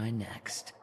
try next?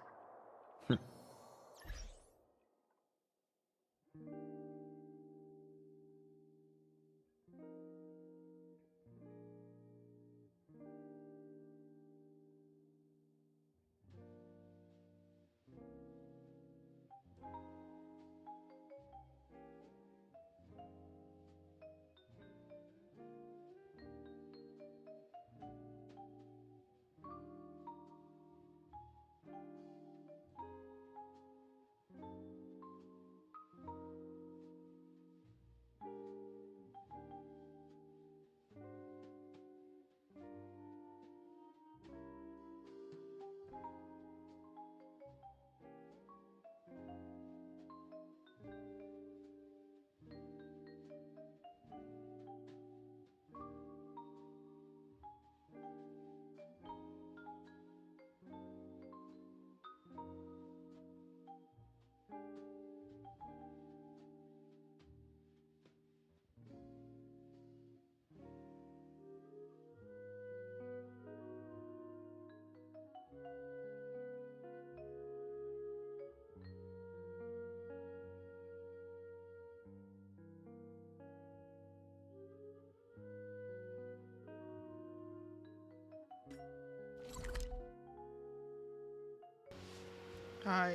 Hi.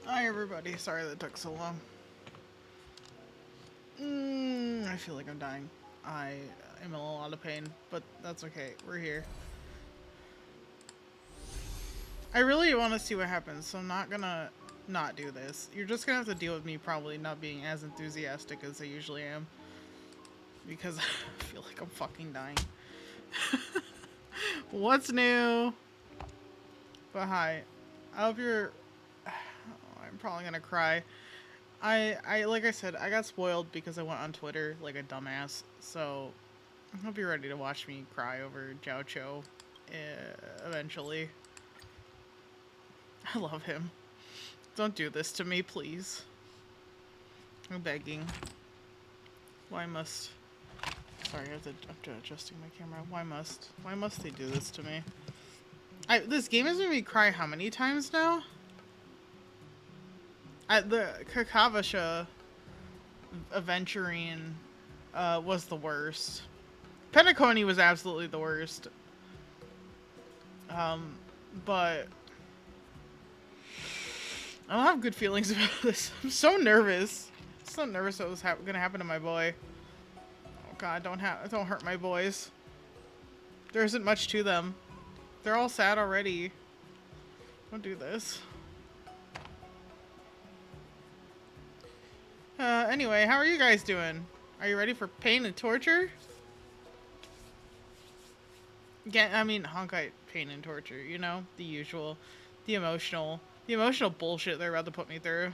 Hi everybody, sorry that took so long. I feel like I'm dying. I am in a lot of pain, but that's okay, we're here. I really want to see what happens, so I'm not gonna not do this. You're just gonna have to deal with me probably not being as enthusiastic as I usually am. Because I feel like I'm fucking dying. What's new? But hi. I hope you're... I'm probably gonna cry. I like I said, I got spoiled because I went on Twitter like a dumbass. So I hope you're ready to watch me cry over Jiao Cho eventually. I love him. Don't do this to me, please. I'm begging. Why must... Sorry, I'm adjusting my camera. Why must they do this to me? This game has made me cry how many times now? The Kakavasha Aventurine was the worst. Penacony was absolutely the worst. But I don't have good feelings about this. I'm so nervous. I'm so nervous what was gonna happen to my boy. Oh god, don't hurt my boys. There isn't much to them. They're all sad already. Don't do this. Anyway, how are you guys doing? Are you ready for pain and torture? Yeah, I mean, Honkai pain and torture, you know? The usual. The emotional bullshit they're about to put me through.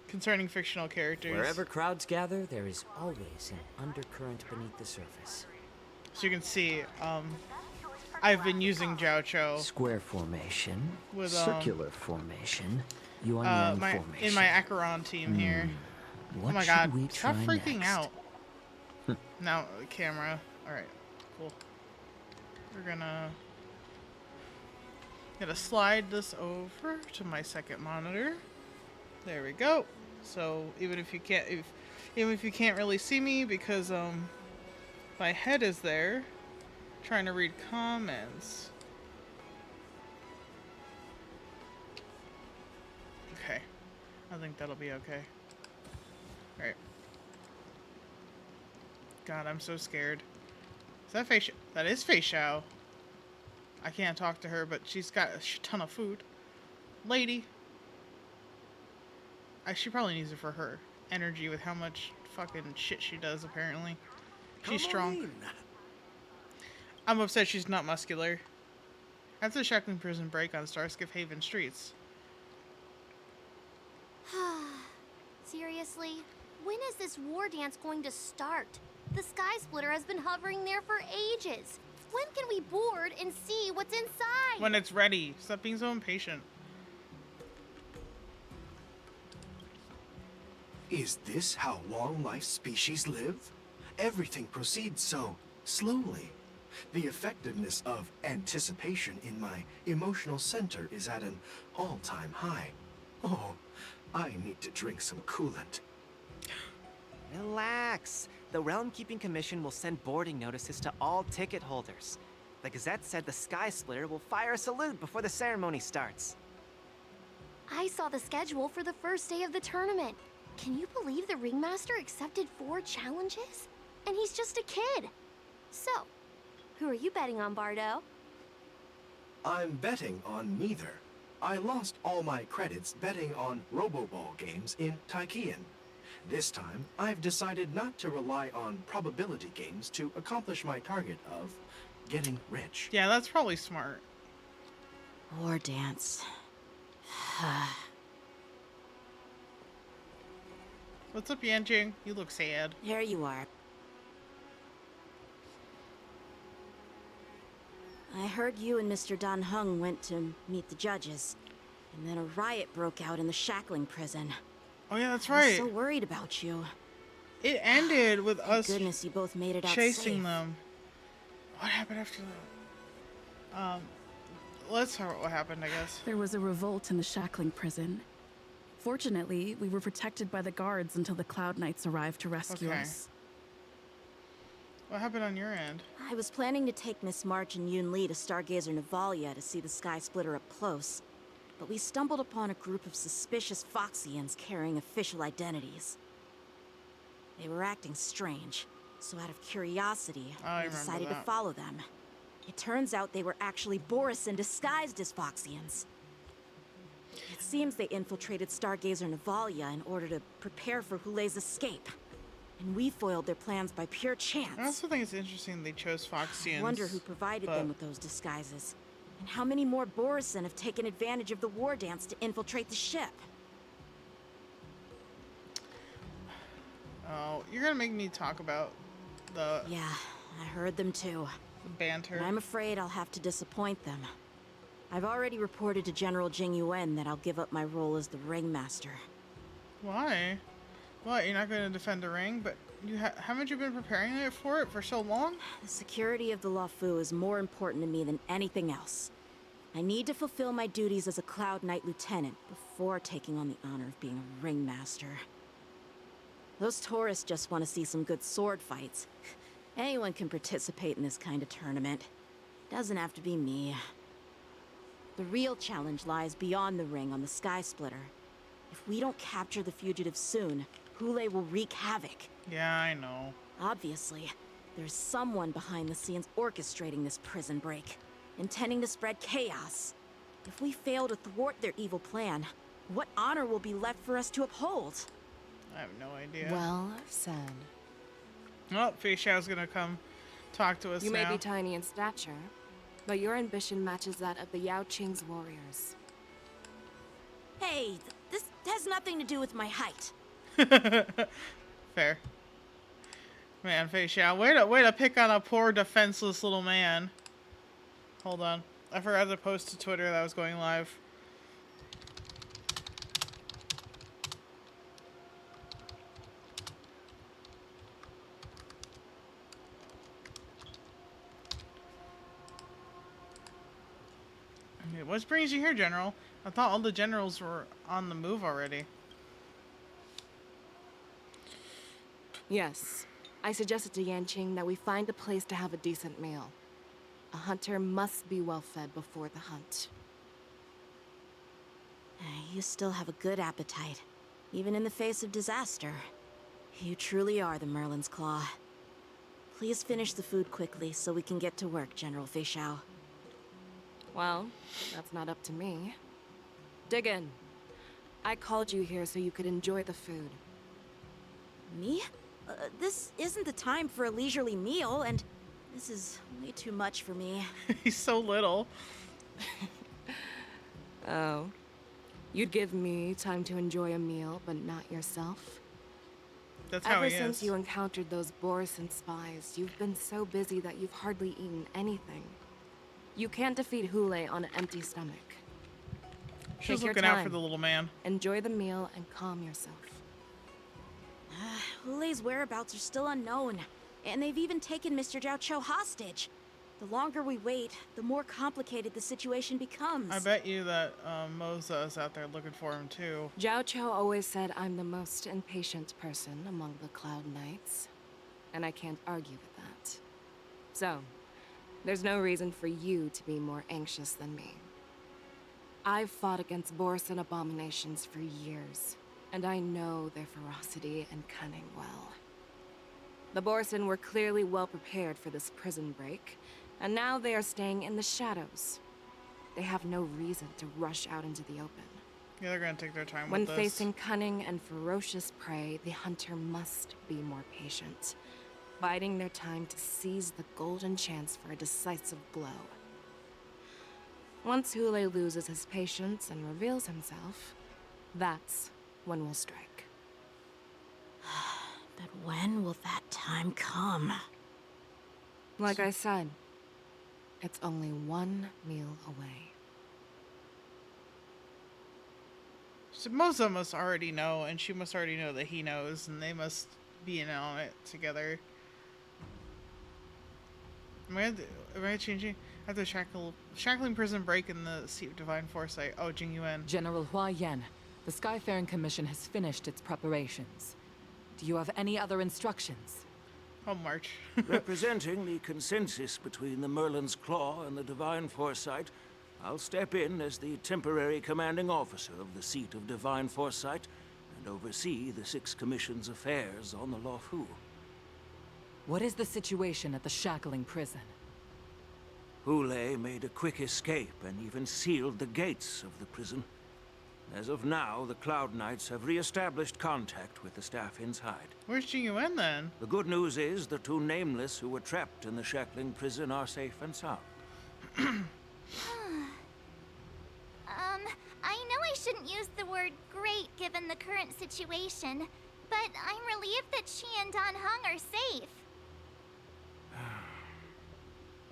Concerning fictional characters. Wherever crowds gather, there is always an undercurrent beneath the surface. So you can see, I've been using Jiao Cho. Square formation, with, circular formation, yuan formation. In my Acheron team here. Oh my god, stop freaking next? out. Now, camera. Alright, cool. We're gonna slide this over to my second monitor. There we go. So even if you can't really see me because my head is there trying to read comments. Okay. I think that'll be okay. Alright. God, I'm so scared. Is that Fei Xiao? That is Fei Xiao. I can't talk to her, but she's got a ton of food. Lady. She probably needs it for her energy with how much fucking shit she does, apparently. She's strong. I'm upset she's not muscular. After the shackling prison break on Starskip Haven streets. Seriously? When is this war dance going to start? The Sky Splitter has been hovering there for ages. When can we board and see what's inside? When it's ready. Stop being so impatient. Is this how long-life species live? Everything proceeds so slowly. The effectiveness of anticipation in my emotional center is at an all-time high. Oh, I need to drink some coolant. Relax. The Realm Keeping Commission will send boarding notices to all ticket holders. The Gazette said the Sky Splitter will fire a salute before the ceremony starts. I saw the schedule for the first day of the tournament. Can you believe the Ringmaster accepted 4 challenges? And he's just a kid. So, who are you betting on, Bardo? I'm betting on neither. I lost all my credits betting on Roboball games in Taikian. This time, I've decided not to rely on probability games to accomplish my target of getting rich. Yeah, that's probably smart. War dance. What's up, Yanjing? You look sad. There you are. I heard you and Mr. Dan Heng went to meet the judges, and then a riot broke out in the shackling prison. Oh yeah, that's I was right. so worried about you. It ended with Thank us goodness you both made it out chasing safe. them. What happened after that? Let's talk about what happened, I guess. There was a revolt in the shackling prison. Fortunately, we were protected by the guards until the Cloud Knights arrived to rescue Okay. us. What happened on your end? I was planning to take Miss March and Yoon Lee to Stargazer Navalia to see the Sky Splitter up close, but we stumbled upon a group of suspicious Foxians carrying official identities. They were acting strange, so out of curiosity, I I remember decided to that. follow them. It turns out they were actually Borisin disguised as Foxians. It seems they infiltrated Stargazer Navalia in order to prepare for Hulay's escape. And we foiled their plans by pure chance. I also think it's interesting they chose Foxians. I wonder who provided but- them with those disguises. And how many more Borisin have taken advantage of the war dance to infiltrate the ship? Oh, you're gonna make me talk about the Yeah, I heard them too. banter. But I'm afraid I'll have to disappoint them. I've already reported to General Jing Yuan that I'll give up my role as the Ringmaster. Why? What? You're not going to defend the ring? But you haven't you been preparing it for so long? The security of the Luofu is more important to me than anything else. I need to fulfill my duties as a Cloud Knight Lieutenant before taking on the honor of being a Ringmaster. Those tourists just want to see some good sword fights. Anyone can participate in this kind of tournament. Doesn't have to be me. The real challenge lies beyond the ring on the Sky Splitter. If we don't capture the fugitives soon, Hoolay will wreak havoc. Yeah, I know. Obviously, there's someone behind the scenes orchestrating this prison break, intending to spread chaos. If we fail to thwart their evil plan, what honor will be left for us to uphold? I have no idea. Well said. Oh, Fei Xiao's gonna come talk to us You now. may be tiny in stature, but your ambition matches that of the Yao Qing's warriors. Hey, this has nothing to do with my height. Fair. Man, Fei Xiao, way to pick on a poor defenseless little man. Hold on. I forgot to post to Twitter that I was going live. Okay, what brings you here, General? I thought all the generals were on the move already. Yes, I suggested to Yanqing that we find a place to have a decent meal. A hunter must be well fed before the hunt. You still have a good appetite, even in the face of disaster. You truly are the Merlin's Claw. Please finish the food quickly so we can get to work, General Fei Xiao. Well, that's not up to me. Dig in. I called you here so you could enjoy the food. Me? This isn't the time for a leisurely meal, and this is way too much for me. He's so little. Oh. You'd give me time to enjoy a meal, but not yourself? That's how Ever he since is. you encountered those Borisin spies, you've been so busy that you've hardly eaten anything. You can't defeat Hoolay on an empty stomach. She's Take your looking out for time. the little man. Enjoy the meal and calm yourself. Hulay's whereabouts are still unknown, and they've even taken Mr. Zhao Cho hostage. The longer we wait, the more complicated the situation becomes. I bet you that Moza is out there looking for him too. Zhao Cho always said I'm the most impatient person among the Cloud Knights, and I can't argue with that. So, there's no reason for you to be more anxious than me. I've fought against Borson abominations for years, and I know their ferocity and cunning well. The Borson were clearly well prepared for this prison break, and now they are staying in the shadows. They have no reason to rush out into the open. Yeah, they're gonna take their time When with this. facing cunning and ferocious prey, the hunter must be more patient, biding their time to seize the golden chance for a decisive blow. Once Hoolay loses his patience and reveals himself, that's when we'll strike. But when will that time come? Like I said, it's only one meal away. So Moza must already know, and she must already know that he knows, and they must be in on it together. Am I changing? At the shackling prison break in the Seat of Divine Foresight. Oh, Jing Yuan. General Hua Yan, the Skyfaring Commission has finished its preparations. Do you have any other instructions? Oh, March. Representing the consensus between the Merlin's Claw and the Divine Foresight, I'll step in as the temporary commanding officer of the Seat of Divine Foresight and oversee the 6 Commission's affairs on the Luofu. What is the situation at the shackling prison? Hoolay made a quick escape and even sealed the gates of the prison. As of now, the Cloud Knights have re-established contact with the staff inside. Where's Jing Yuan then? The good news is the 2 Nameless who were trapped in the shackling prison are safe and sound. I know I shouldn't use the word great given the current situation, but I'm relieved that she and Dan Heng are safe.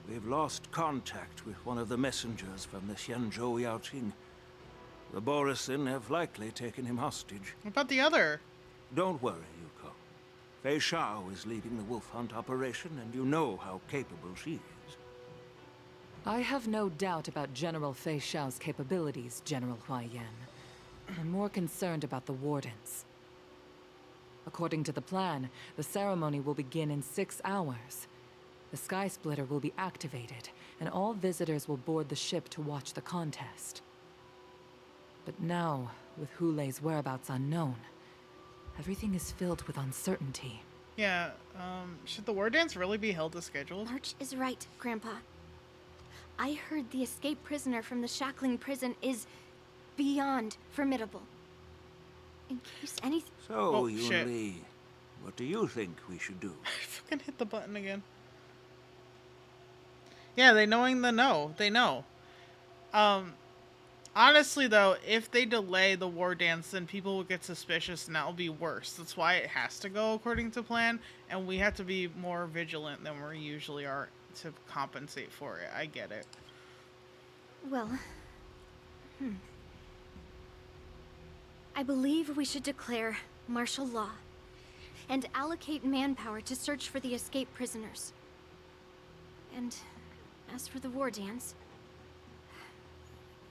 We've lost contact with one of the messengers from the Xianzhou Yaoqing. The Borison have likely taken him hostage. What about the other? Don't worry, Yuko. Fei Shao is leading the wolf hunt operation, and you know how capable she is. I have no doubt about General Fei Shao's capabilities, General Hua Yan. I'm more concerned about the Wardens. According to the plan, the ceremony will begin in 6 hours. The Sky Splitter will be activated, and all visitors will board the ship to watch the contest. But now, with Hoolay's whereabouts unknown, everything is filled with uncertainty. Yeah, should the war dance really be held as scheduled? March is right, Grandpa. I heard the escaped prisoner from the shackling prison is beyond formidable. In case anything... So, Oh, Yun shit. Li, what do you think we should do? I fucking hit the button again. Yeah, they knowing the no. They know. Honestly, though, if they delay the war dance, then people will get suspicious, and that will be worse. That's why it has to go according to plan, and we have to be more vigilant than we usually are to compensate for it. I get it. Well... I believe we should declare martial law and allocate manpower to search for the escaped prisoners. And as for the war dance,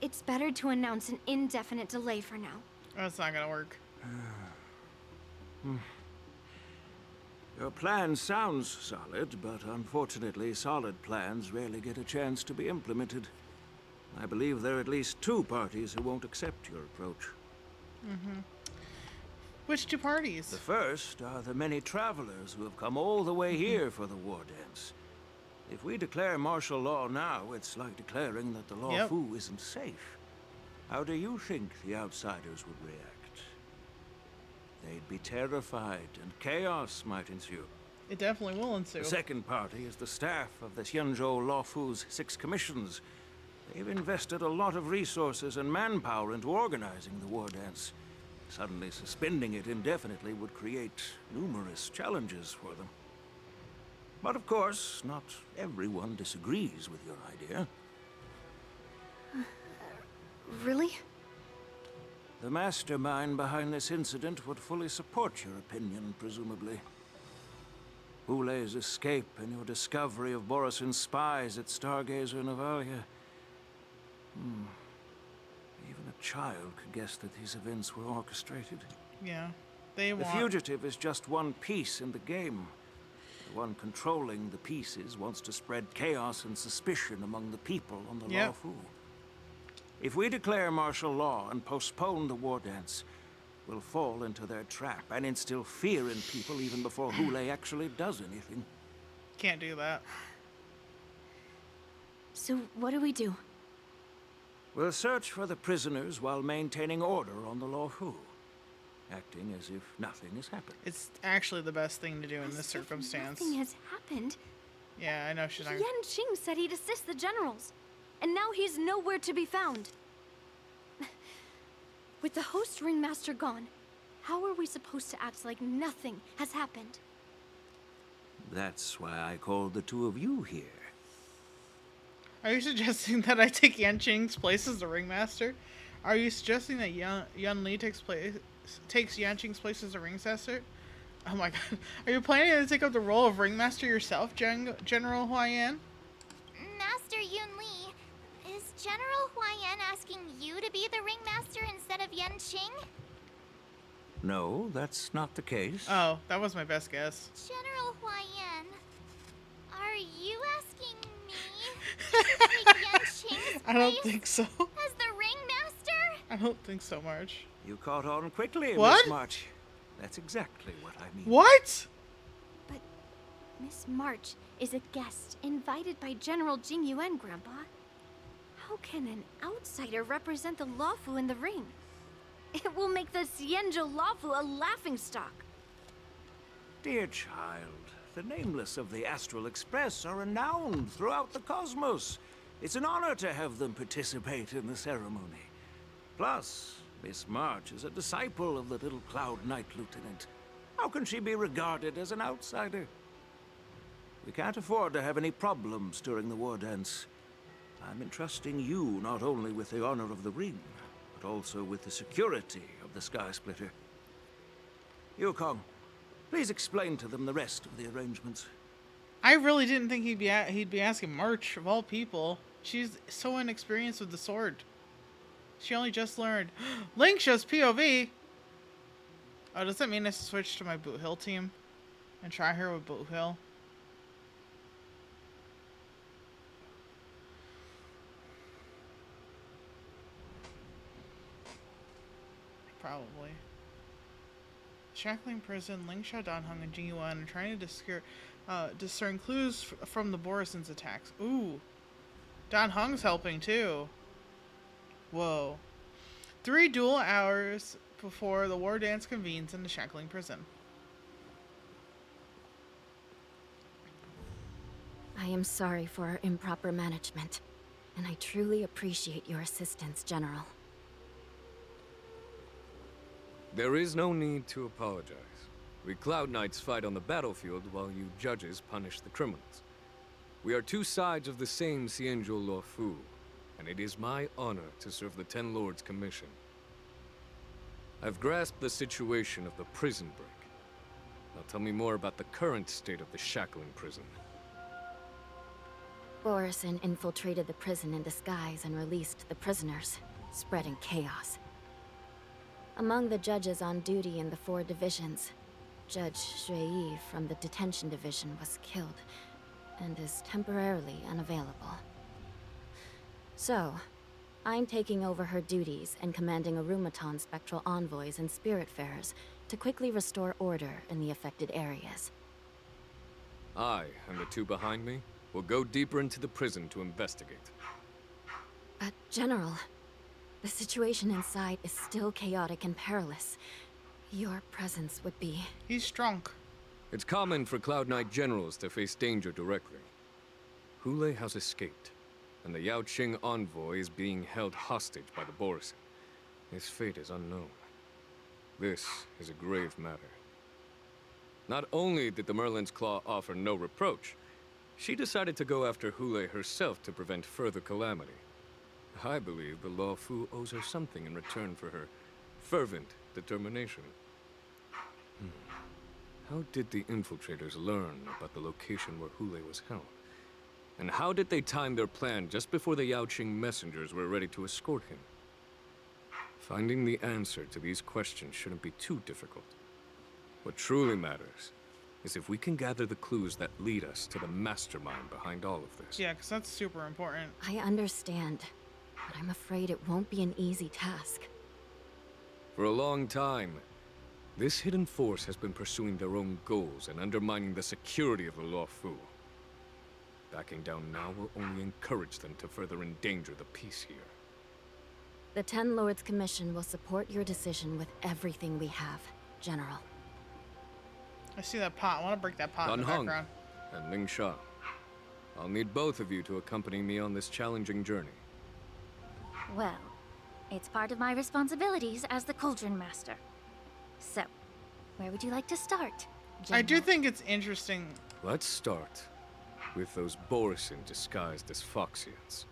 it's better to announce an indefinite delay for now. That's not gonna work. Your plan sounds solid, but unfortunately, solid plans rarely get a chance to be implemented. I believe there are at least 2 parties who won't accept your approach. Which 2 parties? The first are the many travelers who have come all the way here for the war dance. If we declare martial law now, it's like declaring that the Luofu isn't safe. How do you think the outsiders would react? They'd be terrified, and chaos might ensue. It definitely will ensue. The second party is the staff of the Xianzhou Luofu's 6 commissions. They've invested a lot of resources and manpower into organizing the war dance. Suddenly suspending it indefinitely would create numerous challenges for them. But of course, not everyone disagrees with your idea. Really? The mastermind behind this incident would fully support your opinion, presumably. Hoolay's escape and your discovery of Borison's spies at Stargazer Navalia. Even a child could guess that these events were orchestrated. Yeah, they The want... fugitive is just one piece in the game. The one controlling the pieces wants to spread chaos and suspicion among the people on the Yep. Lawfu. If we declare martial law and postpone the war dance, we'll fall into their trap and instill fear in people even before Hoolay actually does anything. Can't do that. So, what do we do? We'll search for the prisoners while maintaining order on the Lawfu, acting as if nothing has happened. It's actually the best thing to do in As this if circumstance. Nothing has happened. Yeah, I know she's not... Yan Qing said he'd assist the generals, and now he's nowhere to be found. With the host ringmaster gone, how are we supposed to act like nothing has happened? That's why I called the two of you here. Are you suggesting that I take Yan Qing's place as the ringmaster? Are you suggesting that Yun Li takes Yan Qing's place as the ringmaster? Oh my god. Are you planning to take up the role of ringmaster yourself, General Huaiyan? Master Yun Li, is General Huaiyan asking you to be the ringmaster instead of Yan Qing? No, that's not the case. Oh, that was my best guess. General Huaiyan, are you asking me to take Yan Qing's I don't place think so. as the ringmaster? I don't think so, March. You caught on quickly, What? Miss March. That's exactly what I mean. What? But Miss March is a guest invited by General Jing Yuan, Grandpa. How can an outsider represent the Lawfu in the ring? It will make the Xianzhou Lawfu a laughingstock. Dear child, the nameless of the Astral Express are renowned throughout the cosmos. It's an honor to have them participate in the ceremony. Plus, Miss March is a disciple of the little Cloud Knight Lieutenant. How can she be regarded as an outsider? We can't afford to have any problems during the war dance. I'm entrusting you not only with the honor of the ring, but also with the security of the Sky Splitter. Yukong, please explain to them the rest of the arrangements. I really didn't think he'd be asking March, of all people. She's so inexperienced with the sword. She only just learned. Link shows POV! Oh, does that mean I should switch to my Boot Hill team? And try her with Boot Hill? Probably. Shackling Prison, Lingsha, Danheng, and Jingyuan are trying to discern clues from the Borison's attacks. Ooh. Danheng's helping too. Whoa. 3 dual hours before the war dance convenes in the Shackling Prison. I am sorry for our improper management, and I truly appreciate your assistance, General. There is no need to apologize. We Cloud Knights fight on the battlefield while you judges punish the criminals. We are two sides of the same Xianzhou Luofu, and it is my honor to serve the Ten Lords' commission. I've grasped the situation of the prison break. Now tell me more about the current state of the Shackling Prison. Borison infiltrated the prison in disguise and released the prisoners, spreading chaos. Among the judges on duty in the 4 divisions, Judge Xueyi from the detention division was killed and is temporarily unavailable. So, I'm taking over her duties and commanding Arumaton spectral envoys and spiritfarers to quickly restore order in the affected areas. I, and the 2 behind me, will go deeper into the prison to investigate. But, General, the situation inside is still chaotic and perilous. Your presence would be... He's drunk. It's common for Cloud Knight generals to face danger directly. Hoolay has escaped, and the Yaoqing envoy is being held hostage by the Borison. His fate is unknown. This is a grave matter. Not only did the Merlin's Claw offer no reproach, she decided to go after Hoolay herself to prevent further calamity. I believe the Luofu owes her something in return for her fervent determination. How did the infiltrators learn about the location where Hoolay was held? And how did they time their plan just before the Yaoqing messengers were ready to escort him? Finding the answer to these questions shouldn't be too difficult. What truly matters is if we can gather the clues that lead us to the mastermind behind all of this. Yeah, because that's super important. I understand, but I'm afraid it won't be an easy task. For a long time, this hidden force has been pursuing their own goals and undermining the security of the Luofu. Backing down now will only encourage them to further endanger the peace here. The Ten Lords Commission will support your decision with everything we have, General. I see that pot. I want to break that pot in the Dan Heng background. and Ling Sha. I'll need both of you to accompany me on this challenging journey. Well, it's part of my responsibilities as the Cauldron Master. So, where would you like to start, I do General? think it's interesting. Let's start with those Borisin disguised as Foxians.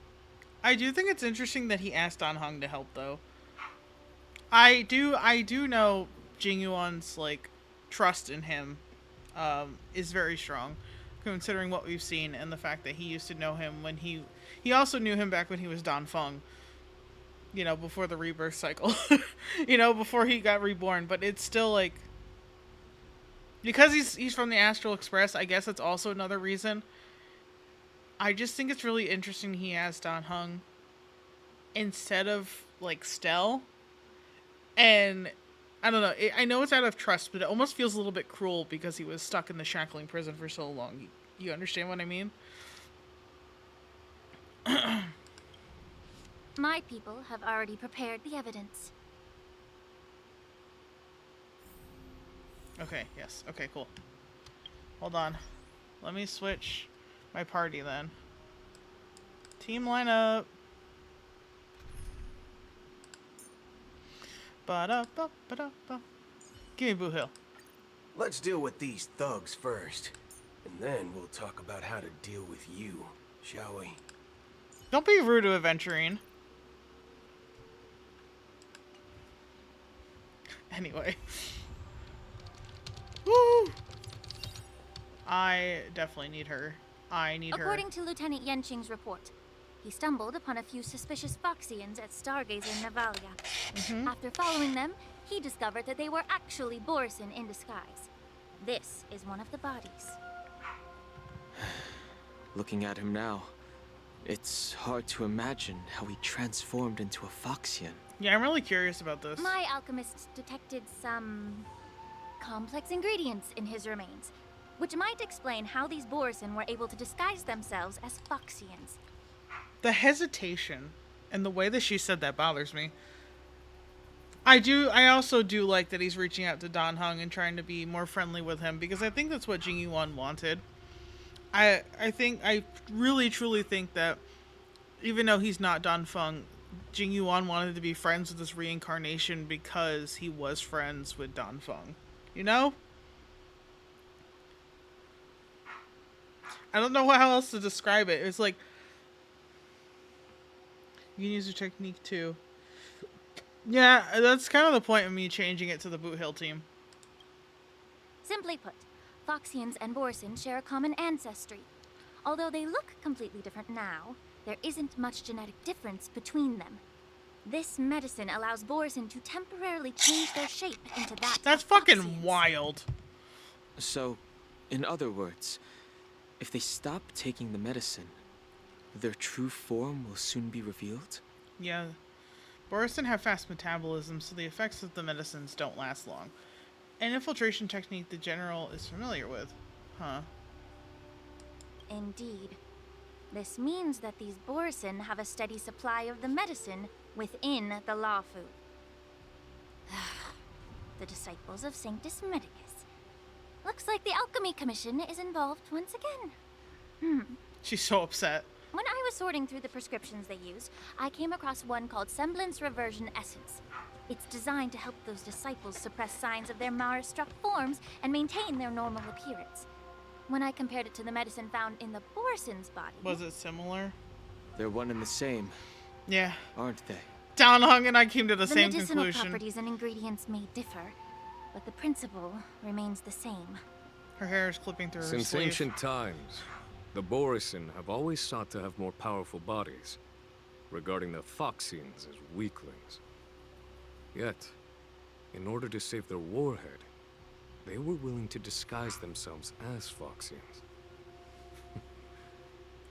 I do think it's interesting that he asked Dan Heng to help, though. I do know Jing Yuan's like trust in him is very strong, considering what we've seen and the fact that he used to know him when he also knew him back when he was Dan Feng. You know, before the rebirth cycle. You know, before he got reborn. But it's still like, because he's from the Astral Express, I guess it's also another reason. I just think it's really interesting he asked Dan Heng instead of like Stell. And I don't know, I know it's out of trust, but it almost feels a little bit cruel because he was stuck in the shackling prison for so long. You understand what I mean? My people have already prepared the evidence. Okay, yes. Okay, cool. Hold on. Let me switch my party then. Team lineup. Ba-da-ba-ba-da-ba. Give me Boo Hill. Let's deal with these thugs first, and then we'll talk about how to deal with you, shall we? Don't be rude to Aventurine. Anyway. Woo! I definitely need her. I need her. According to Lieutenant Yenqing's report, he stumbled upon a few suspicious Foxians at Stargazer Navalia. After following them, he discovered that they were actually Borisin in disguise. This is one of the bodies. Looking at him now, it's hard to imagine how he transformed into a Foxian. Yeah, I'm really curious about this. My alchemists detected some complex ingredients in his remains, which might explain how these Borisin were able to disguise themselves as Foxians. The hesitation and the way that she said that bothers me. I also do like that he's reaching out to Dan Heng and trying to be more friendly with him, because I think that's what Jing Yuan wanted. I really truly think that even though he's not Dan Feng, Jing Yuan wanted to be friends with this reincarnation because he was friends with Dan Feng. You know? I don't know how else to describe it. It's like, you can use your technique too. Yeah, that's kind of the point of me changing it to the Boot Hill team. Simply put, Foxians and Borisin share a common ancestry. Although they look completely different now, there isn't much genetic difference between them. This medicine allows Borisin to temporarily change their shape into that. That's fucking wild. So, in other words, if they stop taking the medicine, their true form will soon be revealed? Yeah. Borisin have fast metabolism, so the effects of the medicines don't last long. An infiltration technique the General is familiar with. Huh. Indeed. This means that these Borisin have a steady supply of the medicine within the Luofu. The disciples of Sanctus Medicus. Looks like the Alchemy Commission is involved once again. She's so upset. When I was sorting through the prescriptions they use, I came across one called Semblance Reversion Essence. It's designed to help those disciples suppress signs of their Mara-struck forms and maintain their normal appearance. When I compared it to the medicine found in the Borisin's body... Was it similar? They're one and the same. Yeah. Aren't they? Dan Heng and I came to the same medicinal conclusion. properties and ingredients may differ, but the principle remains the same. Her hair is clipping through her Since sleeve. ancient times, the Borisin have always sought to have more powerful bodies, regarding the Phoxians as weaklings. Yet, in order to save their warhead, they were willing to disguise themselves as Phoxians.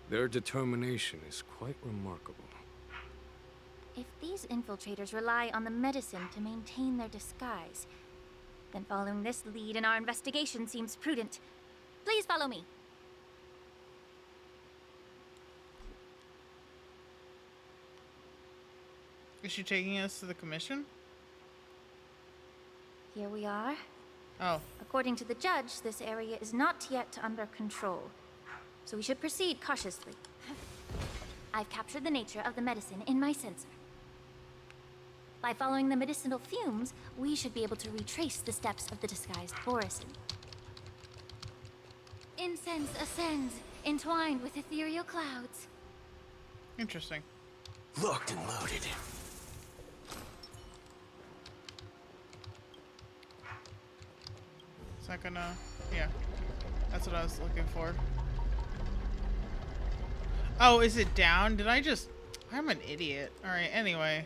Their determination is quite remarkable. If these infiltrators rely on the medicine to maintain their disguise, then following this lead in our investigation seems prudent. Please follow me. Is she taking us to the commission? Here we are. Oh. According to the judge, this area is not yet under control, so we should proceed cautiously. I've captured the nature of the medicine in my sensor. By following the medicinal fumes, we should be able to retrace the steps of the disguised Borisin. Incense ascends, entwined with ethereal clouds. Interesting. Locked and loaded. Is that gonna... Yeah. That's what I was looking for. Oh, is it down? Did I just... I'm an idiot. Alright, anyway.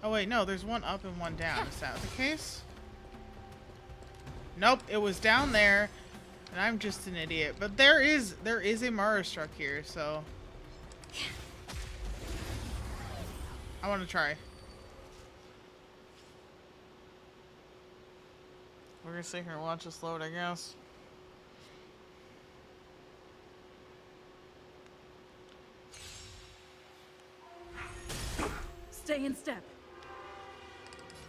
Oh wait, no, there's one up and one down. Is that the case? Nope, it was down there, and I'm just an idiot. But there is a Mara struck here, so I want to try. We're gonna sit here and watch this load, I guess. Stay in step.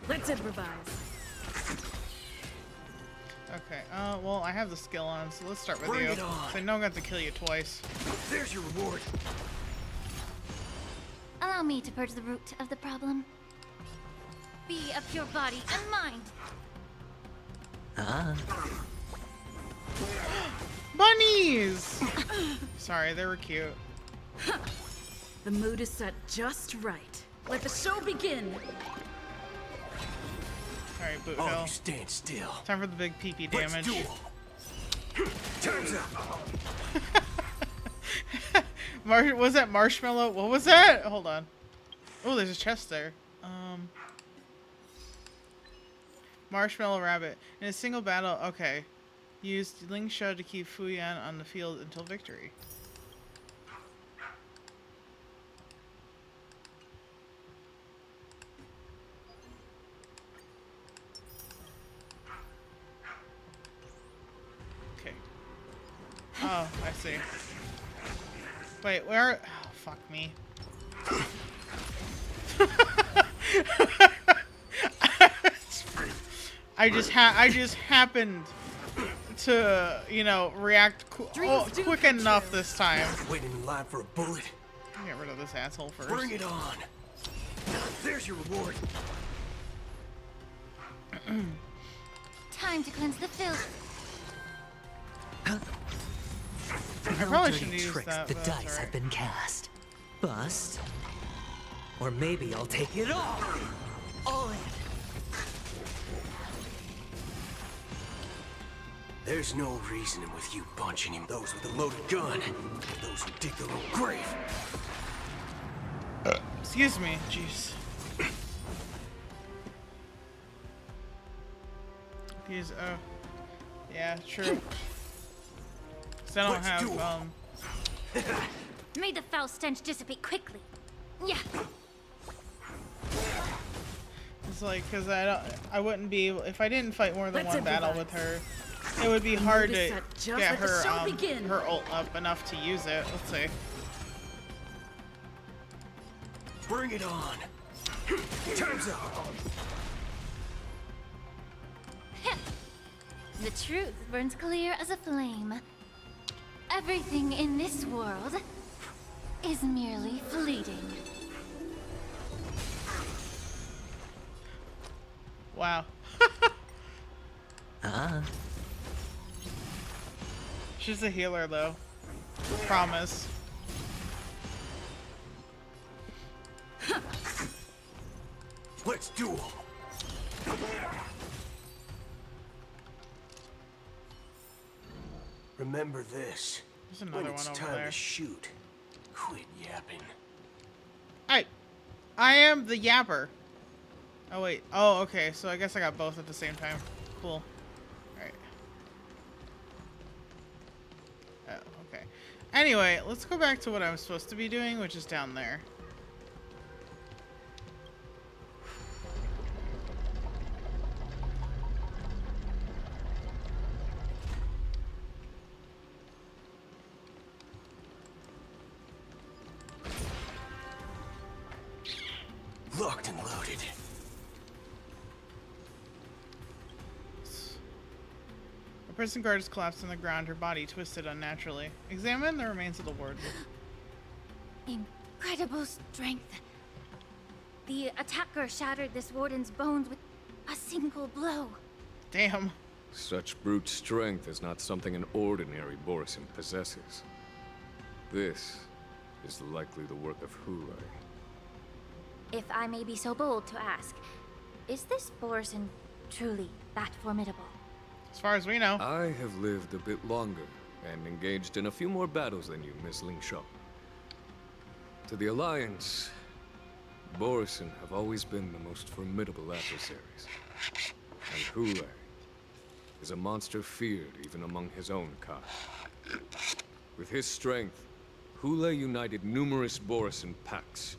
Let's improvise. Okay, well, I have the skill on, so let's start with Bring you. it on. So I know I'm going to have to kill you twice. There's your reward. Allow me to purge the root of the problem. Be of pure body and mind. Bunnies! Sorry, they were cute. The mood is set just right. Let the show begin. Alright, Boot Oh, Hill. you stand still. Time for the big PP Let's damage. duel. Time's up. Was that marshmallow? What was that? Hold on. Oh, there's a chest there. Marshmallow rabbit. In a single battle, okay. Used Ling Shou to keep Fu Yan on the field until victory. Okay. Oh, I see. Wait, where? Oh, fuck me. I just happened to, you know, react quick enough this time. Waiting in line for a bullet. Get rid of this asshole first. Bring it on. There's your reward. Time to cleanse the filth. I probably shouldn't use tricks, that. the but that's dice alright. have been cast. Bust. Or maybe I'll take it all in. There's no reasoning with you punching him. Those with a loaded gun. Those who dig their own grave. Excuse me, jeez. Use yeah, true. 'Cause I don't Let's have do it. May the foul stench dissipate quickly. Yeah. It's like, cause I wouldn't be able, if I didn't fight more than Let's one battle improvise. with her, it would be hard mood is to set just get let the her show begin. her ult up enough to use it. Let's see. Bring it on. Time's up. The truth burns clear as a flame. Everything in this world is merely fleeting. Wow. She's a healer though. Promise. Let's duel. Remember this. There's another when one it's over time there. to shoot, quit yapping. I am the yapper. Oh wait. Oh, okay. So I guess I got both at the same time. Cool. Alright. Oh, okay. Anyway, let's go back to what I'm supposed to be doing, which is down there. Locked and loaded. A prison guard has collapsed on the ground, her body twisted unnaturally. Examine the remains of the warden. Incredible strength. The attacker shattered this warden's bones with a single blow. Damn. Such brute strength is not something an ordinary Borisin possesses. This is likely the work of Hoolay. If I may be so bold to ask, is this Borisin truly that formidable? As far as we know. I have lived a bit longer and engaged in a few more battles than you, Miss Ling Shaw. To the Alliance, Borisin have always been the most formidable adversaries. And Hoolay is a monster feared even among his own kind. With his strength, Hoolay united numerous Borisin packs,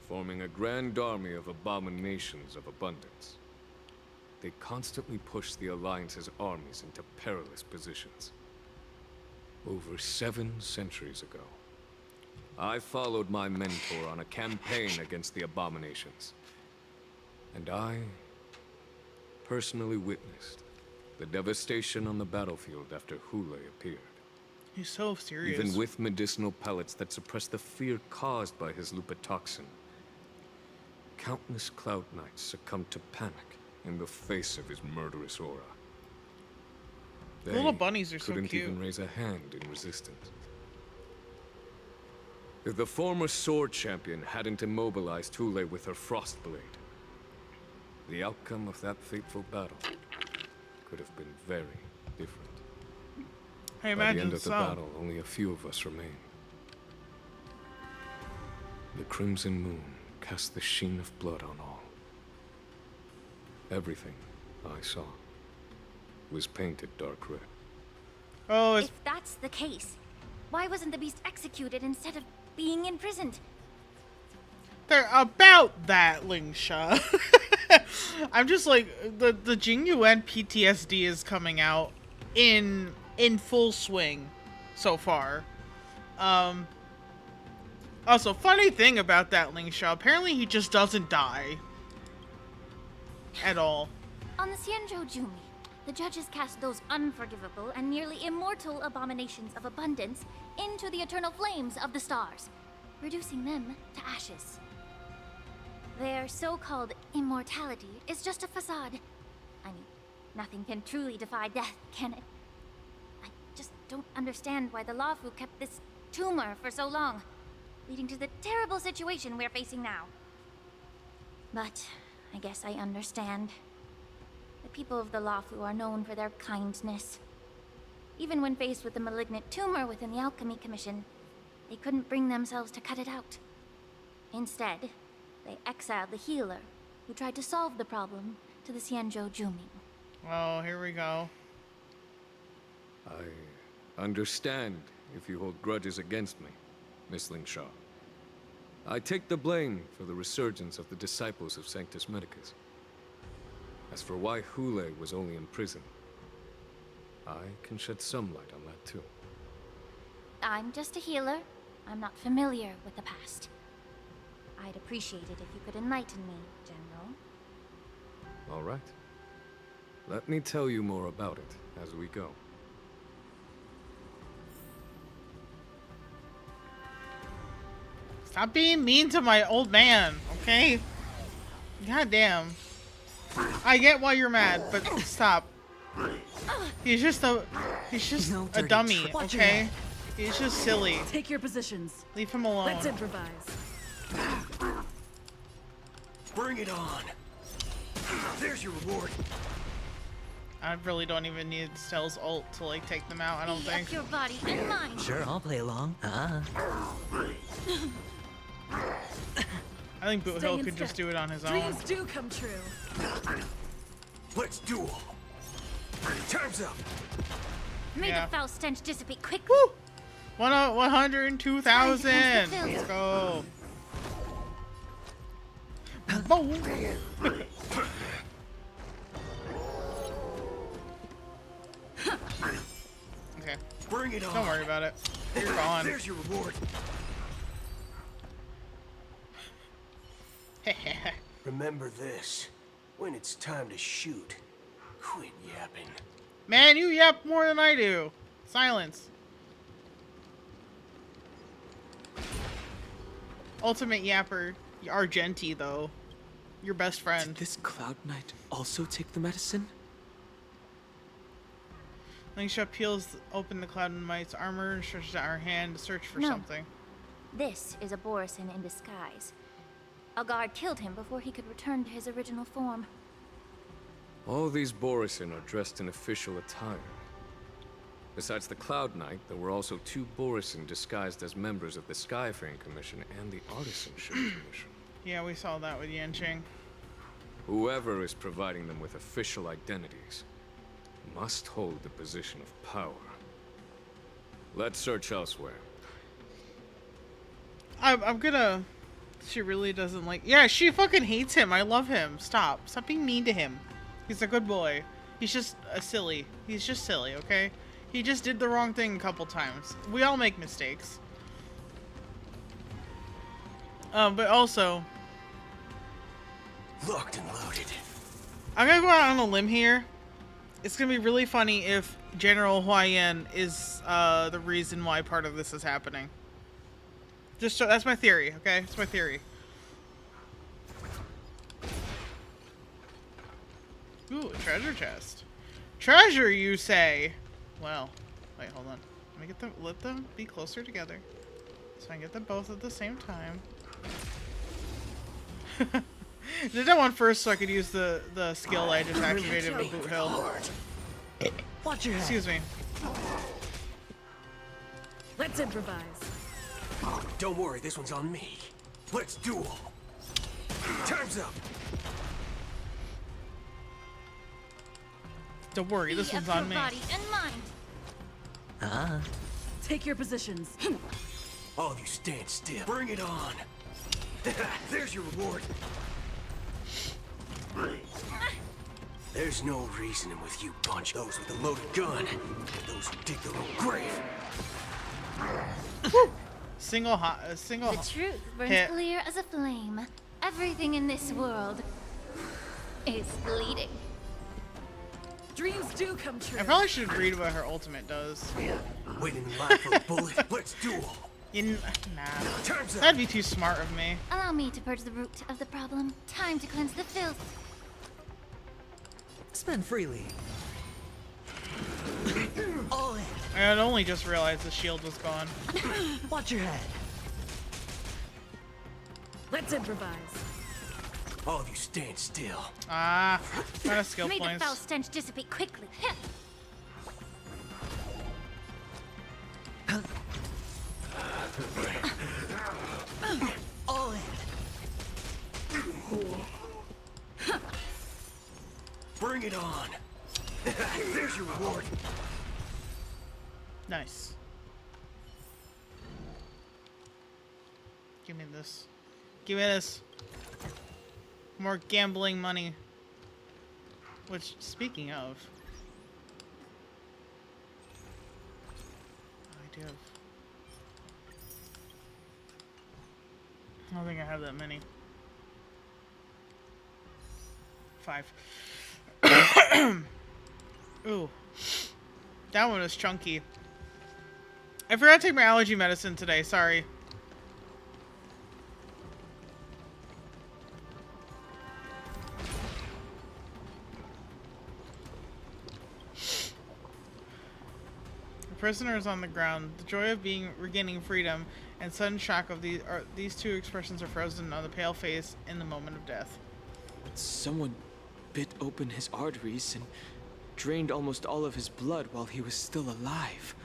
forming a grand army of abominations of abundance. They constantly push the Alliance's armies into perilous positions. Over 7 centuries ago, I followed my mentor on a campaign against the abominations. And I personally witnessed the devastation on the battlefield after Hoolay appeared. He's so serious. Even with medicinal pellets that suppress the fear caused by his lupatoxin, countless Cloud Knights succumbed to panic in the face of his murderous aura. They little bunnies are so couldn't cute. even raise a hand in resistance. If the former sword champion hadn't immobilized Hoolay with her frost blade, the outcome of that fateful battle could have been very different. I By imagine the end of so. the battle, only a few of us remained. The crimson moon cast the sheen of blood on all. Everything I saw was painted dark red. Oh, it's... If that's the case, why wasn't the beast executed instead of being imprisoned? They're about that, Lingsha. I'm just like, the Jingyuan PTSD is coming out in full swing so far. Also, funny thing about that Lingsha, apparently he just doesn't die. At all. On the Xianzhou the judges cast those unforgivable and nearly immortal abominations of abundance into the eternal flames of the stars, reducing them to ashes. Their so-called immortality is just a facade. I mean, nothing can truly defy death, can it? I just don't understand why the Lafu kept this tumor for so long, leading to the terrible situation we're facing now. But I guess I understand. The people of the Lafu are known for their kindness. Even when faced with the malignant tumor within the Alchemy Commission, they couldn't bring themselves to cut it out. Instead, they exiled the healer, who tried to solve the problem, to the Xianzhou Juming. Oh, here we go. I understand if you hold grudges against me, Miss Ling Shaw. I take the blame for the resurgence of the disciples of Sanctus Medicus. As for why Hoolay was only in prison, I can shed some light on that too. I'm just a healer. I'm not familiar with the past. I'd appreciate it if you could enlighten me, General. All right. Let me tell you more about it as we go. Stop being mean to my old man, okay? God damn. I get why you're mad, but stop. He's just a dummy, okay? He's just silly. Take your positions. Leave him alone. Let's improvise. Bring it on. There's your reward. I really don't even need Stell's ult to like take them out, I don't think. Your body and mine. Sure, I'll play along. I think Boot Hill could just do it on his own. Dreams do come true. Let's duel. Time's up. May Yeah. the foul stench dissipate quickly. Woo! 102,000. Let's go. Boom. Okay. Bring it on. Don't worry about it. You're gone. There's your reward. Remember this. When it's time to shoot, quit yapping. Man, you yap more than I do. Silence. Ultimate yapper. Argenti, though. Your best friend. Did this Cloud Knight also take the medicine? Linkshot peels open the Cloud Knight's armor and stretches out her hand to search for No. something. This is a Borisin in disguise. A guard killed him before he could return to his original form. All these Borisin are dressed in official attire. Besides the Cloud Knight, there were also 2 Borisin disguised as members of the Skyfaring Commission and the Artisanship Commission. Yeah, we saw that with Yanqing. Whoever is providing them with official identities must hold the position of power. Let's search elsewhere. I'm gonna... She really doesn't like... Yeah, she fucking hates him. I love him. Stop. Stop being mean to him. He's a good boy. He's just silly. He's just silly, okay? He just did the wrong thing a couple times. We all make mistakes. But also... Locked and loaded. I'm gonna go out on a limb here. It's gonna be really funny if General Huayan is the reason why part of this is happening. Just so, that's my theory, okay? That's my theory. Ooh, a treasure chest. Treasure, you say? Well, wait, hold on. Let me get them. Let them be closer together, so I can get them both at the same time. Did that one first so I could use the skill I just activated with Boot Hill. Watch your head. Excuse me. Let's improvise. Don't worry, this one's on me. Let's duel. Time's up. Don't worry, this one's on me. Body and mind. Take your positions. All of you stand still. Bring it on. There's your reward. There's no reasoning with you bunch. Those with a loaded gun. Those who dig their own grave. Single The truth burns hit. clear as a flame. Everything in this world is bleeding. Dreams do come true. I probably should read what her ultimate does. Waiting in line for a bullet. Let's duel. Nah. Time's up. That'd be too smart of me. Allow me to purge the root of the problem. Time to cleanse the filth. Spend freely. All in. I had only just realized the shield was gone. Watch your head. Let's improvise. All of you stand still. Ah, not a skill May the points. foul stench dissipate quickly. All in. Bring it on. There's your reward. Nice. Give me this. Give me this. More gambling money. Which, speaking of... I do have... I don't think I have that many. 5. Ooh. That one was chunky. I forgot to take my allergy medicine today, sorry. The prisoner is on the ground. The joy of regaining freedom and sudden shock of these two expressions are frozen on the pale face in the moment of death. Someone bit open his arteries and drained almost all of his blood while he was still alive.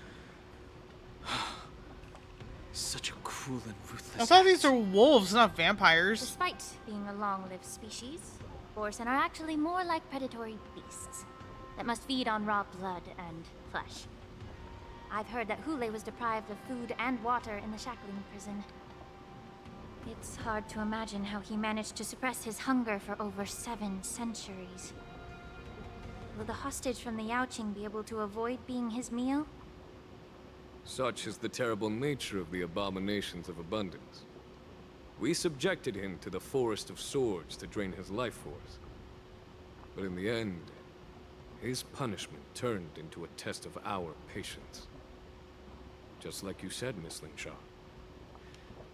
Such a cruel and ruthless I thought act. these are wolves, not vampires. Despite being a long-lived species, Borson are actually more like predatory beasts that must feed on raw blood and flesh. I've heard that Hoolay was deprived of food and water in the shackling prison. It's hard to imagine how he managed to suppress his hunger for over 7 centuries. Will the hostage from the Yaoqing be able to avoid being his meal? Such is the terrible nature of the abominations of abundance. We subjected him to the Forest of Swords to drain his life force. But in the end, his punishment turned into a test of our patience. Just like you said, Miss Linshaw.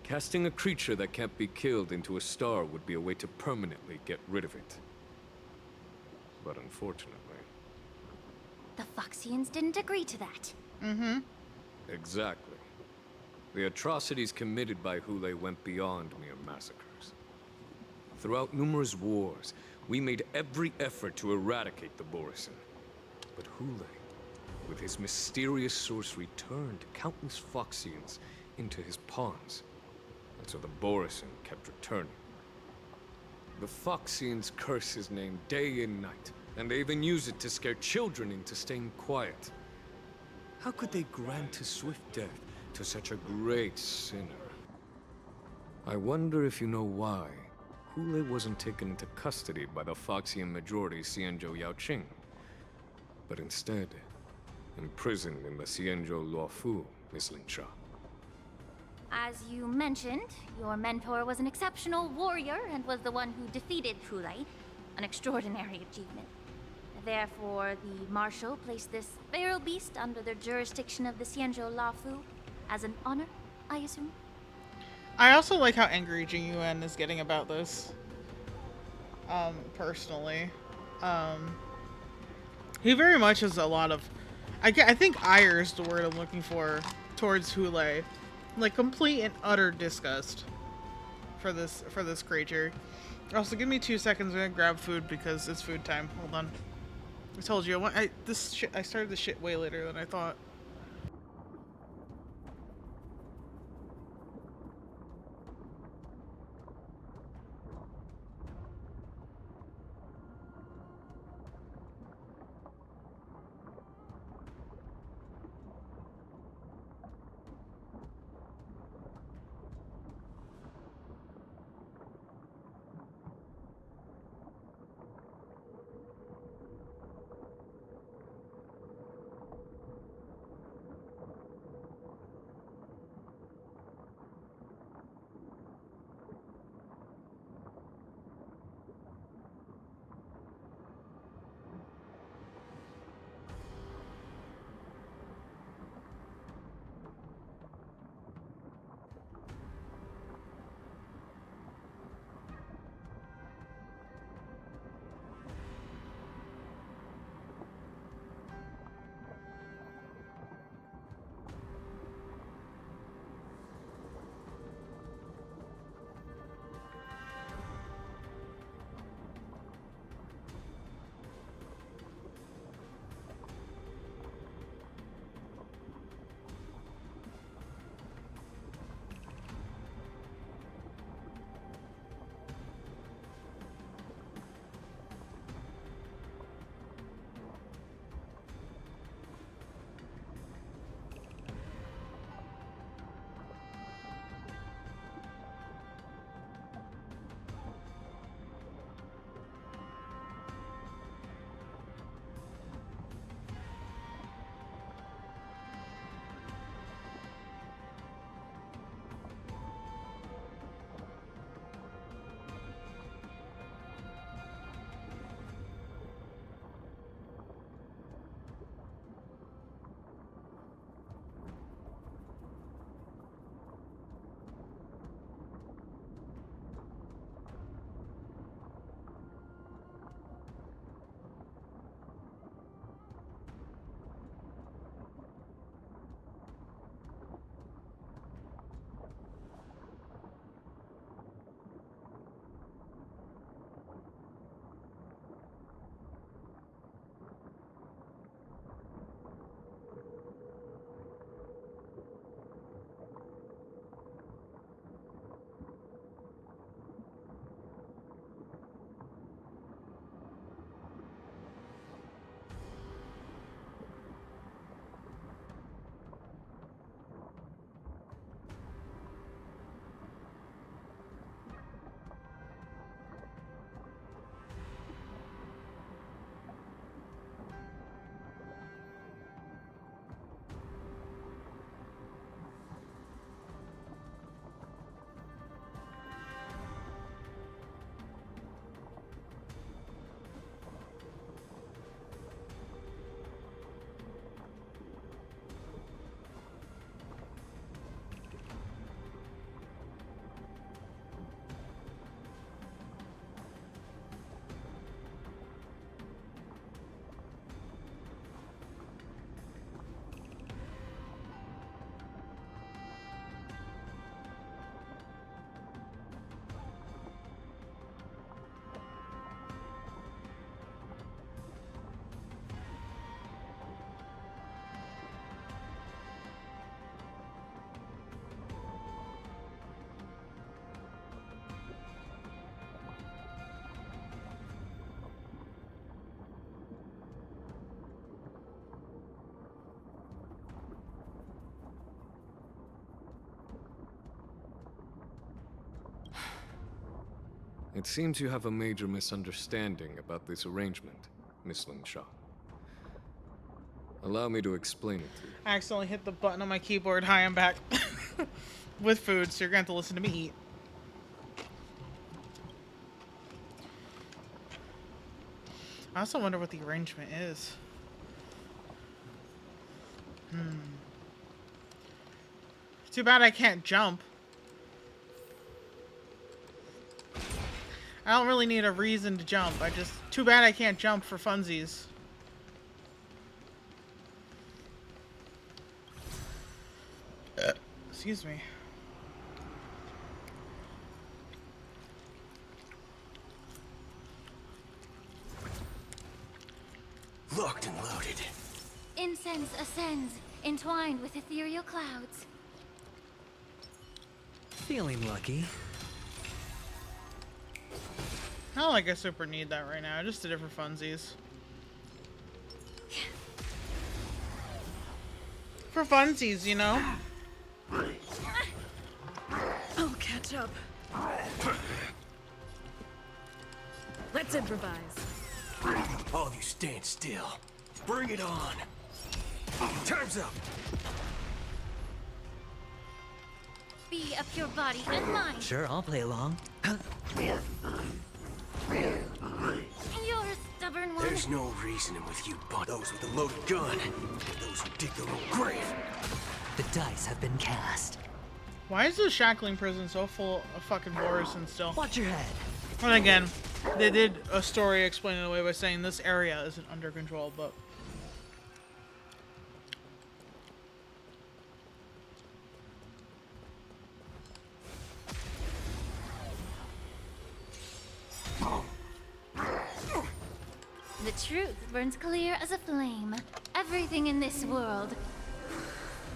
Casting a creature that can't be killed into a star would be a way to permanently get rid of it. But unfortunately... The Foxians didn't agree to that. Mm-hmm. Exactly. The atrocities committed by Hoolay went beyond mere massacres. Throughout numerous wars, we made every effort to eradicate the Borisin. But Hoolay, with his mysterious sorcery, turned countless Foxians into his pawns. And so the Borisin kept returning. The Foxians curse his name day and night, and they even use it to scare children into staying quiet. How could they grant a swift death to such a great sinner? I wonder if you know why Hoolay wasn't taken into custody by the Foxian majority Xianzhou Yaoqing, but instead imprisoned in the Xianzhou Luofu, Miss Linshaw. As you mentioned, your mentor was an exceptional warrior and was the one who defeated Hoolay, an extraordinary achievement. Therefore, the Marshal placed this feral beast under the jurisdiction of the Xianzhou Luofu as an honor, I assume? I also like how angry Jing Yuan is getting about this. Personally. He very much has a lot of... I think ire is the word I'm looking for towards Hoolay. Like, complete and utter disgust for this creature. Also, give me 2 seconds. I'm gonna grab food because it's food time. Hold on. I told you, I started this shit way later than I thought. It seems you have a major misunderstanding about this arrangement, Miss Shaw. Allow me to explain it to you. I accidentally hit the button on my keyboard. Hi, I'm back. With food, so you're going to have to listen to me eat. I also wonder what the arrangement is. Too bad I can't jump. I don't really need a reason to jump. Too bad I can't jump for funsies. Excuse me. Locked and loaded. Incense ascends, entwined with ethereal clouds. Feeling lucky. I don't like I super need that right now. I just did it for funsies. For funsies, you know? I'll catch up. Let's improvise. All of you stand still. Bring it on. Time's up. Be of pure body and mind. Sure, I'll play along. You're a stubborn one. There's no reasoning with you, but those with a loaded gun, those who dig their own grave. The dice have been cast. Why is the shackling prison so full of fucking Borison still? Watch your head. And again, they did a story explaining it away by saying this area isn't under control, but... The truth burns clear as a flame. Everything in this world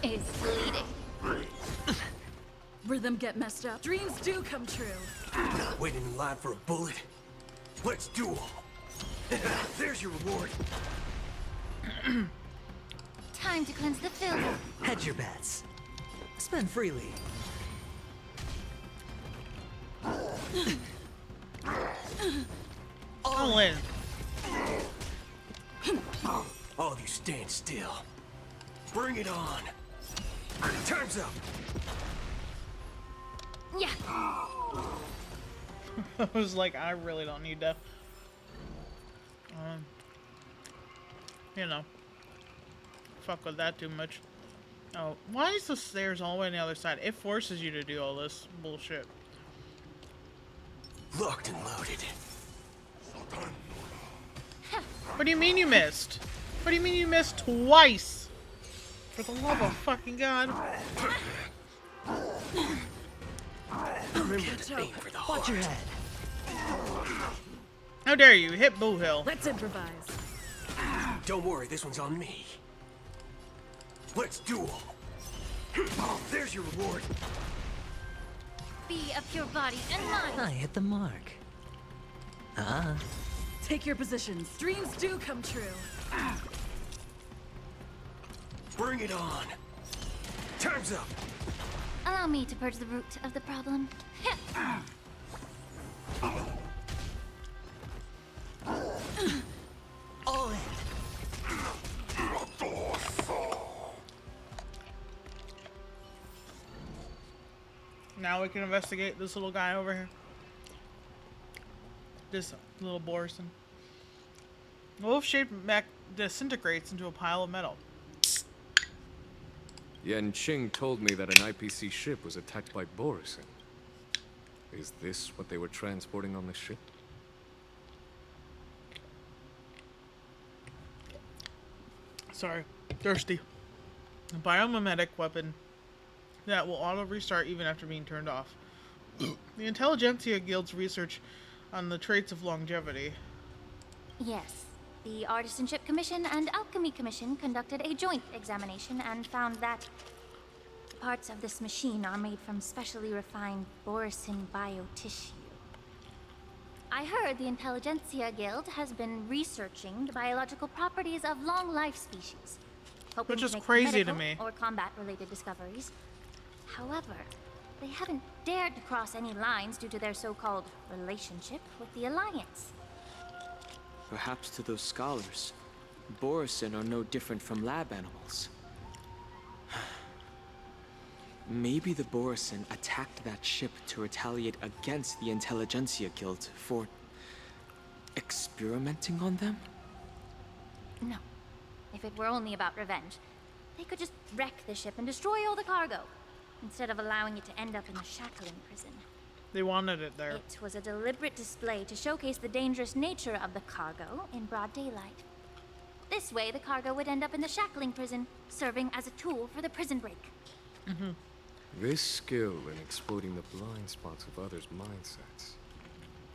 is bleeding. Rhythm get messed up. Dreams do come true. Waiting in line for a bullet? Let's duel. There's your reward. Time to cleanse the filth. Hedge your bets. Spend freely. All in. All of you stand still. Bring it on. Time's up. Yeah. I was like, I really don't need to. You know. Fuck with that too much. Oh, why is the stairs all the way on the other side? It forces you to do all this bullshit. Locked and loaded. What do you mean you missed? What do you mean you missed twice? For the love of fucking God. Remember to aim for the heart. Watch your head. How dare you hit Boo Hill? Let's improvise. Don't worry, this one's on me. Let's duel. There's your reward. Be of pure body and mind. I hit the mark. Take your positions. Dreams do come true. Bring it on. Time's up. Allow me to purge the root of the problem. All in. Now we can investigate this little guy over here. This little Borison. Wolf-shaped mech disintegrates into a pile of metal. Yan Qing told me that an IPC ship was attacked by Borison. Is this what they were transporting on the ship? Sorry. Thirsty. A biomimetic weapon that will auto-restart even after being turned off. The Intelligentsia Guild's research on the traits of longevity. Yes. The Artisanship Commission and Alchemy Commission conducted a joint examination and found that parts of this machine are made from specially refined Borison biotissue. I heard the Intelligentsia Guild has been researching the biological properties of long-life species, hoping Which is to make crazy to medical me. or combat-related discoveries. However, they haven't dared to cross any lines due to their so-called relationship with the Alliance. Perhaps to those scholars, Borisin are no different from lab animals. Maybe the Borisin attacked that ship to retaliate against the Intelligentsia Guild for experimenting on them? No. If it were only about revenge, they could just wreck the ship and destroy all the cargo, instead of allowing it to end up in the shackling prison. They wanted it there. It was a deliberate display to showcase the dangerous nature of the cargo in broad daylight. This way, the cargo would end up in the shackling prison, serving as a tool for the prison break. This skill in exploiting the blind spots of others' mindsets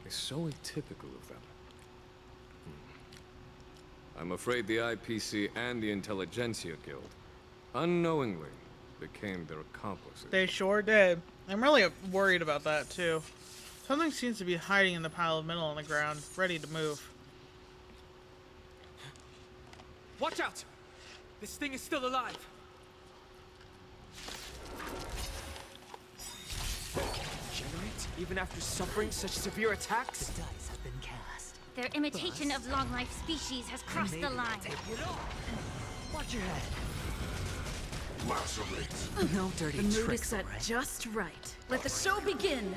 is so atypical of them. I'm afraid the IPC and the Intelligentsia Guild unknowingly became their accomplices. They sure did. I'm really worried about that, too. Something seems to be hiding in the pile of metal on the ground, ready to move. Watch out! This thing is still alive! Regenerate even after suffering such severe attacks? The dice have been cast. Their imitation of long-life species has crossed the line. Take it off. Watch your head. No dirty The mood is tricks, set alright? just right. Let the show begin!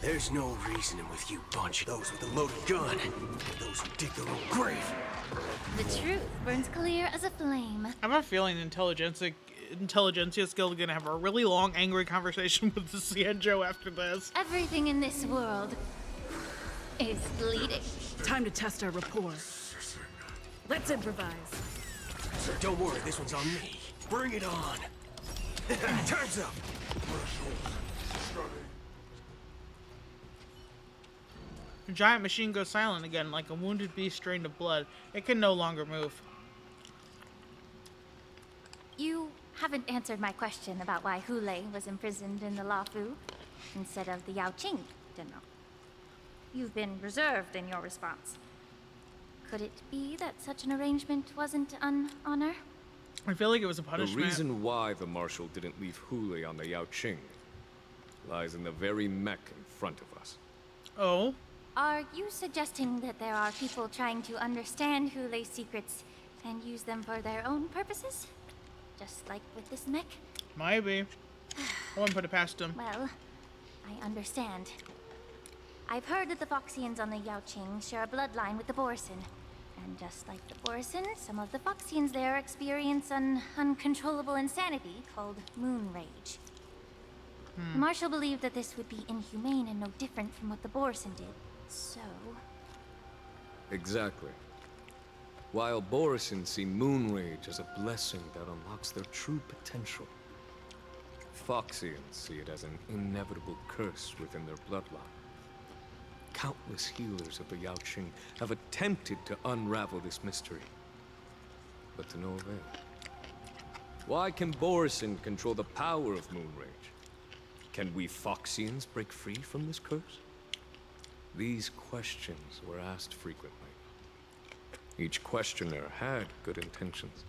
There's no reasoning with you bunch. Those with a loaded gun, and those who dig their own grave. The truth burns clear as a flame. I have a feeling the Intelligentsia Guild are gonna have a really long, angry conversation with the Cienjo after this. Everything in this world is bleeding. Time to test our rapport. Let's improvise. Don't worry, this one's on me. Bring it on. Time's up. The giant machine goes silent again, like a wounded beast drained of blood. It can no longer move. You haven't answered my question about why Hoolay was imprisoned in the Lafu instead of the Yaoqing General. You've been reserved in your response. Could it be that such an arrangement wasn't an honor? I feel like it was a punishment. The reason why the Marshal didn't leave Hoolay on the Yaoqing lies in the very mech in front of us. Oh? Are you suggesting that there are people trying to understand Hoolay's secrets and use them for their own purposes? Just like with this mech? Maybe. I wouldn't put it past him. Well, I understand. I've heard that the Foxians on the Yaoqing share a bloodline with the Borisin. And just like the Borisin, some of the Foxians there experience an uncontrollable insanity called moon rage. The Marshal believed that this would be inhumane and no different from what the Borisin did. So... Exactly. While Borisin see moon rage as a blessing that unlocks their true potential, Foxians see it as an inevitable curse within their bloodline. Countless healers of the Yaoqing have attempted to unravel this mystery, but to no avail. Why can Borisin control the power of moon rage? Can we Foxians break free from this curse? These questions were asked frequently. Each questioner had good intentions.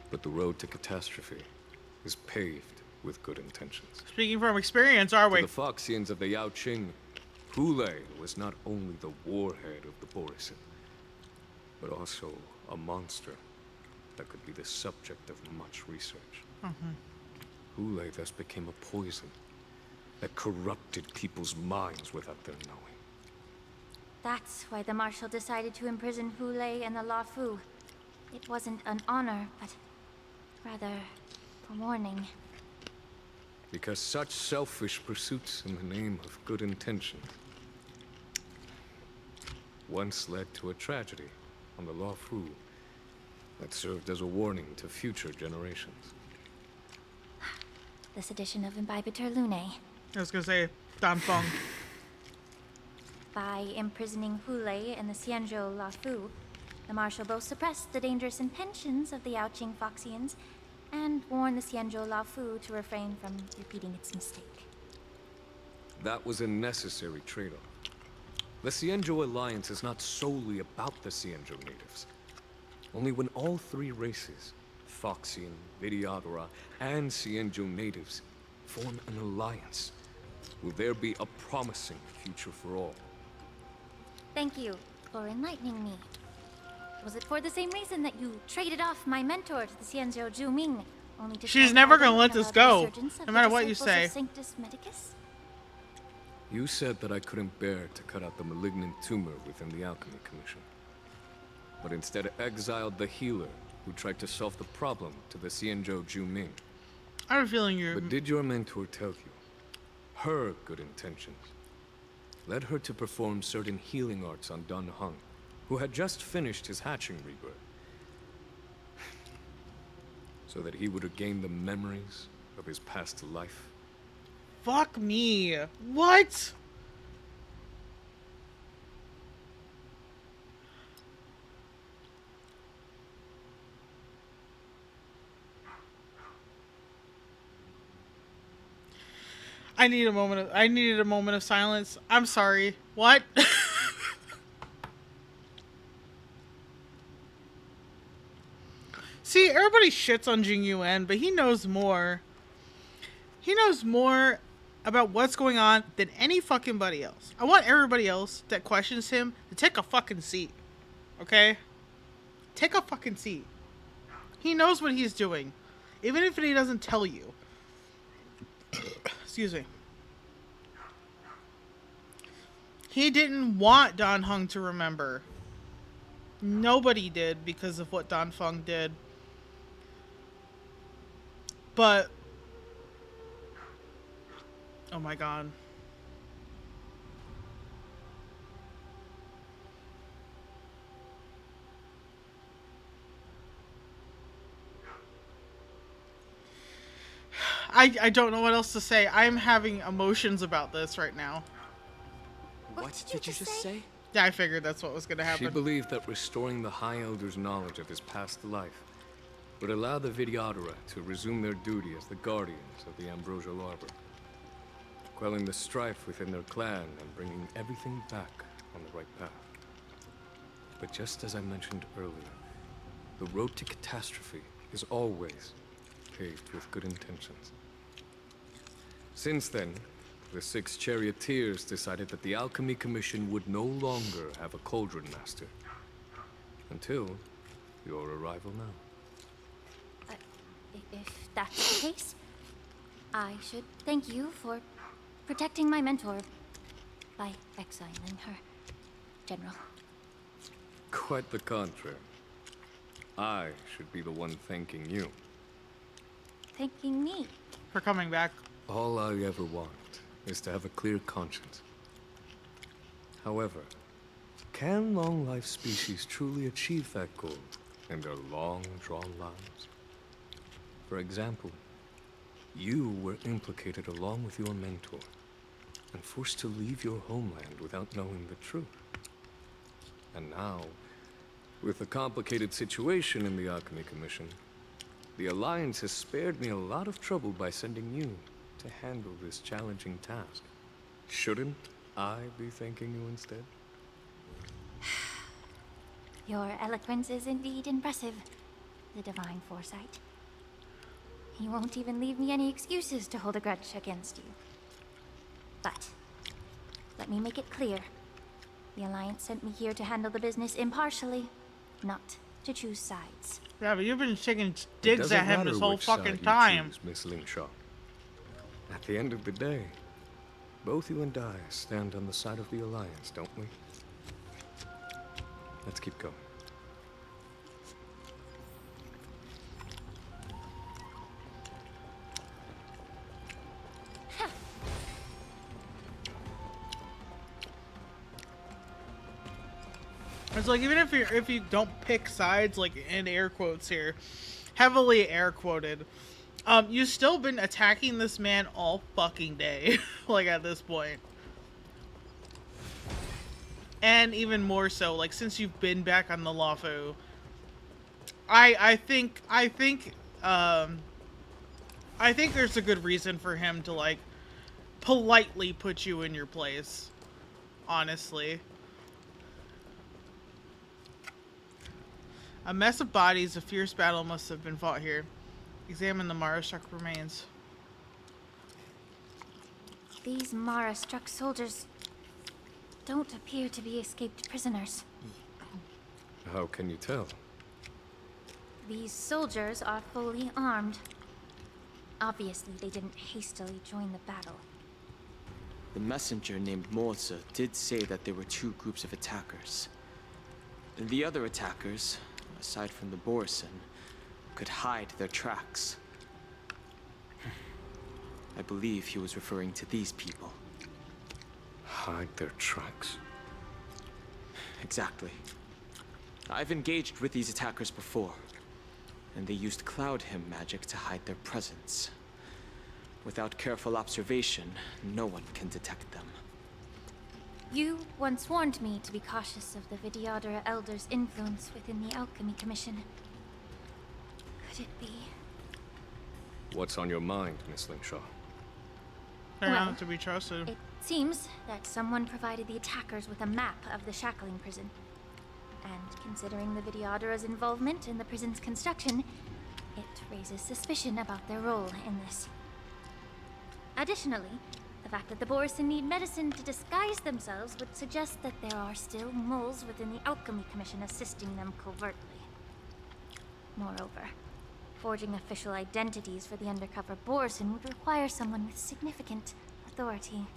But the road to catastrophe is paved with good intentions. Speaking from experience, are we? To the Foxians of the Yaoqing, Hoolay was not only the warhead of the Borisin, but also a monster that could be the subject of much research. Hoolay thus became a poison that corrupted people's minds without their knowing. that's why the Marshal decided to imprison Hoolay and the Lafu. It wasn't an honor, but rather a warning. Because such selfish pursuits in the name of good intentions once led to a tragedy on the Lafu that served as a warning to future generations. This edition of Imbibitor Lunae. I was gonna say, Danfeng. By imprisoning Hoolay and the Xianzhou Lafu, the Marshal both suppressed the dangerous intentions of the Yaoqing Foxians and warned the Xianzhou Lafu to refrain from repeating its mistake. That was a necessary trade-off. The Xianzhou Alliance is not solely about the Xianzhou natives. Only when all three races Foxian, Videodora, and Cienjo natives form an alliance, will there be a promising future for all. Thank you for enlightening me. Was it for the same reason that you traded off my mentor to the Xianzhou Zhuming, only to She's tell never Arden gonna let about this the go, resurgence of no the matter what you disciples say. of Sanctus Medicus? You said that I couldn't bear to cut out the malignant tumor within the Alchemy Commission, but instead exiled the healer who tried to solve the problem to the Xianzhou Zhuming. I have a feeling you're... But did your mentor tell you her good intentions led her to perform certain healing arts on Dan Heng, who had just finished his hatching rebirth, so that he would regain the memories of his past life? Fuck me. What? I needed a moment of silence. I'm sorry. What? See, everybody shits on Jing Yuan, but he knows more. He knows more about what's going on than any fucking buddy else. I want everybody else that questions him to take a fucking seat. Okay? Take a fucking seat. He knows what he's doing. Even if he doesn't tell you. Excuse me. He didn't want Dan Heng to remember. Nobody did because of what Dan Feng did. But... oh my god. I don't know what else to say. I'm having emotions about this right now. What did you just say? Yeah, I figured that's what was going to happen. She believed that restoring the High Elder's knowledge of his past life would allow the Videodora to resume their duty as the guardians of the Ambrosial Arbor, quelling the strife within their clan and bringing everything back on the right path. But just as I mentioned earlier, the road to catastrophe is always paved with good intentions. Since then, the 6 charioteers decided that the Alchemy Commission would no longer have a Cauldron Master. Until your arrival now. If that's the case, I should thank you for protecting my mentor by exiling her, General. Quite the contrary. I should be the one thanking you. Thanking me? For coming back. All I ever want is to have a clear conscience. However, can long-life species truly achieve that goal in their long-drawn lives? For example, you were implicated along with your mentor and forced to leave your homeland without knowing the truth. And now, with the complicated situation in the Alchemy Commission, the Alliance has spared me a lot of trouble by sending you to handle this challenging task. Shouldn't I be thanking you instead? Your eloquence is indeed impressive, the divine foresight. You won't even leave me any excuses to hold a grudge against you. But, let me make it clear. The Alliance sent me here to handle the business impartially, not to choose sides. Yeah, but you've been taking digs at him this whole fucking time. Miss Lingshaw. At the end of the day, both you and I stand on the side of the Alliance, don't we? Let's keep going. It's like, even if you don't pick sides, like in air quotes here, heavily air quoted, you've still been attacking this man all fucking day, like at this point. And even more so, like since you've been back on the Lawfu, I think there's a good reason for him to like politely put you in your place, honestly. A mess of bodies. A fierce battle must have been fought here. Examine the Mara-struck remains. These Mara-struck soldiers don't appear to be escaped prisoners. How can you tell? These soldiers are fully armed. Obviously, they didn't hastily join the battle. The messenger named Morza did say that there were 2 groups of attackers. The other attackers, aside from the Borison, could hide their tracks. I believe he was referring to these people. Hide their tracks? Exactly. I've engaged with these attackers before, and they used Cloud Hymn magic to hide their presence. Without careful observation, no one can detect them. You once warned me to be cautious of the Vidyadhara Elder's influence within the Alchemy Commission. Could it be? What's on your mind, Miss Lingshaw? They're Well, not to be trusted. It seems that someone provided the attackers with a map of the shackling prison. And considering the Vidyadhara's involvement in the prison's construction, it raises suspicion about their role in this. Additionally, the fact that the Borison need medicine to disguise themselves would suggest that there are still moles within the Alchemy Commission assisting them covertly. Moreover, forging official identities for the undercover Borison would require someone with significant authority.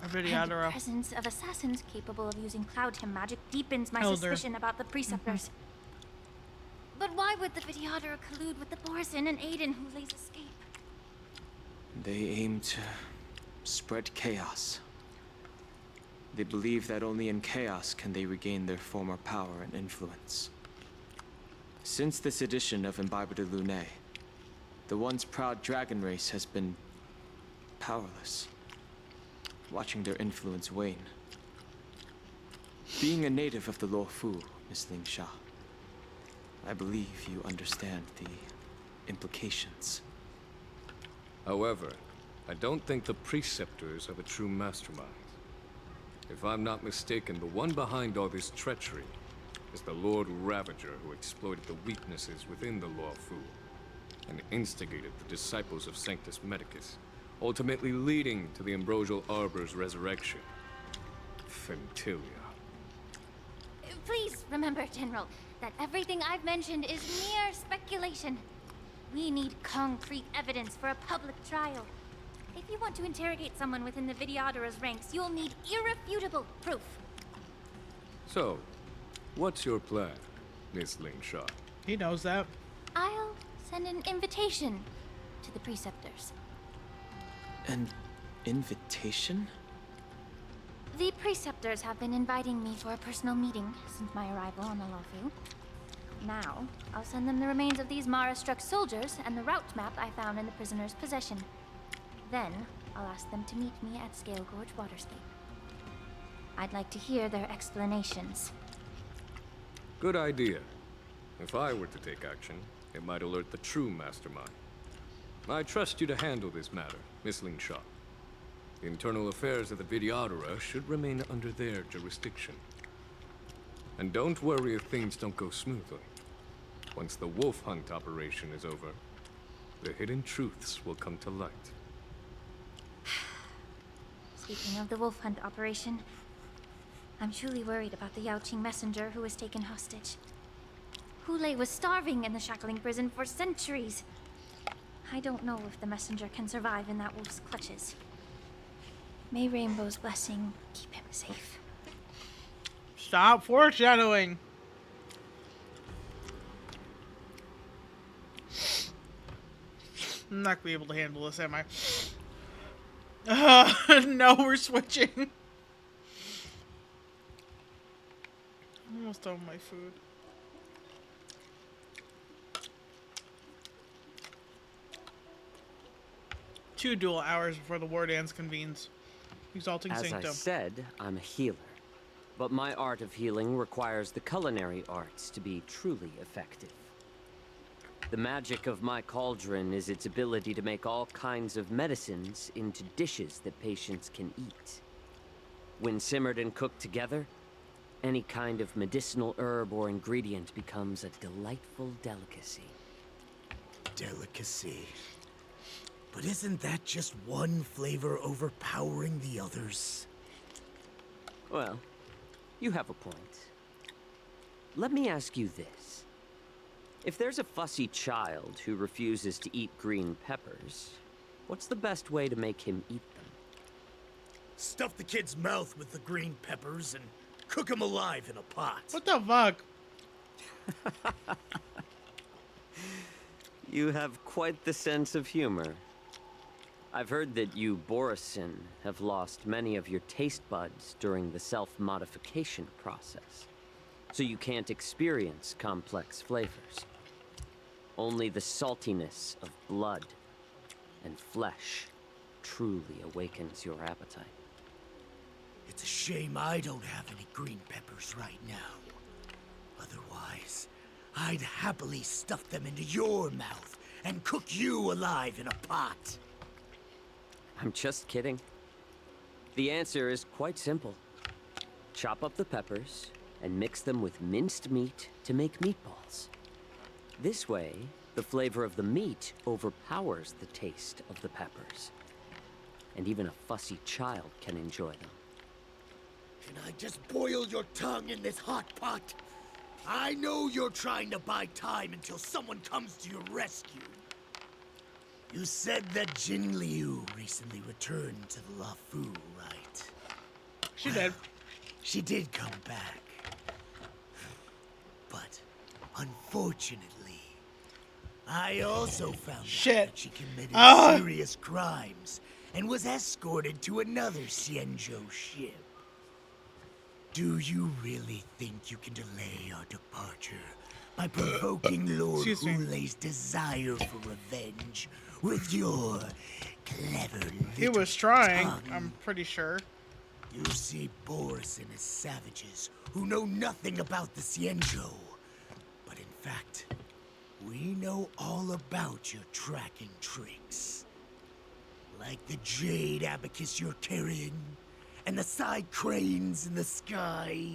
A And Vidyadhara. the presence of assassins capable of using Cloud Hymn magic deepens my Elder. suspicion about the Preceptors. But why would the Vidyadhara collude with the Borison and aid in Hoolay's escape? They aim to spread chaos. They believe that only in chaos can they regain their former power and influence. Since this edition of Imbibe de Lune, the once proud dragon race has been powerless, watching their influence wane. Being a native of the Luofu, Miss Lingsha, I believe you understand the implications. However, I don't think the Preceptors are the true masterminds. If I'm not mistaken, the one behind all this treachery is the Lord Ravager who exploited the weaknesses within the Luofu and instigated the disciples of Sanctus Medicus, ultimately leading to the Ambrosial Arbor's resurrection. Fentilia. Please remember, General, that everything I've mentioned is mere speculation. We need concrete evidence for a public trial. If you want to interrogate someone within the Vidyadhara's ranks, you'll need irrefutable proof. So, what's your plan, Miss Lingshaw? He knows that. I'll send an invitation to the Preceptors. An invitation? The Preceptors have been inviting me for a personal meeting since my arrival on the Luofu. Now, I'll send them the remains of these Mara-struck soldiers and the route map I found in the prisoner's possession. Then, I'll ask them to meet me at Scale Gorge Waterscape. I'd like to hear their explanations. Good idea. If I were to take action, it might alert the true mastermind. I trust you to handle this matter, Miss Lingshaw. The internal affairs of the Vidyadhara should remain under their jurisdiction. And don't worry if things don't go smoothly. Once the wolf hunt operation is over, the hidden truths will come to light. Speaking of the wolf hunt operation, I'm truly worried about the Yaoqing messenger who was taken hostage. Hoolay was starving in the shackling prison for centuries. I don't know if the messenger can survive in that wolf's clutches. May Rainbow's blessing keep him safe. Stop foreshadowing. I'm not gonna be able to handle this, am I? No, we're switching. I'm almost done with my food. Two dual hours before the war dance convenes. Exalting As Sanctum. I said, I'm a healer. But my art of healing requires the culinary arts to be truly effective. The magic of my cauldron is its ability to make all kinds of medicines into dishes that patients can eat. When simmered and cooked together, any kind of medicinal herb or ingredient becomes a delightful delicacy. Delicacy. But isn't that just one flavor overpowering the others? Well, you have a point. Let me ask you this. If there's a fussy child who refuses to eat green peppers, what's the best way to make him eat them? Stuff the kid's mouth with the green peppers and cook him alive in a pot. What the fuck? You have quite the sense of humor. I've heard that you, Borisin, have lost many of your taste buds during the self-modification process, so you can't experience complex flavors. Only the saltiness of blood and flesh truly awakens your appetite. It's a shame I don't have any green peppers right now. Otherwise, I'd happily stuff them into your mouth and cook you alive in a pot. I'm just kidding. The answer is quite simple. Chop up the peppers and mix them with minced meat to make meatballs. This way, the flavor of the meat overpowers the taste of the peppers. And even a fussy child can enjoy them. Can I just boil your tongue in this hot pot? I know you're trying to buy time until someone comes to your rescue. You said that Jin Liu recently returned to the Luofu, right? She did. She did come back. But, unfortunately, I also found out that she committed serious crimes and was escorted to another Xianzhou ship. Do you really think you can delay our departure by provoking Lord Hoolay's desire for revenge with your clever little He was trying, tongue? I'm pretty sure. You see Borisin as savages who know nothing about the Xianzhou. But in fact, we know all about your tracking tricks. Like the jade abacus you're carrying, and the side cranes in the sky.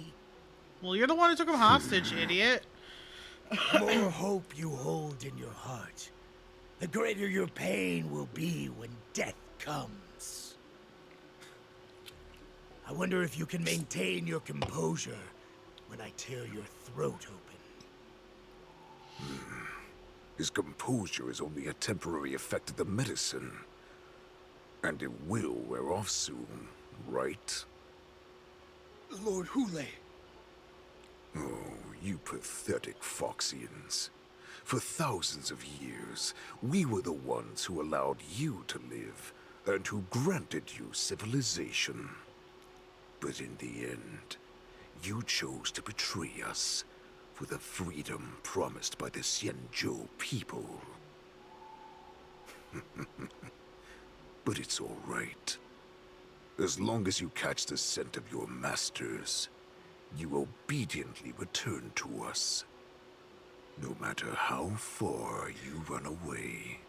Well, you're the one who took him hostage, idiot. The more hope you hold in your heart, the greater your pain will be when death comes. I wonder if you can maintain your composure when I tear your throat open. His composure is only a temporary effect of the medicine. And it will wear off soon, right? Lord Hoolay. Oh, you pathetic Foxians. For thousands of years, we were the ones who allowed you to live, and who granted you civilization. But in the end, you chose to betray us for the freedom promised by the Xianzhou people. But it's all right. As long as you catch the scent of your masters, you obediently return to us. No matter how far you run away.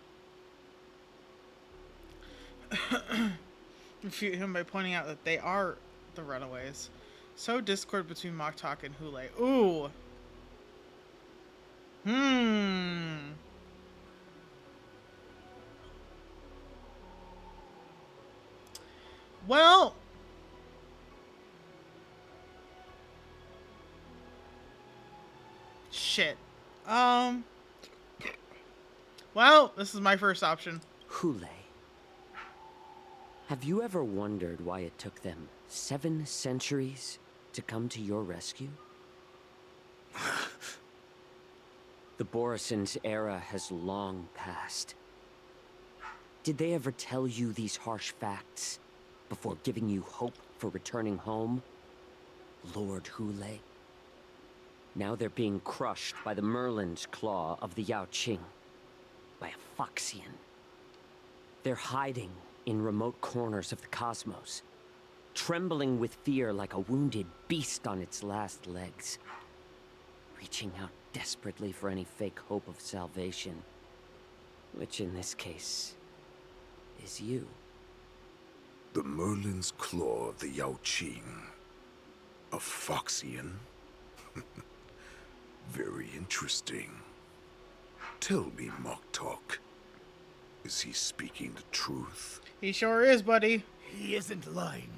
Refute him by pointing out that they are the runaways. Sow discord between Moktok and Hoolay. Ooh. Well, shit. Well, this is my first option. Hoolay. Have you ever wondered why it took them 7 centuries to come to your rescue? The Borisin's era has long passed. Did they ever tell you these harsh facts before giving you hope for returning home? Lord Hoolay? Now they're being crushed by the Merlin's claw of the Yaoqing, by a Foxian. They're hiding in remote corners of the cosmos, trembling with fear like a wounded beast on its last legs, reaching out desperately for any fake hope of salvation, which in this case is you. The Merlin's claw of the Yaoqing. A Foxian? Very interesting. Tell me, Moktok, is he speaking the truth? He sure is, buddy. He isn't lying.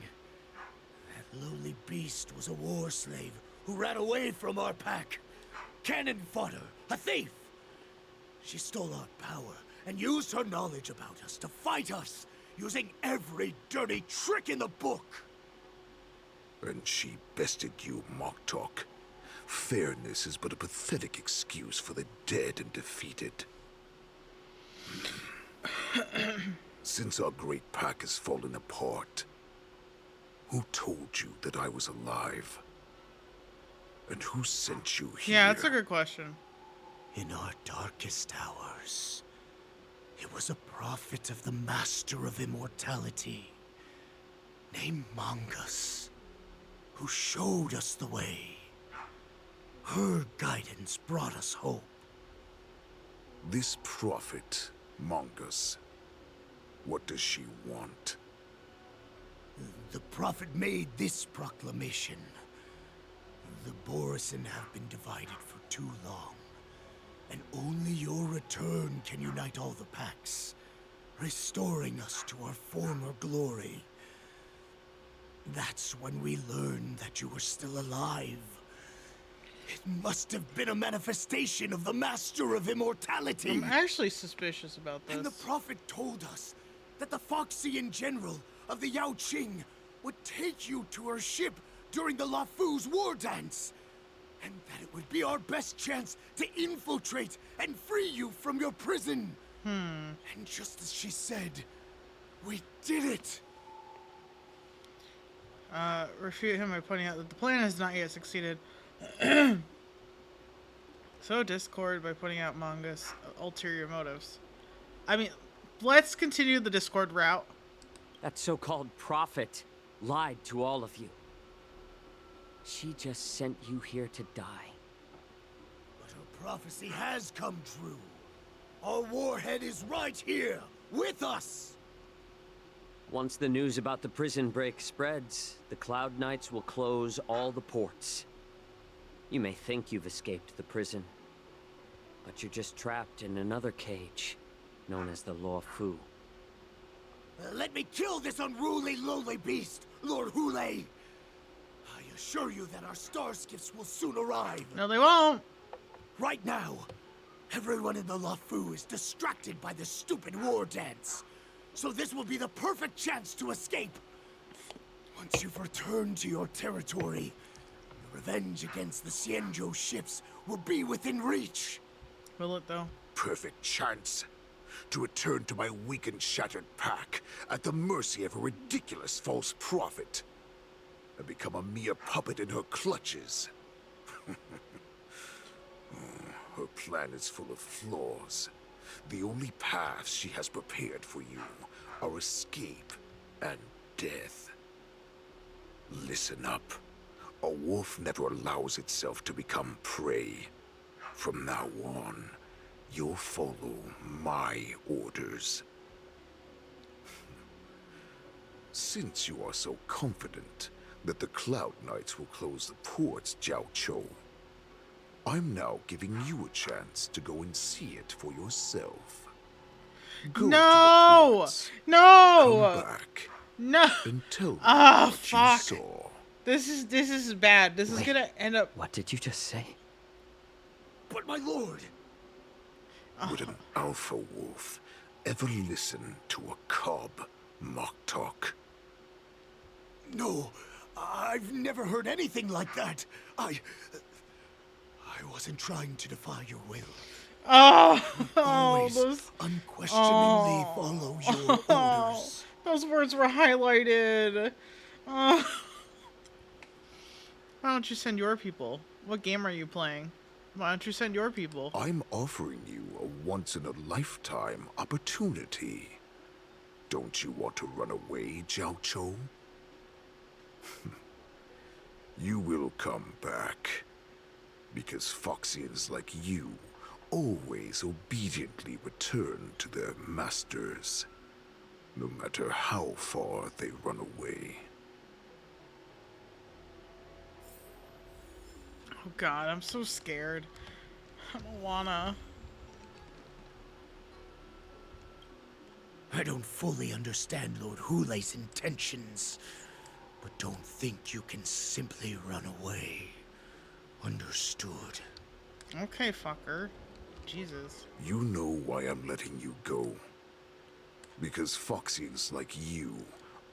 That lowly beast was a war slave who ran away from our pack. Cannon fodder, a thief. She stole our power and used her knowledge about us to fight us, using every dirty trick in the book. And she bested you, Moktok. Fairness is but a pathetic excuse for the dead and defeated. Since our great pack has fallen apart, who told you that I was alive? And who sent you here? Yeah, that's a good question. In our darkest hours, it was a prophet of the Master of Immortality, named Mongus, who showed us the way. Her guidance brought us hope. This prophet, Mongus, what does she want? The prophet made this proclamation. The Borison have been divided for too long, and only your return can unite all the packs, restoring us to our former glory. That's when we learned that you were still alive. It must have been a manifestation of the Master of Immortality. I'm actually suspicious about this. And the prophet told us that the Foxian general of the Yao Qing would take you to her ship during the Lafu's war dance, and that it would be our best chance to infiltrate and free you from your prison. And just as she said, we did it. Refute him by pointing out that the plan has not yet succeeded. So Discord by pointing out Mongus' ulterior motives. I mean, let's continue the Discord route. That so-called prophet lied to all of you. She just sent you here to die. But her prophecy has come true. Our warhead is right here, with us! Once the news about the prison break spreads, the Cloud Knights will close all the ports. You may think you've escaped the prison, but you're just trapped in another cage, known as the Law Fu. Let me kill this unruly, lowly beast, Lord Hoolay! I assure you that our star skiffs will soon arrive. No, they won't. Right now, everyone in the Lafu is distracted by this stupid war dance. So this will be the perfect chance to escape. Once you've returned to your territory, your revenge against the Xianzhou ships will be within reach. Will it, though? Perfect chance to return to my weak and shattered pack at the mercy of a ridiculous false prophet and become a mere puppet in her clutches. Her plan is full of flaws. The only paths she has prepared for you are escape and death. Listen up. A wolf never allows itself to become prey. From now on, you'll follow my orders. Since you are so confident that the Cloud Knights will close the ports, Jiao Chou, I'm now giving you a chance to go and see it for yourself. Go no! To the ports, no! come back, no! and tell me what fuck. You saw. This is bad. This is gonna end up. What did you just say? But my lord! Would an alpha wolf ever listen to a cub, Moktok? No, I've never heard anything like that. I wasn't trying to defy your will. Always unquestioningly follow your orders. Those words were highlighted. Why don't you send your people? What game are you playing? Why don't you send your people? I'm offering you a once-in-a-lifetime opportunity. Don't you want to run away, Jiao Chou? You will come back. Because Foxians like you always obediently return to their masters, no matter how far they run away. Oh god, I'm so scared. I don't wanna. I don't fully understand Lord Hoolay's intentions, but don't think you can simply run away. Understood. Okay, fucker. Jesus. You know why I'm letting you go. Because Foxians like you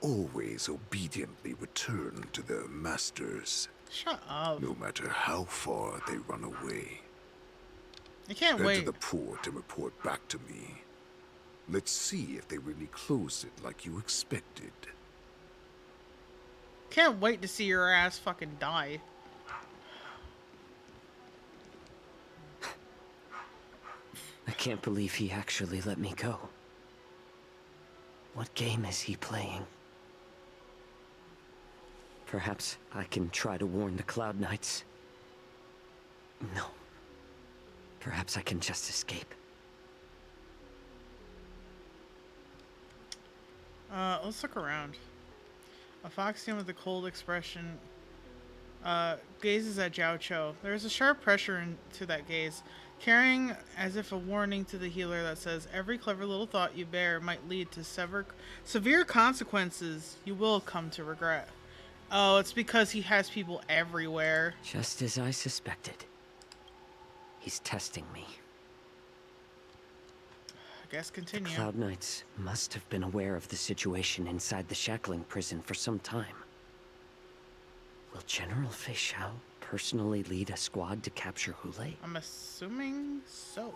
always obediently return to their masters. Shut up. No matter how far they run away. I can't Enter wait. the port and report back to me. Let's see if they really closed it like you expected. Can't wait to see your ass fucking die. I can't believe he actually let me go. What game is he playing? Perhaps I can try to warn the Cloud Knights. No. Perhaps I can just escape. Let's look around. A Foxian with a cold expression gazes at Jiao Cho. There is a sharp pressure into that gaze, carrying as if a warning to the healer that says, every clever little thought you bear might lead to severe consequences you will come to regret. Oh, it's because he has people everywhere. Just as I suspected. He's testing me. I guess continue. The Cloud Knights must have been aware of the situation inside the shackling prison for some time. Will General Fei Xiao personally lead a squad to capture Hoolay? I'm assuming so.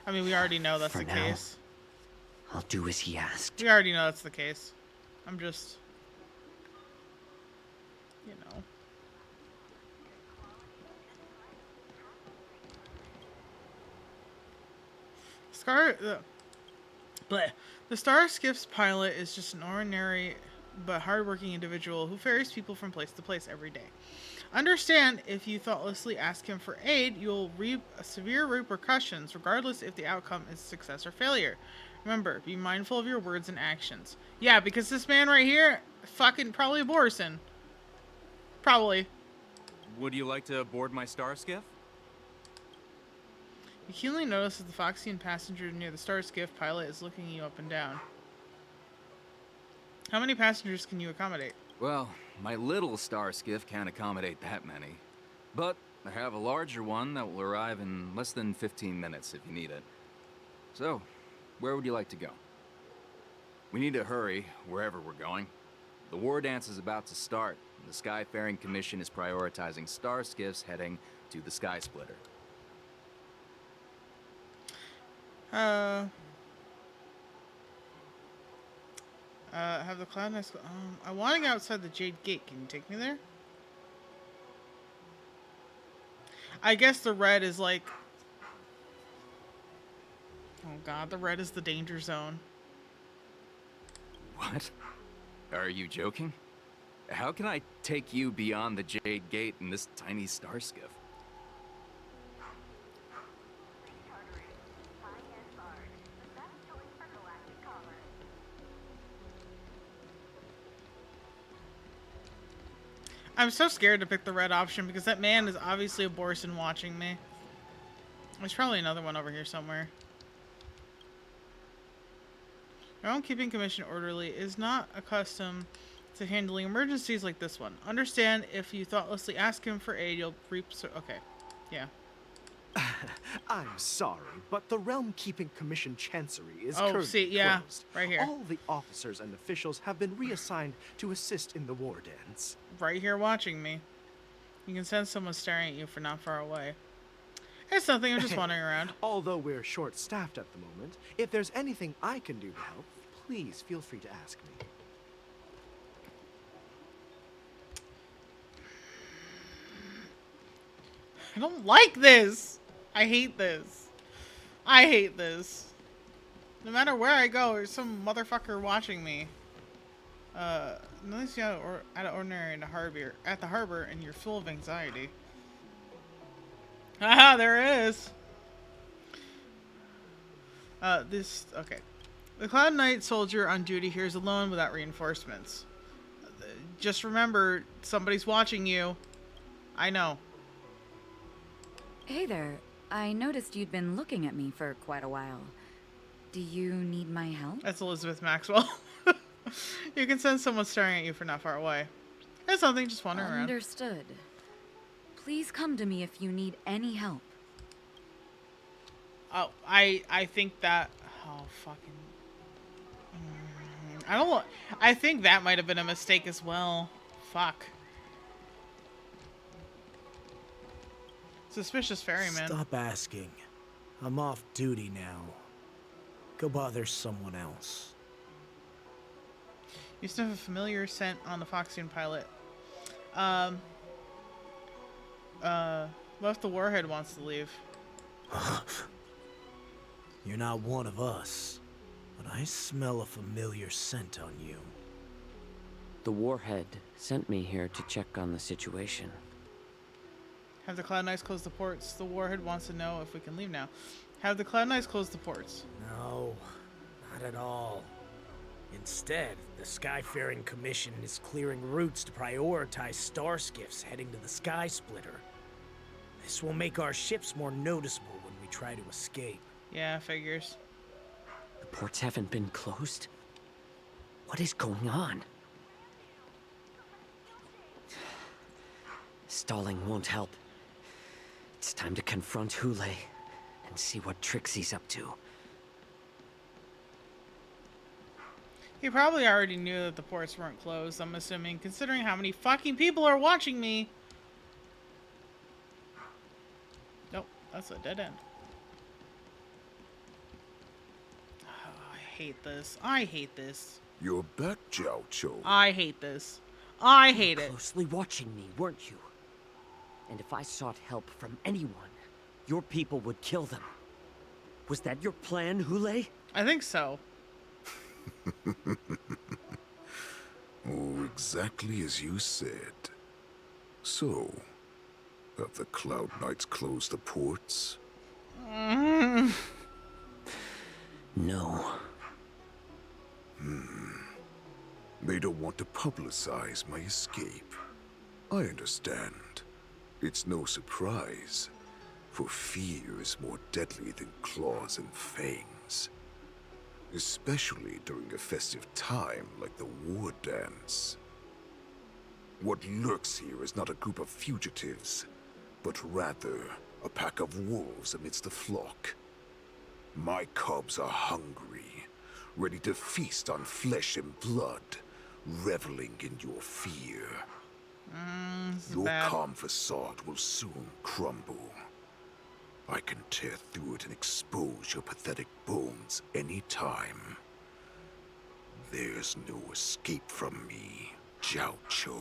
I mean, we already know that's the case. I'll do as he asked. We already know that's the case. I'm just... you know. The Star Skiff's pilot is just an ordinary but hardworking individual who ferries people from place to place every day. Understand, if you thoughtlessly ask him for aid, you'll reap severe repercussions, regardless if the outcome is success or failure. Remember, be mindful of your words and actions. Yeah, because this man right here, fucking probably a Borison. Probably. Would you like to board my star skiff? You keenly notice that the Foxian passenger near the Star Skiff pilot is looking you up and down. How many passengers can you accommodate? Well, my little star skiff can't accommodate that many. But I have a larger one that will arrive in less than 15 minutes if you need it. So, where would you like to go? We need to hurry wherever we're going. The war dance is about to start. The Skyfaring Commission is prioritizing star skiffs heading to the Sky Splitter. Have the Cloud Knights... I want to go outside the Jade Gate. Can you take me there? I guess the red is like... oh god, the red is the danger zone. What? Are you joking? How can I take you beyond the Jade Gate in this tiny star skiff? I'm so scared to pick the red option because that man is obviously a Borison watching me. There's probably another one over here somewhere. Your own keeping commission orderly is not accustomed to handling emergencies like this one. Understand, if you thoughtlessly ask him for aid, you'll reap... okay. Yeah. I'm sorry, but the Realm Keeping Commission Chancery is Oh, currently see, yeah, closed. right here. All the officers and officials have been reassigned to assist in the war dance. Right here watching me. You can sense someone staring at you from not far away. It's nothing, I'm just wandering around. Although we're short-staffed at the moment, if there's anything I can do to help, please feel free to ask me. I don't like this. I hate this. I hate this. No matter where I go, there's some motherfucker watching me. Notice you out of ordinary in at the harbor, and you're full of anxiety. Aha, there it is. Okay. The Cloud Knight soldier on duty here is alone without reinforcements. Just remember, somebody's watching you. I know. Hey there. I noticed you'd been looking at me for quite a while. Do you need my help? That's Elizabeth Maxwell. You can sense someone staring at you from not far away. There's something just wandering around. Understood. Please come to me if you need any help. Oh, I think that... Oh, fucking... I don't want... I think that might have been a mistake as well. Fuck. Suspicious ferryman. Stop asking. I'm off duty now. Go bother someone else. You sniff a familiar scent on the Foxian pilot. What if the warhead wants to leave? You're not one of us, but I smell a familiar scent on you. The warhead sent me here to check on the situation. Have the Cloud Knights close the ports. The warhead wants to know if we can leave now. Have the Cloud Knights close the ports. No, not at all. Instead, the Skyfaring Commission is clearing routes to prioritize star skiffs heading to the Sky Splitter. This will make our ships more noticeable when we try to escape. Yeah, figures. The ports haven't been closed? What is going on? Stalling won't help. It's time to confront Hoolay and see what tricks he's up to. He probably already knew that the ports weren't closed, I'm assuming, considering how many fucking people are watching me. Nope, that's a dead end. Oh, I hate this. I hate this. You're back, Jiao Cho. I hate this. I hate it. Closely watching me, weren't you? And if I sought help from anyone, your people would kill them. Was that your plan, Hoolay? I think so. Oh, exactly as you said. So, have the Cloud Knights closed the ports? No. They don't want to publicize my escape. I understand. It's no surprise, for fear is more deadly than claws and fangs. Especially during a festive time like the war dance. What lurks here is not a group of fugitives, but rather a pack of wolves amidst the flock. My cubs are hungry, ready to feast on flesh and blood, reveling in your fear. Your calm facade will soon crumble. I can tear through it and expose your pathetic bones any time. There's no escape from me, Jiao Cho.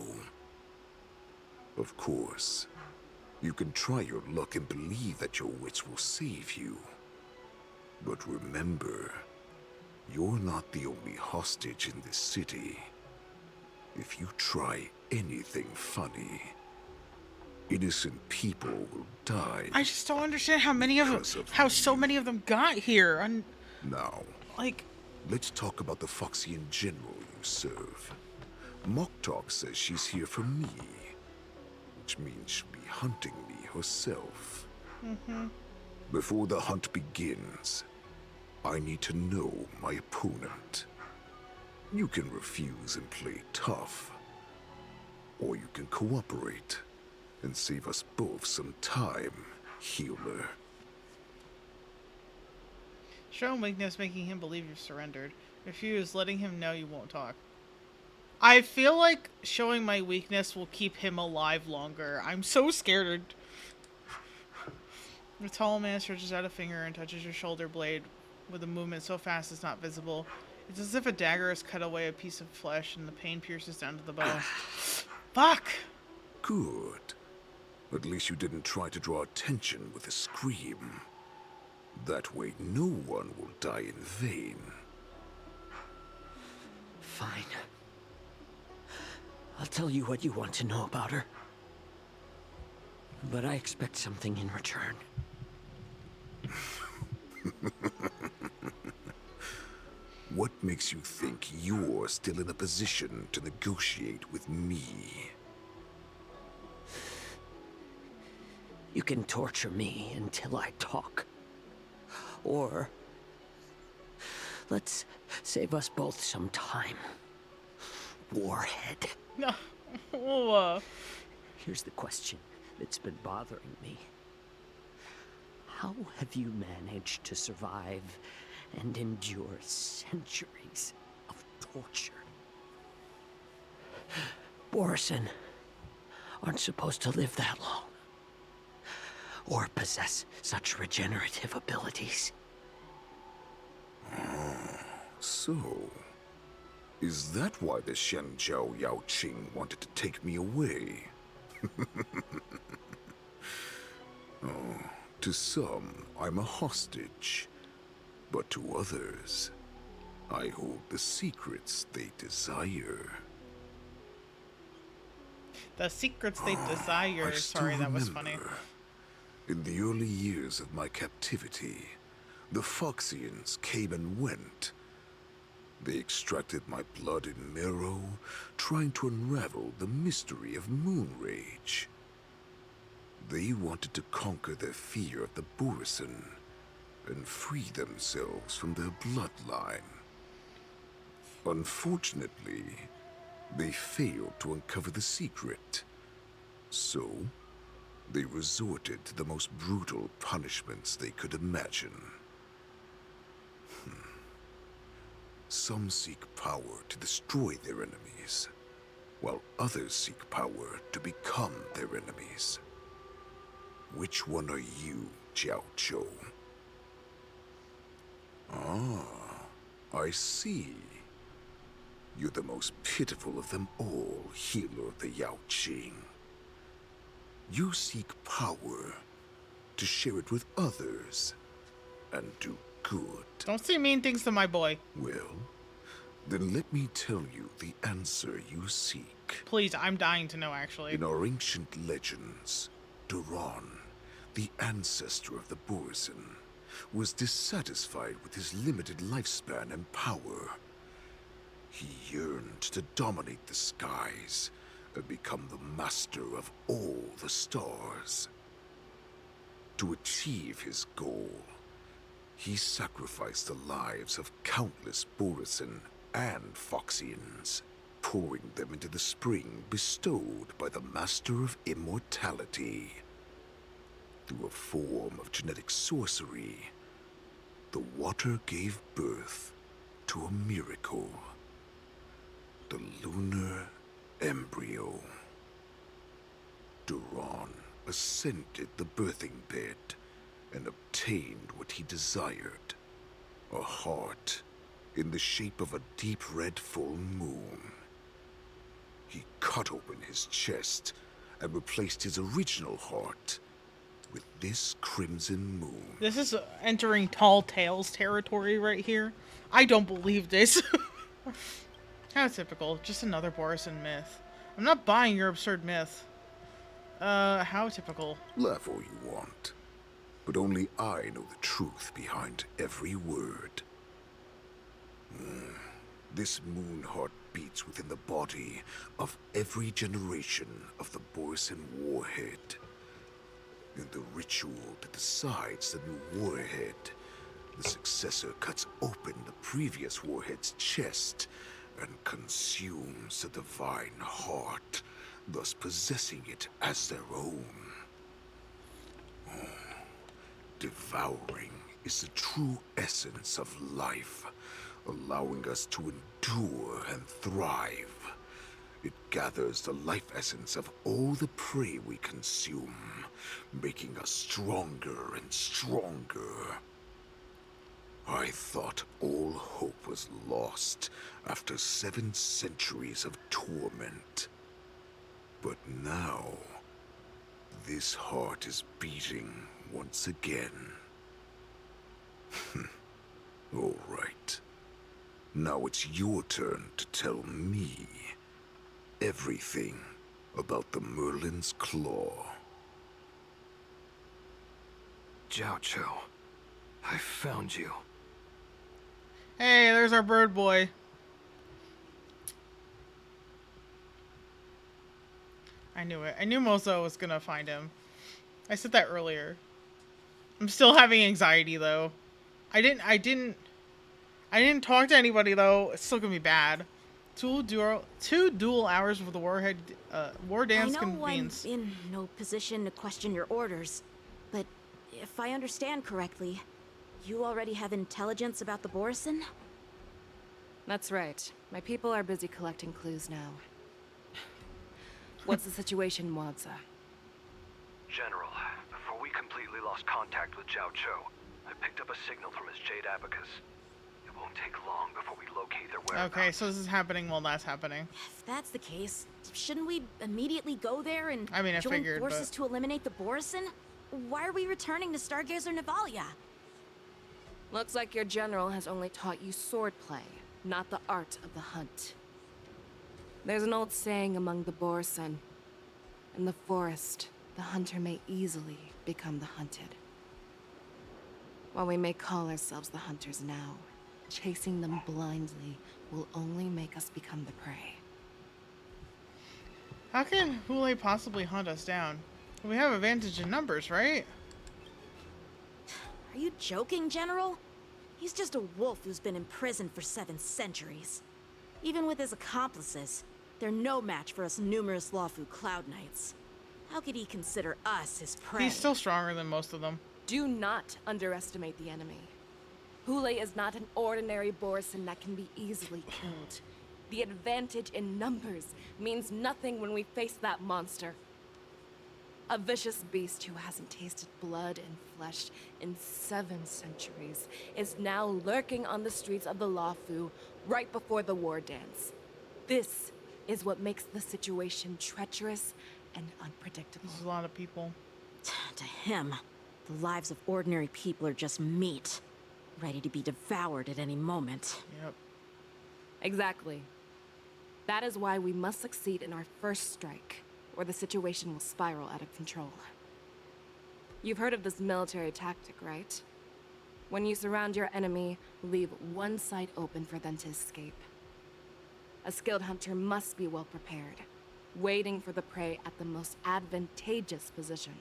Of course, you can try your luck and believe that your wits will save you. But remember, you're not the only hostage in this city. If you try anything funny, innocent people will die. I just don't understand how many of them, how so many of them got here. Now, like, let's talk about the Foxian general you serve. Moktok says she's here for me, which means she'll be hunting me herself. Before the hunt begins, I need to know my opponent. You can refuse and play tough, or you can cooperate and save us both some time, healer. Show him weakness, making him believe you've surrendered. Refuse, letting him know you won't talk. I feel like showing my weakness will keep him alive longer. I'm so scared. The tall man stretches out a finger and touches your shoulder blade with a movement so fast it's not visible. It's as if a dagger has cut away a piece of flesh and the pain pierces down to the bone. Fuck! Good. At least you didn't try to draw attention with a scream. That way no one will die in vain. Fine. I'll tell you what you want to know about her. But I expect something in return. What makes you think you're still in a position to negotiate with me? You can torture me until I talk. Or let's save us both some time. Warhead. No. Here's the question that's been bothering me. How have you managed to survive and endure centuries of torture? Borison aren't supposed to live that long, or possess such regenerative abilities. So, is that why the Xianzhou Yaoqing wanted to take me away? Oh, to some, I'm a hostage. But to others, I hold the secrets they desire. The secrets they desire. Sorry, that was funny. In the early years of my captivity, the Foxians came and went. They extracted my blood and marrow, trying to unravel the mystery of moon rage. They wanted to conquer their fear of the Borison and free themselves from their bloodline. Unfortunately, they failed to uncover the secret. So, they resorted to the most brutal punishments they could imagine. Some seek power to destroy their enemies, while others seek power to become their enemies. Which one are you, Jiao Zhou? Ah, I see. You're the most pitiful of them all, healer of the Yaoqing. You seek power to share it with others and do good. Don't say mean things to my boy. Well, then let me tell you the answer you seek. Please, I'm dying to know, actually. In our ancient legends, Duran, the ancestor of the Borison, was dissatisfied with his limited lifespan and power. He yearned to dominate the skies and become the master of all the stars. To achieve his goal, he sacrificed the lives of countless Borison and Foxians, pouring them into the spring bestowed by the Master of Immortality. Through a form of genetic sorcery, the water gave birth to a miracle. The lunar embryo. Duran ascended the birthing bed and obtained what he desired. A heart in the shape of a deep red full moon. He cut open his chest and replaced his original heart with this crimson moon. This is entering Tall Tales territory right here. I don't believe this. How typical. Just another Borison myth. I'm not buying your absurd myth. How typical. Laugh all you want, but only I know the truth behind every word. This moon heart beats within the body of every generation of the Borison warhead. In the ritual that decides the new warhead, the successor cuts open the previous warhead's chest and consumes the divine heart, thus possessing it as their own. Devouring is the true essence of life, allowing us to endure and thrive. It gathers the life essence of all the prey we consume, making us stronger and stronger. I thought all hope was lost after 7 centuries of torment. But now, this heart is beating once again. All right. Now it's your turn to tell me everything about the Merlin's Claw. Jiao Zhou, I found you. Hey, there's our bird boy. I knew it. I knew Mozo was gonna find him. I said that earlier. I'm still having anxiety though. I didn't talk to anybody though. It's still gonna be bad. Two dual hours before the war dance convenes. I'm in no position to question your orders, but if I understand correctly, you already have intelligence about the Borison? That's right. My people are busy collecting clues now. What's the situation, Wadza? General, before we completely lost contact with Zhao Cho, I picked up a signal from his Jade Abacus. It won't take long before we locate their whereabouts. Okay, so this is happening while that's happening. If that's the case, shouldn't we immediately go there and I join forces to eliminate the Borison? Why are we returning to Stargazer Navalia? Looks like your general has only taught you swordplay, not the art of the hunt. There's an old saying among the Borison. In the forest, the hunter may easily become the hunted. While we may call ourselves the hunters now, chasing them blindly will only make us become the prey. How can Hoolay possibly hunt us down? We have advantage in numbers, right? Are you joking, General? He's just a wolf who's been imprisoned for 7 centuries. Even with his accomplices, they're no match for us numerous Lawfu Cloud Knights. How could he consider us his prey? He's still stronger than most of them. Do not underestimate the enemy. Hoolay is not an ordinary Borison that can be easily killed. The advantage in numbers means nothing when we face that monster. A vicious beast who hasn't tasted blood and flesh in 7 centuries is now lurking on the streets of the Lawfu right before the war dance. This is what makes the situation treacherous and unpredictable. There's a lot of people. To him, the lives of ordinary people are just meat, ready to be devoured at any moment. Yep. Exactly. That is why we must succeed in our first strike, or the situation will spiral out of control. You've heard of this military tactic, right? When you surround your enemy, leave one side open for them to escape. A skilled hunter must be well prepared, waiting for the prey at the most advantageous position.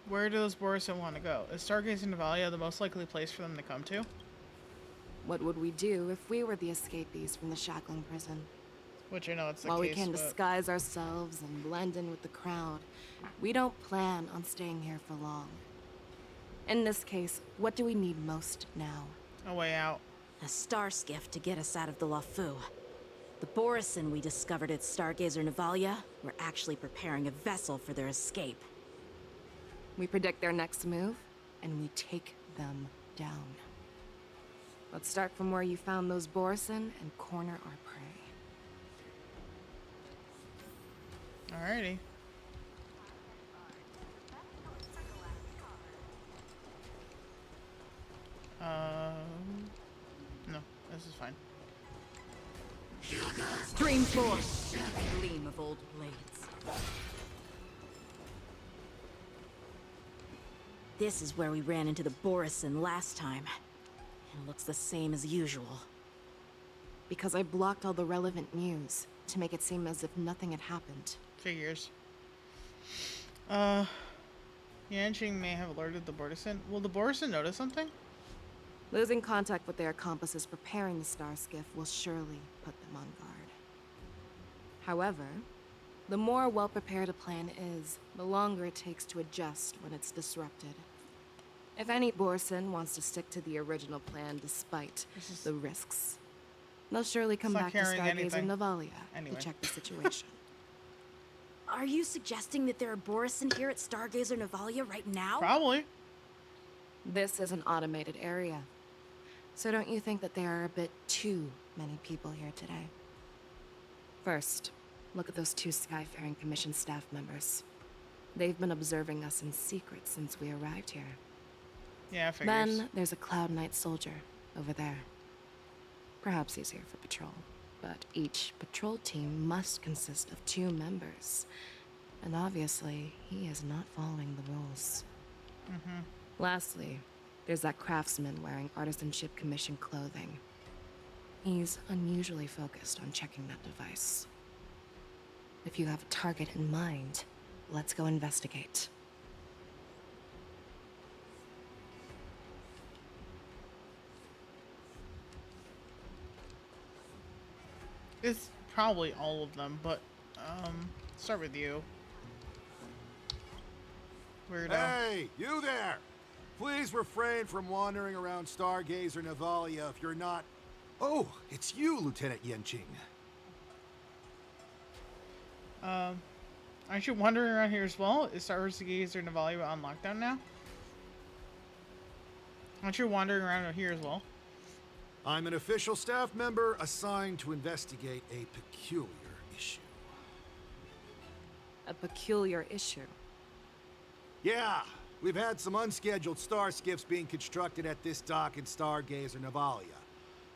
Where do those Borison want to go? Is Stargazer Navalia the most likely place for them to come to? What would we do if we were the escapees from the shackling prison? Which I know it's the While case, we can but... disguise ourselves and blend in with the crowd, we don't plan on staying here for long. In this case, what do we need most now? A way out. A star skiff to get us out of the Lawfu. The Borison we discovered at Stargazer Navalia were actually preparing a vessel for their escape. We predict their next move, and we take them down. Let's start from where you found those Borison and corner our prey. Alrighty. No, this is fine. Stream force, gleam of old blades. This is where we ran into the Borison last time. It looks the same as usual. Because I blocked all the relevant news to make it seem as if nothing had happened. Figures. Yanqing may have alerted the Borison. Will the Borison notice something? Losing contact with their accomplices preparing the star skiff will surely put them on guard. However, the more well-prepared a plan is, the longer it takes to adjust when it's disrupted. If any Borison wants to stick to the original plan despite the risks, they'll surely come back to Stargazer Navalia to check the situation. Are you suggesting that there are Borison here at Stargazer Navalia right now? Probably. This is an automated area. So don't you think that there are a bit too many people here today? First, look at those 2 Skyfaring Commission staff members. They've been observing us in secret since we arrived here. Yeah, figures. Then there's a Cloud Knight soldier over there. Perhaps he's here for patrol, but each patrol team must consist of 2 members. And obviously, he is not following the rules. Lastly, there's that craftsman wearing Artisanship Commission clothing. He's unusually focused on checking that device. If you have a target in mind, let's go investigate. It's probably all of them, but start with you. Weirdo. Hey, you there! Please refrain from wandering around Stargazer Navalia if you're not... Oh, it's you, Lieutenant Yenching. Aren't you wandering around here as well? Is Stargazer Navalia on lockdown now? Aren't you wandering around here as well? I'm an official staff member assigned to investigate a peculiar issue. A peculiar issue? Yeah, we've had some unscheduled star skiffs being constructed at this dock in Stargazer Navalia.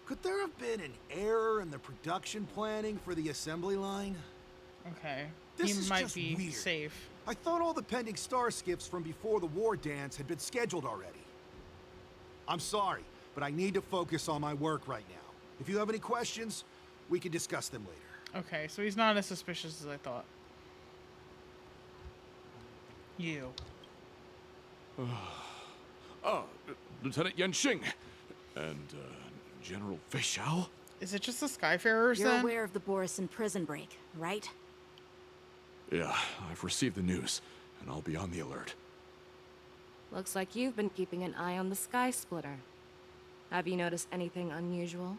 Could there have been an error in the production planning for the assembly line? Okay. This he is might just be weird. safe. I thought all the pending star skiffs from before the war dance had been scheduled already. I'm sorry, but I need to focus on my work right now. If you have any questions, we can discuss them later. Okay, so he's not as suspicious as I thought. You. Lieutenant Yenching and General Fei Xiao? Is it just the Skyfarers You're then? aware of the Borison prison break, right? Yeah, I've received the news, and I'll be on the alert. Looks like you've been keeping an eye on the Sky Splitter. Have you noticed anything unusual?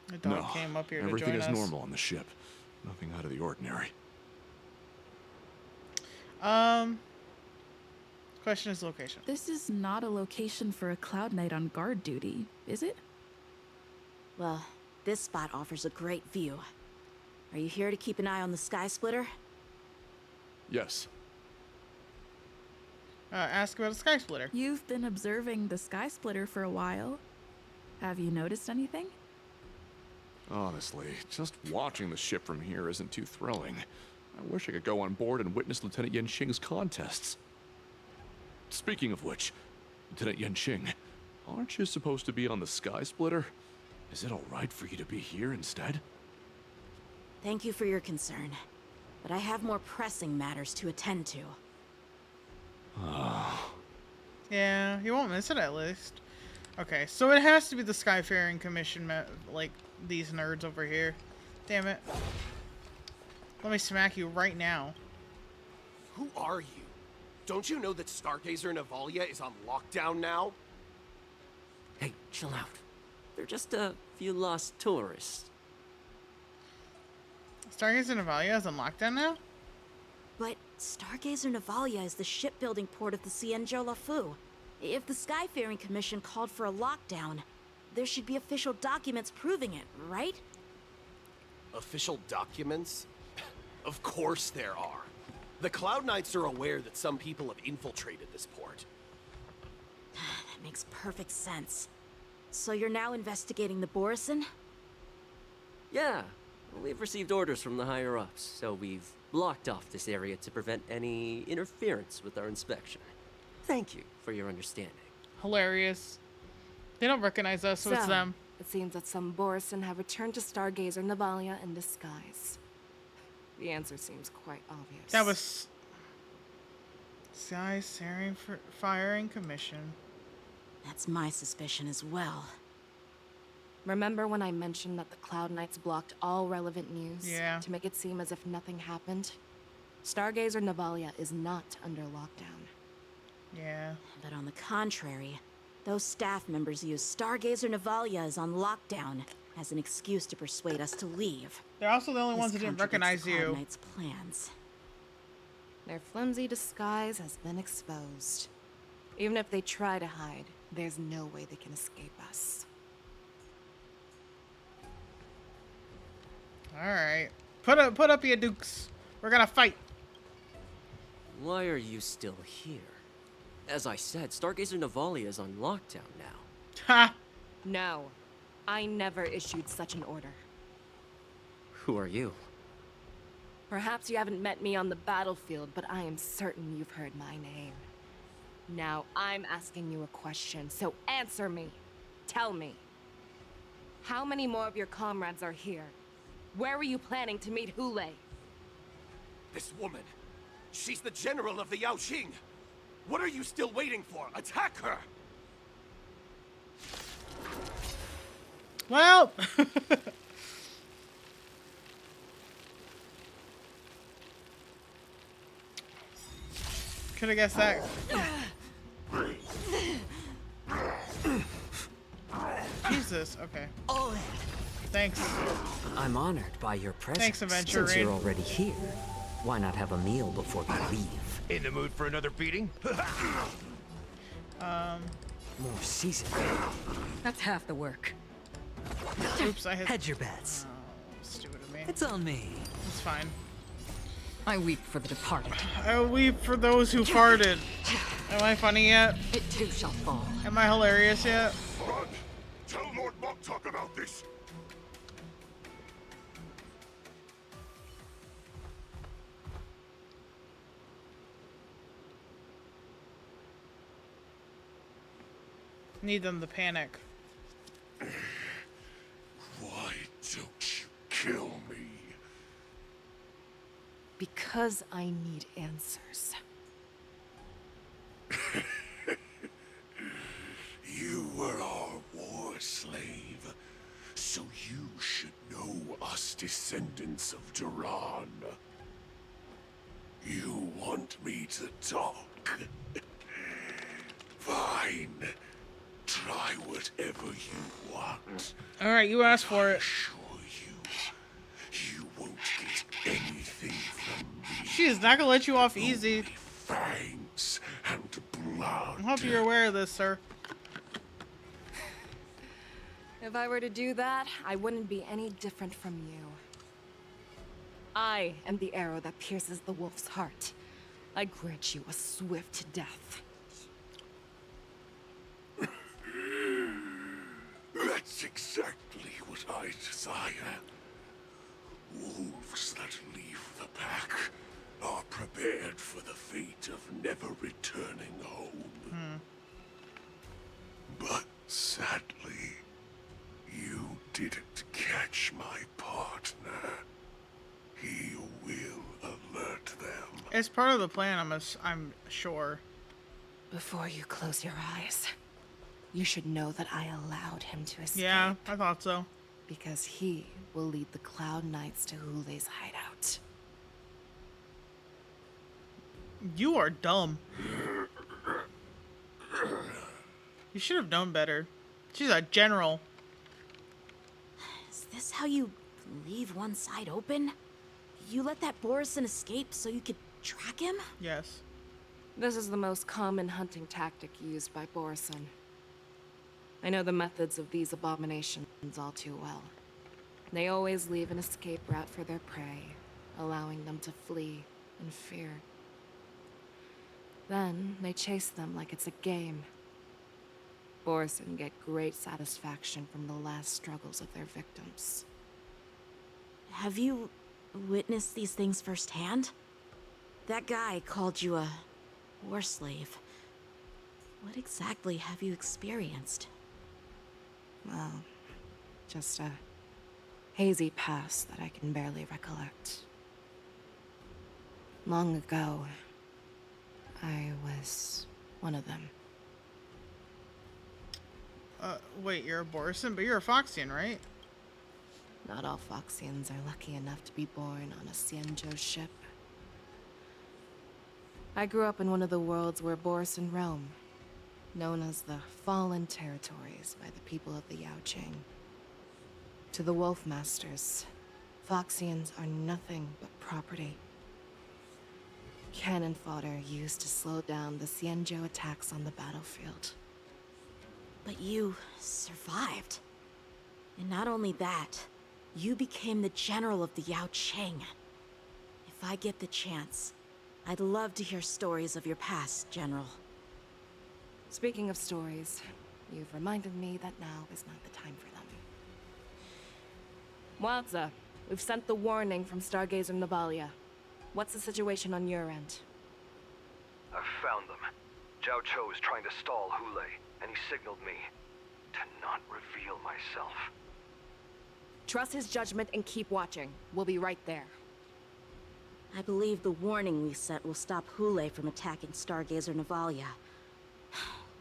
The dog came up here to everything join is us. normal on the ship. Nothing out of the ordinary. Question is location. This is not a location for a Cloud Knight on guard duty, is it? Well, this spot offers a great view. Are you here to keep an eye on the Sky Splitter? Yes. Ask about the Sky Splitter. You've been observing the Sky Splitter for a while. Have you noticed anything? Honestly, just watching the ship from here isn't too thrilling. I wish I could go on board and witness Lieutenant Yenching's contests. Speaking of which, Lieutenant Yenching, aren't you supposed to be on the Sky Splitter? Is it alright for you to be here instead? Thank you for your concern, but I have more pressing matters to attend to. Yeah, you won't miss it at least. Okay, so it has to be the Skyfaring Commission, like these nerds over here. Damn it. Let me smack you right now. Who are you? Don't you know that Stargazer Navalia is on lockdown now? Hey, chill out. They're just a few lost tourists. Stargazer Navalia is on lockdown now? But Stargazer Navalia is the shipbuilding port of the Xianzhou Lafu. If the Skyfaring Commission called for a lockdown, there should be official documents proving it, right? Official documents? Of course there are. The Cloud Knights are aware that some people have infiltrated this port. That makes perfect sense. So you're now investigating the Borison? Yeah, we've received orders from the higher-ups, so we've blocked off this area to prevent any interference with our inspection. Thank you for your understanding. Hilarious. They don't recognize us, so it's them. It seems that some Borison have returned to Stargazer Navalia in disguise. The answer seems quite obvious. That was Firing Commission. That's my suspicion as well. Remember when I mentioned that the Cloud Knights blocked all relevant news? Yeah. To make it seem as if nothing happened? Stargazer Navalia is not under lockdown. Yeah. But on the contrary, those staff members use Stargazer Navalia is on lockdown as an excuse to persuade us to leave. They're also the only ones that didn't recognize Cloud you. Knight's plans. Their flimsy disguise has been exposed. Even if they try to hide, there's no way they can escape us. Alright. Put up your dukes. We're gonna fight. Why are you still here? As I said, Stargazer Navalia is on lockdown now. Ha! No. I never issued such an order. Who are you? Perhaps you haven't met me on the battlefield, but I am certain you've heard my name. Now, I'm asking you a question, so answer me. Tell me. How many more of your comrades are here? Where were you planning to meet Hoolay? This woman, She's the general of the Yaoqing. What are you still waiting for? Attack her! Well, could have guessed that. Jesus, okay. Thanks. I'm honored by your presence. Thanks, Adventure Since you're Raid. already here, why not have a meal before we leave? In the mood for another beating? More seasoning. That's half the work. Oops, I hit. Hedge your bets. Stupid of me. It's on me. It's fine. I weep for the departed. I weep for those who farted. Am I funny yet? It too shall fall. Am I hilarious yet? Run! Tell Lord Moktok about this! Need them to panic. Why don't you kill me? Because I need answers. You were our war slave, so you should know us descendants of Duran. You want me to talk? Fine. Try whatever you want. Alright, you asked for it. You won't get anything from me. She is not gonna let you off easy. Fangs and blood. I hope you're aware of this, sir. If I were to do that, I wouldn't be any different from you. I am the arrow that pierces the wolf's heart. I grant you a swift death. That's exactly what I desire. Wolves that leave the pack are prepared for the fate of never returning home. But sadly, you didn't catch my partner. He will alert them. It's part of the plan, I'm sure. Before you close your eyes, you should know that I allowed him to escape. Yeah, I thought so. Because he will lead the Cloud Knights to Hoolay's hideout. You are dumb. You should have known better. She's a general. Is this how you leave one side open? You let that Borison escape so you could track him? Yes. This is the most common hunting tactic used by Borison. I know the methods of these abominations all too well. They always leave an escape route for their prey, allowing them to flee in fear. Then they chase them like it's a game. Borison get great satisfaction from the last struggles of their victims. Have you witnessed these things firsthand? That guy called you a war slave. What exactly have you experienced? Well, just a hazy past that I can barely recollect. Long ago, I was one of them. Wait, you're a Borison, but you're a Foxian, right? Not all Foxians are lucky enough to be born on a Xianzhou ship. I grew up in one of the worlds where Borison roam, known as the Fallen Territories by the people of the Yaoqing. To the Wolf Masters, Foxians are nothing but property. Cannon fodder used to slow down the Xianzhou attacks on the battlefield. But you survived. And not only that, you became the general of the Yaoqing. If I get the chance, I'd love to hear stories of your past, General. Speaking of stories, you've reminded me that now is not the time for them. Wadza, we've sent the warning from Stargazer Navalia. What's the situation on your end? I've found them. Zhao Cho is trying to stall Hoolay, and he signaled me to not reveal myself. Trust his judgment and keep watching. We'll be right there. I believe the warning we sent will stop Hoolay from attacking Stargazer Navalia.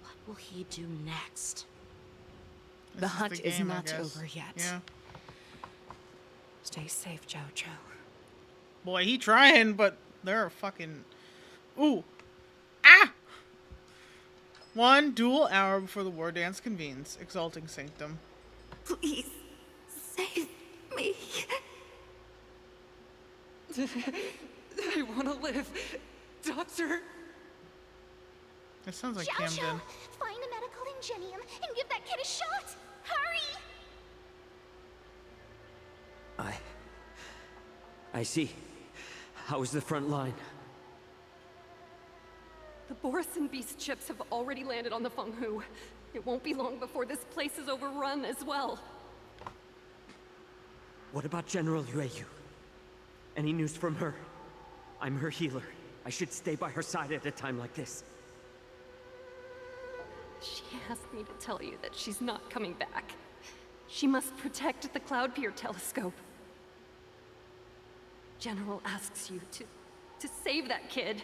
What will he do next? The hunt is game, I not guess. over yet. Yeah. Stay safe, Zhao Zhou. Boy, he trying, but they're fucking... Ooh. Ah! 1 dual hour before the war dance convenes. Exalting Sanctum. Please, save me. I want to live. Doctor! It sounds like Zhao Camden. Zhou, find a medical ingenium and give that kid a shot. Hurry! I see. How is the front line? The Borison Beast chips have already landed on the Fenghu. It won't be long before this place is overrun as well. What about General Yueyu? Any news from her? I'm her healer. I should stay by her side at a time like this. She asked me to tell you that she's not coming back. She must protect the Cloud Pier telescope. General asks you to save that kid.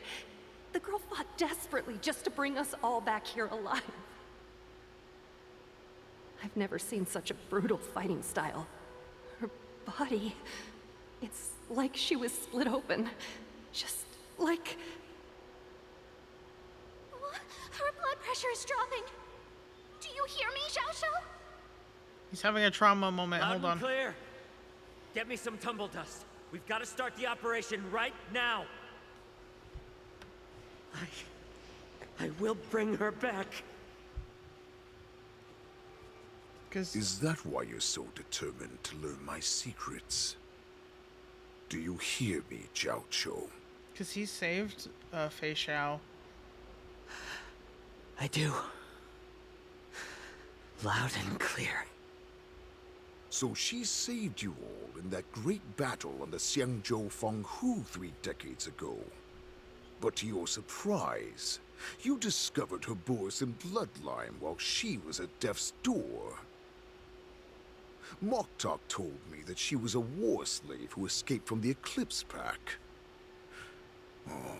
The girl fought desperately just to bring us all back here alive. I've never seen such a brutal fighting style. Her body, it's like she was split open. Just like... Her blood pressure is dropping. Do you hear me, Zhao Zhou? He's having a trauma moment. Loud Hold on. and clear. Get me some tumble dust. We've got to start the operation right now. I will bring her back. Is that why you're so determined to learn my secrets? Do you hear me, Zhao Zhou? Because he saved Fei Xiao. I do. Loud and clear. So she saved you all in that great battle on the Xiangzhou Fenghu 3 decades ago. But to your surprise, you discovered her Borison bloodline while she was at death's door. Moktok told me that she was a war slave who escaped from the Eclipse Pack. Oh,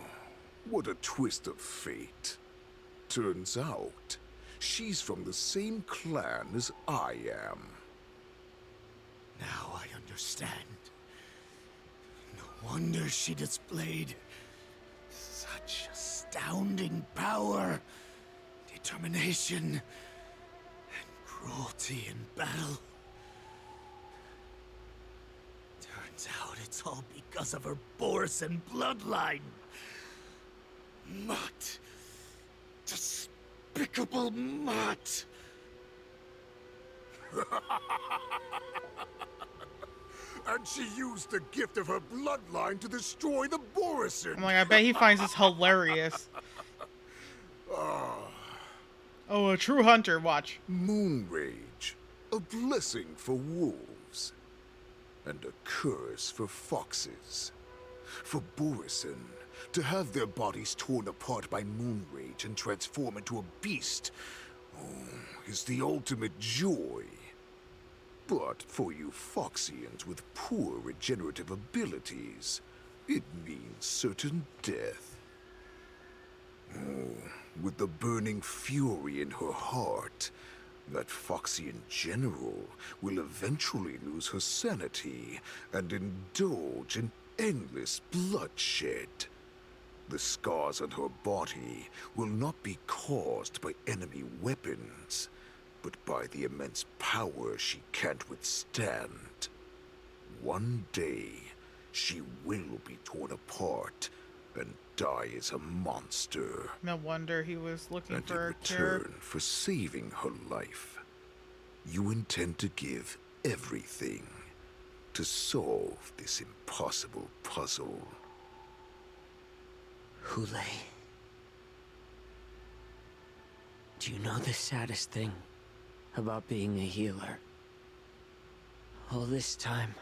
what a twist of fate. Turns out, she's from the same clan as I am. Now I understand. No wonder she displayed such astounding power, determination, and cruelty in battle. Turns out it's all because of her Borison bloodline. Mutt. Despicable mutt. And she used the gift of her bloodline to destroy the Borison. I'm like, I bet he finds this hilarious. Oh, a true hunter, watch. Moon Rage, a blessing for wolves, and a curse for foxes. For Borison, to have their bodies torn apart by Moon Rage and transform into a beast, is the ultimate joy. But for you Foxians with poor regenerative abilities, it means certain death. With the burning fury in her heart, that Foxian general will eventually lose her sanity and indulge in endless bloodshed. The scars on her body will not be caused by enemy weapons, but by the immense power she can't withstand. One day, she will be torn apart and die as a monster. No wonder he was looking And for in a cure. return for saving her life, you intend to give everything to solve this impossible puzzle. Hoolay. Do you know the saddest thing about being a healer? All this time,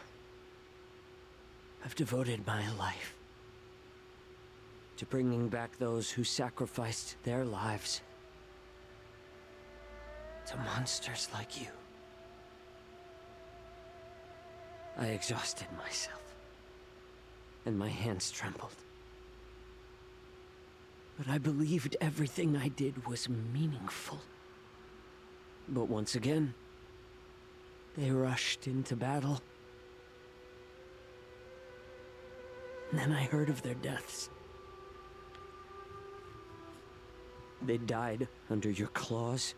I've devoted my life to bringing back those who sacrificed their lives to monsters like you. I exhausted myself. and my hands trembled. But I believed everything I did was meaningful. But once again, they rushed into battle. And then I heard of their deaths. They died under your claws,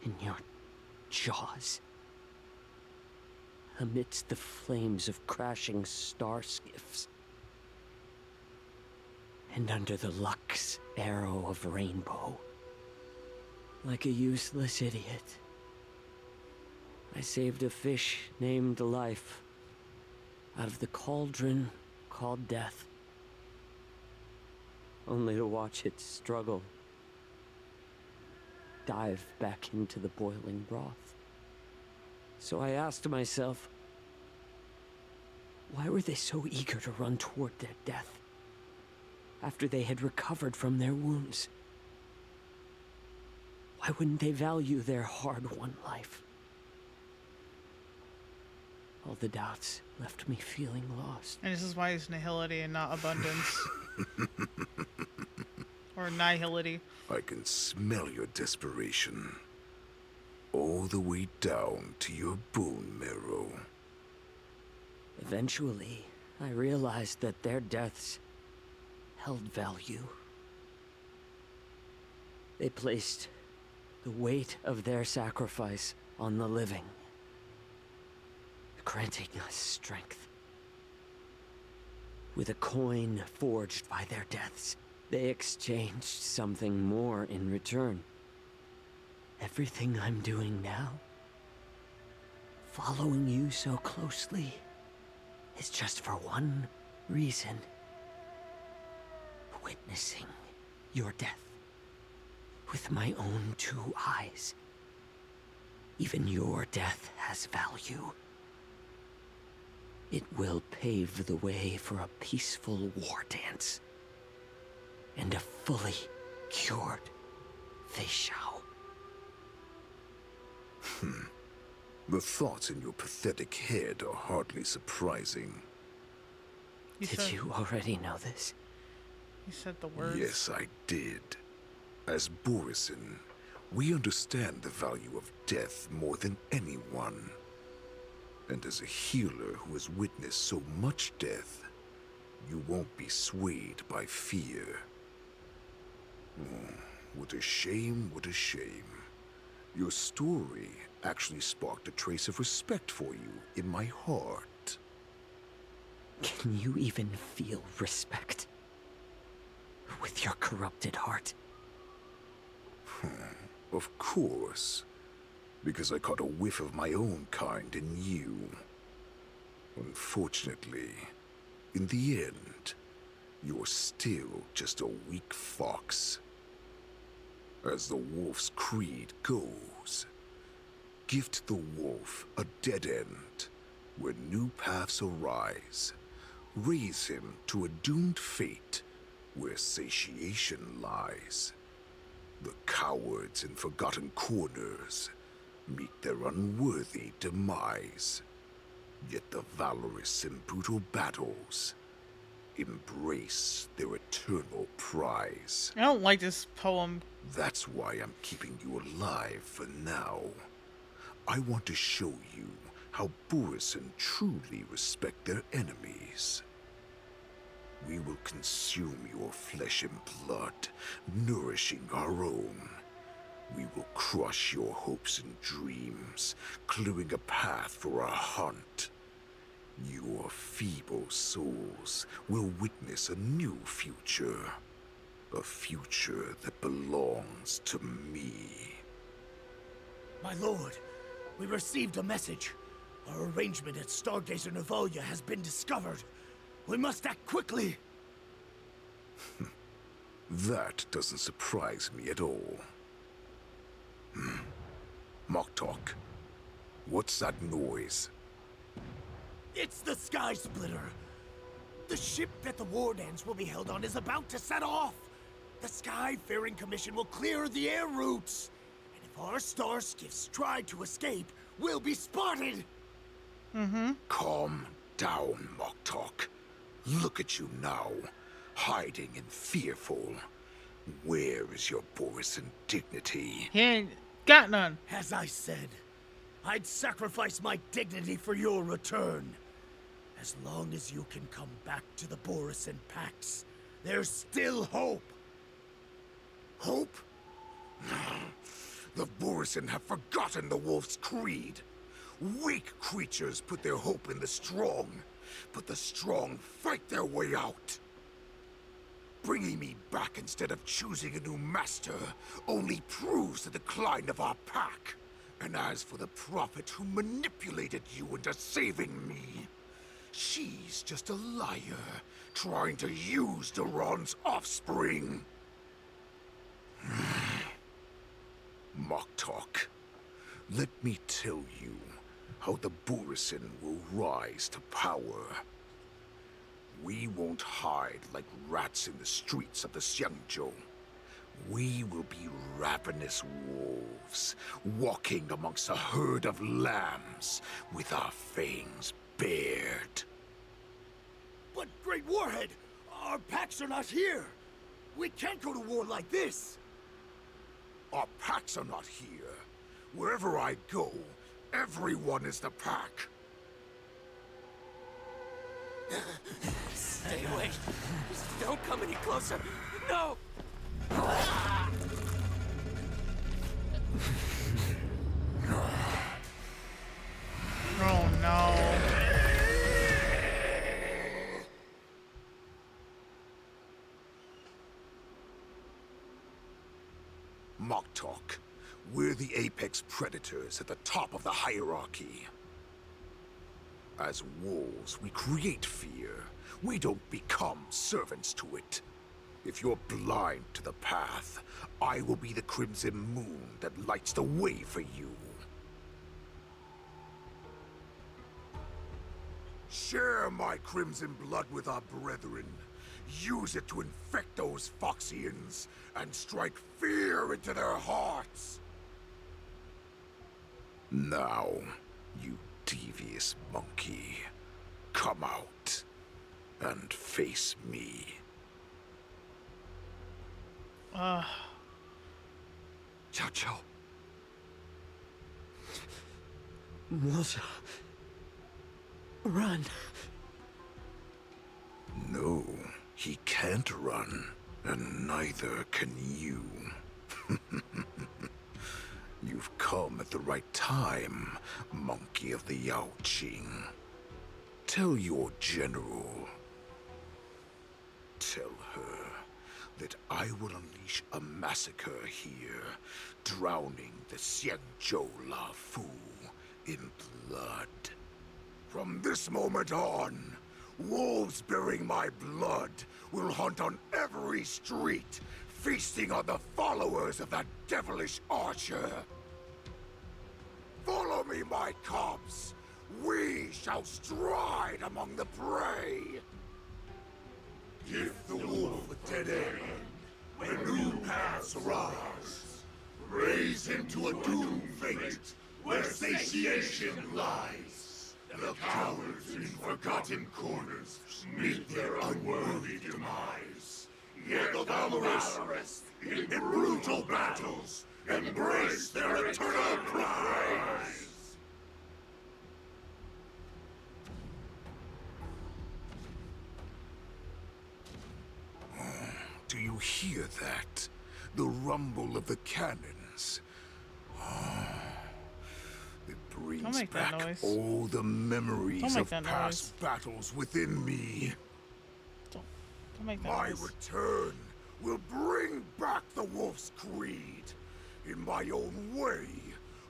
in your jaws, amidst the flames of crashing star skiffs, and under the Lux arrow of rainbow. Like a useless idiot, I saved a fish named Life out of the cauldron called Death, only to watch it struggle, dive back into the boiling broth. So I asked myself, why were they so eager to run toward their death after they had recovered from their wounds? Why wouldn't they value their hard-won life? All the doubts left me feeling lost. And this is why it's nihility and not abundance. Or nihility. I can smell your desperation. All the way down to your bone marrow. Eventually, I realized that their deaths held value. They placed the weight of their sacrifice on the living, granting us strength. With a coin forged by their deaths, they exchanged something more in return. Everything I'm doing now, following you so closely, is just for one reason: witnessing your death with my own two eyes. Even your death has value. It will pave the way for a peaceful war dance and a fully cured Fei Xiao. The thoughts in your pathetic head are hardly surprising. Did you already know this? You said the words. Yes, I did. As Borisin, we understand the value of death more than anyone. And as a healer who has witnessed so much death, you won't be swayed by fear. Oh, what a shame, what a shame. Your story actually sparked a trace of respect for you in my heart. Can you even feel respect with your corrupted heart? Of course. Because I caught a whiff of my own kind in you. Unfortunately, in the end, you're still just a weak fox. As the wolf's creed goes, gift the wolf a dead end, where new paths arise. Raise him to a doomed fate, where satiation lies. The cowards in forgotten corners meet their unworthy demise. Yet the valorous in brutal battles embrace their eternal prize. I don't like this poem. That's why I'm keeping you alive for now. I want to show you how Borisin truly respect their enemies. We will consume your flesh and blood, nourishing our own. We will crush your hopes and dreams, clearing a path for our hunt. Your feeble souls will witness a new future. A future that belongs to me. My lord, we received a message. Our arrangement at Stargazer Navalia has been discovered. We must act quickly. That doesn't surprise me at all. Moktok, what's that noise? It's the Sky Splitter. The ship that the war dance will be held on is about to set off. The Skyfaring Commission will clear the air routes. And if our star skiffs try to escape, we'll be spotted. Calm down, Moktok. Look at you now, hiding and fearful. Where is your Borisan dignity? He ain't got none. As I said, I'd sacrifice my dignity for your return. As long as you can come back to the Borisan Pax, there's still hope. Hope? The Borisan have forgotten the wolf's creed. Weak creatures put their hope in the strong, but the strong fight their way out. Bringing me back instead of choosing a new master only proves the decline of our pack. And as for the prophet who manipulated you into saving me, she's just a liar, trying to use Duran's offspring. Moktok, let me tell you how the Borisan will rise to power. We won't hide like rats in the streets of the Xiangzhou. We will be ravenous wolves, walking amongst a herd of lambs with our fangs bared. But, Great Warhead, our packs are not here. We can't go to war like this. Our packs are not here. Wherever I go, everyone is the pack. Stay away. Just don't come any closer. No! Oh no. Moktok, we're the apex predators at the top of the hierarchy. As wolves, we create fear. We don't become servants to it. If you're blind to the path, I will be the crimson moon that lights the way for you. Share my crimson blood with our brethren. Use it to infect those Foxians and strike fear into their hearts. Now, you devious monkey, come out and face me. Ugh. Chow Chow. Milsa. Run. No, he can't run, and neither can you. You've come at the right time, monkey of the Yaoqing. Tell your general. Tell her that I will unleash a massacre here, drowning the Xiangzhou Lafu in blood. From this moment on, wolves bearing my blood will hunt on every street, feasting on the followers of that devilish archer. Follow me, my cubs. We shall stride among the prey. Give the wolf a dead end when new paths arise. Raise him to a doomed fate where satiation lies. The cowards in forgotten corners meet their unworthy demise. Yet the valorous, in brutal battles, embrace their eternal prize. Do you hear that? The rumble of the cannons. It brings back all the memories of past battles within me. Don't make that My noise. return will bring back the wolf's creed. In my own way,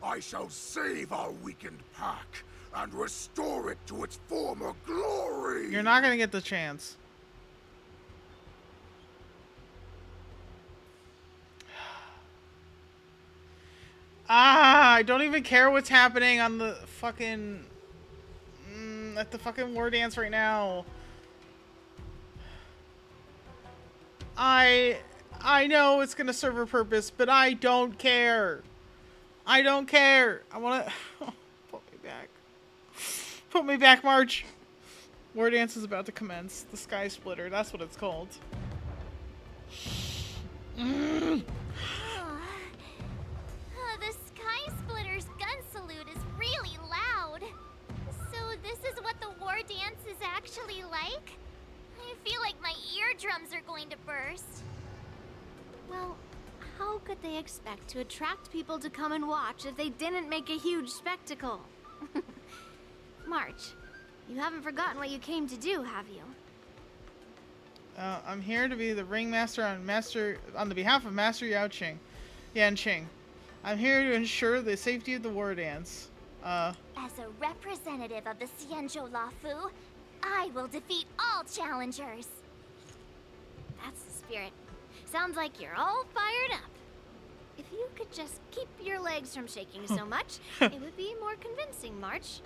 I shall save our weakened pack and restore it to its former glory. You're not gonna get the chance. I don't even care what's happening on the fucking at the fucking war dance right now. I know it's gonna serve a purpose, but I don't care. I don't care. I wanna put me back. Put me back, March. War dance is about to commence. The Sky Splitter, that's what it's called. The Sky Splitter's gun salute is really loud. So this is what the war dance is actually like? I feel like my eardrums are going to burst. Well, how could they expect to attract people to come and watch if they didn't make a huge spectacle? March, you haven't forgotten what you came to do, have you? I'm here to be the ringmaster on the behalf of Master Yanqing. I'm here to ensure the safety of the war dance. As a representative of the Xianzhou Lafu, I will defeat all challengers. That's the spirit. Sounds like you're all fired up. If you could just keep your legs from shaking so much, it would be more convincing, March.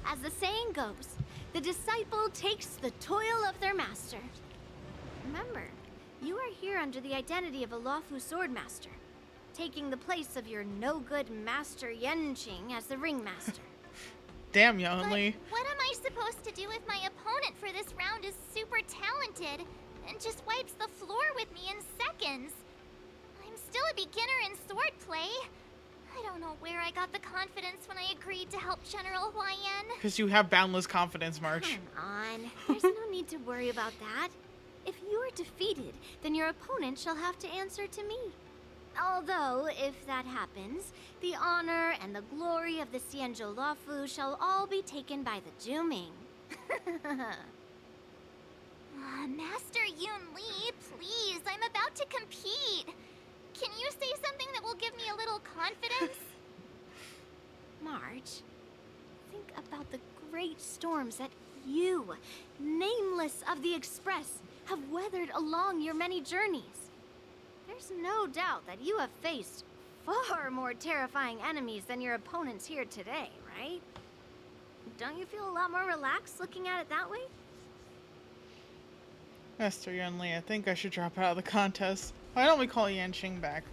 As the saying goes, the disciple takes the toil of their master. Remember, you are here under the identity of a Lafu swordmaster, taking the place of your no-good master Yanqing as the ringmaster. Damn, Yonli. What am I supposed to do if my opponent for this round is super talented and just wipes the floor with me in seconds? I'm still a beginner in swordplay. I don't know where I got the confidence when I agreed to help General Huayan. Because you have boundless confidence, March. Come on, there's no need to worry about that. If you are defeated, then your opponent shall have to answer to me. Although, if that happens, the honor and the glory of the Xianzhou Lafu shall all be taken by the Juming. Master Yunli, please, I'm about to compete. Can you say something that will give me a little confidence? March, think about the great storms that you, nameless of the Express, have weathered along your many journeys. There's no doubt that you have faced far more terrifying enemies than your opponents here today, right? Don't you feel a lot more relaxed looking at it that way? Master Yunli, I think I should drop out of the contest. Why don't we call Yanqing back?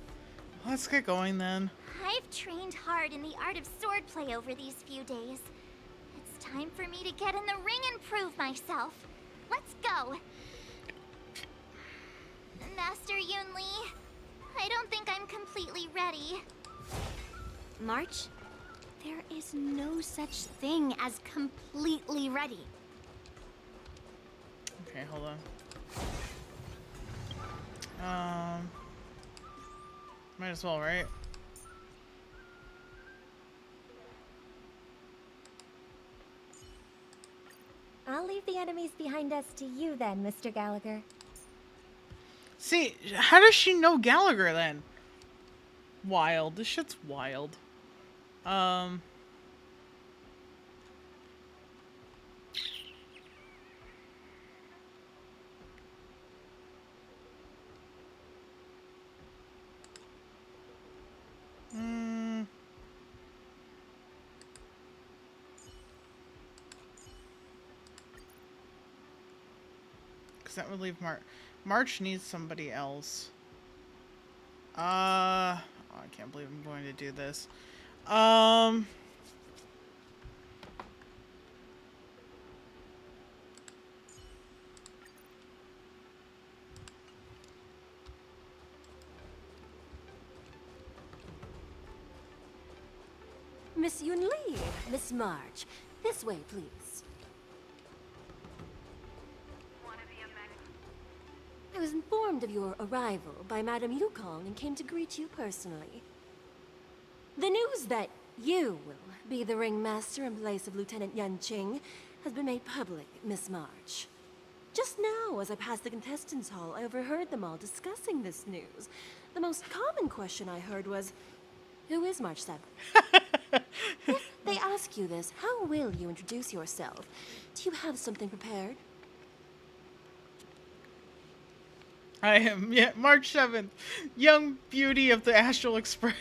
Let's get going then. I've trained hard in the art of swordplay over these few days. It's time for me to get in the ring and prove myself. Let's go. Master Yunli, I don't think I'm completely ready. March, there is no such thing as completely ready. Okay, hold on. Might as well, right? I'll leave the enemies behind us to you then, Mr. Gallagher. See, how does she know Gallagher then? Wild. This shit's wild. Because that would leave March needs somebody else. Oh, I can't believe I'm going to do this. Miss Yunli, Miss March, this way, please. I was informed of your arrival by Madame Yukong and came to greet you personally. The news that you will be the ringmaster in place of Lieutenant Yanqing has been made public, Miss March. Just now, as I passed the contestants' hall, I overheard them all discussing this news. The most common question I heard was, who is March 7th? If they ask you this, how will you introduce yourself? Do you have something prepared? I am, yeah, March 7th, young beauty of the Astral Express.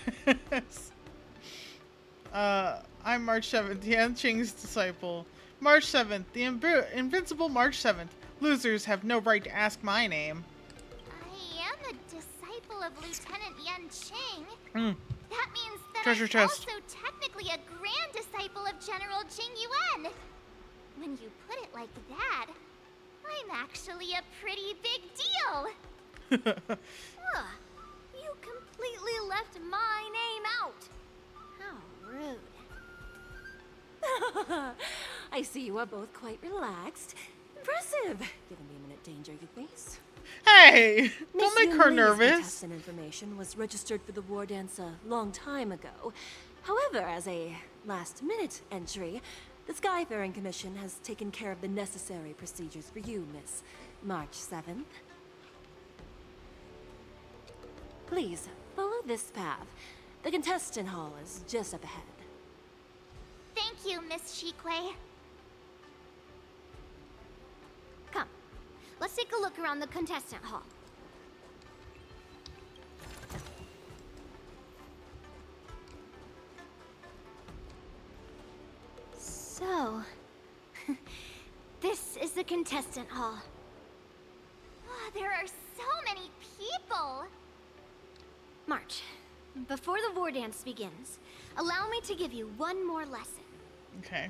I'm March 7th, Yanqing's disciple. March 7th, the invincible March 7th. Losers have no right to ask my name. I am a disciple of Lieutenant Yanqing. That means that Treasure I'm chest. also technically a grand disciple of General Jing Yuan. When you put it like that, I'm actually a pretty big deal. Ugh, you completely left my name out. How rude. I see you are both quite relaxed. Impressive, given the imminent danger you face. Hey, don't Miss make her Yunli's nervous. contestant information was registered for the war dance a long time ago. However, as a last-minute entry, the Skyfaring Commission has taken care of the necessary procedures for you, Miss March 7th. Please, follow this path. The contestant hall is just up ahead. Thank you, Miss Shikwe. Come, let's take a look around the contestant hall. So, this is the contestant hall. Oh, there are so many people! March, before the war dance begins, allow me to give you one more lesson. Okay.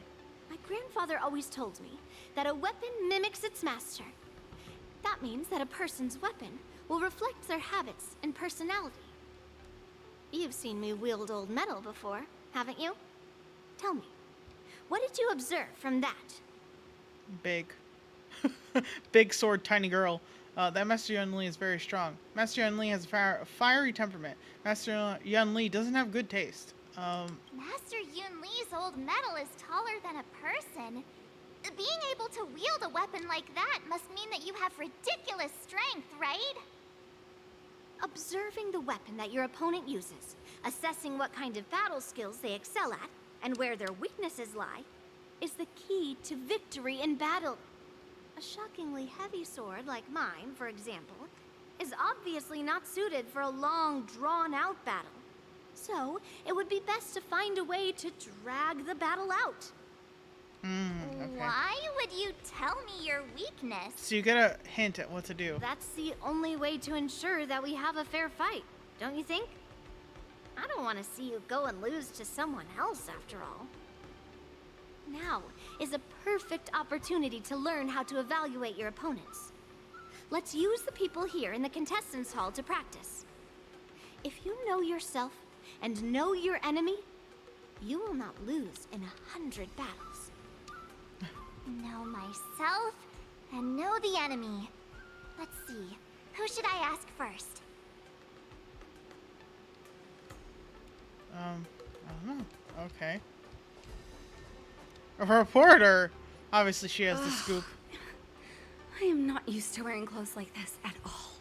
My grandfather always told me that a weapon mimics its master. That means that a person's weapon will reflect their habits and personality. You've seen me wield old metal before, haven't you? Tell me, what did you observe from that? Big. Big sword, tiny girl. That Master Yunli is very strong. Master Yunli has a fiery temperament. Master Yunli doesn't have good taste. Master Yunli's old metal is taller than a person. Being able to wield a weapon like that must mean that you have ridiculous strength, right? Observing the weapon that your opponent uses, assessing what kind of battle skills they excel at, and where their weaknesses lie, is the key to victory in battle. A shockingly heavy sword like mine, for example, is obviously not suited for a long, drawn-out battle. So, it would be best to find a way to drag the battle out. Okay. Why would you tell me your weakness? So you get a hint at what to do. That's the only way to ensure that we have a fair fight, don't you think? I don't want to see you go and lose to someone else, after all. Now is a perfect opportunity to learn how to evaluate your opponents. Let's use the people here in the contestants' hall to practice. If you know yourself and know your enemy, you will not lose in 100 battles. Know myself and know the enemy. Let's see, who should I ask first? I don't know. Okay. A reporter! Obviously she has the scoop. I am not used to wearing clothes like this at all.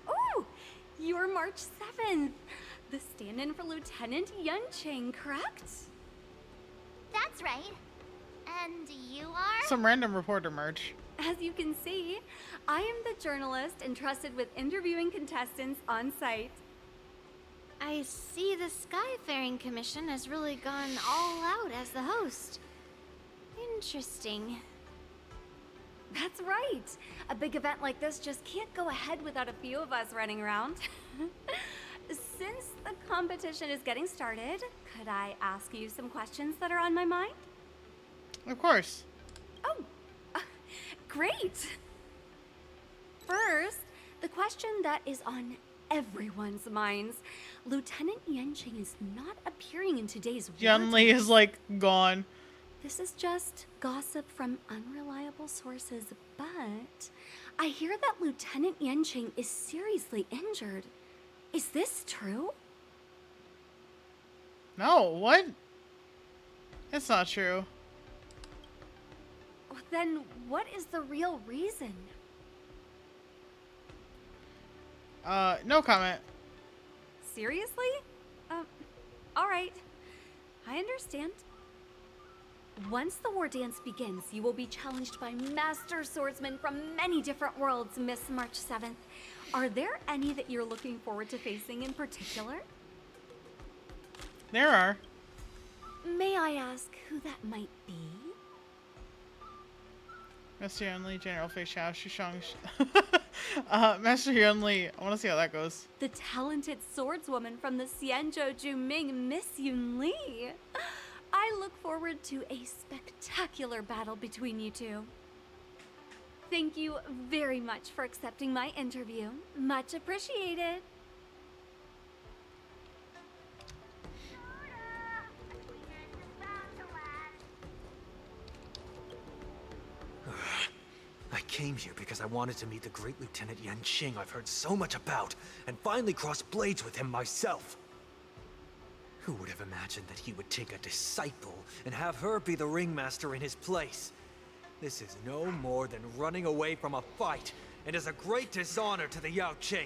Oh! You're March 7th. The stand-in for Lieutenant Yuncheng, correct? That's right. And you are? Some random reporter merch. As you can see, I am the journalist entrusted with interviewing contestants on site. I see the Skyfaring Commission has really gone all out as the host. Interesting. That's right. A big event like this just can't go ahead without a few of us running around. Since the competition is getting started, could I ask you some questions that are on my mind? Of course. Oh, great. First, the question that is on everyone's minds. Lieutenant Yuncheng is not appearing in today's Yunli is like gone. This is just gossip from unreliable sources, but I hear that Lieutenant Yuncheng is seriously injured. Is this true? No, what? It's not true. Then what is the real reason? No comment. Seriously? Alright. I understand. Once the war dance begins, you will be challenged by master swordsmen from many different worlds, Miss March 7th. Are there any that you're looking forward to facing in particular? There are. May I ask who that might be? Master Yunli, General Fei Xiao, Shushang. Master Yunli, I want to see how that goes. The talented swordswoman from the Xianzhou Juming, Miss Yunli. I look forward to a spectacular battle between you two. Thank you very much for accepting my interview. Much appreciated. I came here because I wanted to meet the great Lieutenant Yanqing I've heard so much about, and finally cross blades with him myself. Who would have imagined that he would take a disciple and have her be the ringmaster in his place? This is no more than running away from a fight, and is a great dishonor to the Yaoqing.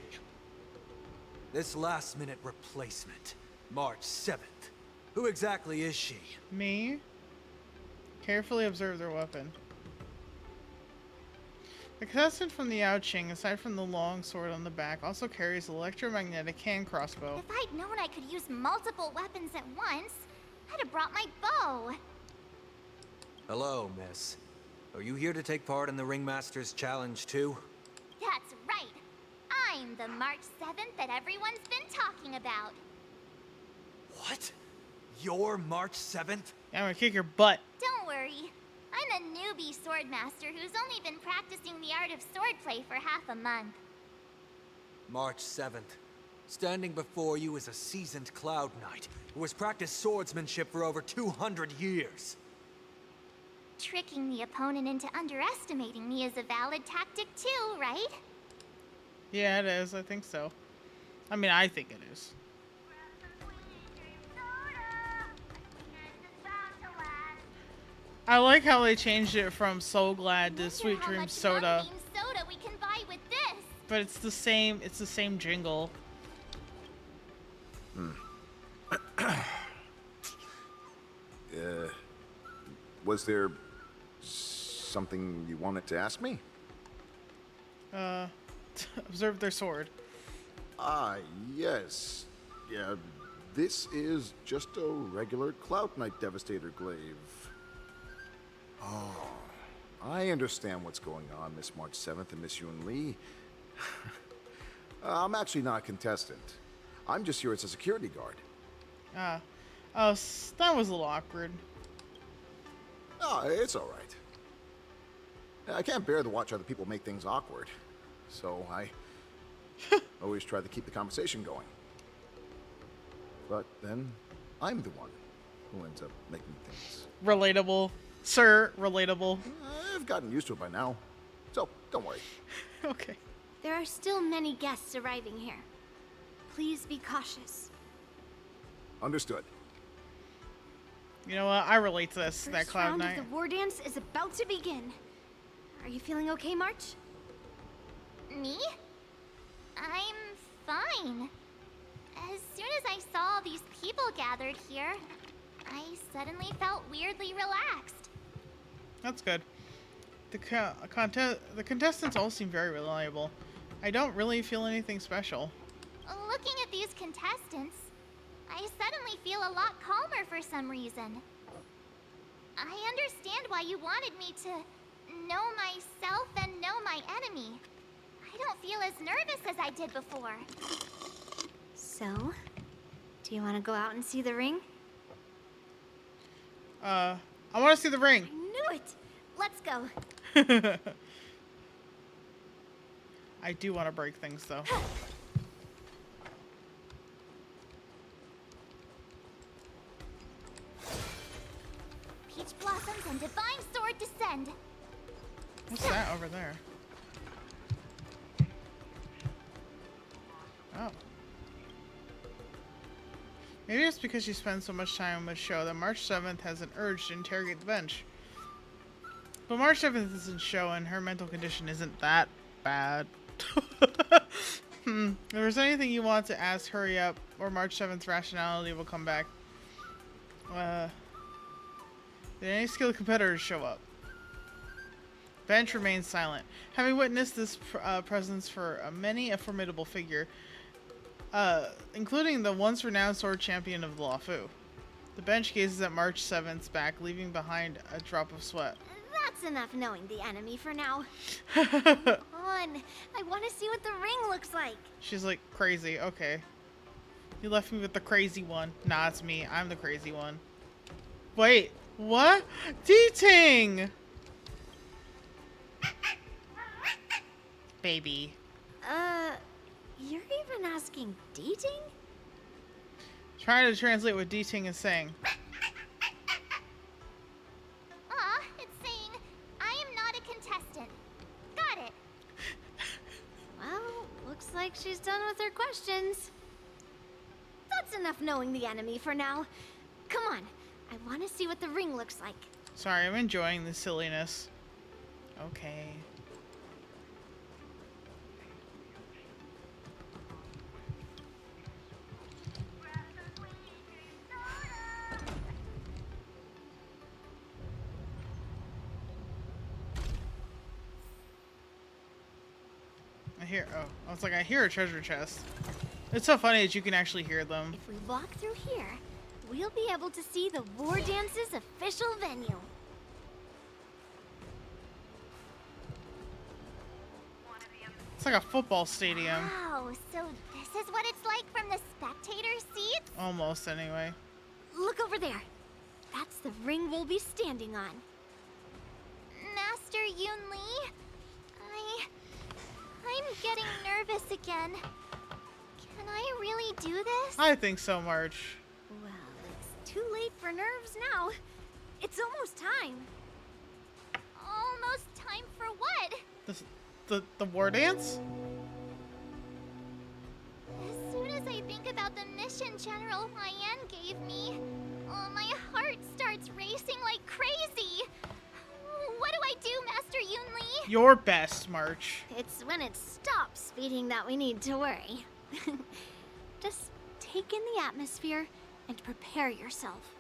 This last-minute replacement, March 7th. Who exactly is she? Me? Carefully observe their weapon. The contestant from the Yaoqing, aside from the long sword on the back, also carries an electromagnetic hand crossbow. If I'd known I could use multiple weapons at once, I'd have brought my bow. Hello, miss. Are you here to take part in the Ringmaster's Challenge too? That's right. I'm the March 7th that everyone's been talking about. What? You're March 7th? Yeah, I'm gonna kick your butt. Don't worry. I'm a newbie swordmaster who's only been practicing the art of swordplay for half a month. March 7th. Standing before you is a seasoned Cloud Knight who has practiced swordsmanship for over 200 years. Tricking the opponent into underestimating me is a valid tactic too, right? Yeah, it is. I think so. I mean, I think it is. I like how they changed it from So Glad to Sweet Dream Soda. Soda we can buy with this. But it's the same jingle. Was there something you wanted to ask me? Observe their sword. Ah, yes. Yeah, this is just a regular Cloud Knight Devastator glaive. Oh, I understand what's going on, Miss March 7th and Miss Yun Li. I'm actually not a contestant. I'm just here as a security guard. Oh, that was a little awkward. Oh, it's all right. I can't bear to watch other people make things awkward, so I always try to keep the conversation going. But then, I'm the one who ends up making things. Relatable. Sir, relatable. I've gotten used to it by now, so don't worry. Okay. There are still many guests arriving here. Please be cautious. Understood. You know what? I relate to this. That First Cloud round Knight. of the war dance is about to begin. Are you feeling okay, March? Me? I'm fine. As soon as I saw all these people gathered here, I suddenly felt weirdly relaxed. That's good. The contestants all seem very reliable. I don't really feel anything special. Looking at these contestants, I suddenly feel a lot calmer for some reason. I understand why you wanted me to know myself and know my enemy. I don't feel as nervous as I did before. So, do you want to go out and see the ring? I want to see the ring. I knew it! Let's go. I do want to break things, though. Peach blossoms and divine sword descend. What's that over there? Oh. Maybe it's because she spends so much time on the show that March 7th has an urge to interrogate the bench. But March 7th isn't show and her mental condition isn't that bad. If there's anything you want to ask, hurry up, or March 7th's rationality will come back. Did any skilled competitors show up? Bench remains silent. Having witnessed this presence for many a formidable figure, including the once renowned sword champion of the Luofu. The bench gazes at March 7th's back, leaving behind a drop of sweat. That's enough knowing the enemy for now. Come on, I want to see what the ring looks like. She's like, crazy, okay. You left me with the crazy one. Nah, it's me. I'm the crazy one. Wait, what? D-Ting! Baby. You're even asking dating? Trying to translate what D-Ting is saying. It's saying, I am not a contestant. Got it. Well, looks like she's done with her questions. That's enough knowing the enemy for now. Come on, I want to see what the ring looks like. Sorry, I'm enjoying the silliness. Okay. I was like, I hear a treasure chest. It's so funny that you can actually hear them. If we walk through here, we'll be able to see the War Dance's official venue. It's like a football stadium. Wow, so this is what it's like from the spectator seats? Almost, anyway. Look over there. That's the ring we'll be standing on. Master Yoon Lee, I'm getting nervous again. Can I really do this? I think so, March. Well, it's too late for nerves now. It's almost time. Almost time for what? The war dance? As soon as I think about the mission General Hyan gave me, my heart starts racing like crazy. What do I do, Master Yoon Lee? Your best, March. It's when it stops speeding that we need to worry. Just take in the atmosphere and prepare yourself.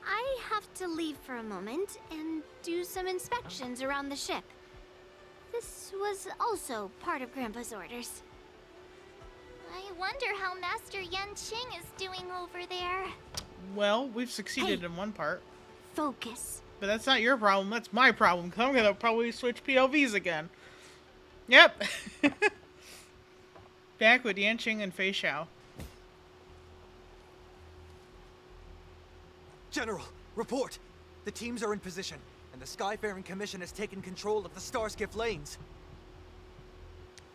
I have to leave for a moment and do some inspections around the ship. This was also part of Grandpa's orders. I wonder how Master Yan Qing is doing over there. Well, we've succeeded in one part. Focus. But that's not your problem, that's my problem, because I'm going to probably switch POVs again. Yep. Back with Yan Qing and Fei Xiao. General, report! The teams are in position, and the Skyfaring Commission has taken control of the Starskiff lanes.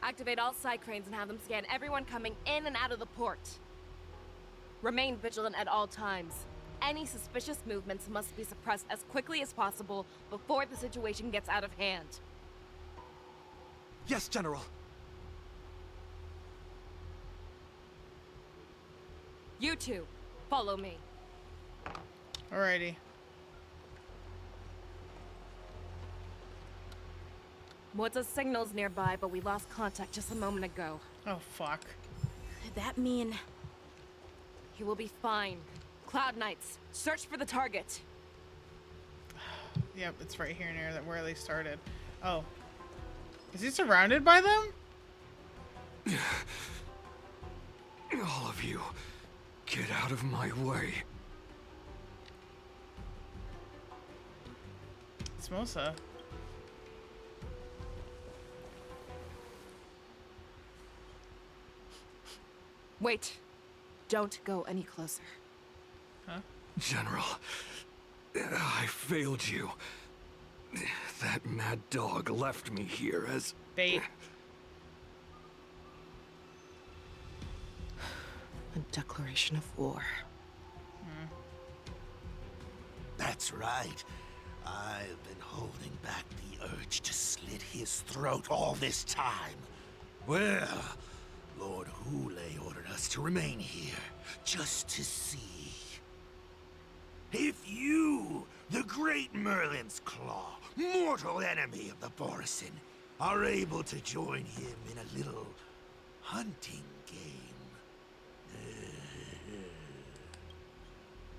Activate all side cranes and have them scan everyone coming in and out of the port. Remain vigilant at all times. Any suspicious movements must be suppressed as quickly as possible before the situation gets out of hand. Yes, General. You two, follow me. Alrighty. Moza's signal's nearby, but we lost contact just a moment ago. Oh, fuck. Could that mean... He will be fine. Cloud Knights, search for the target. Yep, it's right here near that where they started. Oh. Is he surrounded by them? All of you, get out of my way. It's Mosa. Wait. Don't go any closer. Huh? General, I failed you. That mad dog left me here as... bait. A declaration of war. That's right. I've been holding back the urge to slit his throat all this time. Well, Lord Hoolay ordered us to remain here, just to see. If you, the great Merlin's Claw, mortal enemy of the Borisin, are able to join him in a little hunting game.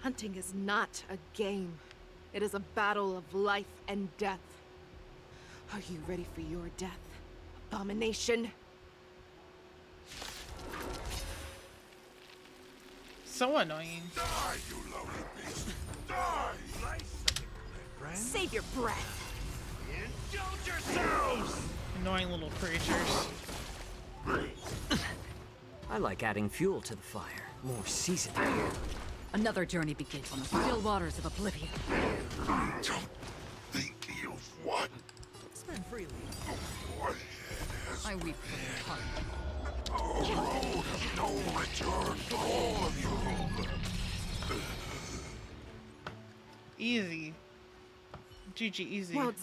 Hunting is not a game. It is a battle of life and death. Are you ready for your death, abomination? So annoying. Die, you lowly beast! Die! Save your breath. Indulge yourselves! Annoying little creatures. I like adding fuel to the fire. More seasoning. Another journey begins on the still waters of oblivion. Don't think you've won. Spend freely. Your head has I weep for your heart. a road of no return for all of you. Easy. GG, easy. Well,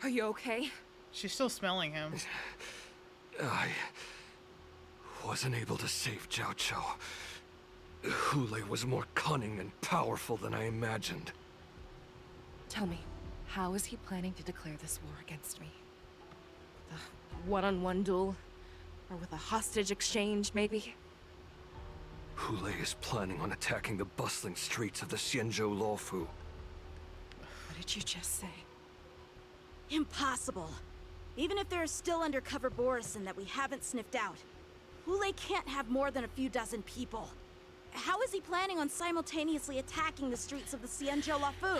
are you okay? She's still smelling him. I wasn't able to save Jiao Chou. Hoolay was more cunning and powerful than I imagined. Tell me, how is he planning to declare this war against me? The one-on-one duel? Or with a hostage exchange, maybe? Hoolay is planning on attacking the bustling streets of the Xianzhou Luofu. What did you just say? Impossible. Even if there are still undercover Borison that we haven't sniffed out, Hoolay can't have more than a few dozen people. How is he planning on simultaneously attacking the streets of the Xianzhou Luofu?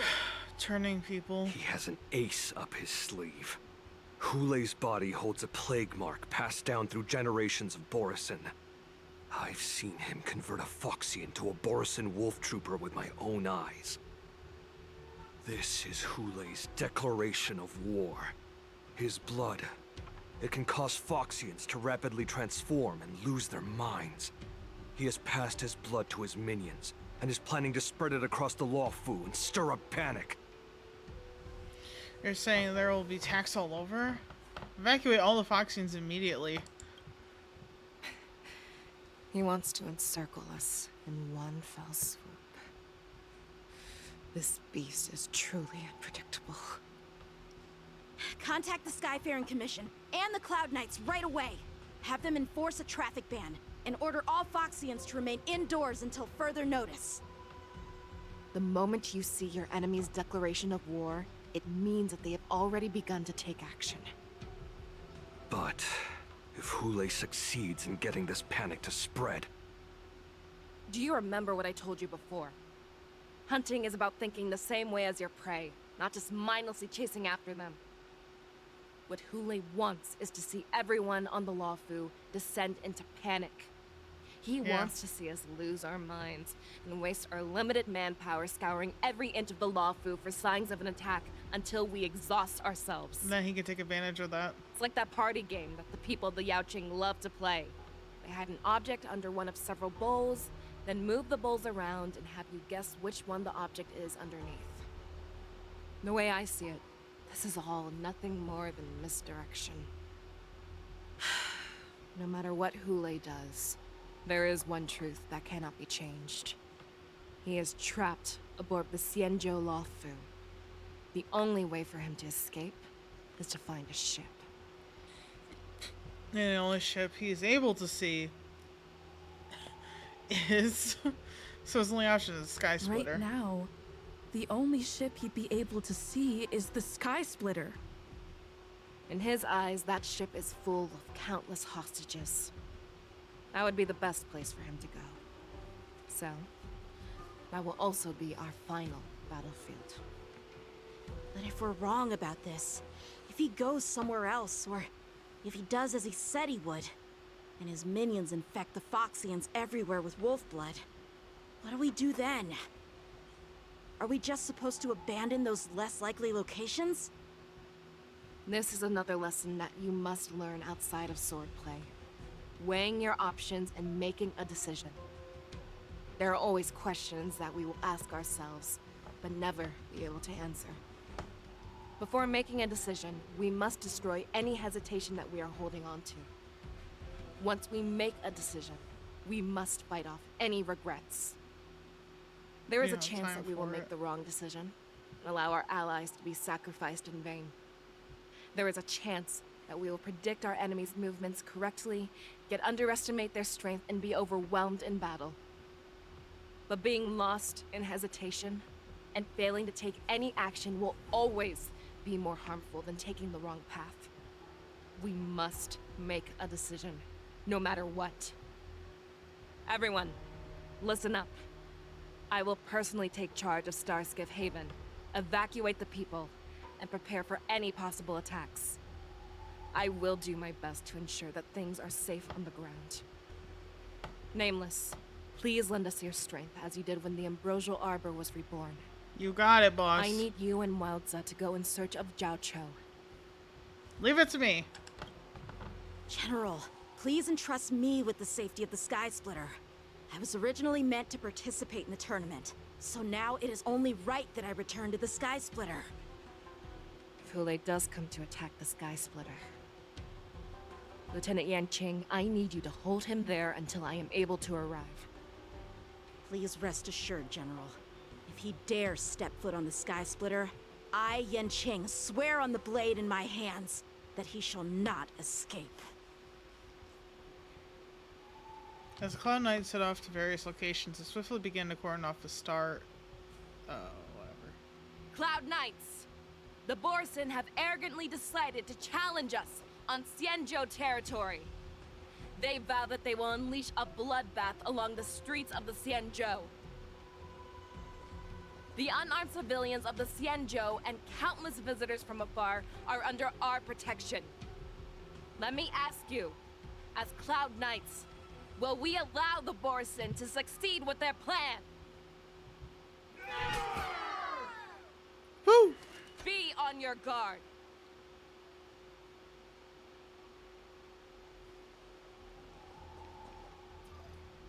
Turning people. He has an ace up his sleeve. Hoolay's body holds a plague mark passed down through generations of Borison. I've seen him convert a Foxy into a Borison wolf trooper with my own eyes. This is Hoolay's declaration of war. His blood. It can cause Foxians to rapidly transform and lose their minds. He has passed his blood to his minions, and is planning to spread it across the Luofu and stir up panic. You're saying there will be attacks all over? Evacuate all the Foxians immediately. He wants to encircle us in one fell swoop. This beast is truly unpredictable. Contact the Skyfaring Commission and the Cloud Knights right away. Have them enforce a traffic ban and order all Foxians to remain indoors until further notice. The moment you see your enemy's declaration of war, it means that they have already begun to take action. But if Hoolay succeeds in getting this panic to spread... Do you remember what I told you before? Hunting is about thinking the same way as your prey, not just mindlessly chasing after them. What Hoolay wants is to see everyone on the Luofu descend into panic. He wants to see us lose our minds and waste our limited manpower scouring every inch of the Luofu for signs of an attack until we exhaust ourselves. And then he can take advantage of that. It's like that party game that the people of the Yaoqing love to play. They had an object under one of several bowls, then move the bowls around and have you guess which one the object is underneath. The way I see it, this is all nothing more than misdirection. No matter what Hoolay does, there is one truth that cannot be changed. He is trapped aboard the Xianzhou Luofu. The only way for him to escape is to find a ship. And the only ship he's able to see is... So his only option is Sky Splitter. Right now, the only ship he'd be able to see is the Sky Splitter. In his eyes, that ship is full of countless hostages. That would be the best place for him to go. So, that will also be our final battlefield. But if we're wrong about this, if he goes somewhere else, or if he does as he said he would, and his minions infect the Foxians everywhere with wolf blood, what do we do then? Are we just supposed to abandon those less likely locations? This is another lesson that you must learn outside of swordplay. Weighing your options and making a decision. There are always questions that we will ask ourselves, but never be able to answer. Before making a decision, we must destroy any hesitation that we are holding on to. Once we make a decision, we must fight off any regrets. There is a chance that we will make the wrong decision, and allow our allies to be sacrificed in vain. There is a chance that we will predict our enemies' movements correctly, yet underestimate their strength and be overwhelmed in battle. But being lost in hesitation and failing to take any action will always be more harmful than taking the wrong path. We must make a decision, no matter what. Everyone, listen up. I will personally take charge of Starskiff Haven, evacuate the people, and prepare for any possible attacks. I will do my best to ensure that things are safe on the ground. Nameless, Please lend us your strength, as you did when the Ambrosial Arbor was reborn. You got it, boss. I need you and Wildza to go in search of Zhao Cho. Leave it to me. General, please entrust me with the safety of the Sky Splitter. I was originally meant to participate in the tournament, so now it is only right that I return to the Sky Splitter. If Hoolay does come to attack the Sky Splitter, Lieutenant Yanqing, I need you to hold him there until I am able to arrive. Please rest assured, General. If he dares step foot on the Sky Splitter, I, Yanqing, swear on the blade in my hands that he shall not escape. As the Cloud Knights set off to various locations, they swiftly began to cordon off the star... whatever. Cloud Knights! The Borson have arrogantly decided to challenge us on Xianzhou territory. They vow that they will unleash a bloodbath along the streets of the Xianzhou. The unarmed civilians of the Xianzhou and countless visitors from afar are under our protection. Let me ask you, as Cloud Knights, will we allow the Borson to succeed with their plan? Woo! Be on your guard.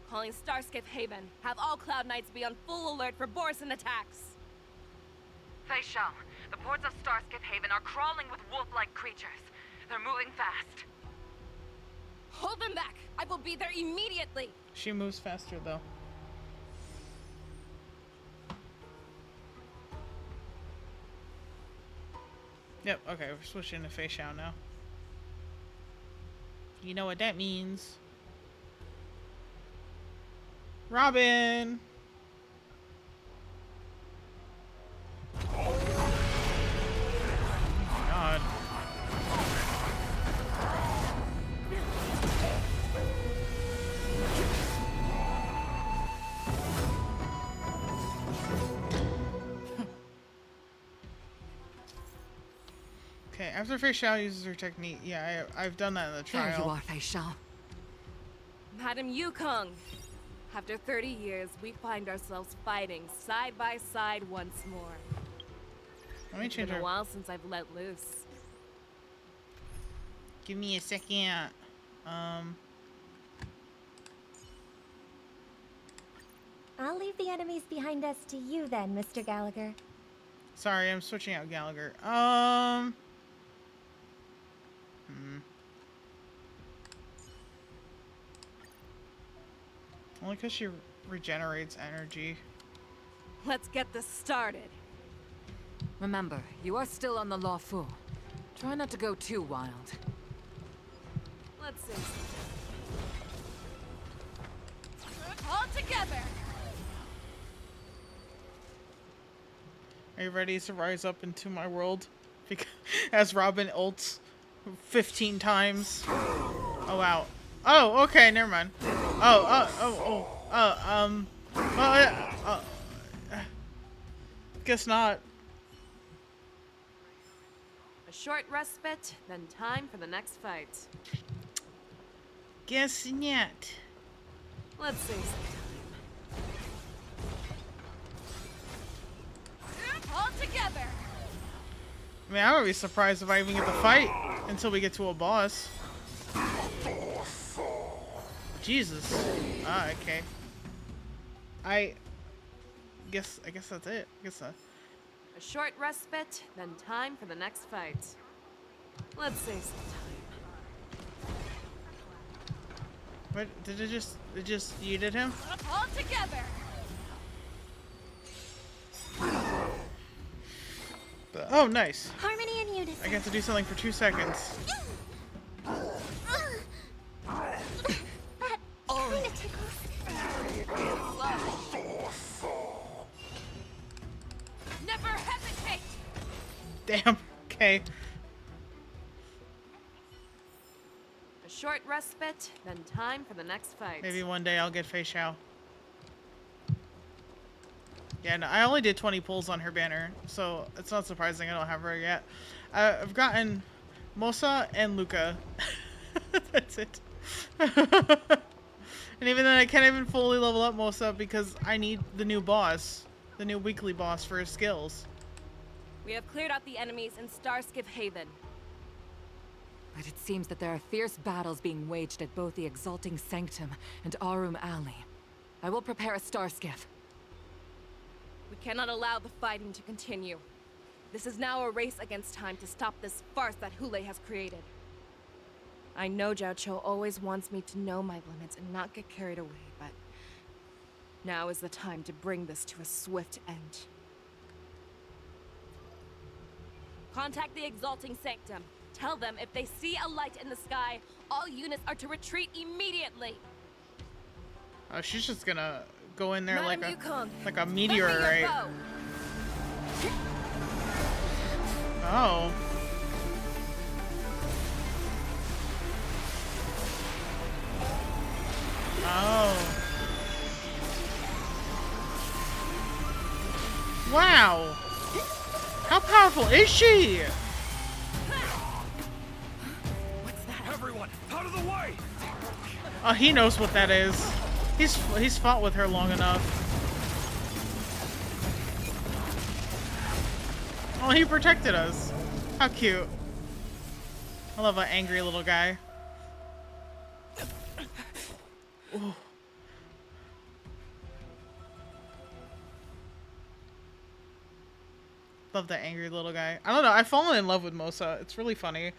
Calling Starskip Haven. Have all Cloud Knights be on full alert for Borson attacks. Fei Xiao, the ports of Starskip Haven are crawling with wolf-like creatures. They're moving fast. Hold them back! I will be there immediately! She moves faster, though. Yep, okay, we're switching to Fei Xiao now. You know what that means. Robin! Oh my god. Okay, after Fei Xiao uses her technique, yeah, I've done that in the trial. There you are, Fei Xiao. Madam Yukong, after 30 years, we find ourselves fighting side by side once more. Let me It's change been her. a while since I've let loose. Give me a second. I'll leave the enemies behind us to you then, Mr. Gallagher. Sorry, I'm switching out Gallagher. Only because she regenerates energy. Let's get this started. Remember, you are still on the Law Fu. Try not to go too wild. Let's see. All together! Are you ready to rise up into my world? Because as Robin ults 15 times. Oh wow. Oh, okay, never mind. Guess not. A short respite, then time for the next fight. Guess not. Let's save some time. All together! I mean, I would be surprised if I even get to fight until we get to a boss. Jesus. Ah, okay. I guess that's it. I guess A short respite, then time for the next fight. Let's save some time. What did it just yeeted him? All together! Oh, nice. Harmony and unison. I get to do something for 2 seconds. Kinda tickles. Never hesitate! Damn. Okay. A short respite, then time for the next fight. Maybe one day I'll get Fei Xiao. Yeah, no, I only did 20 pulls on her banner, so it's not surprising I don't have her yet. I've gotten Mosa and Luca. That's it. And even then, I can't even fully level up Mosa because I need the new boss. The new weekly boss for his skills. We have cleared out the enemies in Starskiff Haven. But it seems that there are fierce battles being waged at both the Exalting Sanctum and Arum Alley. I will prepare a Starskiff. We cannot allow the fighting to continue. This is now a race against time to stop this farce that Hoolay has created. I know Zhao Cho always wants me to know my limits and not get carried away, but now is the time to bring this to a swift end. Contact the Exalting Sanctum. Tell them if they see a light in the sky, all units are to retreat immediately. Oh, she's just gonna go in there Madam like Yukong, a meteor, lend me your right? bow. Oh. Oh. Wow. How powerful is she? Everyone, out of the way! Oh, he knows what that is. He's fought with her long enough. Oh, he protected us. How cute. I love an angry little guy. Ooh. Love that angry little guy. I don't know. I've fallen in love with Mosa. It's really funny.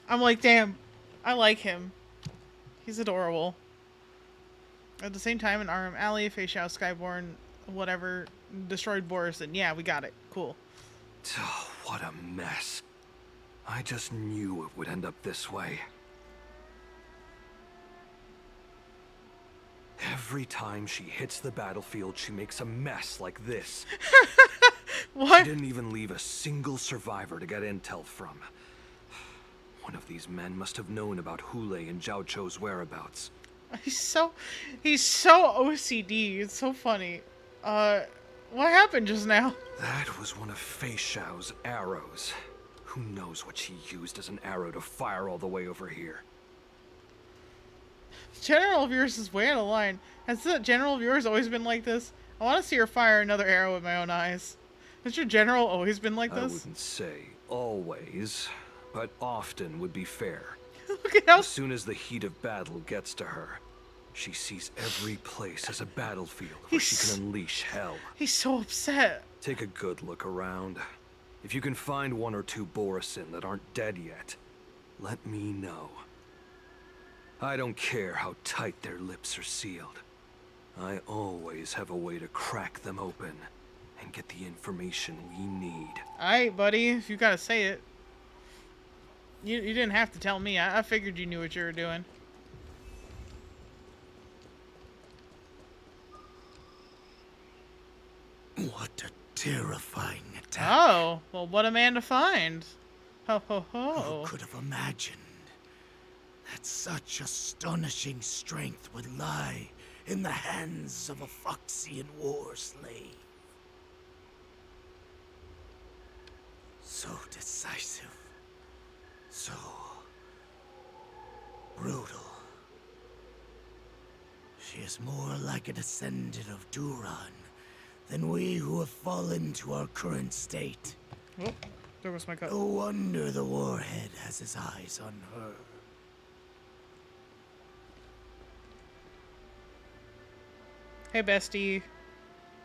I'm like, damn, I like him. He's adorable. At the same time, in Arum Alley, Fei Xiao, Skyborn, whatever, destroyed Borison. Yeah, we got it. Cool. Oh, what a mess. I just knew it would end up this way. Every time she hits the battlefield, she makes a mess like this. What? She didn't even leave a single survivor to get intel from. One of these men must have known about Hoolay and Zhao Cho's whereabouts. He's so OCD. It's so funny. What happened just now? That was one of Fei Xiao's arrows. Who knows what she used as an arrow to fire all the way over here? General of yours is way out of line. Has the general of yours always been like this? I want to see her fire another arrow with my own eyes. Has your general always been like this? I wouldn't say always, but often would be fair. Look at how... As soon as the heat of battle gets to her, she sees every place as a battlefield where she can unleash hell. He's so upset. Take a good look around. If you can find one or two Borison that aren't dead yet, let me know. I don't care how tight their lips are sealed. I always have a way to crack them open and get the information we need. Alright, buddy, if you gotta say it. You didn't have to tell me. I figured you knew what you were doing. What a terrifying attack. Oh, well, what a man to find. Ho, ho, ho. Who could have imagined that such astonishing strength would lie in the hands of a Foxian war slave? So decisive. So brutal. She is more like a descendant of Duran than we who have fallen to our current state. Oh, there was my cut. No wonder the warhead has his eyes on her. Hey, bestie.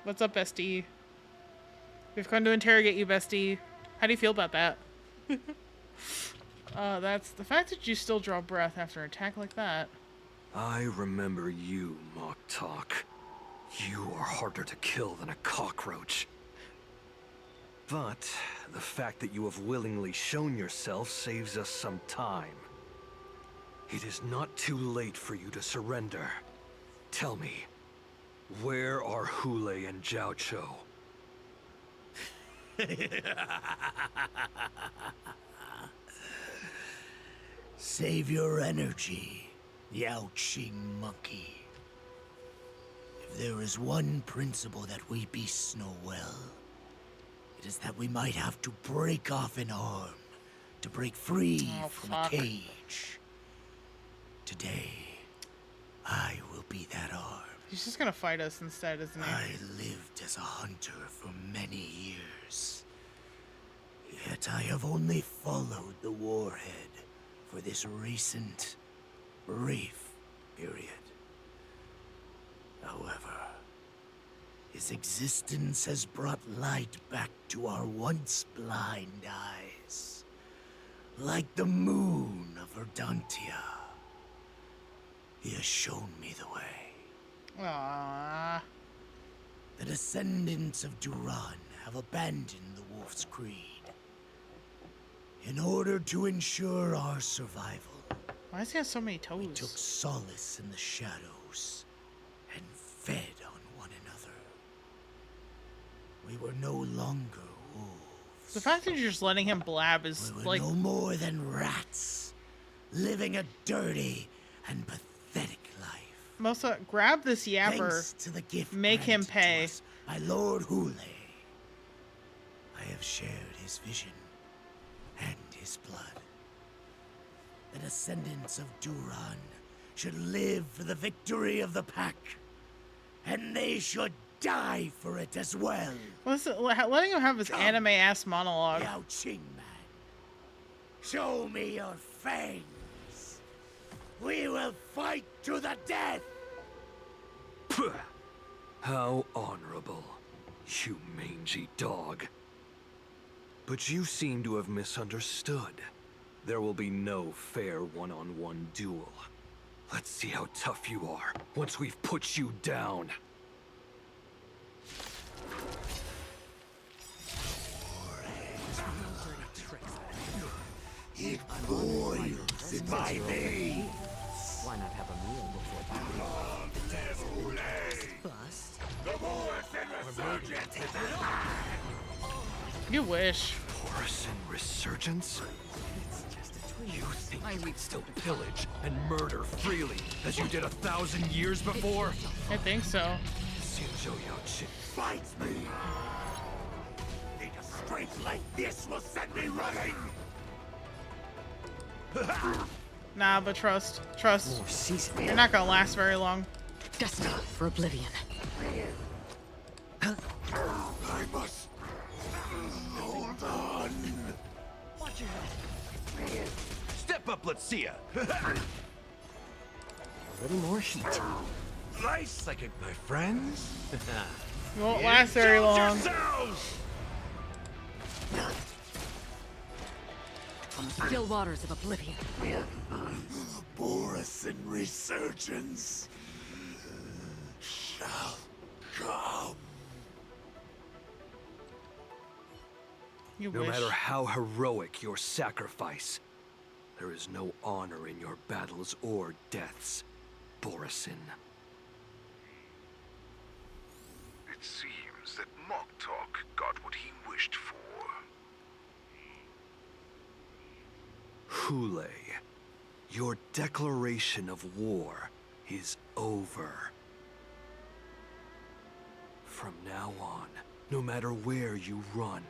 What's up, bestie? We've come to interrogate you, bestie. How do you feel about that? That's the fact that you still draw breath after an attack like that. I remember you, Mock Talk. You are harder to kill than a cockroach. But the fact that you have willingly shown yourself saves us some time. It is not too late for you to surrender. Tell me, where are Hoolay and Zhao Cho? Save your energy, Yao Qing monkey. If there is one principle that we beasts know well, it is that we might have to break off an arm to break free from a cage. Today, I will be that arm. He's just gonna fight us instead, isn't he? I lived as a hunter for many years. Yet I have only followed the warhead for this recent, brief period. However, his existence has brought light back to our once blind eyes. Like the moon of Verdantia. He has shown me the way. Aww. The descendants of Duran have abandoned the Wolf's Creed. In order to ensure our survival, why does he have so many toes? We took solace in the shadows and fed on one another. We were no longer wolves. The fact that you're just letting him blab is we were like no more than rats, living a dirty and pathetic life. Mosa, grab this yapper. Thanks to the gift make him granted pay. to us by Lord Hoolay, I have shared his vision and his blood. The descendants of Duran should live for the victory of the pack, and they should die for it as well. Listen, letting him have his anime-ass monologue. Yao Qing man, show me your fangs. We will fight to the death. How honorable, you mangy dog. But you seem to have misunderstood. There will be no fair one-on-one duel. Let's see how tough you are once we've put you down. It boils in my veins. Why not have a meal before Bust. The Morrison Resurgence. You wish. Morrison Resurgence? You think you would still pillage and murder freely as you did 1,000 years before? I think so. Fight me! Think a strength like this will send me running? Nah, but trust. You're not gonna last very long. Destiny for oblivion. I must hold on. Watch your head. Step up, let's see ya. A little more heat. Nice like it, my friends. You won't last very long. On the still waters of oblivion. Morrison Resurgence shall come. You no wish. matter how heroic your sacrifice, there is no honor in your battles or deaths, Borison. It seems that Moktok got what he wished for. Hoolay, your declaration of war is over. From now on, no matter where you run,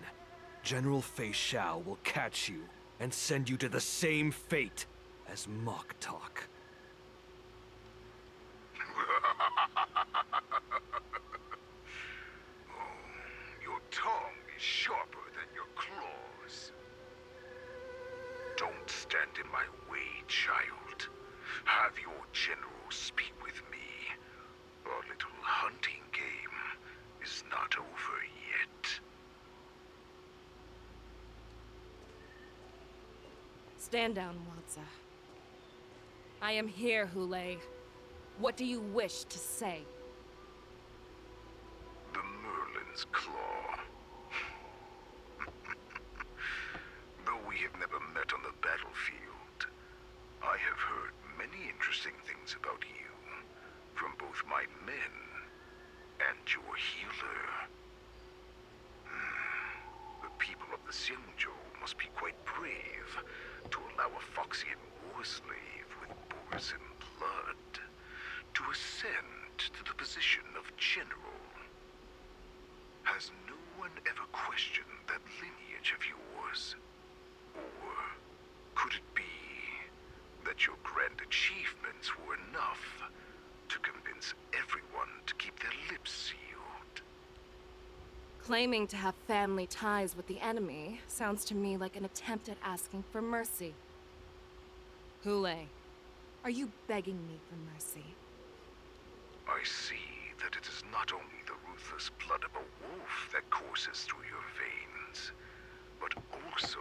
General Fei Shao will catch you and send you to the same fate as Moktok. Your tongue is sharper than your claws. Don't stand in my way, child. Have your general speak with me. Our little hunting game is not over yet. Stand down, Watsa. I am here, Hoolay. What do you wish to say? The Merlin's Claw. Though we have never met on the battlefield, I have heard many interesting things about you from both my men and your healer. The people of the Xianzhou must be quite brave to allow a Foxian war slave with Borison blood to ascend to the position of general. Has no one ever questioned that lineage of yours? Or could it be that your grand achievements were enough to convince everyone to keep their lips sealed. Claiming to have family ties with the enemy sounds to me like an attempt at asking for mercy. Hoolay, are you begging me for mercy? I see that it is not only the ruthless blood of a wolf that courses through your veins, but also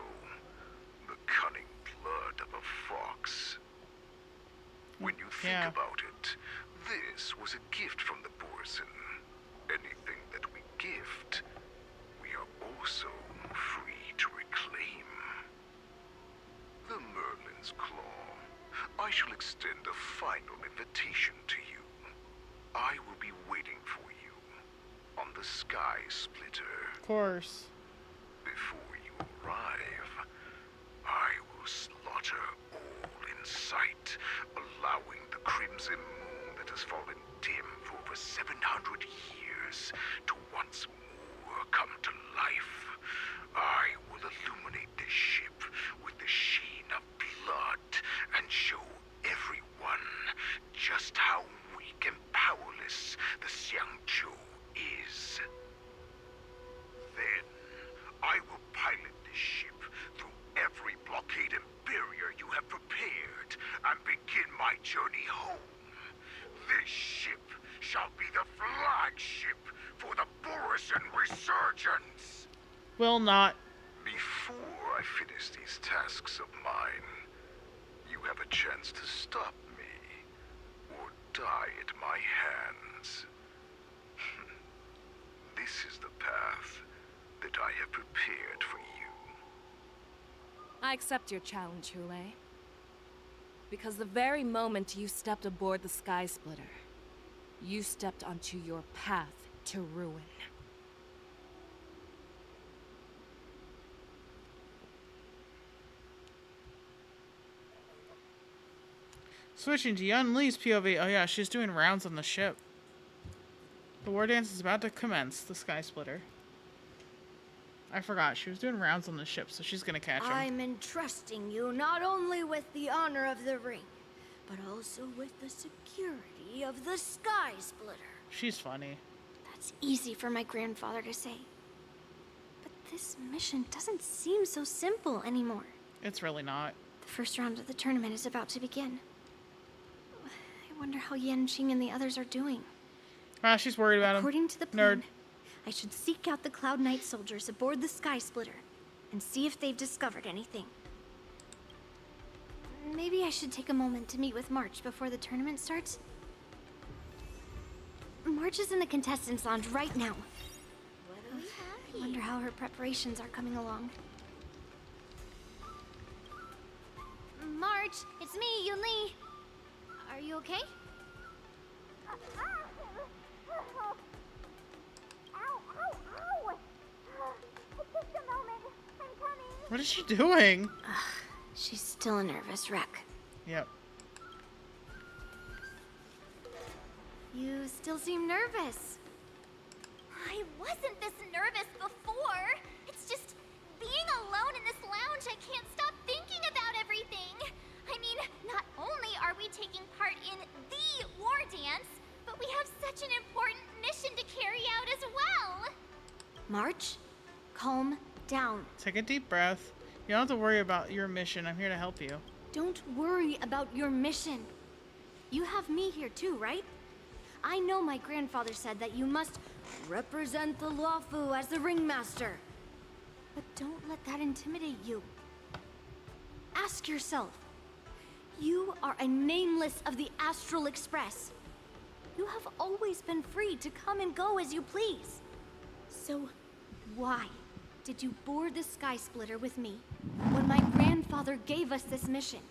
the cunning blood of a fox. When you think about it, this was a gift from the Borson. Anything that we gift, we are also free to reclaim. The Merlin's Claw. I shall extend a final invitation to you. I will be waiting for you on the Sky Splitter. Of course. Before you arrive, I will slaughter all in sight, allowing the crimson moon that has fallen dim for over 700 years to once more come to life. I will illuminate this ship with the sheen of blood and show everyone just how weak and powerless the Xiangzhou is. Then, I will pilot this ship through every blockade and barrier you have prepared and begin my journey home. This ship shall be the flagship for the Borison Resurgence. Will not. Before I finish these tasks of mine, you have a chance to stop me or die at my hands. This is the path that I have prepared for you. I accept your challenge, Hoolay. Because the very moment you stepped aboard the Sky Splitter, you stepped onto your path to ruin. Switching to Yun Li's POV. Oh yeah, she's doing rounds on the ship. The war dance is about to commence. The Sky Splitter. I forgot. She was doing rounds on the ship, so she's gonna catch him. I'm entrusting you not only with the honor of the ring, but also with the security of the Sky Splitter. She's funny. That's easy for my grandfather to say. But this mission doesn't seem so simple anymore. It's really not. The first round of the tournament is about to begin. I wonder how Yanqing and the others are doing. Ah, she's worried about him. According to the plan, I should seek out the Cloud Knight soldiers aboard the Sky Splitter and see if they've discovered anything. Maybe I should take a moment to meet with March before the tournament starts. March is in the contestants' lounge right now. I wonder how her preparations are coming along. March, it's me, Yun Li. Are you okay? What is she doing? She's still a nervous wreck. Yep. You still seem nervous. I wasn't this nervous before. It's just being alone in this lounge, I can't stop thinking about everything. I mean, not only are we taking part in the war dance, but we have such an important mission to carry out as well. March, calm down. Take a deep breath. You don't have to worry about your mission. I'm here to help you. Don't worry about your mission. You have me here too, right? I know my grandfather said that you must represent the Luofu as the ringmaster. But don't let that intimidate you. Ask yourself. You are a nameless of the Astral Express. You have always been free to come and go as you please. So, why did you board the Sky Splitter with me when my grandfather gave us this mission?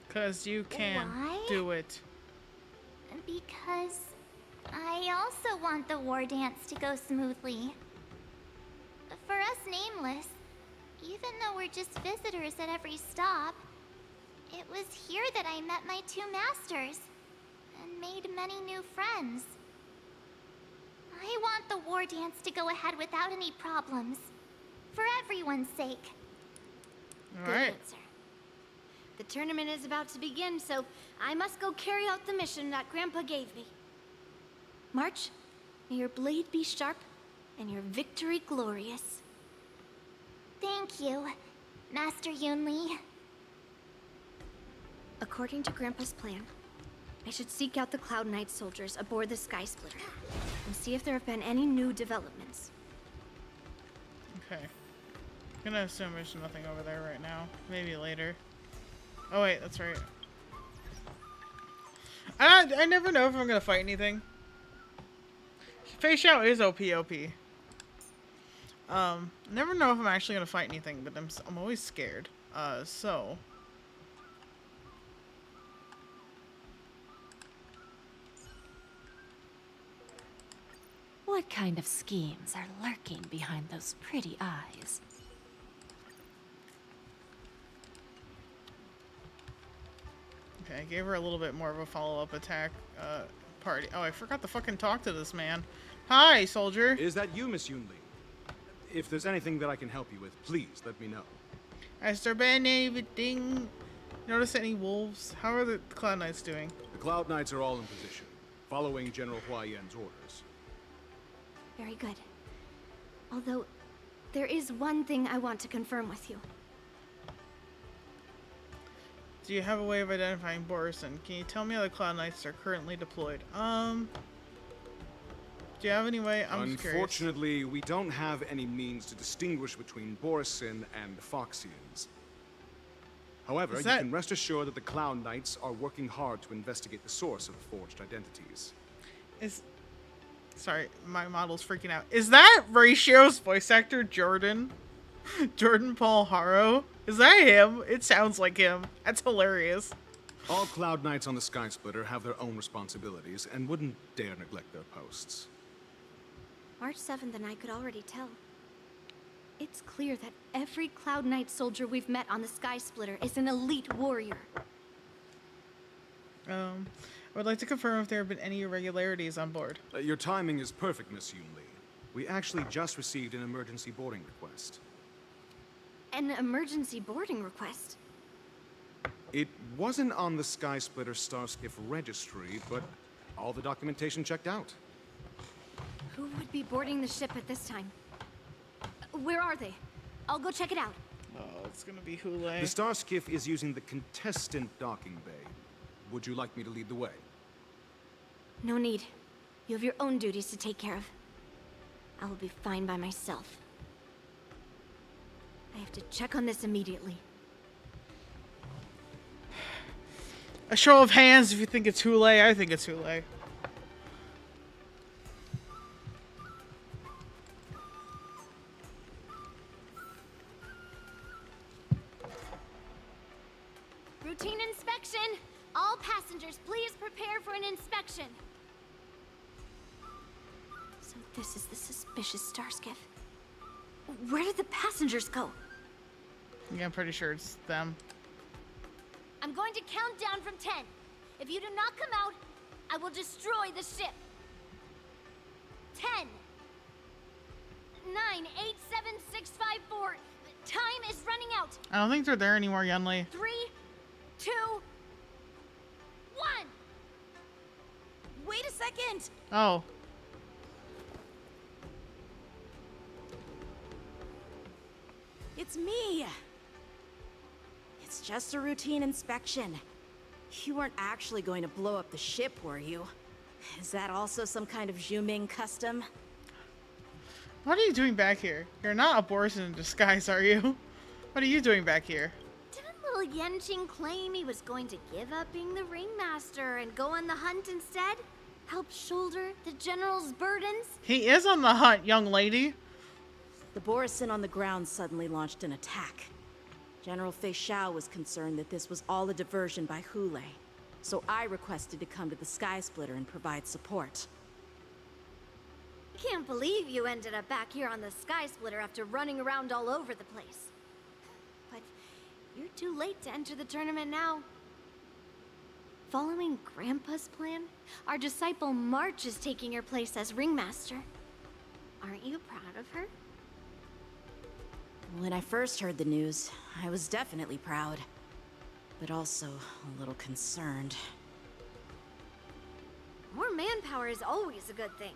'Cause you can do it. Because I also want the war dance to go smoothly. For us Nameless, even though we're just visitors at every stop, it was here that I met my two masters and made many new friends. I want the war dance to go ahead without any problems, for everyone's sake. All right. Good answer. The tournament is about to begin, so I must go carry out the mission that Grandpa gave me. March, may your blade be sharp and your victory glorious. Thank you, Master Yunli. According to Grandpa's plan, I should seek out the Cloud Knight soldiers aboard the Sky Splitter and see if there have been any new developments. Okay. I'm gonna assume there's nothing over there right now. Maybe later. Oh wait, that's right. I never know if I'm gonna fight anything. Fei Xiao is OP. Never know if I'm actually gonna fight anything, but I'm always scared. So. What kind of schemes are lurking behind those pretty eyes? Okay, I gave her a little bit more of a follow-up attack, party. Oh, I forgot to fucking talk to this man. Hi, soldier. Is that you, Miss Yunli? If there's anything that I can help you with, please let me know. Has there been anything? Notice any wolves? How are the Cloud Knights doing? The Cloud Knights are all in position, following General Hua Yan's orders. Very good. Although, there is one thing I want to confirm with you. Do you have a way of identifying Borison? Can you tell me how the Cloud Knights are currently deployed? Do you have any way? I'm curious. Unfortunately, we don't have any means to distinguish between Borison and the Foxians. However, you can rest assured that the Cloud Knights are working hard to investigate the source of the forged identities. Sorry, my model's freaking out. Is that Ratio's voice actor, Jordan? Jordan Paul Haro? Is that him? It sounds like him. That's hilarious. All Cloud Knights on the Sky Splitter have their own responsibilities and wouldn't dare neglect their posts. March 7th and I could already tell. It's clear that every Cloud Knight soldier we've met on the Sky Splitter is an elite warrior. I would like to confirm if there have been any irregularities on board. Your timing is perfect, Miss Yunli. We actually just received an emergency boarding request. An emergency boarding request? It wasn't on the Sky Splitter Starskiff registry, but all the documentation checked out. Who would be boarding the ship at this time? Where are they? I'll go check it out. Oh, it's gonna be Hoolay. The Starskiff is using the contestant docking bay. Would you like me to lead the way? No need. You have your own duties to take care of. I will be fine by myself. I have to check on this immediately. A show of hands if you think it's Hoolay. I think it's Hoolay. Routine inspection! All passengers, please prepare for an inspection. So this is the suspicious Starskiff. Where did the passengers go? Yeah, I'm pretty sure it's them. I'm going to count down from 10. If you do not come out, I will destroy the ship. 10, 9, 8, 7, 6, 5, 4. Time is running out. I don't think they're there anymore, Yunli. 3, 2, 1. Wait a second. Oh. It's me. It's just a routine inspection. You weren't actually going to blow up the ship, were you? Is that also some kind of Zhuming custom? What are you doing back here? You're not a Borison in disguise, are you? What are you doing back here? Didn't little Yanqing claim he was going to give up being the ringmaster and go on the hunt instead? Help shoulder the general's burdens? He is on the hunt, young lady. The Borison on the ground suddenly launched an attack. General Fei Xiao was concerned that this was all a diversion by Hoolay, so I requested to come to the Sky Splitter and provide support. Can't believe you ended up back here on the Sky Splitter after running around all over the place. But you're too late to enter the tournament now. Following Grandpa's plan, our disciple March is taking your place as ringmaster. Aren't you proud of her? When I first heard the news, I was definitely proud, but also a little concerned. Or manpower is always a good thing,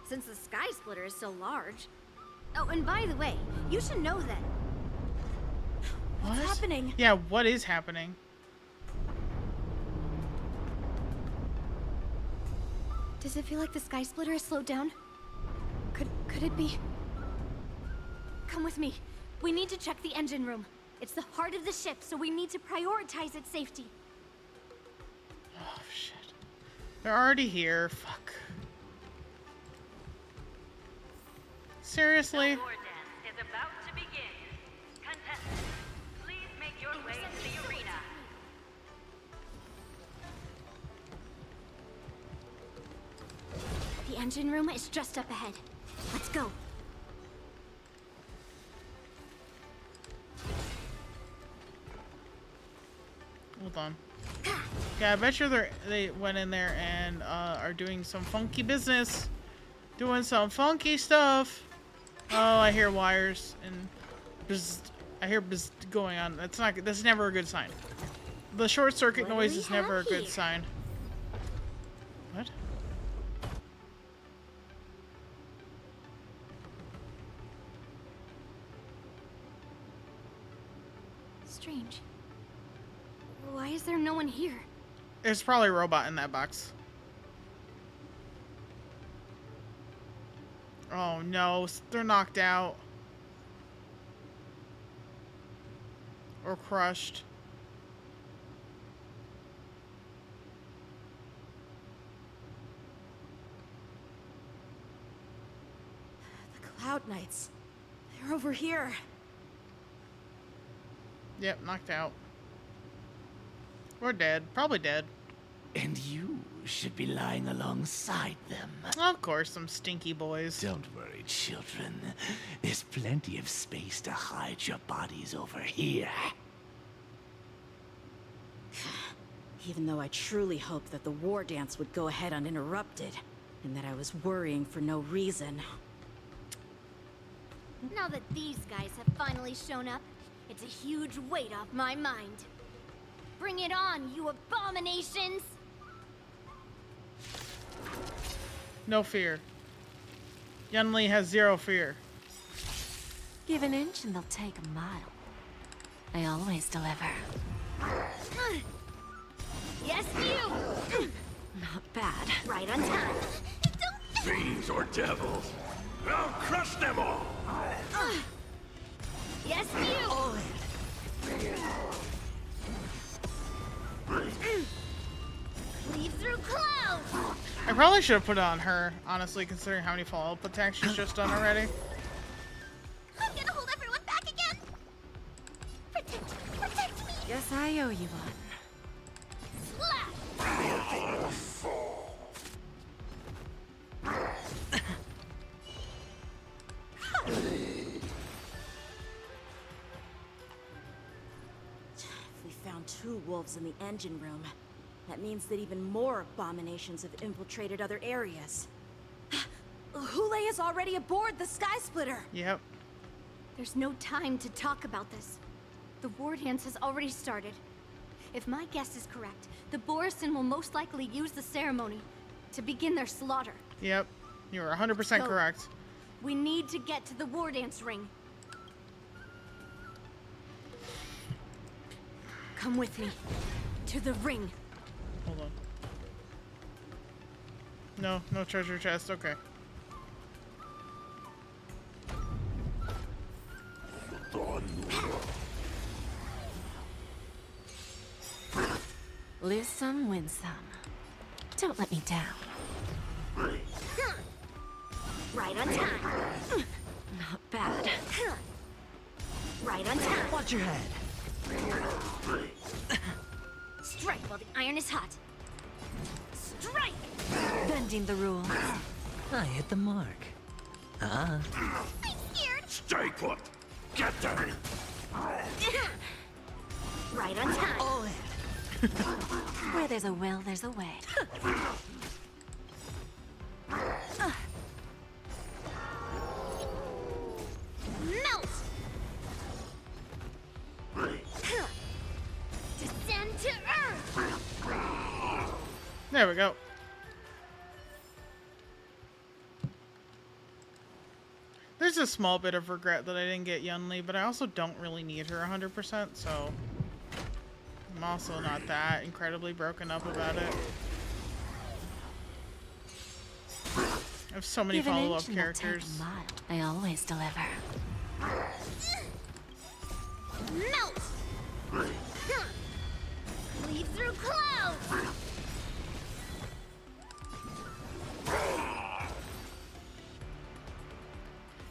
since the Sky Splitter is so large. Oh, and by the way, you should know that. What's happening? Yeah, what is happening? Does it feel like the Sky Splitter has slowed down? Could it be? Come with me. We need to check the engine room. It's the heart of the ship, so we need to prioritize its safety. Oh, shit. They're already here. Fuck. Seriously? The war dance is about to begin. Contestants, please make your way to the arena. The engine room is just up ahead. Let's go. Hold on. Yeah, I bet you they went in there and are doing some funky business. Doing some funky stuff. Oh, I hear wires and bzz, I hear bzz going on. That's never a good sign. The short circuit noise is never a good sign. What? Strange. Why is there no one here? There's probably a robot in that box. Oh no, they're knocked out. Or crushed. The Cloud Knights. They're over here. Yep, knocked out. Or dead. Probably dead. And you should be lying alongside them. Of course, some stinky boys. Don't worry, children. There's plenty of space to hide your bodies over here. Even though I truly hoped that the war dance would go ahead uninterrupted, and that I was worrying for no reason. Now that these guys have finally shown up, it's a huge weight off my mind. Bring it on, you abominations! No fear. Yunli has zero fear. Give an inch and they'll take a mile. I always deliver. Yes, you! Not bad. Right on time. Fiends or devils, I'll crush them all! Yes, you! Leave through clouds! I probably should have put it on her, honestly, considering how many follow-up attacks she's just done already. I'm gonna hold everyone back again! Protect me! Guess I owe you one. If we found 2 wolves in the engine room, that means that even more abominations have infiltrated other areas. Hoolay is already aboard the Sky Splitter! Yep. There's no time to talk about this. The war dance has already started. If my guess is correct, the Borisin will most likely use the ceremony to begin their slaughter. Yep. You're 100% correct. We need to get to the war dance ring. Come with me. To the ring. Hold on. No treasure chest. Okay. Lose some, win some. Don't let me down. Right on time. Not bad. Right on time. Watch your head. Strike while the iron is hot. Strike! Bending the rules. I hit the mark. I'm scared. Stay put! Get them! Right on time. Where there's a will, there's a way. Melt! Descend to earth! There we go. is a small bit of regret that I didn't get Yunli, but I also don't really need her 100%, so I'm also not that incredibly broken up about it. I have so many follow-up characters. I always deliver. Melt! Leave through clouds!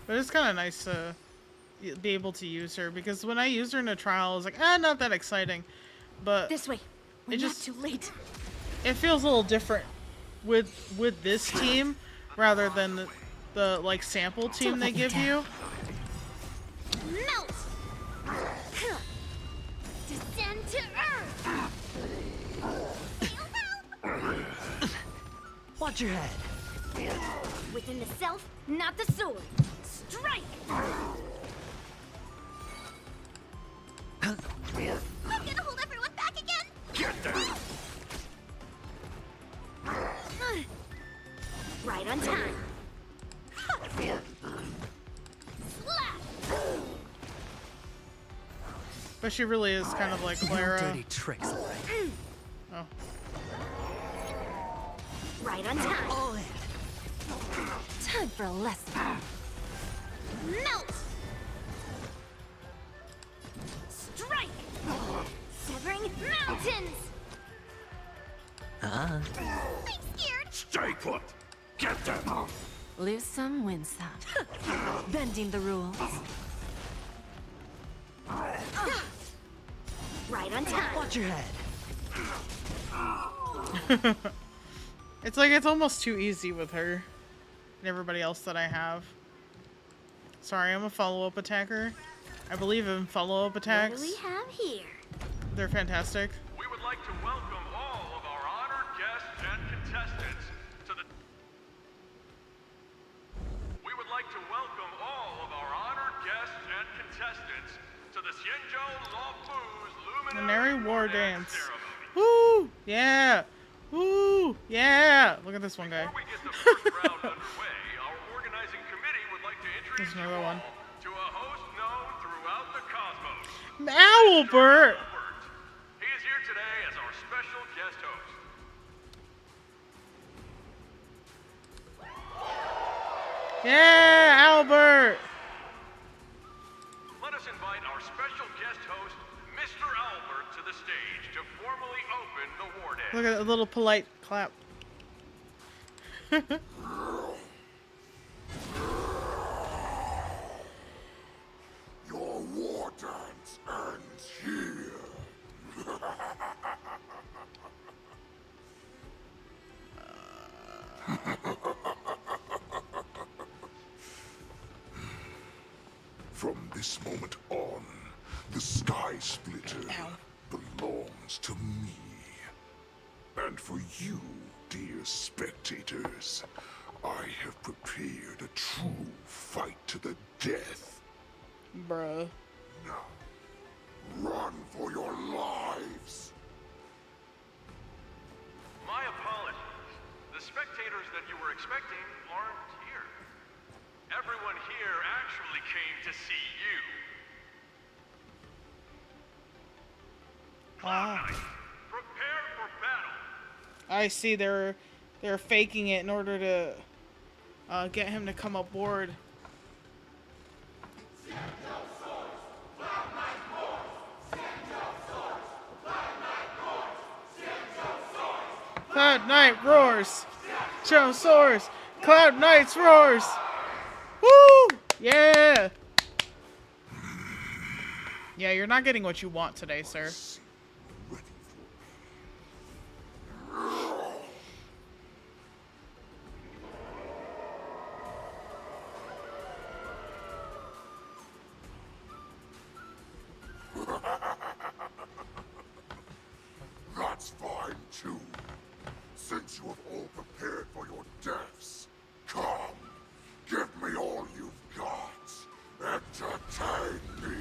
But it's kind of nice to be able to use her, because when I used her in a trial, I was like, not that exciting. But this way. We're not too late. It feels a little different with this team rather than the like sample team they give you. Melt! Descend to earth! Watch your head. Within the self, not the sword. Strike! I'm gonna hold everyone back again! Get them! Right on time. But she really is kind of like Clara. Dirty tricks. Oh. Right on time. All in. Time for a lesson. Melt! Strike! Severing mountains! Uh-huh. I'm scared! Stay put! Get them! Lose some, win some. Bending the rules. Right on time. Watch your head. It's like it's almost too easy with her and everybody else that I have. Sorry, I'm a follow-up attacker. I believe in follow-up attacks. What do we have here? They're fantastic. We would like to welcome all of our honored guests and contestants to the... We would like to welcome all of our honored guests and contestants to the Xianzhou Luofu's Luminary War Dance. Woo! Yeah! Woo! Yeah! Look at this one guy. Before we get the first round underway, our organizing committee would like to introduce There's another one. to a host known throughout the cosmos. Albert! He is here today as our special guest host. Yeah, Albert! Let us invite our special guest host, Mr. Albert, to the stage to formally open the war dance. Look at a little polite clap. Your war dance ends here. From this moment on, the Sky Splitter belongs to me. And for you, dear spectators, I have prepared a true fight to the death. Bruh. Now, run for your lives. My apologies. The spectators that you were expecting aren't here. Everyone here actually came to see you. Cloud Knight, prepare for battle. I see they're faking it in order to get him to come aboard. Cloud Knight roars. Joe soars. Cloud Knight's roars. Woo! Yeah. Yeah, you're not getting what you want today, sir. That's fine too. Since you have all prepared for your deaths, come, give me all you've got. Entertain me.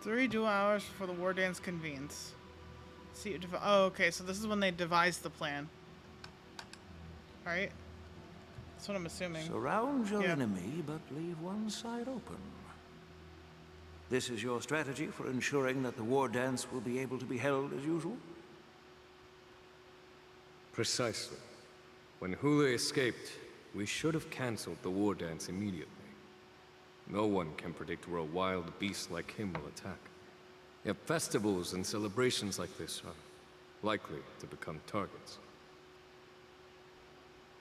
3 dual hours before the war dance convenes. See, oh, okay, so this is when they devised the plan. Right? That's what I'm assuming. Surround your enemy, but leave one side open. This is your strategy for ensuring that the war dance will be able to be held as usual? Precisely. When Hoolay escaped, we should have cancelled the war dance immediately. No one can predict where a wild beast like him will attack. Yet festivals and celebrations like this are likely to become targets.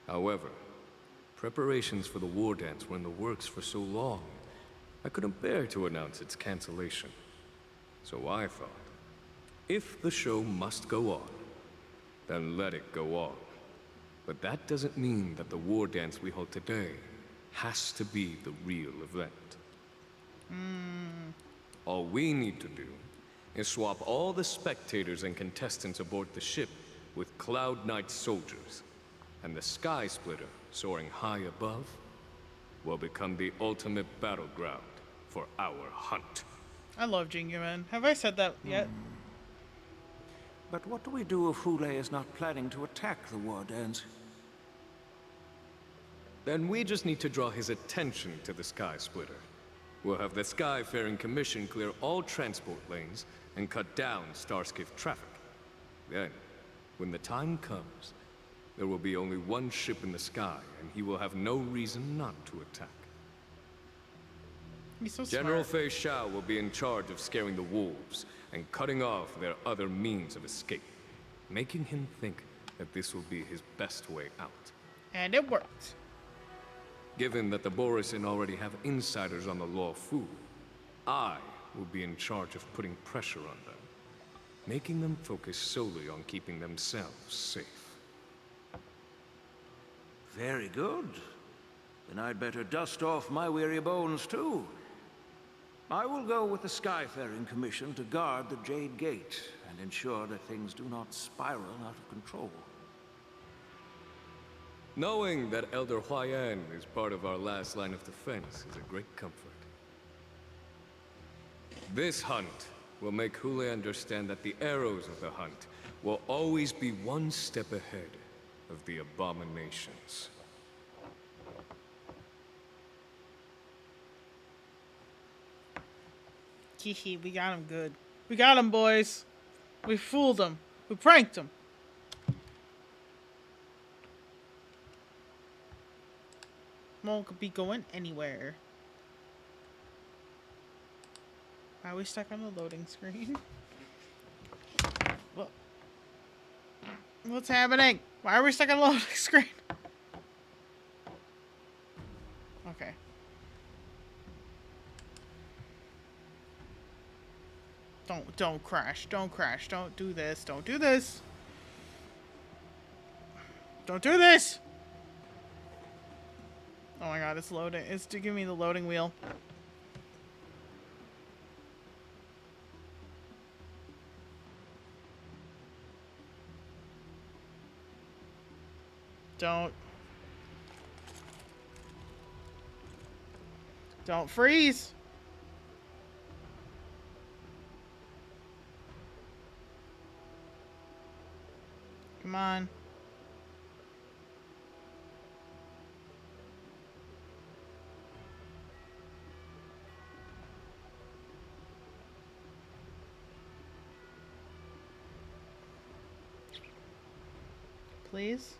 However, preparations for the war dance were in the works for so long, I couldn't bear to announce its cancellation. So I thought, if the show must go on, then let it go on. But that doesn't mean that the war dance we hold today has to be the real event. All we need to do is swap all the spectators and contestants aboard the ship with Cloud Knight soldiers, and the Sky Splitter, soaring high above, will become the ultimate battleground for our hunt. I love Jingyuan. Have I said that yet? But what do we do if Hoolay is not planning to attack the war dance? Then we just need to draw his attention to the Sky Splitter. We'll have the Skyfaring Commission clear all transport lanes and cut down Starskiff traffic. Then, when the time comes, there will be only one ship in the sky, and he will have no reason not to attack. He's so General smart. Fei Shao will be in charge of scaring the wolves and cutting off their other means of escape, making him think that this will be his best way out. And it worked. Given that the Borisin already have insiders on the Law Fu, I will be in charge of putting pressure on them, making them focus solely on keeping themselves safe. Very good. Then I'd better dust off my weary bones too. I will go with the Skyfaring Commission to guard the Jade Gate and ensure that things do not spiral out of control. Knowing that Elder Huayan is part of our last line of defense is a great comfort. This hunt will make Hoolay understand that the arrows of the hunt will always be one step ahead of the abominations. Hee we got him good. We got him, boys. We fooled him. We pranked him. Won't be going anywhere. Why are we stuck on the loading screen? What's happening? Why are we stuck on the loading screen? Okay. Don't crash. Don't crash. Don't do this. Don't do this. Don't do this! Oh my god, it's loading. It's to give me the loading wheel. Don't freeze! Come on. Please?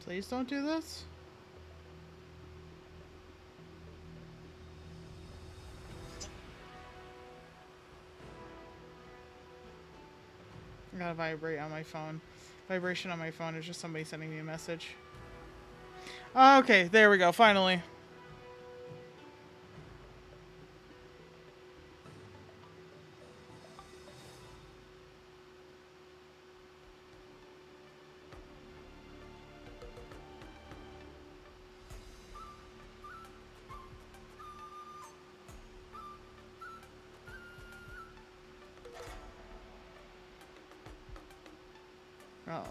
Please don't do this? I gotta vibrate on my phone. Vibration on my phone is just somebody sending me a message. Okay, there we go, finally. Oh.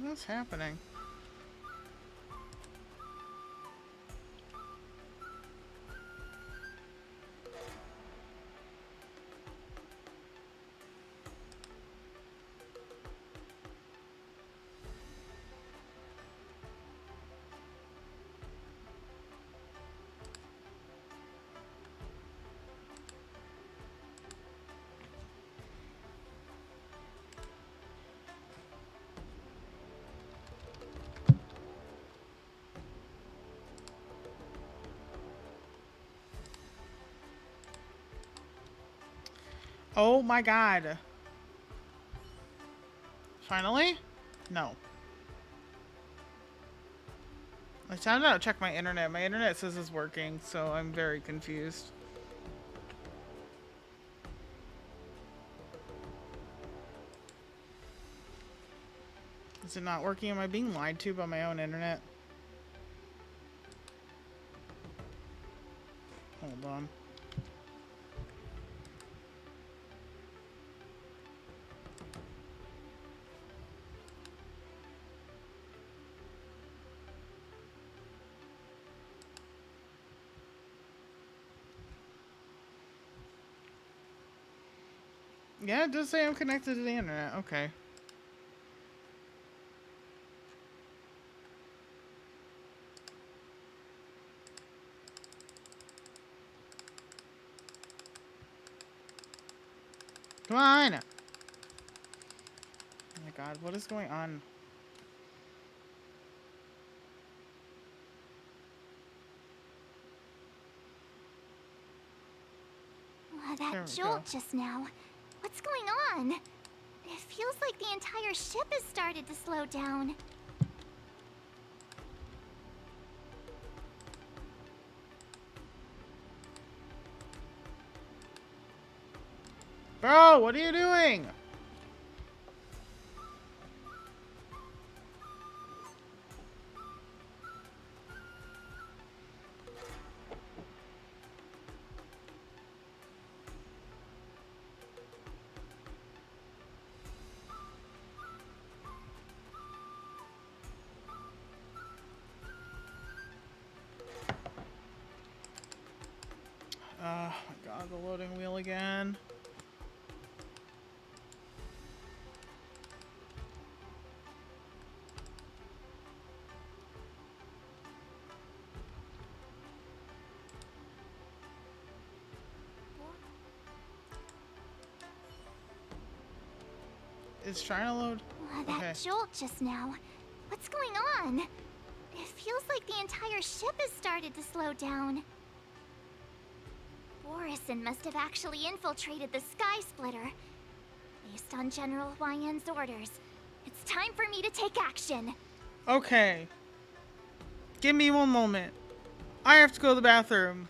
What's happening? Oh my god. Finally? No. I found out to check my internet. My internet says it's working, so I'm very confused. Is it not working? Am I being lied to by my own internet? Hold on. Yeah, it does say I'm connected to the internet. Okay. Come on! Oh my god, what is going on? That jolt just now. What's going on? It feels like the entire ship has started to slow down. Bro, what are you doing? Oh my god, the loading wheel again. It's trying to load. That jolt just now. What's going on? It feels like the entire ship has started to slow down. Borison must have actually infiltrated the Sky Splitter. Based on General Huayan's orders, it's time for me to take action. Okay. Give me one moment. I have to go to the bathroom.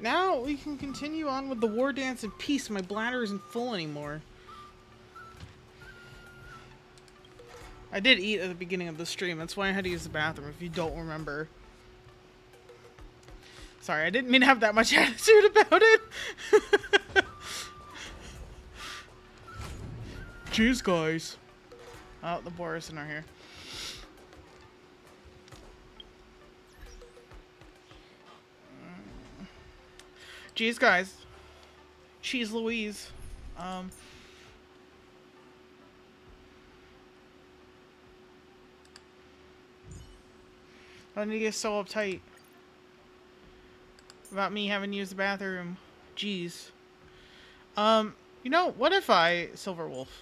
Now we can continue on with the war dance in peace. My bladder isn't full anymore. I did eat at the beginning of the stream. That's why I had to use the bathroom, if you don't remember. Sorry, I didn't mean to have that much attitude about it. Jeez, guys. Oh, the Borison are here. Jeez, guys. Cheese Louise. Why did you get so uptight about me having to use the bathroom? Jeez. You know, what if Silver Wolf?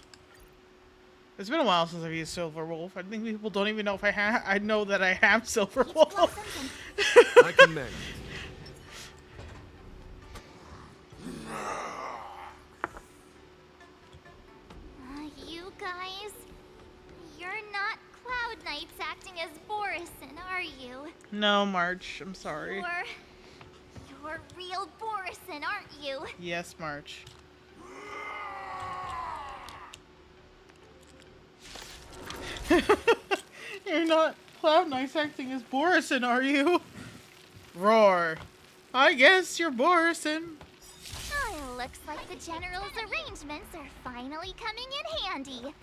It's been a while since I've used Silver Wolf. I think people don't even know if I know that I have Silver Wolf. I commend. You guys, you're not Cloud Knights acting as Borison, are you? No, March. I'm sorry. You're real Borison, aren't you? Yes, March. You're not Cloud Knights acting as Borison, are you? Roar. I guess you're Borison. Oh, looks like the General's arrangements are finally coming in handy.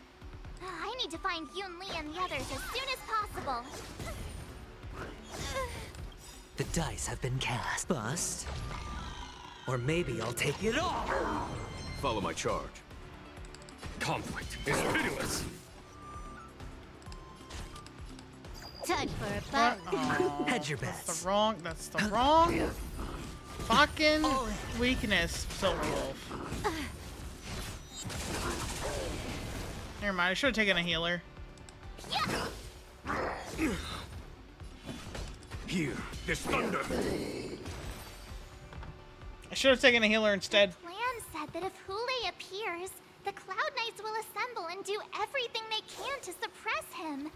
I need to find Yun Li and the others as soon as possible. The dice have been cast. Bust. Or maybe I'll take it all. Follow my charge. Conflict is pitiless. Time for a battle. Hedge your bets. That's the wrong fucking weakness, Silver Wolf. Never mind, I should have taken a healer. Here, this thunder. I should have taken a healer instead. The plan said that if Hoolay appears, the Cloud Knights will assemble and do everything they can to suppress him.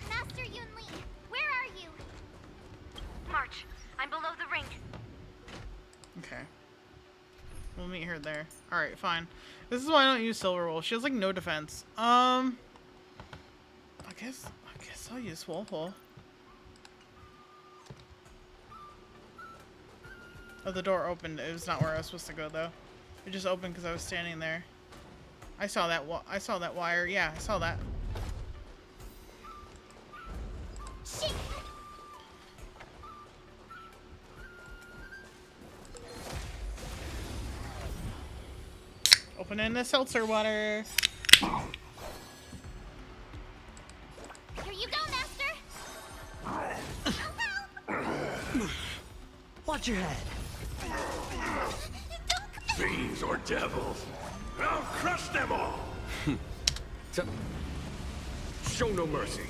Master Yun Li, where are you? March, I'm below the ring. Okay. We'll meet her there. Alright, fine. This is why I don't use Silver Wolf. She has like no defense. I guess I'll use Wolfhole. Oh, the door opened. It was not where I was supposed to go though. It just opened because I was standing there. I saw that wire. Yeah, I saw that. Shit. Opening the seltzer water. Here you go, Master. Watch your head. Fiends or devils, I'll crush them all. Show no mercy.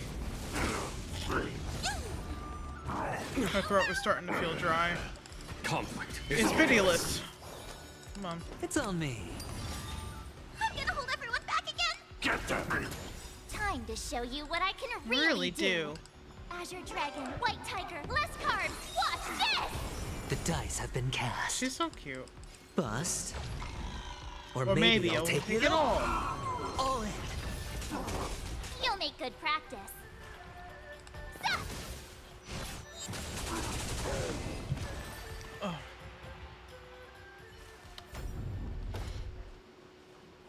My throat was starting to feel dry. Conflict. It's pitiless. Come on. It's on me. I'm gonna hold everyone back again. Get them. Time to show you what I can Really do. Azure Dragon, White Tiger, less carbs. Watch this. The dice have been cast. She's so cute. Bust. Or maybe I'll take it all. All in. You'll make good practice. Stop. Oh.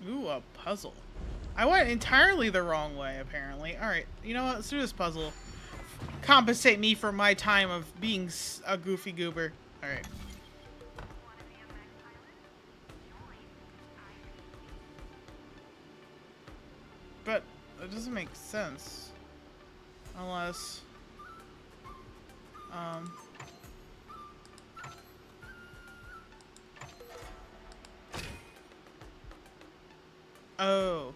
Ooh, a puzzle. I went entirely the wrong way, apparently. Alright, you know what? Let's do this puzzle. Compensate me for my time of being a goofy goober. Alright. But it doesn't make sense. Unless... Oh.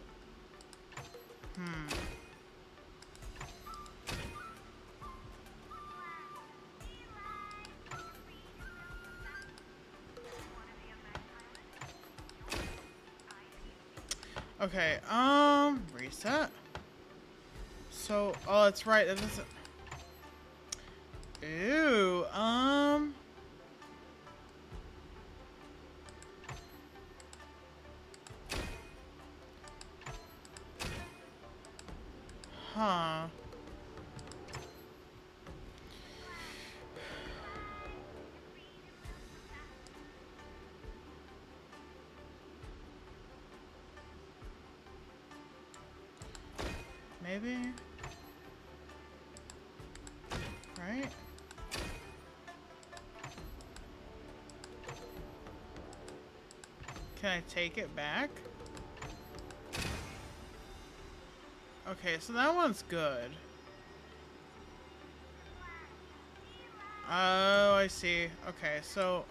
Okay, reset. So, oh, that's right, that doesn't... Ew, Huh. Maybe? Right? Can I take it back? Okay, so that one's good. Oh, I see. Okay, so...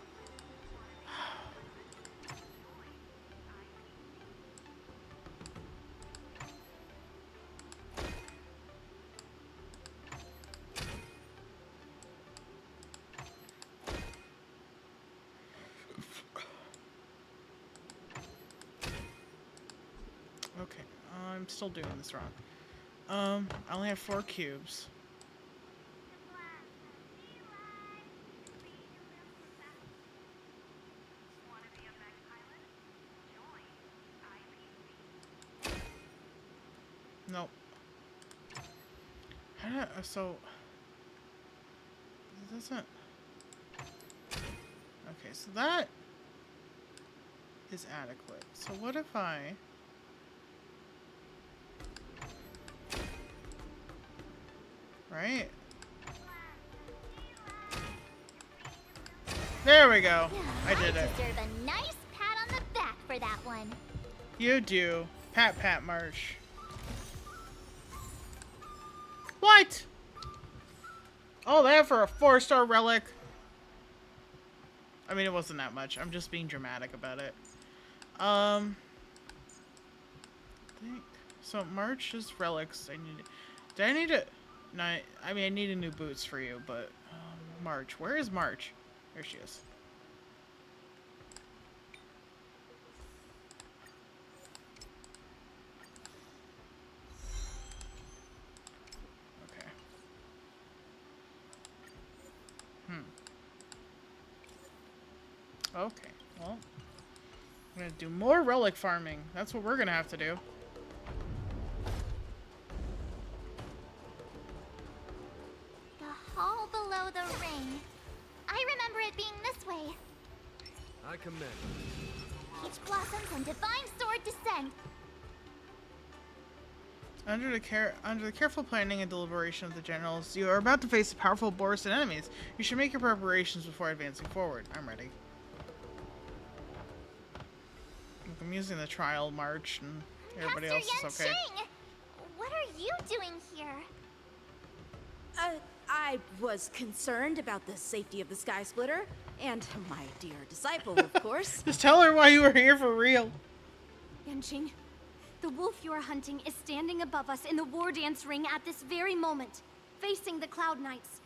Okay, I'm still doing this wrong. I only have 4 cubes. Nope. How do I, so... It doesn't... Okay, so that is adequate. So what if I... Right? There we go. I did it. Deserve a nice pat on the back for that one. You do. Pat pat march. What? Oh, that for a 4-star relic. I mean, it wasn't that much. I'm just being dramatic about it. I think so. March is relics. I need. Did I need it? No, I mean, I needed new boots for you, but March. Where is March? There she is. Okay. Okay, well, I'm gonna do more relic farming. That's what we're gonna have to do. The hall below the ring. I remember it being this way. I commend. Peach blossoms and divine sword descent. Under the careful planning and deliberation of the generals, you are about to face powerful Borisan enemies. You should make your preparations before advancing forward. I'm ready. I'm using the trial march, and everybody else is okay. What are you doing here? I was concerned about the safety of the Sky Splitter, and my dear disciple, of course. Just tell her why you were here for real. Yanqing, the wolf you are hunting is standing above us in the war dance ring at this very moment, facing the Cloud Knights.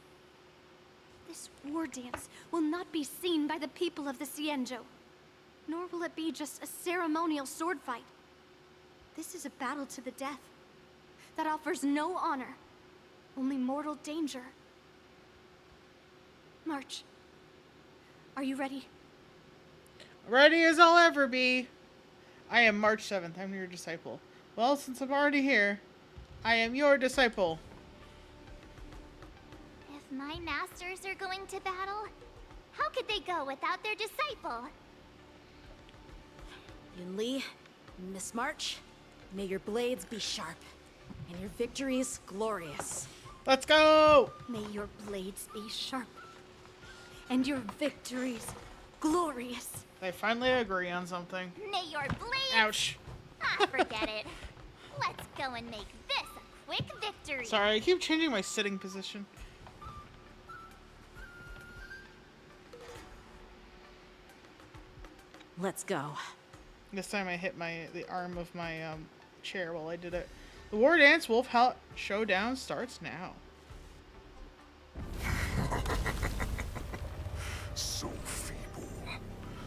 This war dance will not be seen by the people of the Xianzhou, nor will it be just a ceremonial sword fight. This is a battle to the death that offers no honor, only mortal danger. March, are you ready? Ready as I'll ever be. I am March 7th. I'm your disciple. Well, since I'm already here, I am your disciple. If my masters are going to battle, how could they go without their disciple? Yunli, Miss March, may your blades be sharp, and your victories glorious. Let's go! May your blades be sharp, and your victories glorious. They finally agree on something. May your blades... Ouch. Ah, forget it. Let's go and make this a quick victory. Sorry, I keep changing my sitting position. Let's go. This time I hit the arm of my chair while I did it. The War Dance Wolf Showdown starts now. So feeble.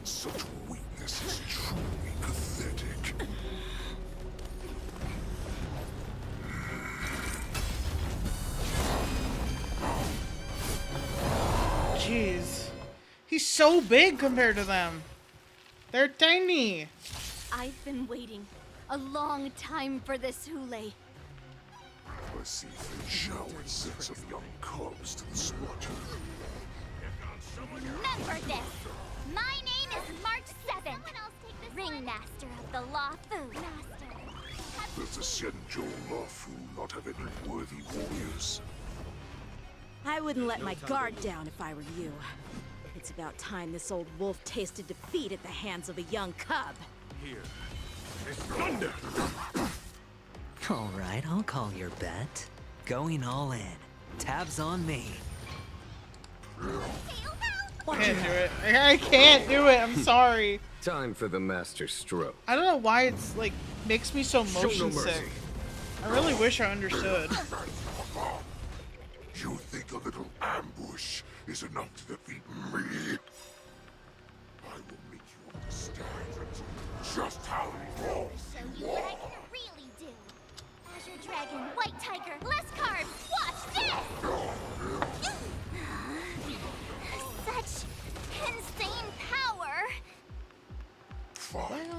Such weakness is truly pathetic. Jeez. He's so big compared to them. They're tiny. I've been waiting a long time for this, Hoolay. But mercy showered sets of young cubs to the slaughter. Remember this! My name is March 7th, Ringmaster of the Lafu. Does the Xianzhou Lafu not have any worthy warriors? I wouldn't let my guard down if I were you. It's about time this old wolf tasted defeat at the hands of a young cub. Here. It's thunder! All right, I'll call your bet. Going all in. Tabs on me. I can't do it. I can't do it. I'm sorry. Time for the master stroke. I don't know why it's like makes me so Show motion no mercy. sick. I really wish I understood. You think a little ambush is enough to defeat me? I will make you understand just how wrong Show you you what I are. can really do. Azure Dragon, White Tiger, less carbs. Watch this! Such insane power. Fine.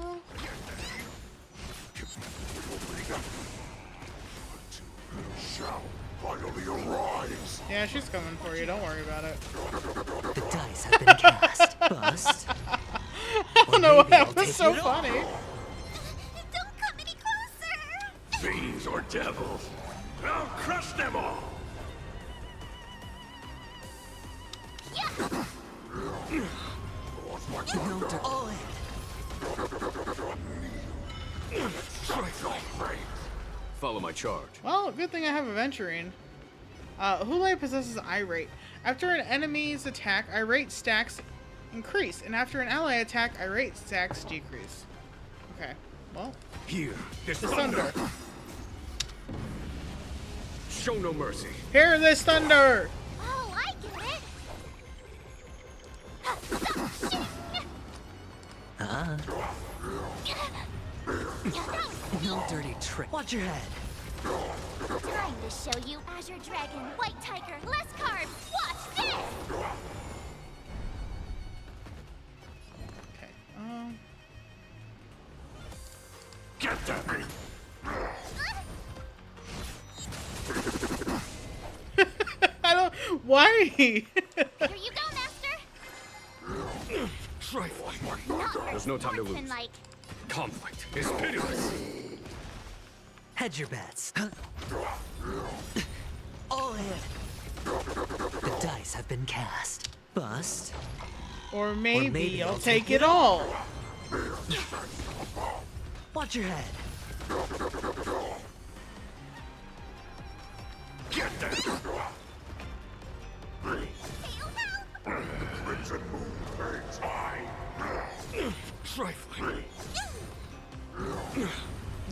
Shall finally arise. Yeah, she's coming for you. Don't worry about it. The dice have been cast. Bust. I don't know what that was so funny. Don't come any closer. Fiends or devils, I'll crush them all. All in. Follow my charge. Well, good thing I have Aventurine. Hoolay possesses Irate. After an enemy's attack, Irate stacks increase, and after an ally attack, Irate stacks decrease. Okay, well. Here, this The thunder. Show no mercy. Hear this thunder! Oh, I get it. No dirty trick. Watch your head. Time to show you Azure Dragon, White Tiger, less carbs. Watch this! Okay, Get to me! I don't. Why? Here you go, Master. Trifling. Not There's no time to lose. sportsmanlike. Conflict is pitiless. Hedge your bets. All in. The dice have been cast. Bust. Or maybe, maybe I'll I'll take take it it all. Watch your head. Get them! Crimson Moon burns high. Trifling.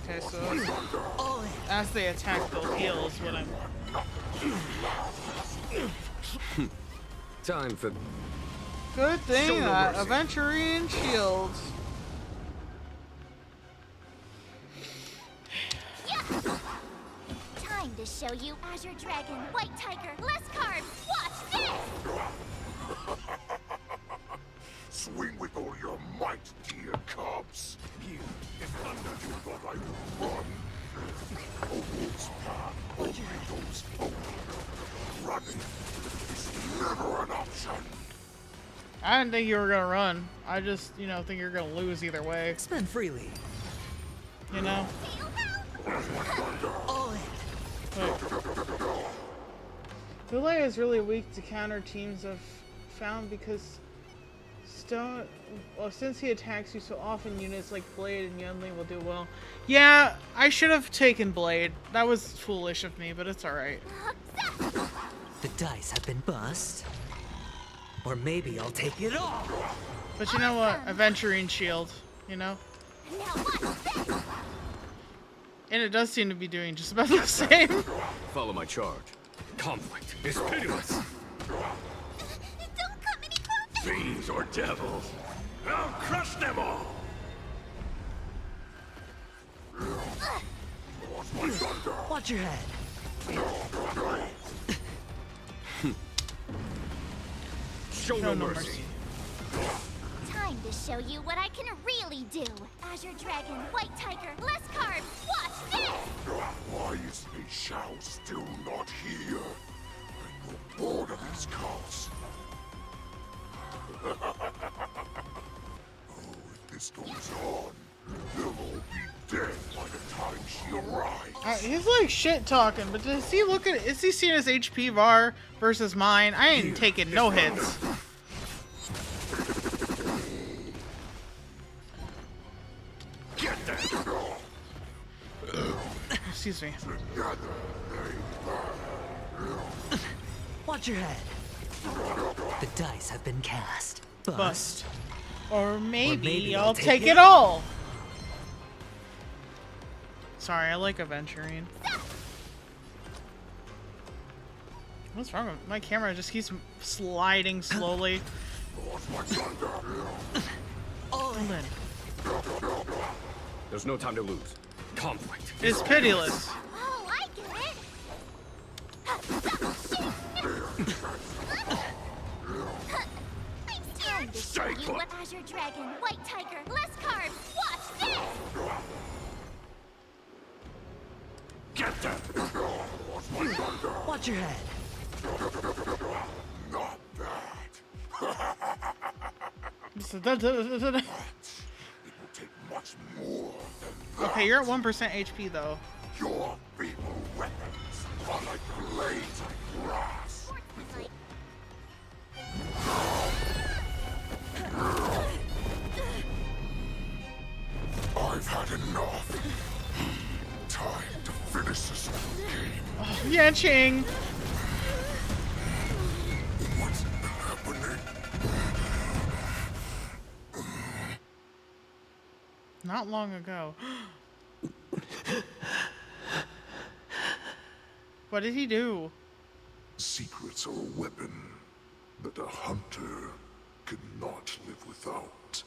Okay, so as they attack, they'll heal is what I'm. Time for Good thing Show no that mercy. Aventurine shields. Time to show you Azure Dragon, White Tiger, less carbs. Watch this! Swing with all your might, dear cubs. Here is thunder. You thought I would run? A wolf's path only goes forward. Running is never an option. I didn't think you were gonna run. I just, think you're gonna lose either way. Spend freely. You know? All in. Hoolay is really weak to counter teams I've found because since he attacks you so often, units like Blade and Yunli will do well. Yeah, I should have taken Blade. That was foolish of me, but it's alright. The dice have been bust. Or maybe I'll take it all. But you know what? Aventurine shield, you know? And it does seem to be doing just about the same. follow my charge. Conflict is pitiless. Fiends or devils, I'll crush them all. Watch your head. Show no mercy. Time to show you what I can really do. Azure Dragon, White Tiger, less carbs. Watch this! Why is Li Shao still not here? I'm bored of these cows. If this goes on, they'll all be dead by the time she arrives. He's like shit talking, but does he look at? Is he seeing his HP bar versus mine? I ain't taking no hits. Get that! Excuse me. Watch your head. The dice have been cast. Bust. Or maybe I'll take it all. Sorry, I like aventuring. What's wrong with my camera? Just keeps sliding slowly. All in. There's no time to lose. Conflict. It's pitiless. Oh, I get it. I'm time to show you what Azure Dragon, White Tiger, less carbs. Watch this! Get that! Watch your head. Not that. It will take much more than that. Okay, you're at 1% HP though. Your feeble weapons are like blades of grass. I've had enough. Time to finish this game. Oh, Yanqing! What's happening? Not long ago. What did he do? Secrets are a weapon that a hunter cannot live without.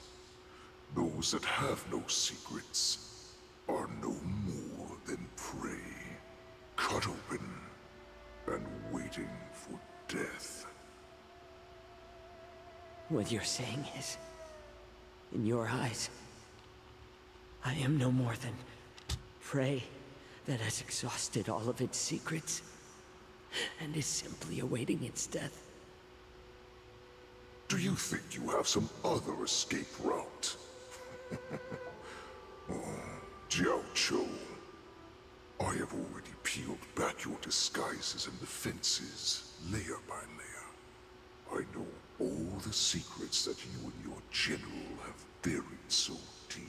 Those that have no secrets are no more than prey, cut open and waiting for death. What you're saying is, in your eyes, I am no more than prey that has exhausted all of its secrets and is simply awaiting its death. Do you think you have some other escape route? Jiao Cho, I have already peeled back your disguises and defenses, layer by layer. I know all the secrets that you and your general have buried so deep.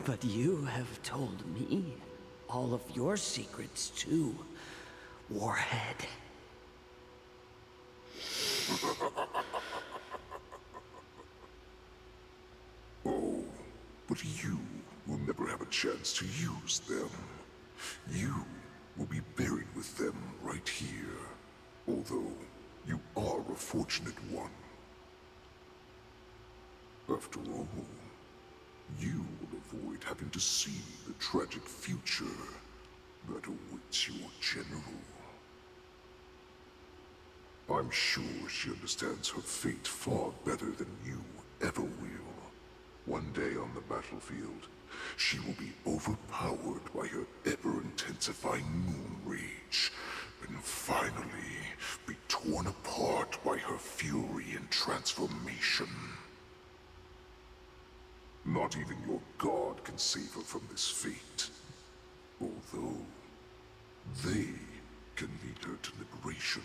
But you have told me all of your secrets too, Warhead. Oh, but you will never have a chance to use them. You will be buried with them right here, although you are a fortunate one. After all, you will avoid having to see the tragic future that awaits your general. I'm sure she understands her fate far better than you ever will. One day on the battlefield, she will be overpowered by her ever-intensifying moon rage, and finally be torn apart by her fury and transformation. Not even your god can save her from this fate, although they can lead her to liberation.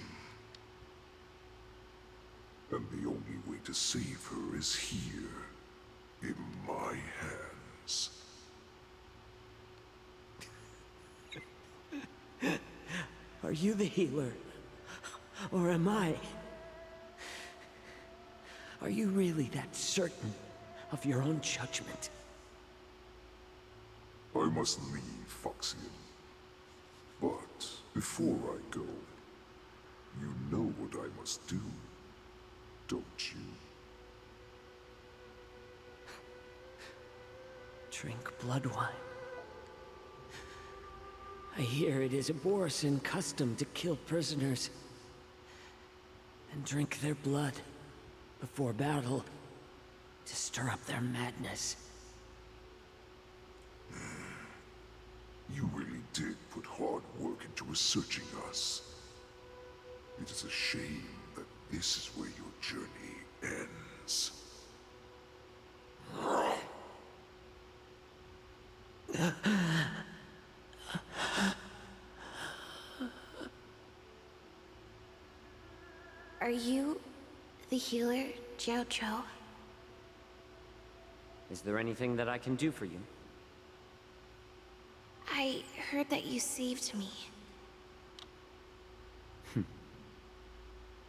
And the only way to save her is here, in my hands. Are you the healer? Or am I? Are you really that certain of your own judgment? I must leave, Foxian. But before I go, you know what I must do, don't you? Drink blood wine. I hear it is a Borisin custom to kill prisoners and drink their blood. before battle to stir up their madness. You really did put hard work into researching us. It is a shame that this is where your journey ends. Are you the healer, Jiao Cho? Is there anything that I can do for you? I heard that you saved me.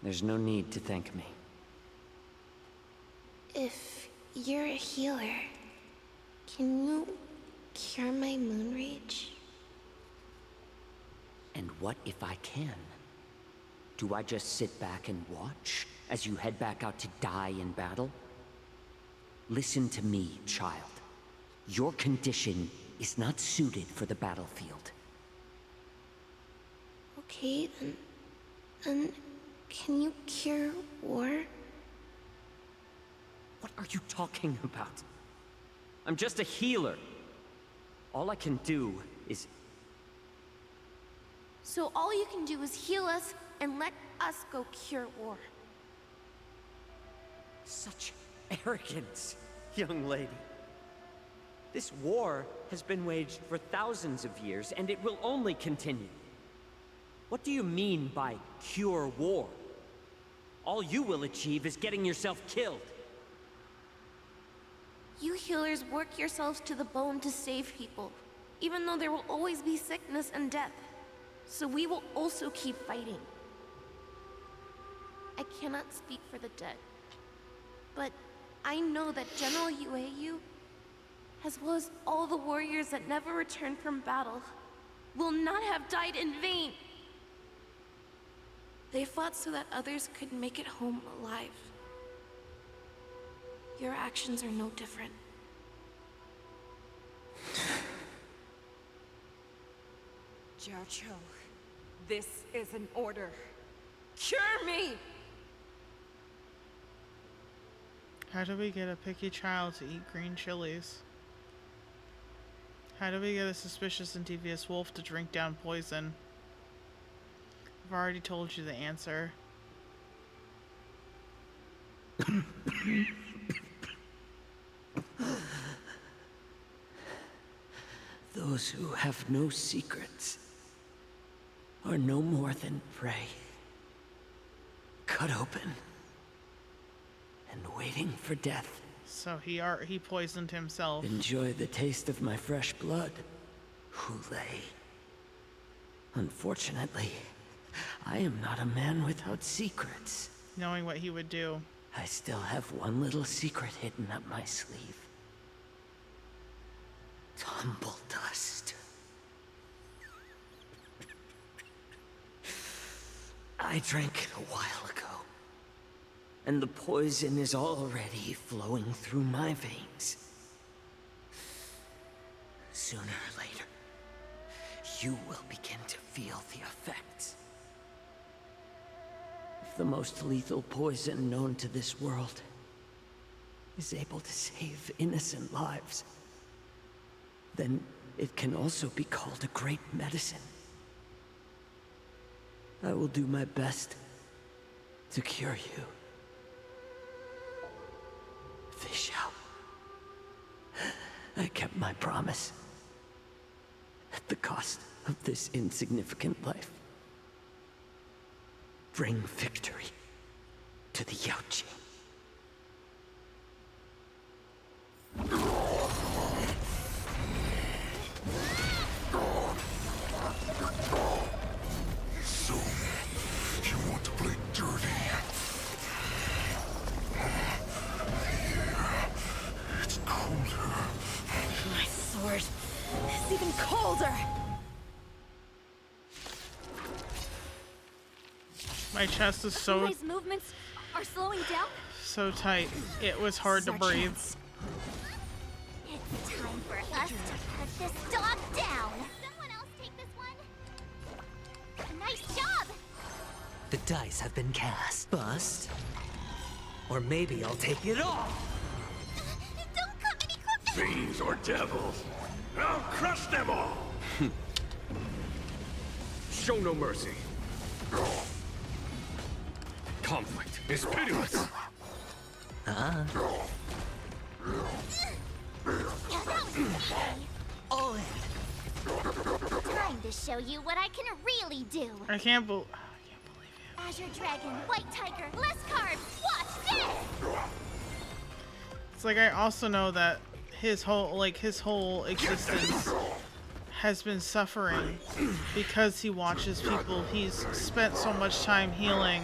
There's no need to thank me. If you're a healer, can you cure my moon rage? And what if I can? Do I just sit back and watch as you head back out to die in battle? Listen to me, child. Your condition is not suited for the battlefield. Okay, then can you cure war? What are you talking about? I'm just a healer. All I can do is... So all you can do is heal us and let us go cure war. Such arrogance, young lady. This war has been waged for thousands of years, and it will only continue. What do you mean by cure war? All you will achieve is getting yourself killed. You healers work yourselves to the bone to save people, even though there will always be sickness and death. So we will also keep fighting. I cannot speak for the dead, but I know that General Yueyu, as well as all the warriors that never returned from battle, will not have died in vain. They fought so that others could make it home alive. Your actions are no different. Jiao Cho, this is an order. Cure me! How do we get a picky child to eat green chilies? How do we get a suspicious and devious wolf to drink down poison? I've already told you the answer. Those who have no secrets are no more than prey. Cut open and waiting for death. So he poisoned himself. Enjoy the taste of my fresh blood, Hoolay. Unfortunately, I am not a man without secrets. Knowing what he would do. I still have one little secret hidden up my sleeve. Tumble dust. I drank it a while ago, and the poison is already flowing through my veins. Sooner or later, you will begin to feel the effects. If the most lethal poison known to this world is able to save innocent lives, then it can also be called a great medicine. I will do my best to cure you. Fish out. I kept my promise. At the cost of this insignificant life. Bring victory to the Yaoqing. So, you want to play dirty? Here, it's colder. My sword is even colder! My chest is so Hooley's movements are slowing down. so tight. It was hard to breathe. It's time for us to put this dog down. Someone else take this one. Nice job. The dice have been cast. Bust Or maybe I'll take it off! Don't come any closer! Fiends or devils, I'll crush them all! Show no mercy. Conflict is pitiless. All in. Time to show you what I can really do. I can't believe it. Azure Dragon, White Tiger, less carbs. Watch this! It's like I also know that his whole existence has been suffering because he watches people he's spent so much time healing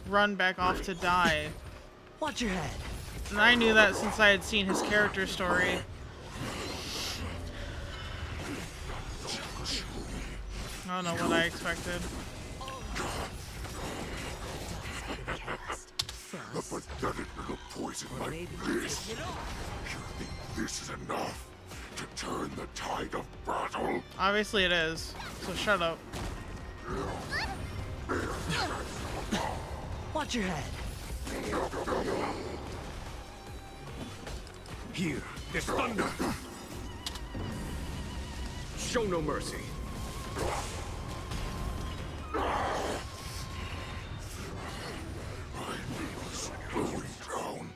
run back off to die. Watch your head. And I knew that since I had seen his character story. I don't know what I expected. The pathetic little poison like this. You think this is enough to turn the tide of battle? Obviously it is, so shut up. Watch your head. Here, this thunder. Show no mercy. Slowing down.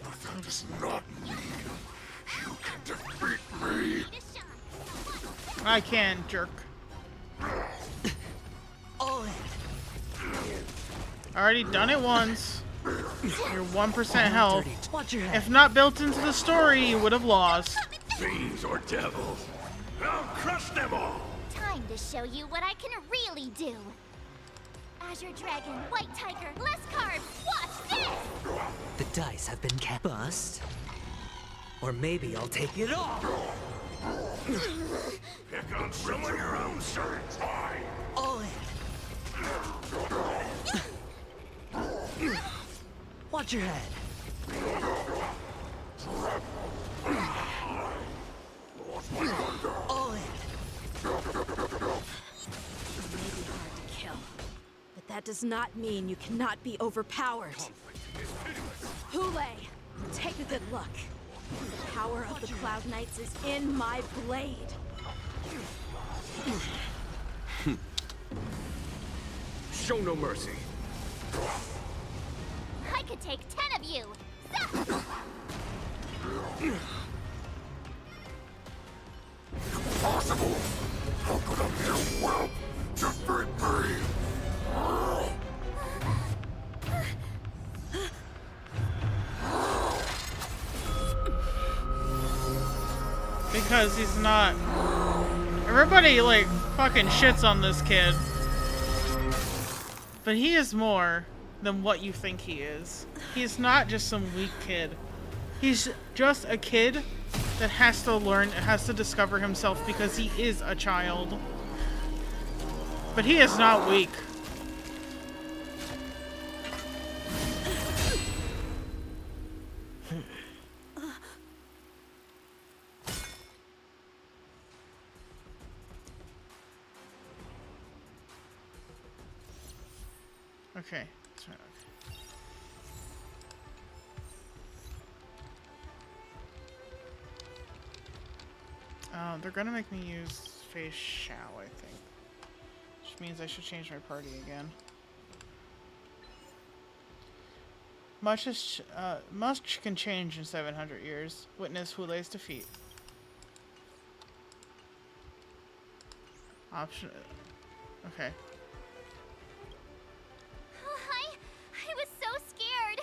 But that does not mean you can defeat me. I can, jerk. All in. I already done it once. You're 1% health. Watch your head. If not built into the story, you would have lost. Fiends or devils, I'll crush them all. Time to show you what I can really do. Azure Dragon, White Tiger, less carbs. Watch this! The dice have been bust. Or maybe I'll take it off. Pick on someone your own sort. All in. Watch your head. All in. But that does not mean you cannot be overpowered. Hoolay, take a good look. The power of the Cloud Knights is in my blade. Show no mercy. I could take 10 of you. Impossible! How could a mere whelp defeat me? Because he's not. Everybody, like, fucking shits on this kid. But he is more than what you think he is. He's not just some weak kid. He's just a kid that has to learn, has to discover himself because he is a child. But he is not weak. Okay. That's right. They're gonna make me use Face Shao, I think. Which means I should change my party again. Much can change in 700 years. Witness Hoolay's defeat. Option. Okay. I was so scared.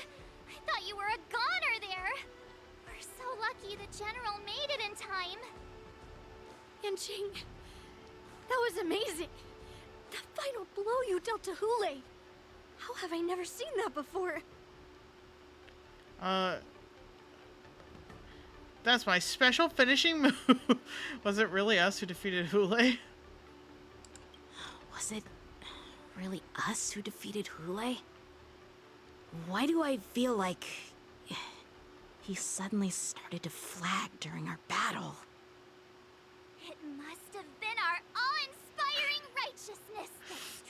I thought you were a goner there. We're so lucky the General made it in time. Yanqing, that was amazing. The final blow you dealt to Hoolay. How have I never seen that before? That's my special finishing move. Was it really us who defeated Hoolay? Was it really us who defeated Hoolay? Why do I feel like he suddenly started to flag during our battle? It must have been our awe-inspiring righteousness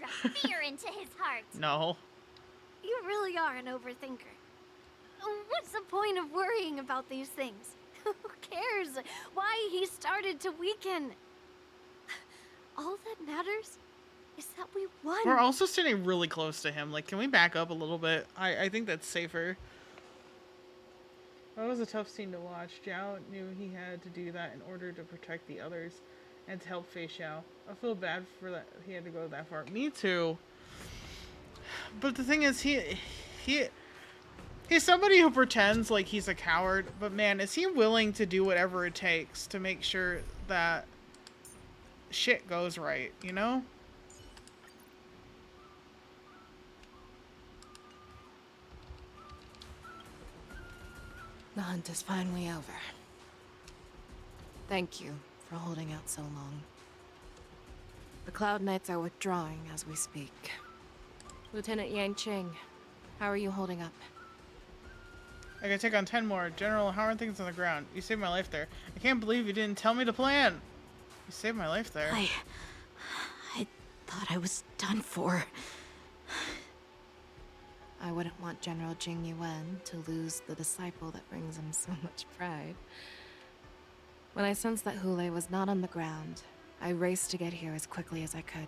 that fear into his heart. No. You really are an overthinker. What's the point of worrying about these things? Who cares why he started to weaken? All that matters is that we won. We're also standing really close to him. Like, can we back up a little bit? I think that's safer. That was a tough scene to watch. Zhao knew he had to do that in order to protect the others and to help Fei Xiao. I feel bad for that he had to go that far. Me too. But the thing is, he's somebody who pretends like he's a coward, but man, is he willing to do whatever it takes to make sure that shit goes right, you know? The hunt is finally over. Thank you for holding out so long. The Cloud Knights are withdrawing as we speak. Lieutenant Yanqing, how are you holding up? I gotta take on 10 more. General, how are things on the ground? You saved my life there. I can't believe you didn't tell me the plan. You saved my life there. I thought I was done for. I wouldn't want General Jing Yuan to lose the disciple that brings him so much pride. When I sensed that Hoolay was not on the ground, I raced to get here as quickly as I could.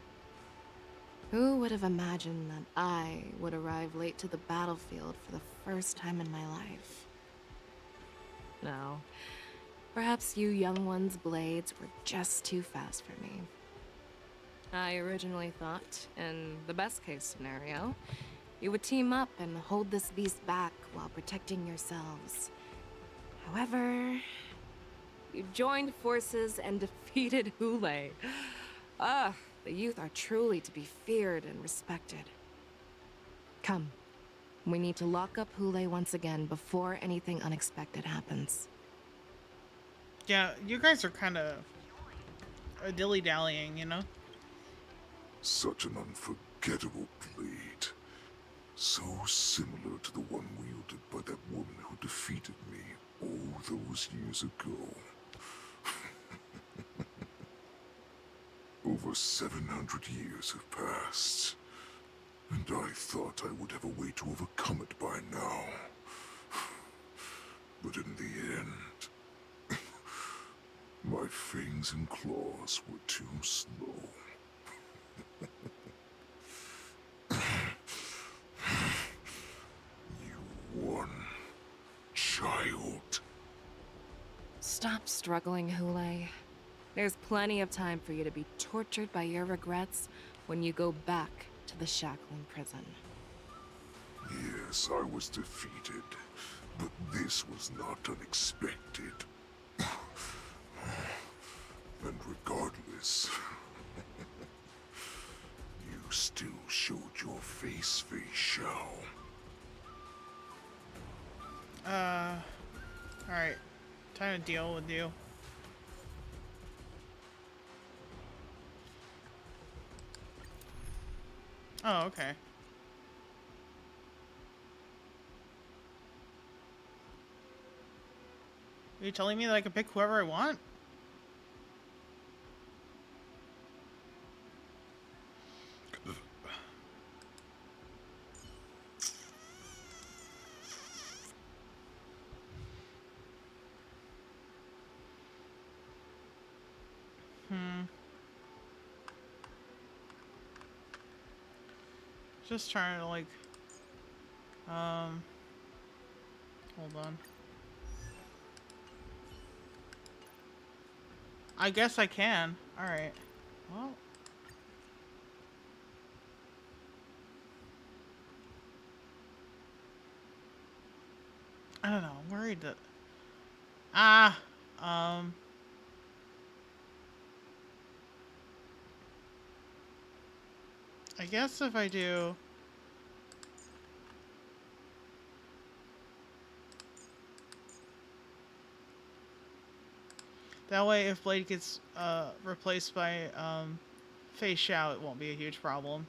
Who would have imagined that I would arrive late to the battlefield for the first time in my life? No. Perhaps you young ones' blades were just too fast for me. I originally thought, in the best-case scenario, you would team up and hold this beast back while protecting yourselves. However, you joined forces and defeated Hoolay. Ah, the youth are truly to be feared and respected. Come, we need to lock up Hoolay once again before anything unexpected happens. Yeah, you guys are kind of dilly-dallying, you know? Such an unforgettable blade. So similar to the one wielded by that woman who defeated me all those years ago. Over 700 years have passed, and I thought I would have a way to overcome it by now. But in the end, my fangs and claws were too slow. You won, child. Stop struggling, Hoolay. There's plenty of time for you to be tortured by your regrets when you go back to the shackling prison. Yes, I was defeated, but this was not unexpected. And regardless, you still showed your face, Fei Xiao. Alright. Time to deal with you. Oh, okay. Are you telling me that I can pick whoever I want? Just trying to like, hold on. I guess I can. Alright. Well. I don't know. I'm worried that... I guess if I do... That way, if Blade gets replaced by Fei Xiao, it won't be a huge problem.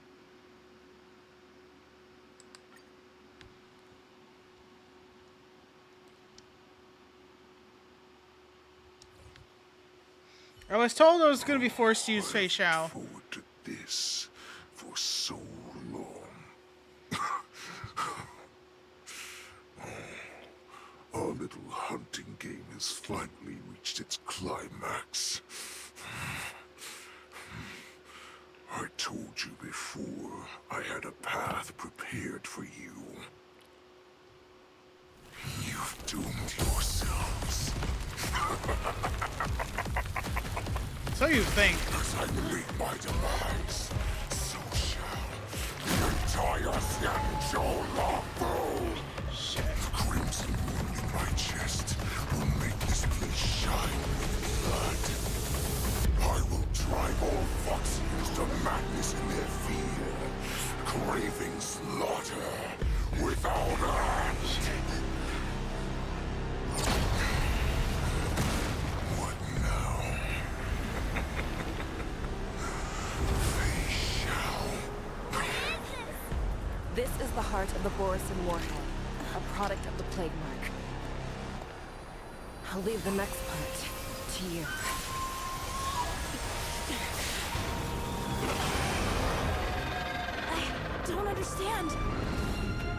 I was told I was going to be forced to use Fei Xiao. Forward to this for so has finally reached its climax. I told you before, I had a path prepared for you. You've doomed yourselves. So you think. As I meet my demise, so shall the entire Xianzhou Longbow. Shit. The crimson moon in my chest will make this place shine with blood. I will drive all Foxians to madness in their fear, craving slaughter without end. What now? They shall. This is the heart of the Borisin warhead, a product of the Plague Mark. I'll leave the next part to you. I don't understand.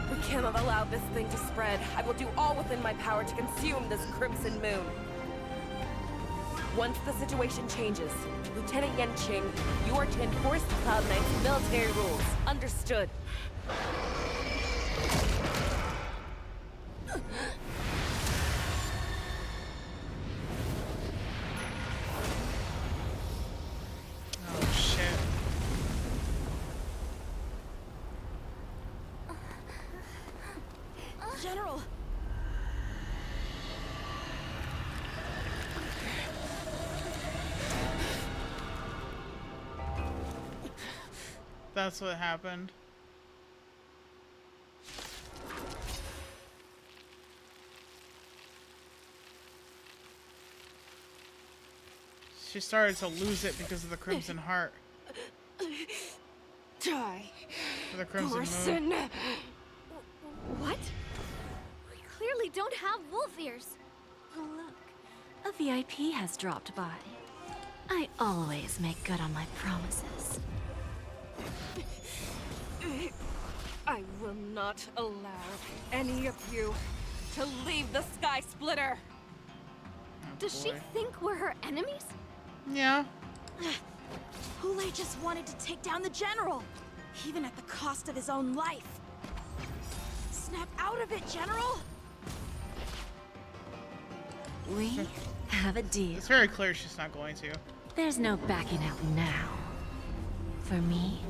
We cannot allow this thing to spread. I will do all within my power to consume this Crimson Moon. Once the situation changes, Lieutenant Yanqing, you are to enforce the Cloud Knight's military rules. Understood. Oh shit. General! That's what happened. She started to lose it because of the Crimson Heart. Die. For the Crimson Moon. What? We clearly don't have wolf ears. Oh, look. A VIP has dropped by. I always make good on my promises. I will not allow any of you to leave the Sky Splitter. Does she think we're her enemies? Yeah. Hoolay just wanted to take down the General, even at the cost of his own life. Snap out of it, General! We have a deal. It's very clear she's not going to. There's no backing out now. For me,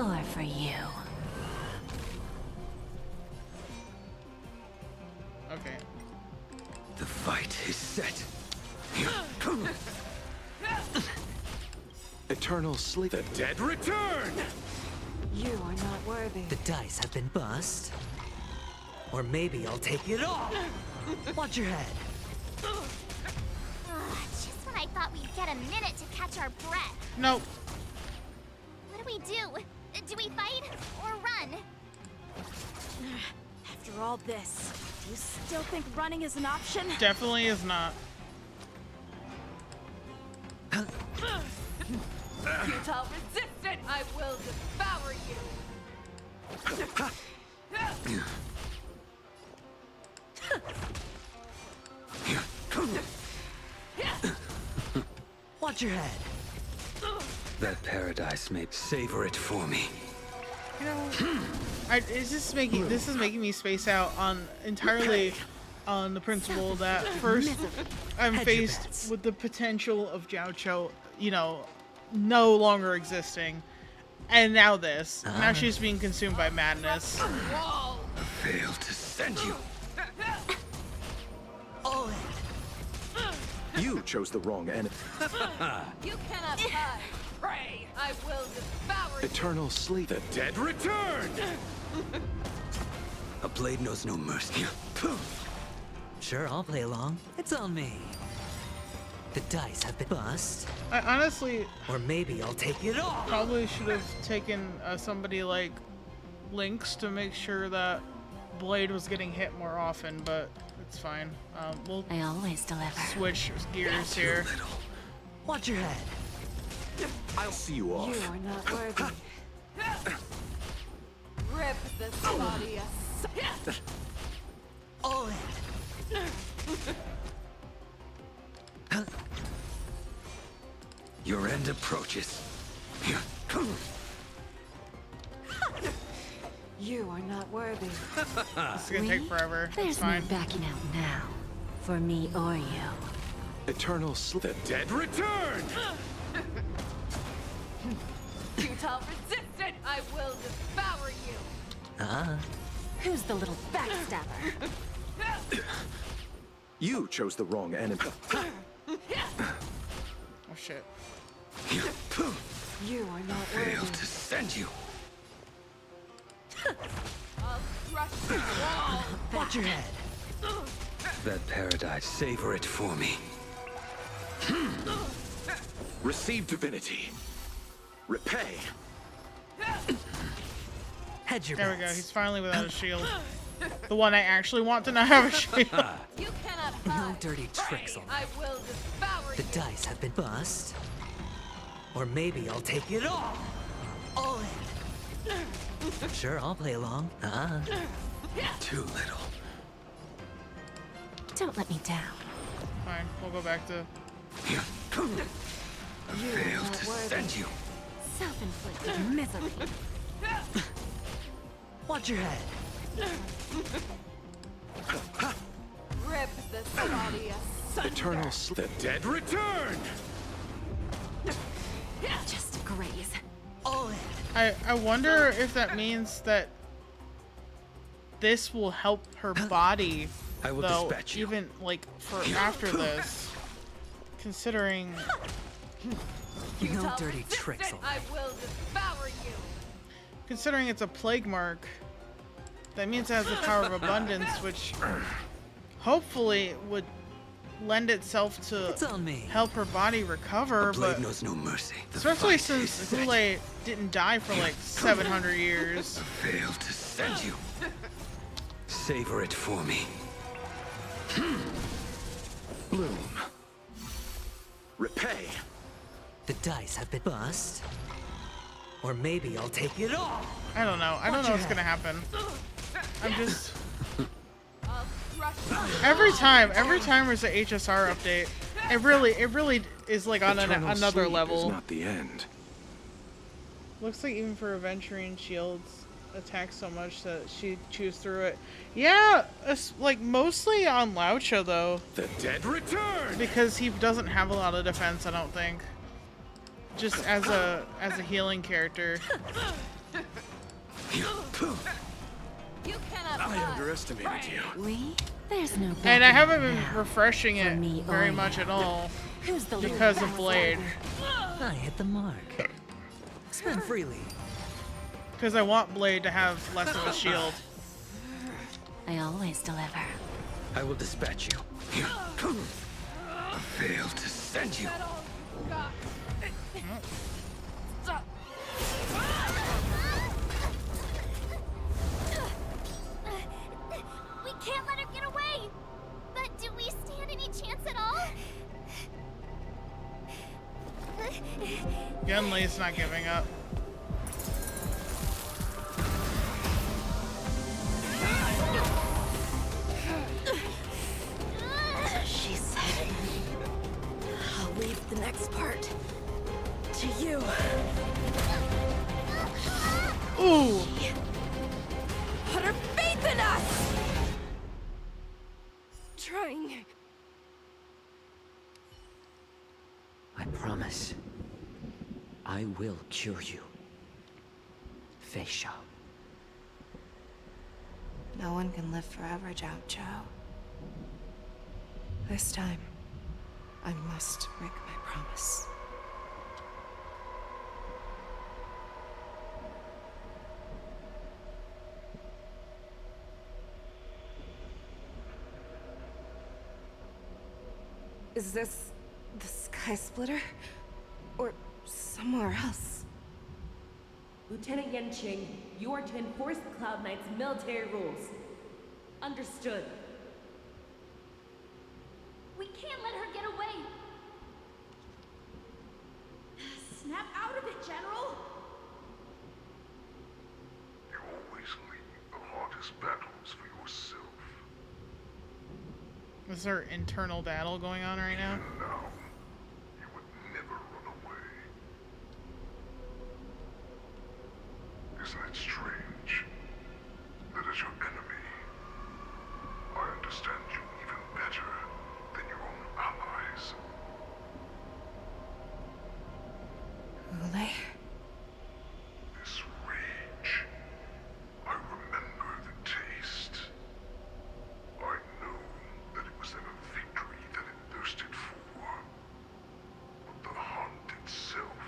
or for you. Okay. The fight is set. Eternal sleep. The dead return! You are not worthy. The dice have been bust. Or maybe I'll take it all. Watch your head. Just when I thought we'd get a minute to catch our breath. Nope. What do? Do we fight or run? After all this, do you still think running is an option? Definitely is not. Futile resistance! I will devour you! Watch your head. That paradise may savor it for me. You know, this is making me space out on entirely on the principle that first I'm faced with the potential of Jiao Cho, you know, no longer existing, and now this. Now she's being consumed by madness. I failed to send you. All in. You chose the wrong enemy. You cannot hide! Pray! I will devour you! Eternal sleep. The dead return! A blade knows no mercy. Sure, I'll play along. It's on me. The dice have been bust. I honestly... Or maybe I'll take it all. Probably should have taken somebody like Lynx to make sure that Blade was getting hit more often, but it's fine. We'll I always deliver. Switch gears here. Watch your head. I'll see you off. You are not worthy. Rip this body asunder. All in. Your end approaches. You are not worthy. This is gonna take forever. There's It's fine. no backing out now. For me or you. Eternal The dead return! Futile resistant! I will devour you! Who's the little backstabber? You chose the wrong enemy. Oh shit. You are not Failed worthy. to send you. I'll crush the wall! Watch your head. That paradise, savor it for me. Receive divinity. Repay. Hedge your There we go. bets. He's finally without a shield. The one I actually want to not have a shield. You cannot No hide. dirty tricks on me. I will devour The you! dice have been bust. Or maybe I'll take it all in. Sure, I'll play along. Too little. Don't let me down. Fine, we'll go back to. You are Failed not to worthy. send you. Self-inflicted misery. Watch your head. Rip this body asunder. Eternal The dead return! Just a graze. All in. I wonder if that means that this will help her body, I will though, dispatch you. even like for after this, considering No dirty tricks on me. I will devour you! considering it's a plague mark. That means it has the power of abundance, which hopefully would lend itself to It's on me. help her body recover. Blade But knows no mercy. The especially fight is since set. Hoolay didn't die for like 700 years. Failed to send you. Savor it for me. Bloom. Repay. The dice have been bust. Or maybe I'll take it all. I don't know. I don't know what's gonna happen. I'm just every time there's an HSR update, it really is like on Eternal another sleep level. is not the end. Looks like even for Aventurine, shields attack so much that she chews through it. Yeah, it's like mostly on Laucha though, The dead return! because he doesn't have a lot of defense. I don't think. Just as a healing character. You cannot I hide. underestimated you. We? There's no And I backing haven't out been now. refreshing For it me or very you. much at all Who's the little because of Blade. backstabber? I hit the mark. Spend freely. Because I want Blade to have less of a shield. I always deliver. I will dispatch you. Failed to send you. We can't let her get away! But do we stand any chance at all? Gunley's not giving up. She said, I'll leave the next part to you. Ooh! Put her faith in us! Trying. I promise. I will cure you. Feisha. No one can live forever, Zhao Zhou. This time, I must break my promise. Is this the Sky Splitter? Or somewhere else? Lieutenant Yanqing, you are to enforce the Cloud Knight's military rules. Understood. We can't let her get away! Snap out of it, General! You always leave the hardest battles for yourself. Is there internal battle going on right now? Now, you would never run away. strange that as your enemy, I understand you even better than your own allies. Hoolay? This rage, I remember the taste. I know that it was never victory that it thirsted for, but the hunt itself.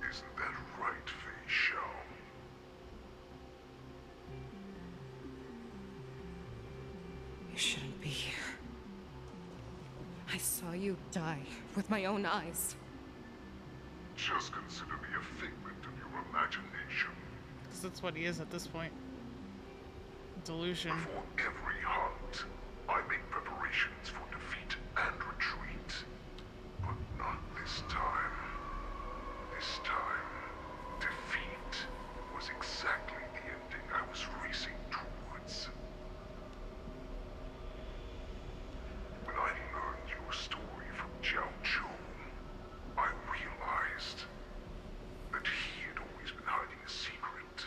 Isn't that right, Fei Xiao? You shouldn't be here. I saw you die with my own eyes. Just consider me a figment of your imagination. Because that's what he is at this point. Delusion. Before every hunt, I make preparations for defeat and retreat. But not this time. This time, defeat was exactly the ending I was racing towards. When I learned your story from Jiao Zhou, I realized that he had always been hiding a secret,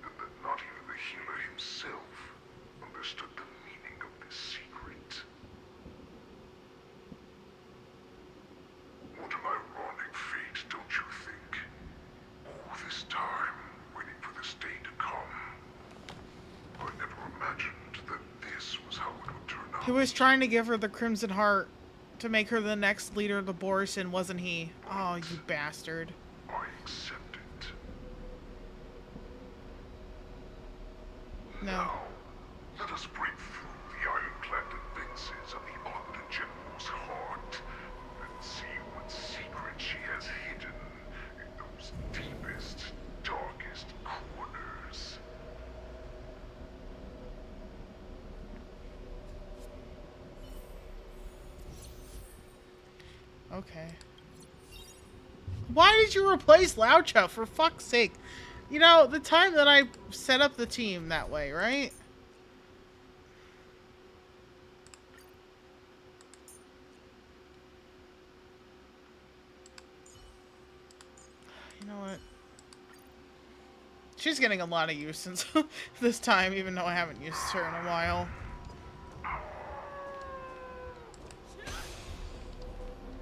and that not even the healer himself understood the meaning of this secret. What an ironic fate, don't you think? All this time, waiting for this day to come. I never imagined that this was how it would turn out. He was trying to give her the Crimson Heart to make her the next leader of the Borison, wasn't he? Oh, you bastard. I accept it. No. Now, let us break through the ironclad defenses of the Ardent General's heart and see what secret she has hidden in those deepest, darkest corners. Okay. Why did you replace Lao Chao, for fuck's sake? You know, the time that I set up the team that way, right? You know what? She's getting a lot of use since this time, even though I haven't used her in a while.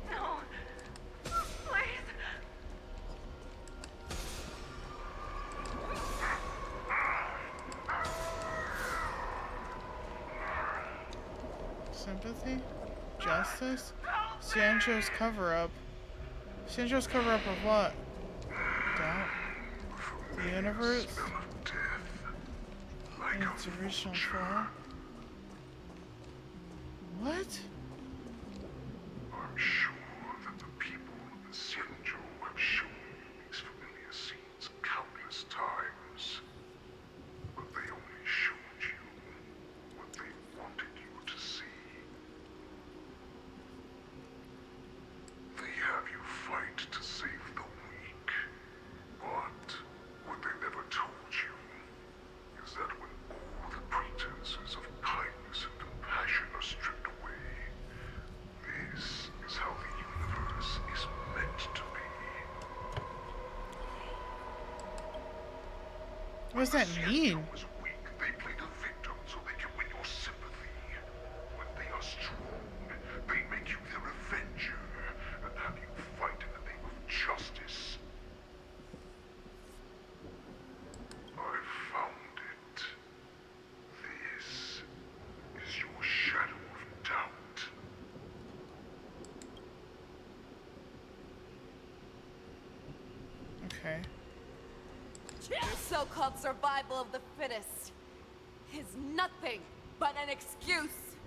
No. Please. Sympathy? Justice? Xianzhou's cover-up. Xianzhou's cover-up of what? Doubt? The universe? In its original form? What? I'm sure that the people of the Xianzhou have shown these familiar scenes countless times. But they only showed you what they wanted you to see. They have you fight to save the weak. But what they never told you is that when all the pretenses of kindness and compassion are stripped away, this is how the universe is meant to be. What does that mean? Was weak, they play the victim so they can win your sympathy. When they are strong, they make you their avenger and have you fight in the name of justice. I found it. This is your shadow of doubt. Okay. Your so-called survival of the fittest is nothing but an excuse.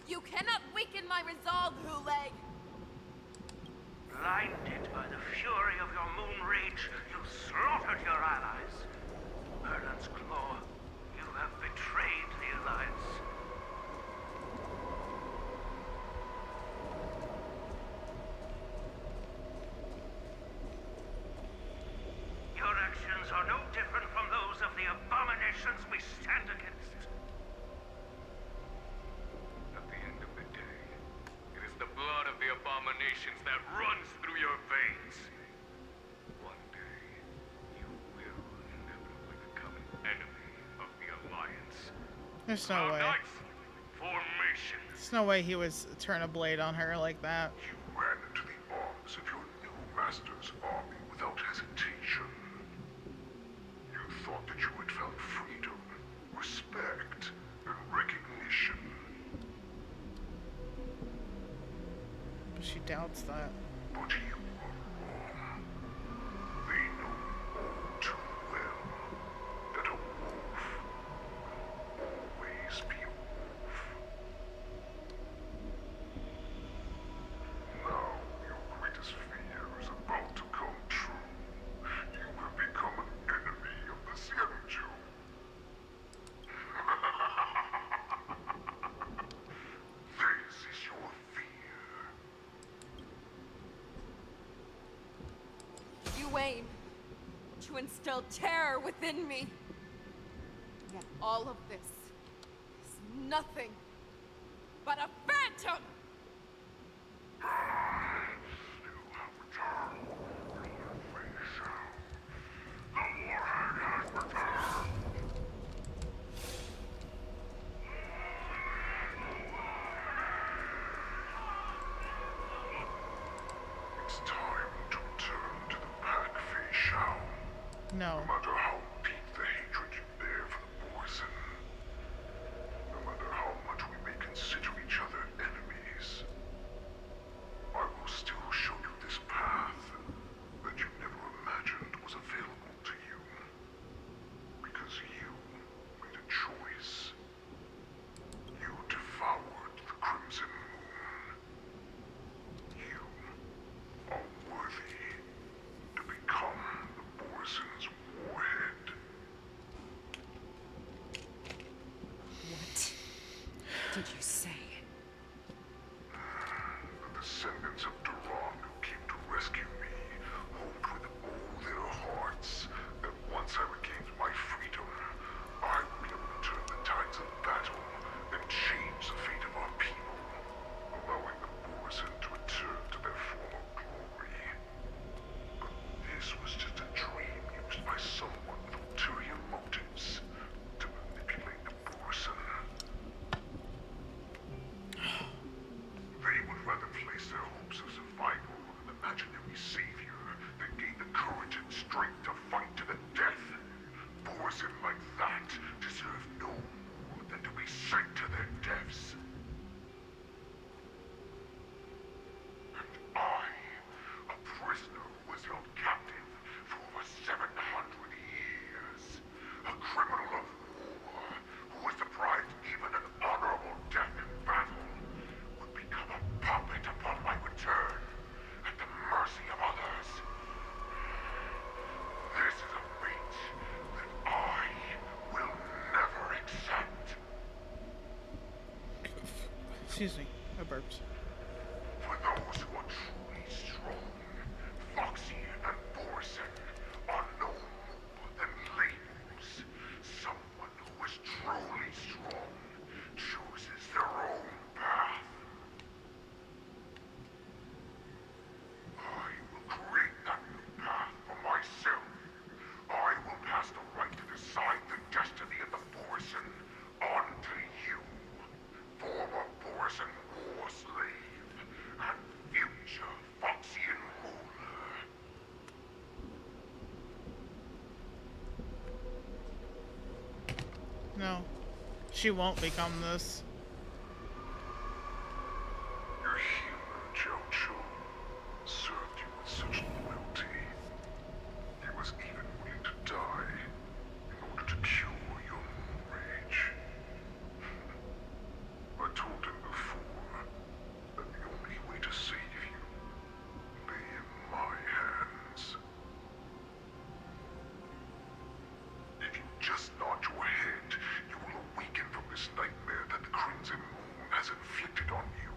You cannot weaken my resolve, Hoolay. Blinded by the fury of your moon rage, you slaughtered your allies. Erland's Claw, you have betrayed the Alliance. Your actions are no different from those of the abominations we stand against. At the end of the day, it is the blood of the abominations that runs through your veins. There's no way. Formation. There's no way he would turn a blade on her like that. You ran into the arms of your new master's army without hesitation. You thought that you had found freedom, respect, and recognition. But she doubts that. But you were wrong. They know all too well that a wolf will always be a wolf. Now your greatest fear is about to come true. You have become an enemy of the Xianzhou. This is your fear. You aim to instill terror within me. Yet all of this is nothing but a phantom! It's time to return to the pack, Fei Shao. No. No matter how deep the hatred you bear for the poison, no matter how much we may consider each other enemies, I will still show you this path that you never imagined was available to you. Because you made a choice. You devoured the Crimson Moon. You are worthy to become the poison's warhead. What did you say? The descendants of Duran who came to rescue me hoped with all their hearts that once I regained my freedom, I would be able to turn the tides of battle and change the fate of our people, allowing the poison to return to their former glory. But this was just a dream used by someone with ulterior motives to manipulate the poison. They would rather place their hopes of survival on an imaginary savior than gain the courage and strength to fight to the death. Poison like that deserve no more than to be sent to their deaths. And I, a prisoner who was held captive for over 700 years, a criminal of war who was deprived even an honorable death in battle, would become a puppet upon my return, at the mercy of others. This is a fate that I will never accept. Excuse me. I burped. For those who are truly strong, Foxian and Borson are no more than labels. Someone who is truly strong chooses their own path. I will create that new path for myself. I will pass the right to decide the destiny of the Borson on to you, former Borson war slave and future Foxian ruler. No. She won't become this. Your healer, Zhao Chu, served you with such loyalty. He was even willing to die in order to cure your moon rage. I told him before that the only way to save you lay in my hands. If you just nod your head, you will awaken from this nightmare that the Crimson Moon has inflicted on you,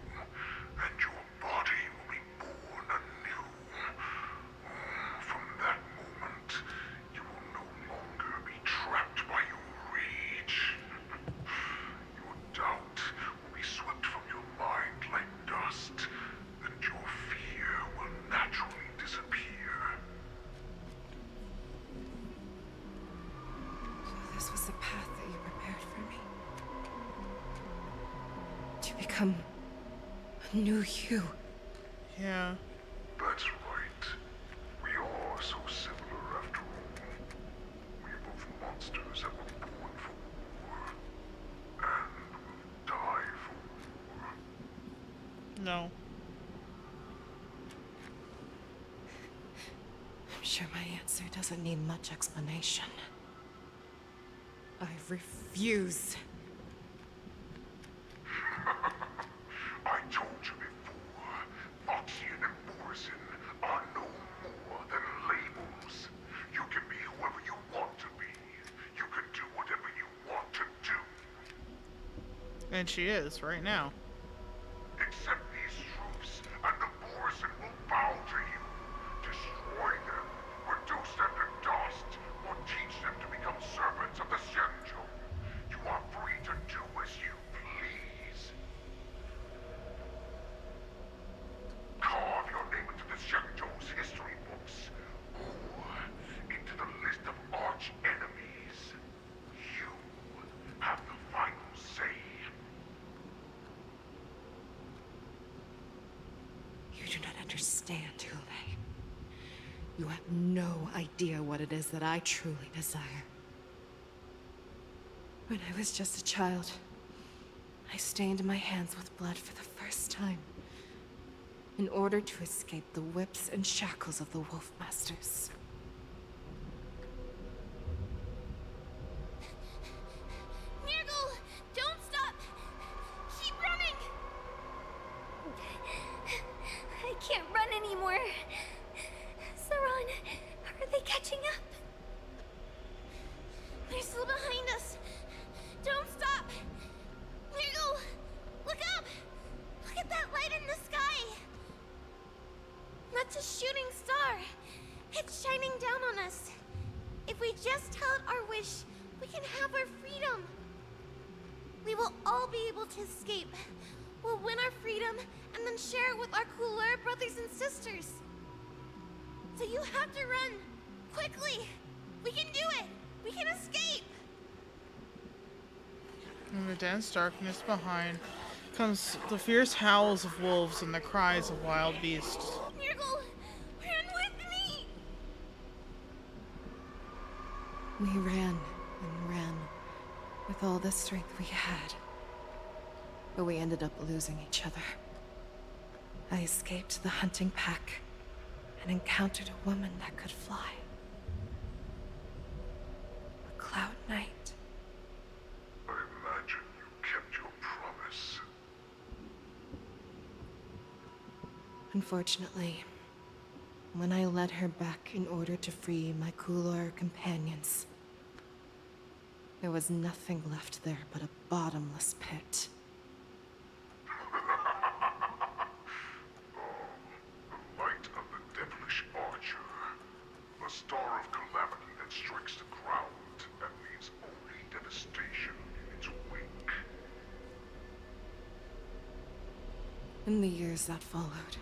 and your body will be born anew. From that moment, you will no longer be trapped by your rage. Your doubt will be swept from your mind like dust, and your fear will naturally disappear. So this was the path that you prepared for me. become a new you. Yeah. That's right. We are so similar after all. We are both monsters that were born for war. And will die for war. No. I'm sure my answer doesn't need much explanation. I refuse. I told you before, Foxian and Morrison are no more than labels. You can be whoever you want to be. You can do whatever you want to do. And she is, right now. Except these truths, and the Morrison will bow to you. Destroy them, reduce them to dust, or teach them to become servants of the Xianzhou. You are free to do as you please. Carve your name into the Xianzhou's history books, or into the list of arch enemies. You have the final say. You do not understand, Hoolay. You have no idea what it is that I truly desire. When I was just a child, I stained my hands with blood for the first time, in order to escape the whips and shackles of the Wolf Masters. Nirgal, don't stop! Keep running! I can't run anymore. Saran, are they catching up? They're still behind us. Don't stop! Nirgal, look up! Look at that light in the sky! That's a shooting star. It's shining down on us. If we just tell it our wish, we can have our freedom. We will all be able to escape. We'll win our freedom and then share it with our cooler brothers and sisters. So you have to run. Quickly. We can do it. We can escape. In the dense darkness behind comes the fierce howls of wolves and the cries of wild beasts. Nirgal, run with me! We ran and ran with all the strength we had. But we ended up losing each other. I escaped the hunting pack and encountered a woman that could fly. A Cloud Knight. I imagine you kept your promise. Unfortunately, when I led her back in order to free my Kulor companions, there was nothing left there but a bottomless pit. The light of the devilish archer. The star of calamity that strikes the ground and leaves only devastation in its wake. In the years that followed,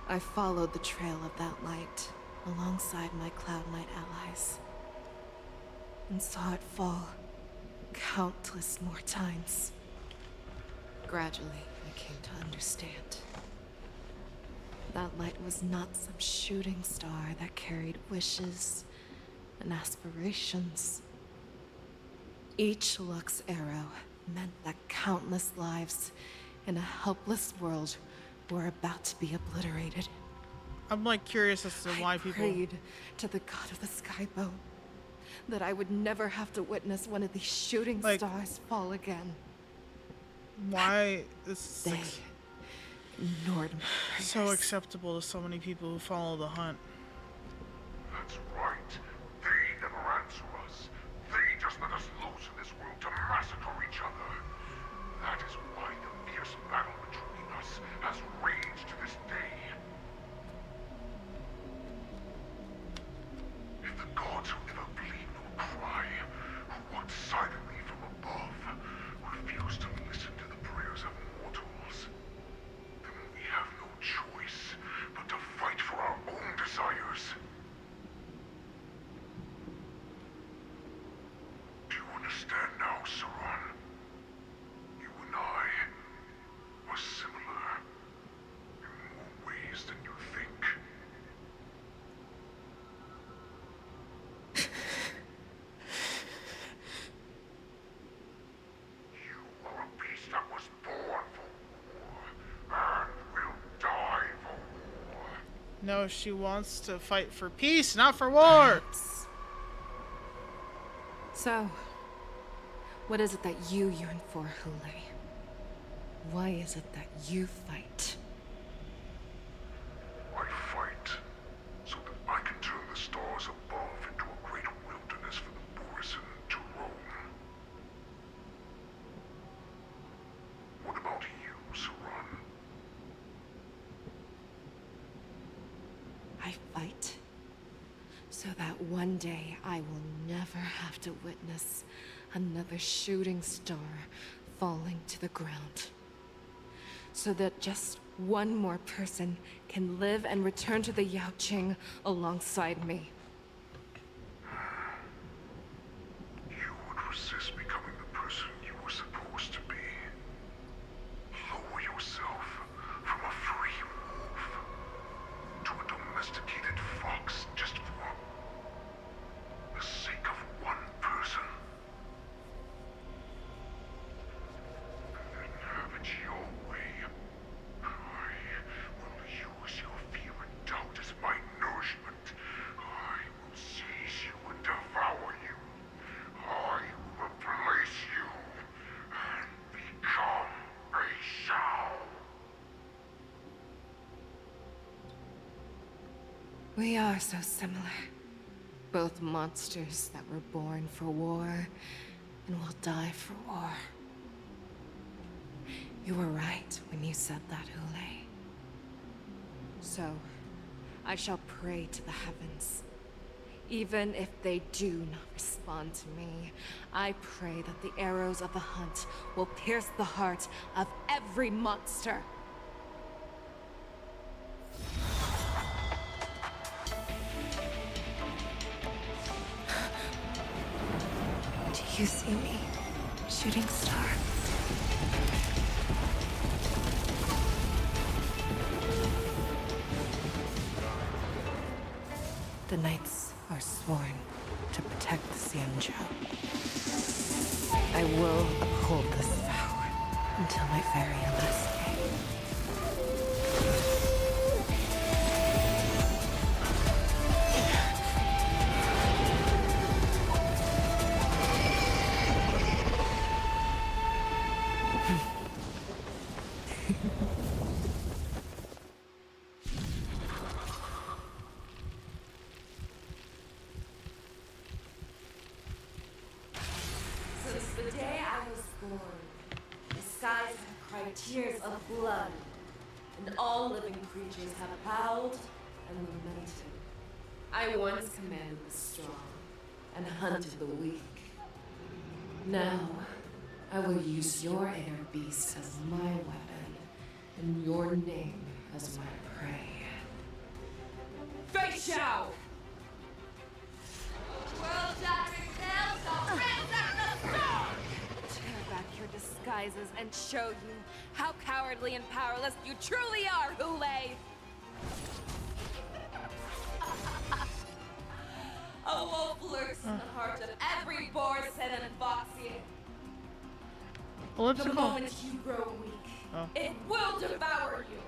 I followed the trail of that light alongside my Cloud Knight allies, and saw it fall countless more times. Gradually, I came to understand. That light was not some shooting star that carried wishes and aspirations. Each Lux arrow meant that countless lives in a helpless world were about to be obliterated. I'm like curious as to why people prayed to the god of the skybow that I would never have to witness one of these shooting stars fall again. Why this They ignored me. so acceptable to so many people who follow the hunt. That's right. They never answer us. They just let us loose in this world to massacre each other. That is why the fierce battle between us has raged to this day. If the gods who never bleed nor cry, who walk silently from above, refuse to listen to the prayers of mortals, then we have no choice but to fight for our own desires. No, she wants to fight for peace, not for war. So, what is it that you yearn for, Hoolay? Why is it that you fight? I fight so that I can turn the stars above into a great wilderness for the Bourgeois to roam. What about you, Saran? I fight so that one day I will never have to witness another shooting star falling to the ground. So that just one more person can live and return to the Yaoqing alongside me. You would resist becoming the person you were supposed to be. Lower yourself from a free wolf to a domesticated fox just for the sake of one person. And then have it your way. I will use your fear and doubt as my nourishment. I will seize you and devour you. I will replace you and become a Shao. We are so similar. Both monsters that were born for war and will die for war. You were right when you said that, Hoolay. So, I shall pray to the heavens. Even if they do not respond to me, I pray that the arrows of the hunt will pierce the heart of every monster. Do you see me, shooting star? The knights are sworn to protect the Xianzhou. I will uphold this vow until my very last day. Since the day I was born, the skies have cried tears of blood, and all living creatures have howled and lamented. I once commanded the strong and hunted the weak. Now, I will use your inner beast as my weapon, and your name as my prey. Fei Shao! World-shattering tales of ransack the stars! Tear back your disguises and show you how cowardly and powerless you truly are, Hoolay! A wolf lurks in the heart of every Bourgeois and Foxy. The Elliptical. moment you grow weak, it will devour you.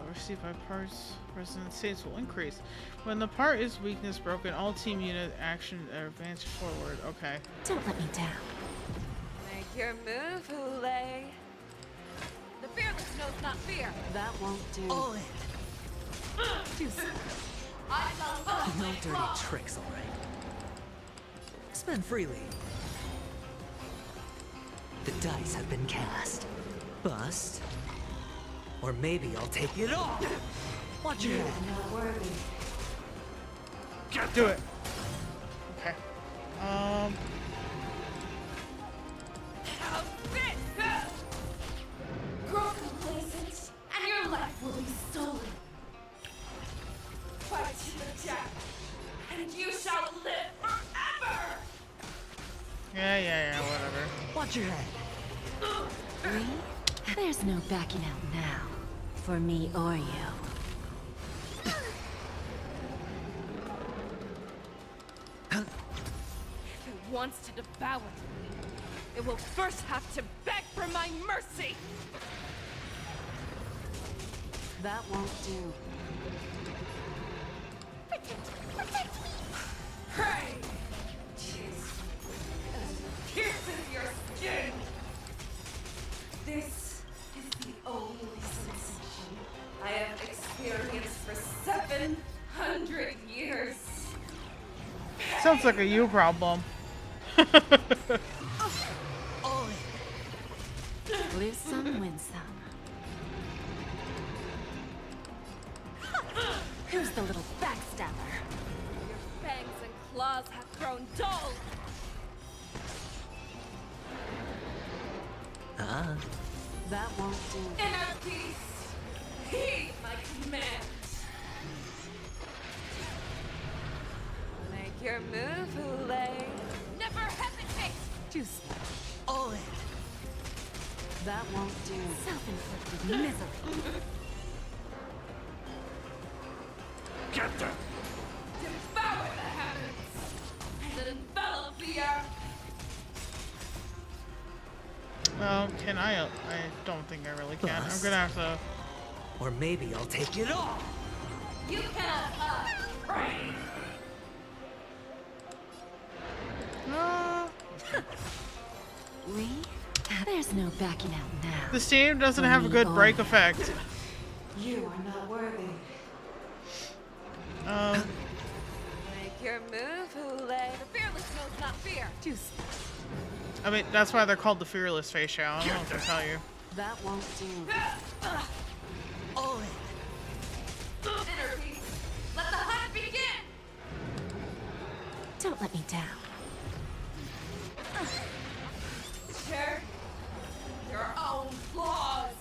Received by parts, resonant states will increase. When the part is weakness broken, all team unit action advance forward. Okay. Don't let me down. Make your move, Hoolay. The fearless knows not fear. That won't do. All in. Do so. I shall No humbly dirty fall. tricks, all right. Spend freely. The dice have been cast. Bust. Or maybe I'll take it all. Watch your head. Not worthy. Do it. Okay. How's this? Grow complacent, and your life will be stolen. Fight to the death, and you shall live forever! Yeah, whatever. Watch your head. There's no backing out now. For me or you. If it wants to devour me, it will first have to beg for my mercy! That won't do. Protect me! Pray! Pierces your skin! This is the only sensation I have experienced for 700 years. Sounds like a you problem. Lose some, win some. Who's the little backstabber? Your fangs and claws have grown dull. That won't do. Inner peace! Heed my command! Make your move, Hoolay. Never hesitate! Juice. All in. That won't do. Self-inflicted misery. Get them! Devour the heavens! And envelop the earth! Can I? I don't think I really can. I'm gonna have to. Or maybe I'll take it all. You cannot pray! We? There's no backing out now. This team doesn't have a good break effect. You are not worthy. Make your move, Hoolay. The fearless knows not fear. Juice. I mean, that's why they're called the Fearless Face Show. I don't know what to tell you. That won't do. All in. Inner peace. Let the hunt begin. Don't let me down. Share your own flaws.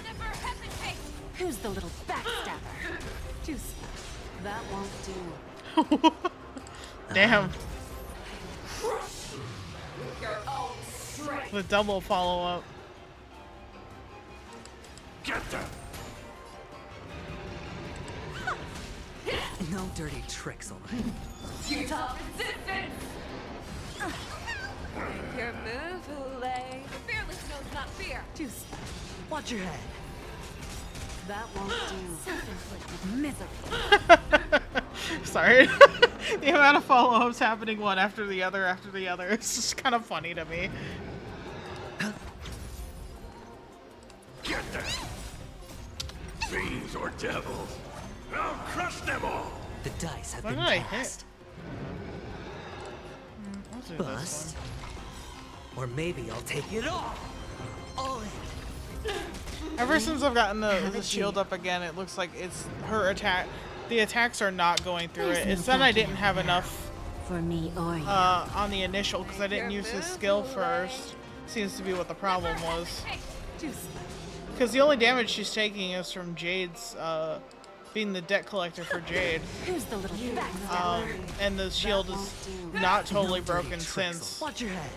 Never hesitate. Who's the little backstabber? Juice. That won't do. Damn. With your own strength. The double follow-up. Get them! No dirty tricks, all right? Futile resistance. Make your move, Hoolay. The fearless knows not fear. Juice. Watch your head. That won't do. Self-inflicted misery. Sorry. The amount of follow-ups happening one after the other after the other. It's just kind of funny to me. Get them! Fiends or devils! I'll crush them all! The dice have What been did I cast. Let's do Bust. Or maybe I'll take it all. All in. Ever since I've gotten the shield up again, it looks like it's her attack. The attacks are not going through it. It's that I didn't have enough for me or you. On the initial because I didn't use his skill first. Seems to be what the problem was. Because the only damage she's taking is from Jade's being the debt collector for Jade. Who's the little and the shield is not totally broken since. Watch your head.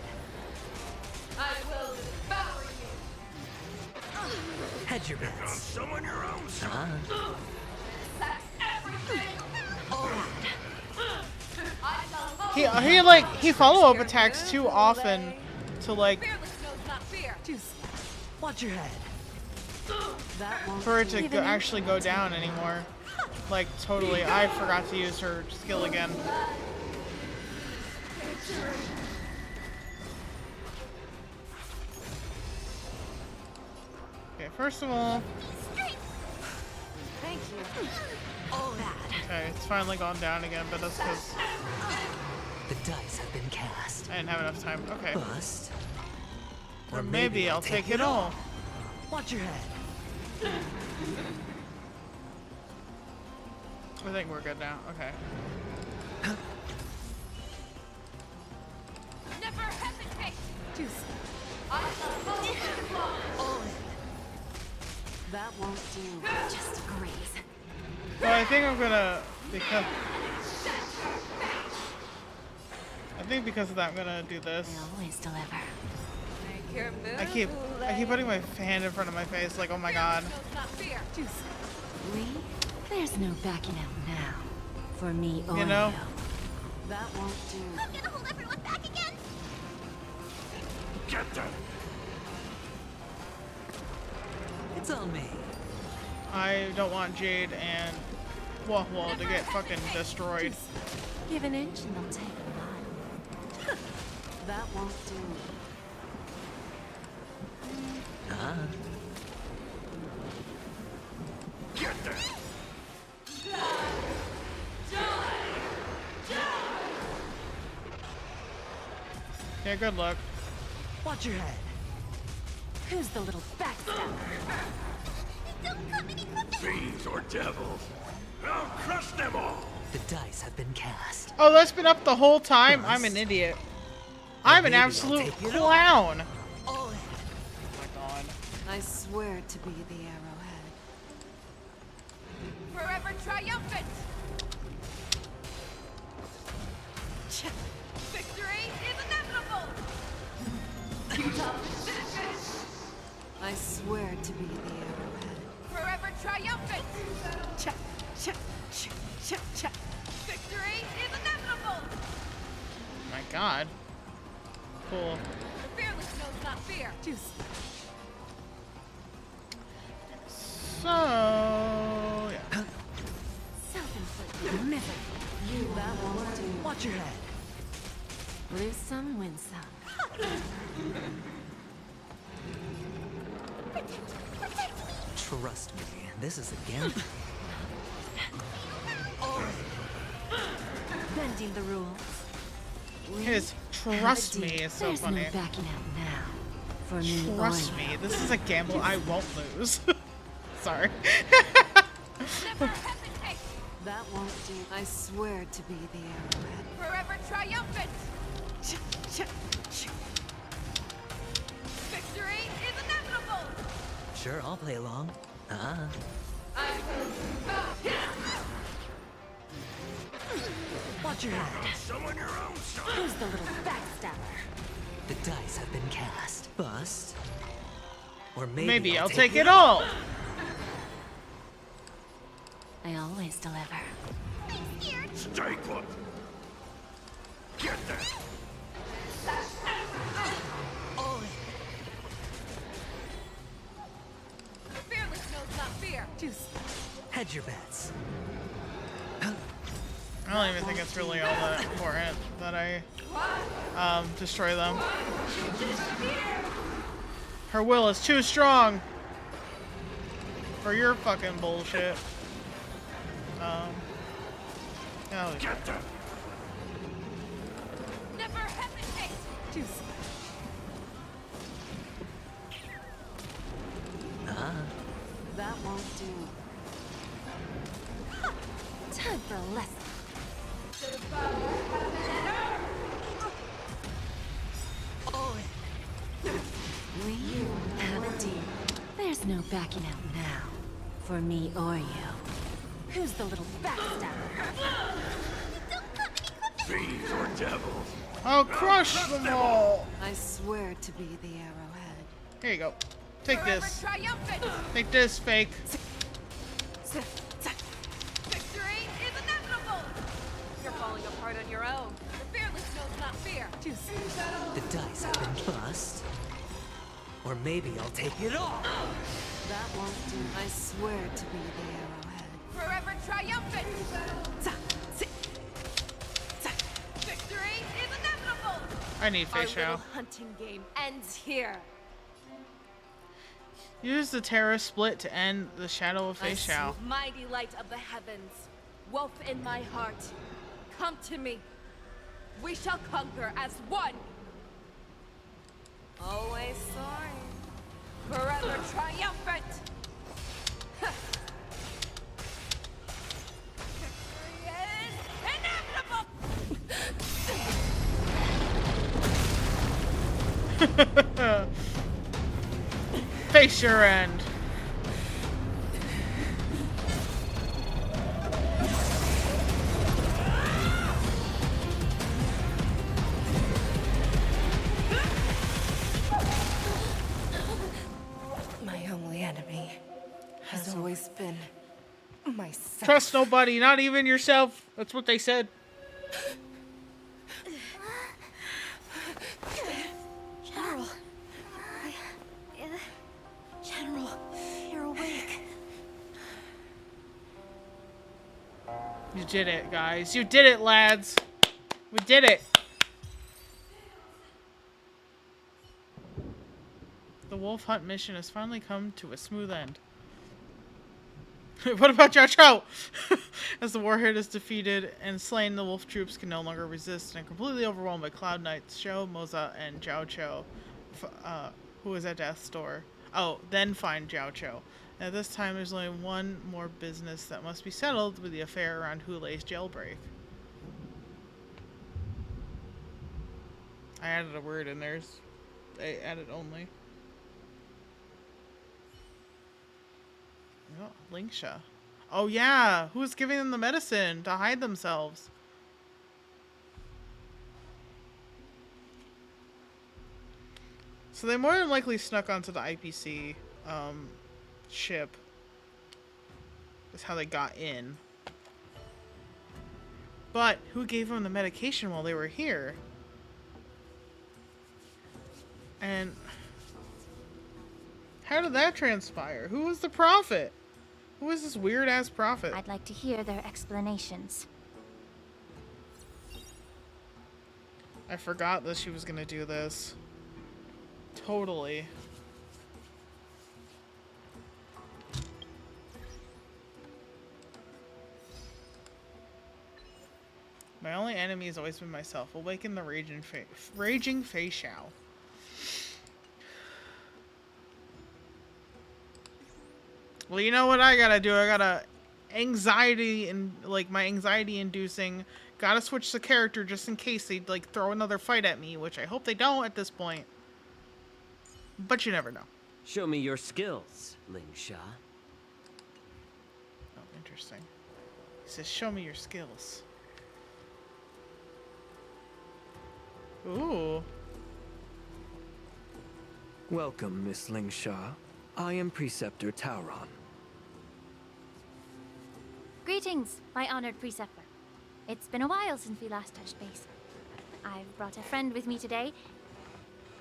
I will devour you. Hedge your On bets. someone your own side. That's everything. He follow-up attacks too often to like Fearless knows not fear. Watch your head. for it to actually go down anymore. Like totally, I forgot to use her skill again. Okay, first of all, Thank you. All that. okay, it's finally gone down again, but that's because The dice have been cast. I didn't have enough time. Okay. Bust. Or maybe I'll take it all. Watch your head. I think we're good now. Okay. Never hesitate. That won't do. Just a graze. Well, I think I'm gonna because of that I'm gonna do this. I always deliver. Make your move. I keep putting my hand in front of my face like, oh my god. Knows not fear. We? There's no backing out now. For me or You know? That won't do. I'm gonna hold everyone back again. Get them! It's on me. I don't want Jade and Wah-Wah to get fucking destroyed. Give an inch and they'll take a mile. That won't do. Get there! Yeah, good luck. Watch your head. Who's the little backstabber? Fiends or devils, I'll crush them all! The dice have been cast. Oh, that's been up the whole time? I'm an Nice. idiot. I'm an maybe I'll absolute take it clown. All in. Oh my god. I swear to be the arrowhead. Forever triumphant! Victory is inevitable! I swear to be the arrowhead. Forever triumphant! Victory is inevitable! My god. Cool. The fearless knows not fear. So, yeah. Self-inflicted misery. You that won't do. Watch your head. Lose some, win some. Trust me, this is a gamble. Bending the rules. His trust me is so There's funny. no backing out now. For me or Trust you. me, this is a gamble I won't lose. Sorry. That won't do. I swear to be the arrowhead. Forever triumphant! Victory is inevitable! Sure, I'll play along. Watch your head. Summon your own son! Who's the little backstabber? The dice have been cast. Bust. Or Maybe I'll take it all. I always deliver. Stay put! Get there! All in. The fearless knows not fear. Hedge your bets. I don't even think it's really all that important that I destroy them. Her will is too strong for your fucking bullshit. Oh, Get there! Never hesitate! That won't do. Time for a lesson. All in. We have a deal. There's no backing out now. For me or you. Who's the little backstabber? Fiends or devils, I'll crush them all. I swear to be the arrowhead. Here you go. Take Forever this. triumphant! Take this, fake. Victory is inevitable! You're falling apart on your own. The fearless knows not fear. The dice have been bust. Or maybe I'll take it all. That won't do. I swear to be the arrowhead. Forever triumphant! Victory is inevitable! I need Our face little show. hunting game ends here. Use the Terra split to end the shadow of I face show. see mighty light of the heavens, wolf in my heart. Come to me. We shall conquer as one. Always soaring, forever triumphant. Victory is inevitable. Face your end. My only enemy has always been myself. Trust nobody, not even yourself. That's what they said. General. General, you're You did it, guys. You did it, lads. We did it. The wolf hunt mission has finally come to a smooth end. What about Zhao Chou? As the warhead is defeated and slain, the wolf troops can no longer resist and are completely overwhelmed by Cloud Knights Shou, Moza, and Zhao Chou, who is at death's door. Oh, then find Zhao Chou. At this time, there's only one more business that must be settled with the affair around Hoolay's jailbreak. I added a word in there. I added only. Oh, Lingsha. Oh yeah, who's giving them the medicine to hide themselves? So they more than likely snuck onto the IPC ship. That's how they got in. But who gave them the medication while they were here? And how did that transpire? Who was the prophet? Who is this weird-ass prophet? I'd like to hear their explanations. I forgot that she was gonna do this. Totally. My only enemy has always been myself. Awaken the raging Fei Xiao. Well, you know what I gotta do? I gotta my anxiety inducing. Gotta switch the character just in case they like throw another fight at me, which I hope they don't at this point. But you never know. Show me your skills, Lingsha. Oh, interesting. He says, show me your skills. Ooh. Welcome, Miss Lingsha. I am Preceptor Tauron. Greetings, my honored preceptor. It's been a while since we last touched base. I've brought a friend with me today.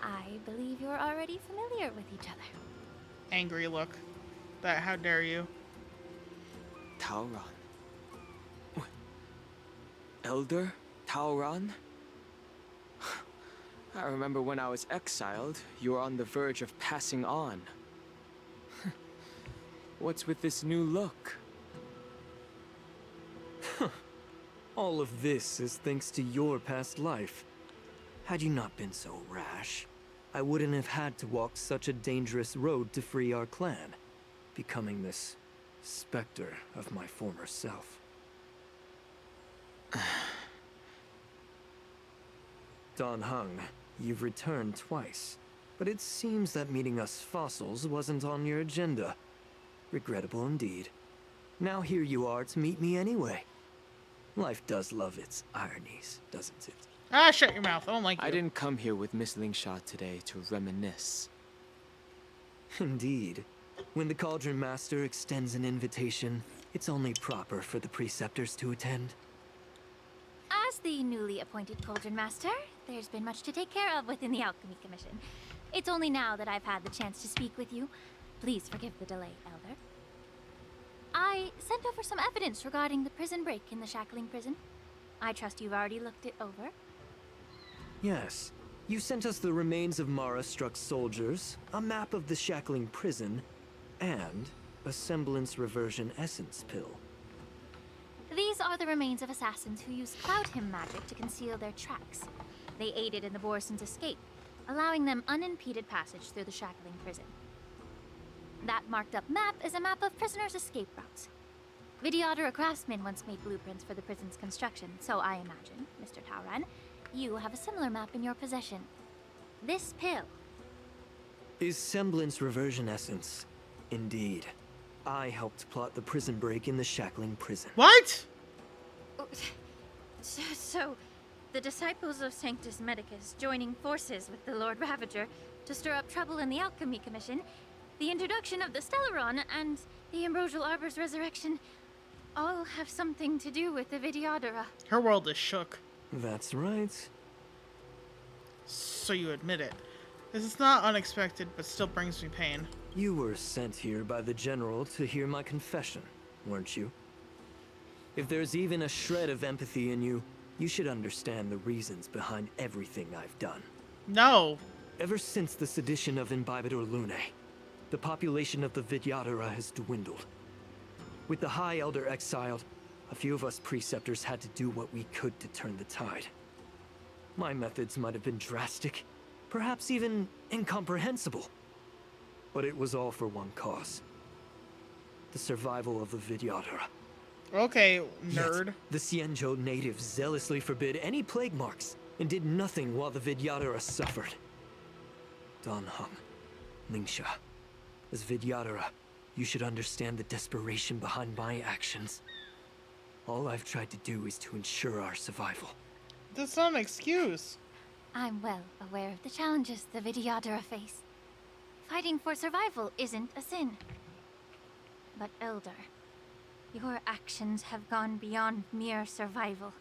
I believe you're already familiar with each other. Angry look. How dare you? Tauron. Elder Tauron? I remember when I was exiled, you were on the verge of passing on. What's with this new look? All of this is thanks to your past life. Had you not been so rash, I wouldn't have had to walk such a dangerous road to free our clan, becoming this specter of my former self. Dan Heng, you've returned twice, but it seems that meeting us fossils wasn't on your agenda. Regrettable indeed. Now here you are to meet me anyway. Life does love its ironies, doesn't it? Ah, shut your mouth. I don't like you. I didn't come here with Miss Lingsha today to reminisce. Indeed. When the Cauldron Master extends an invitation, it's only proper for the Preceptors to attend. As the newly appointed Cauldron Master, there's been much to take care of within the Alchemy Commission. It's only now that I've had the chance to speak with you. Please forgive the delay, Elder. I sent over some evidence regarding the prison break in the Shackling prison. I trust you've already looked it over. Yes. You sent us the remains of Mara-struck soldiers, a map of the Shackling prison, and a semblance reversion essence pill. These are the remains of assassins who used Cloud Hymn magic to conceal their tracks. They aided in the Borison's escape, allowing them unimpeded passage through the Shackling prison. That marked-up map is a map of prisoners' escape routes. Vidyadhara craftsmen once made blueprints for the prison's construction, so I imagine, Mr. Tauron, you have a similar map in your possession. This pill is semblance reversion essence. Indeed. I helped plot the prison break in the Shackling prison. What? So, the disciples of Sanctus Medicus joining forces with the Lord Ravager to stir up trouble in the Alchemy Commission, the introduction of the Stellaron, and the Ambrosial Arbor's resurrection all have something to do with the Vidyadhara. Her world is shook. That's right. So you admit it. This is not unexpected, but still brings me pain. You were sent here by the General to hear my confession, weren't you? If there's even a shred of empathy in you, you should understand the reasons behind everything I've done. No. Ever since the sedition of Imbibitor Lunae, the population of the Vidyadhara has dwindled. With the High Elder exiled, a few of us preceptors had to do what we could to turn the tide. My methods might have been drastic, perhaps even incomprehensible. But it was all for one cause. The survival of the Vidyadhara. Okay, nerd. Yet, the Xianzhou natives zealously forbid any plague marks and did nothing while the Vidyadhara suffered. Danheng, Ningxia, as Vidyadhara, you should understand the desperation behind my actions. All I've tried to do is to ensure our survival. That's not an excuse. I'm well aware of the challenges the Vidyadhara face. Fighting for survival isn't a sin. But Elder, your actions have gone beyond mere survival.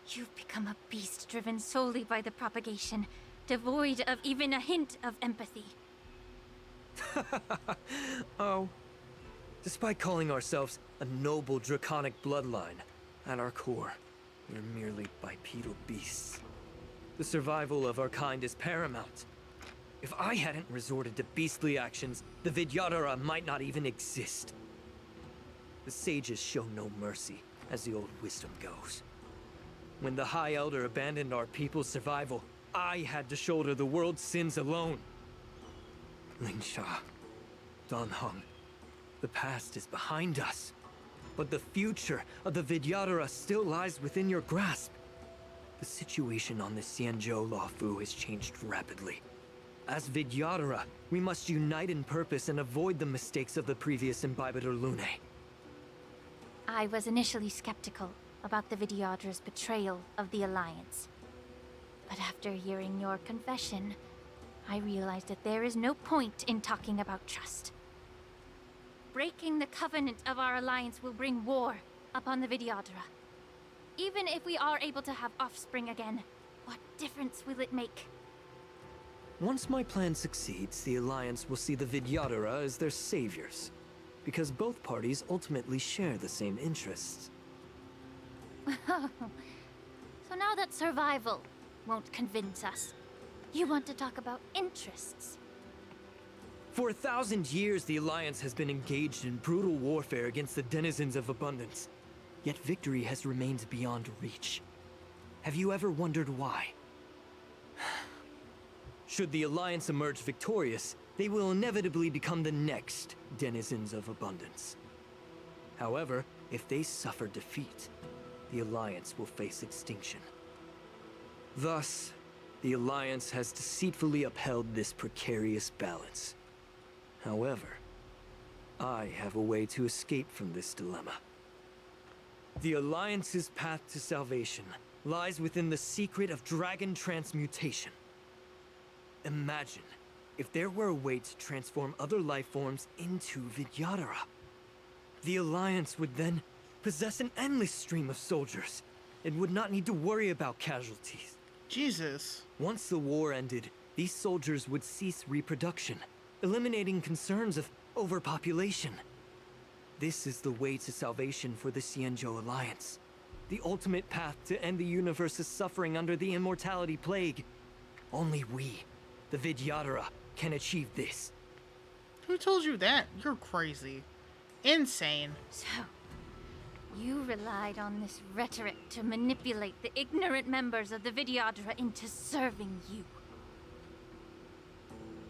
You've become a beast driven solely by the propagation, devoid of even a hint of empathy. Oh. Despite calling ourselves a noble draconic bloodline, at our core, we're merely bipedal beasts. The survival of our kind is paramount. If I hadn't resorted to beastly actions, the Vidyadhara might not even exist. The sages show no mercy, as the old wisdom goes. When the High Elder abandoned our people's survival, I had to shoulder the world's sins alone. Lingsha, Danheng, the past is behind us, but the future of the Vidyadhara still lies within your grasp. The situation on the Xianzhou Luofu has changed rapidly. As Vidyadhara, we must unite in purpose and avoid the mistakes of the previous Imbibitor Lunae. I was initially skeptical about the Vidyadhara's betrayal of the Alliance. But after hearing your confession, I realized that there is no point in talking about trust. Breaking the covenant of our alliance will bring war upon the Vidyadhara. Even if we are able to have offspring again, what difference will it make? Once my plan succeeds, the Alliance will see the Vidyadhara as their saviors, because both parties ultimately share the same interests. So now that survival won't convince us, you want to talk about interests? For 1,000 years, the Alliance has been engaged in brutal warfare against the denizens of abundance. Yet victory has remained beyond reach. Have you ever wondered why? Should the Alliance emerge victorious, they will inevitably become the next denizens of abundance. However, if they suffer defeat, the Alliance will face extinction. Thus, the Alliance has deceitfully upheld this precarious balance. However, I have a way to escape from this dilemma. The Alliance's path to salvation lies within the secret of dragon transmutation. Imagine if there were a way to transform other life forms into Vidyadhara. The Alliance would then possess an endless stream of soldiers and would not need to worry about casualties. Jesus. Once the war ended, these soldiers would cease reproduction, eliminating concerns of overpopulation. This is the way to salvation for the Xianzhou Alliance. The ultimate path to end the universe's suffering under the immortality plague. Only we, the Vidyadhara, can achieve this. Who told you that? You're crazy. Insane. So, you relied on this rhetoric to manipulate the ignorant members of the Vidyadhara into serving you.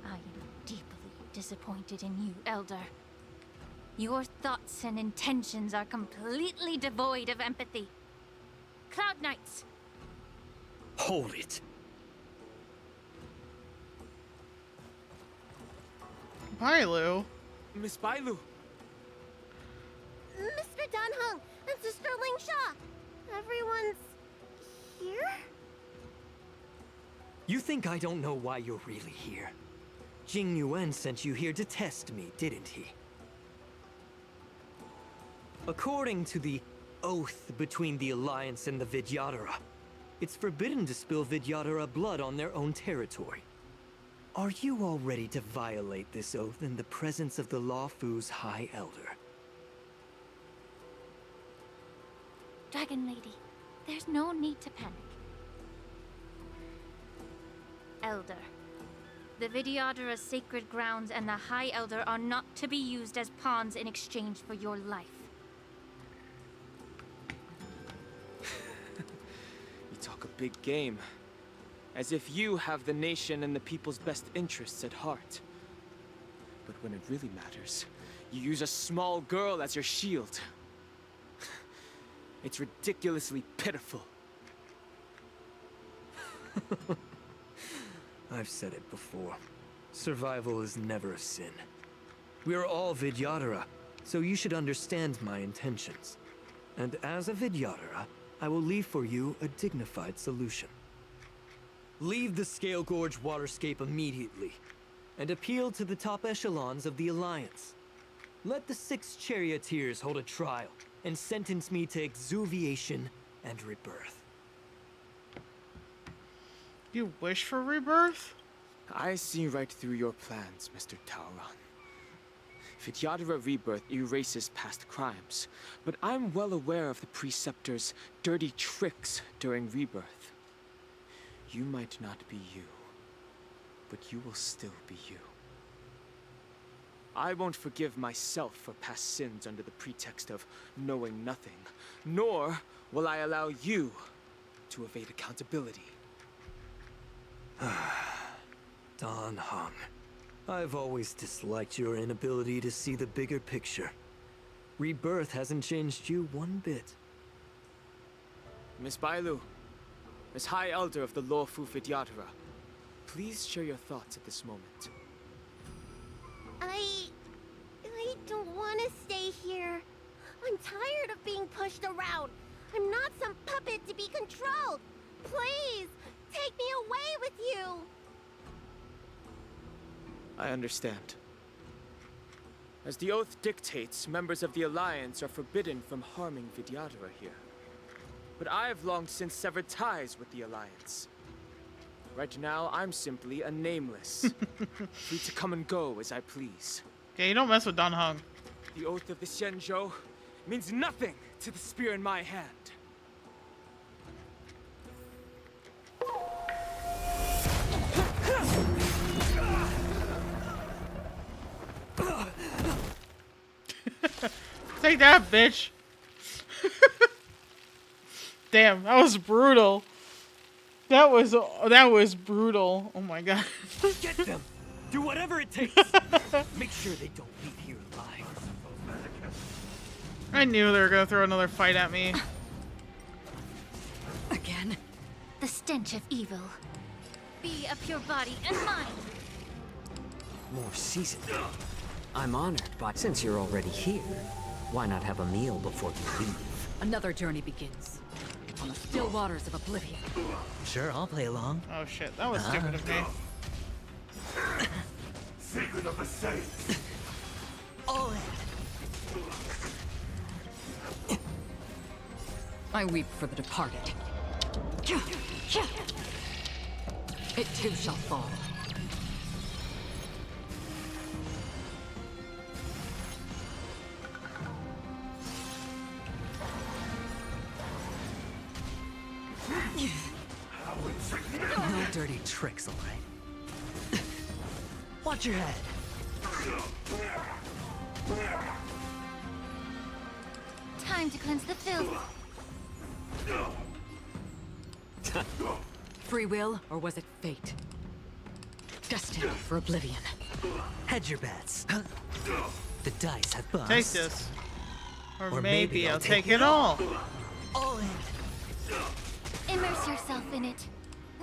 I am deeply disappointed in you, Elder. Your thoughts and intentions are completely devoid of empathy. Cloud Knights! Hold it. Bailu. Miss Bailu. Mr. Danheng and Sister Lingsha! Everyone's here? You think I don't know why you're really here? Jing Yuan sent you here to test me, didn't he? According to the oath between the Alliance and the Vidyadhara, it's forbidden to spill Vidyadhara blood on their own territory. Are you all ready to violate this oath in the presence of the Luofu's High Elder? Dragon Lady, there's no need to panic. Elder. The Vidyadhara's sacred grounds and the High Elder are not to be used as pawns in exchange for your life. You talk a big game. As if you have the nation and the people's best interests at heart. But when it really matters, you use a small girl as your shield. It's ridiculously pitiful. I've said it before. Survival is never a sin. We are all Vidyadhara, so you should understand my intentions. And as a Vidyadhara, I will leave for you a dignified solution. Leave the Scale Gorge waterscape immediately, and appeal to the top echelons of the Alliance. Let the 6 charioteers hold a trial, and sentence me to exuviation and rebirth. You wish for rebirth? I see right through your plans, Mr. Tauron. Vidyadhara rebirth erases past crimes, but I'm well aware of the Preceptor's dirty tricks during rebirth. You might not be you, but you will still be you. I won't forgive myself for past sins under the pretext of knowing nothing, nor will I allow you to evade accountability. Dan Heng, I've always disliked your inability to see the bigger picture. Rebirth hasn't changed you one bit. Miss Bailu, as High Elder of the Lawfu Vidyadhara, please share your thoughts at this moment. I don't want to stay here. I'm tired of being pushed around. I'm not some puppet to be controlled. Please, take me away with you. I understand. As the oath dictates, members of the Alliance are forbidden from harming Vidyadhara here. But I've long since severed ties with the Alliance. Right now, I'm simply a nameless, free to come and go as I please. Okay, you don't mess with Dan Heng. The oath of the Xianzhou means nothing to the spear in my hand. Take that, bitch. Damn, that was brutal. That was brutal. Oh my god. Get them! Do whatever it takes! Make sure they don't leave here alive. I knew they were gonna throw another fight at me. Again? The stench of evil. Be of your body and mind. More seasoned. I'm honored, but since you're already here, why not have a meal before you leave? Another journey begins. On the still waters of oblivion. Sure, I'll play along. Oh shit, that was stupid of me. Secret of the Saints. All in. I weep for the departed. It too shall fall. No dirty tricks, all right? Watch your head. Time to cleanse the filth. Free will, or was it fate? Destiny for oblivion. Hedge your bets. The dice have bust. Take this. Or maybe I'll take it all. All in. Immerse yourself in it.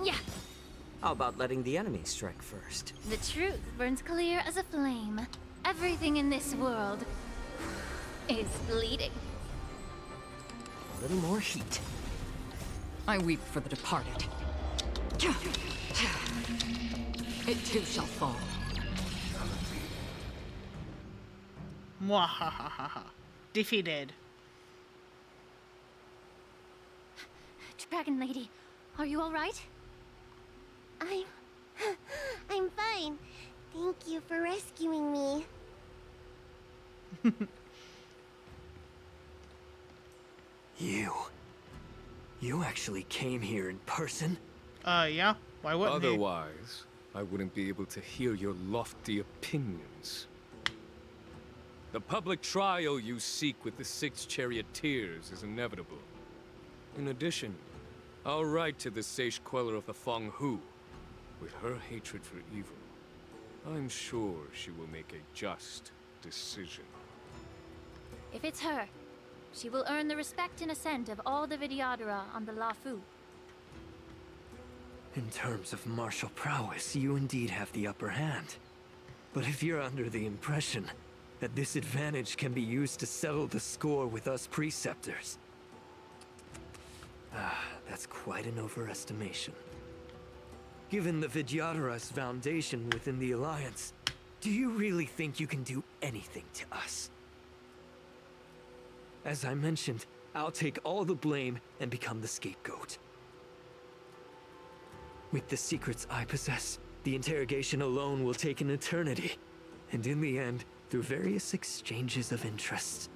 Yeah. How about letting the enemy strike first? The truth burns clear as a flame. Everything in this world is bleeding. A little more heat. I weep for the departed. It too shall fall. Mwahahaha. Defeated. Dragon Lady, are you all right? I'm fine. Thank you for rescuing me. You You actually came here in person? Yeah. Why wouldn't he? Otherwise, I wouldn't be able to hear your lofty opinions. The public trial you seek with the 6 charioteers is inevitable. In addition, I'll write to the Sage Queller of the Feng Hu. With her hatred for evil, I'm sure she will make a just decision. If it's her, she will earn the respect and assent of all the Vidyadhara on the Lafu. In terms of martial prowess, you indeed have the upper hand. But if you're under the impression that this advantage can be used to settle the score with us preceptors, that's quite an overestimation. Given the Vidyadhara's foundation within the Alliance, do you really think you can do anything to us? As I mentioned, I'll take all the blame and become the scapegoat. With the secrets I possess, the interrogation alone will take an eternity. And in the end, through various exchanges of interest,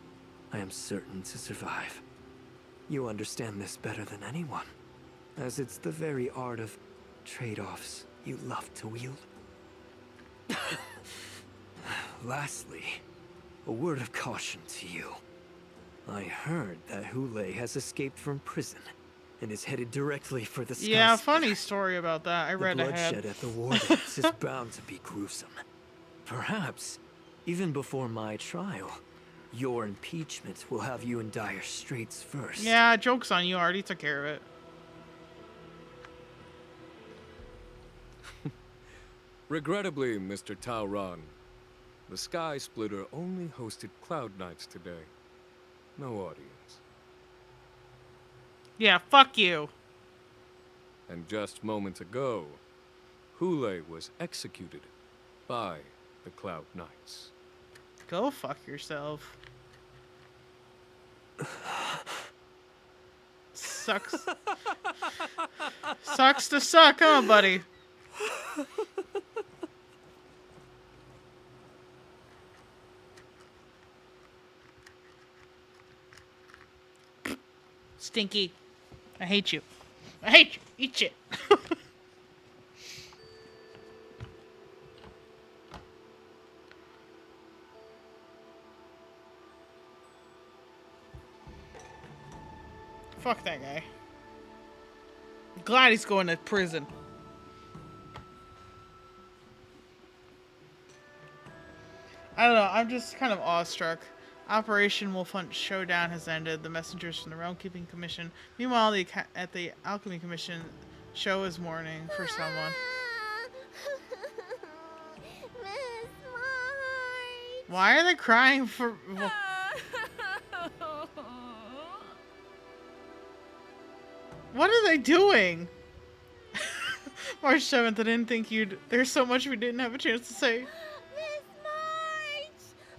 I am certain to survive. You understand this better than anyone, as it's the very art of trade-offs you love to wield. Lastly, a word of caution to you. I heard that Hoolay has escaped from prison and is headed directly for the sky. Yeah, funny story about that. I read the ahead. bloodshed at the wardens is bound to be gruesome. Perhaps, even before my trial, your impeachment will have you in dire straits first. Yeah, joke's on you. I already took care of it. Regrettably, Mr. Taoran, the Sky Splitter only hosted Cloud Knights today. No audience. Yeah, fuck you. And just moments ago, Hoolay was executed by the Cloud Knights. Go fuck yourself. Sucks. Sucks to suck, huh, buddy? Stinky. I hate you. I hate you. Eat shit. Fuck that guy. Glad he's going to prison. I don't know, I'm just kind of awestruck. Operation Wolfhunt Showdown has ended. The messengers from the Realm Keeping Commission. Meanwhile, at the Alchemy Commission, show is mourning for someone. Why are they crying for... What are they doing? March 7th, I didn't think you'd... There's so much we didn't have a chance to say. Miss March!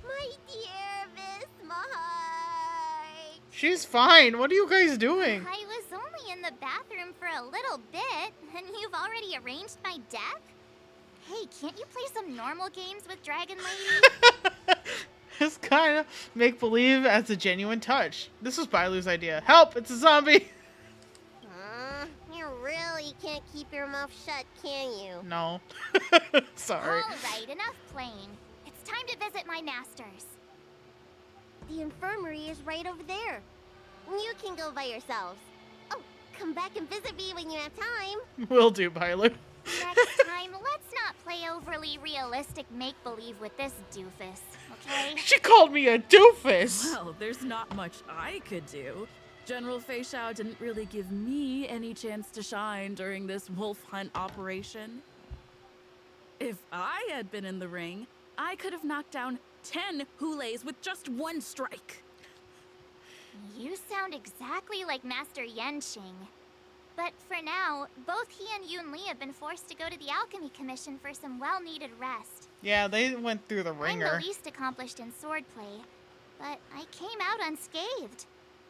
My dear Miss March! She's fine. What are you guys doing? I was only in the bathroom for a little bit, and you've already arranged my deck? Hey, can't you play some normal games with Dragon Lady? It's kind of make-believe as a genuine touch. This was Bailu's idea. Help! It's a zombie! You really can't keep your mouth shut, can you? No. Sorry. Alright, enough playing. It's time to visit my masters. The infirmary is right over there. You can go by yourselves. Oh, come back and visit me when you have time. Will do, Bailu. Next time, let's not play overly realistic make-believe with this doofus, okay? She called me a doofus! Well, there's not much I could do. General Fei Xiao didn't really give me any chance to shine during this wolf hunt operation. If I had been in the ring, I could have knocked down 10 Hoolays with just one strike. You sound exactly like Master Yenqing. But for now, both he and Yun Li have been forced to go to the Alchemy Commission for some well-needed rest. Yeah, they went through the ringer. I'm the least accomplished in swordplay, but I came out unscathed.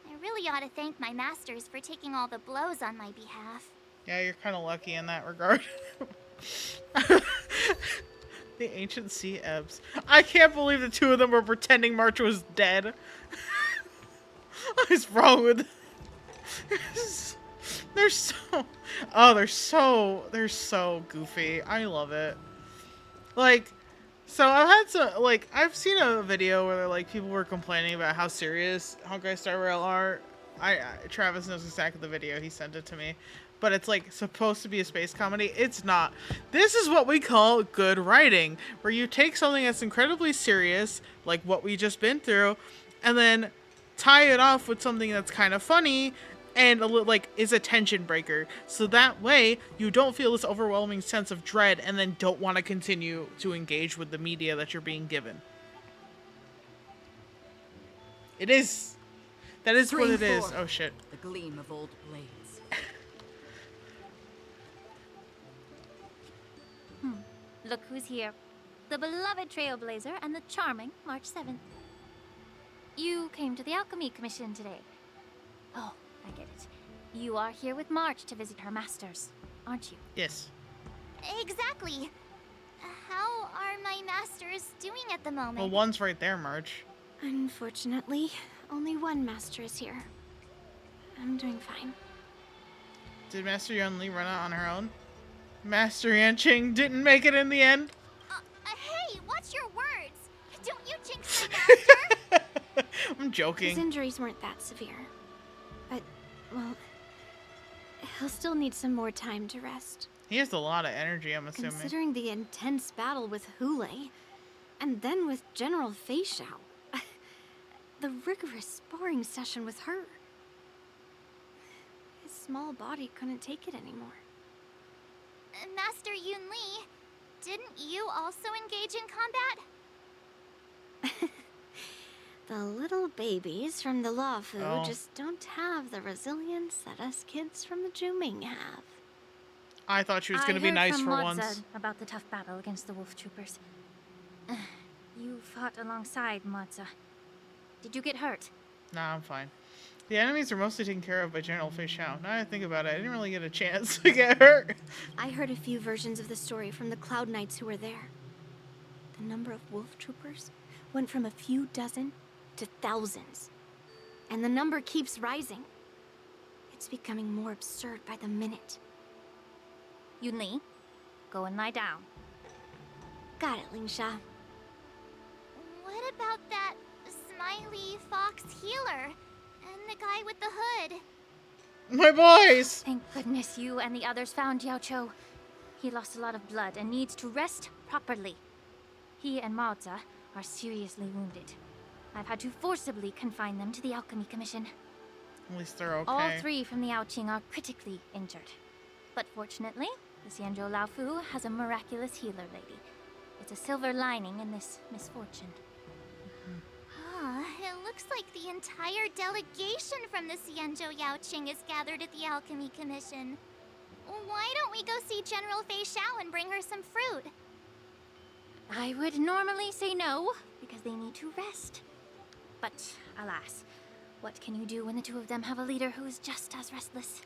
I really ought to thank my masters for taking all the blows on my behalf. Yeah, you're kind of lucky in that regard. The ancient sea ebbs. I can't believe the two of them were pretending March was dead. What is wrong with They're so, they're so goofy. I love it. Like, so I've seen a video where like people were complaining about how serious Honkai Star Rail are. Travis knows exactly the video. He sent it to me. But it's like supposed to be a space comedy. It's not. This is what we call good writing, where you take something that's incredibly serious, like what we just been through, and then tie it off with something that's kind of funny and like is a tension breaker. So that way you don't feel this overwhelming sense of dread and then don't want to continue to engage with the media that you're being given. That is what it is. Oh shit. The gleam of old blades. Look who's here. The beloved Trailblazer and the charming March 7th. You came to the Alchemy Commission today. Oh, I get it. You are here with March to visit her masters, aren't you? Yes. Exactly. How are my masters doing at the moment? Well, one's right there, March. Unfortunately, only one master is here. I'm doing fine. Did Master Yunli run out on her own? Master Yanqing didn't make it in the end. Hey, watch your words. Don't you jinx my master. I'm joking. His injuries weren't that severe. But, well, he'll still need some more time to rest. He has a lot of energy, I'm assuming. Considering the intense battle with Hoolay, and then with General Fei Xiao. The rigorous sparring session with her. His small body couldn't take it anymore. Master Yunli, didn't you also engage in combat? The little babies from the Luofu just don't have the resilience that us kids from the Zhuming have. I thought she was going to be nice for once. I heard from Moza about the tough battle against the wolf troopers. You fought alongside Moza. Did you get hurt? Nah, I'm fine. The enemies are mostly taken care of by General Fei Xiao. Now that I think about it, I didn't really get a chance to get hurt. I heard a few versions of the story from the Cloud Knights who were there. The number of wolf troopers went from a few dozen to thousands. And the number keeps rising. It's becoming more absurd by the minute. Yunli, go and lie down. Got it, Lingsha. What about that smiley fox healer? And the guy with the hood? My boys! Thank goodness you and the others found Yao Cho. He lost a lot of blood and needs to rest properly. He and Maoza are seriously wounded. I've had to forcibly confine them to the Alchemy Commission. At least they're okay. All three from the Yaoqing are critically injured. But fortunately, the Xianzhou Laofu has a miraculous healer lady. It's a silver lining in this misfortune. It looks like the entire delegation from the Xianzhou Yaoqing is gathered at the Alchemy Commission. Why don't we go see General Fei Xiao and bring her some fruit? I would normally say no, because they need to rest. But alas, what can you do when the two of them have a leader who is just as restless?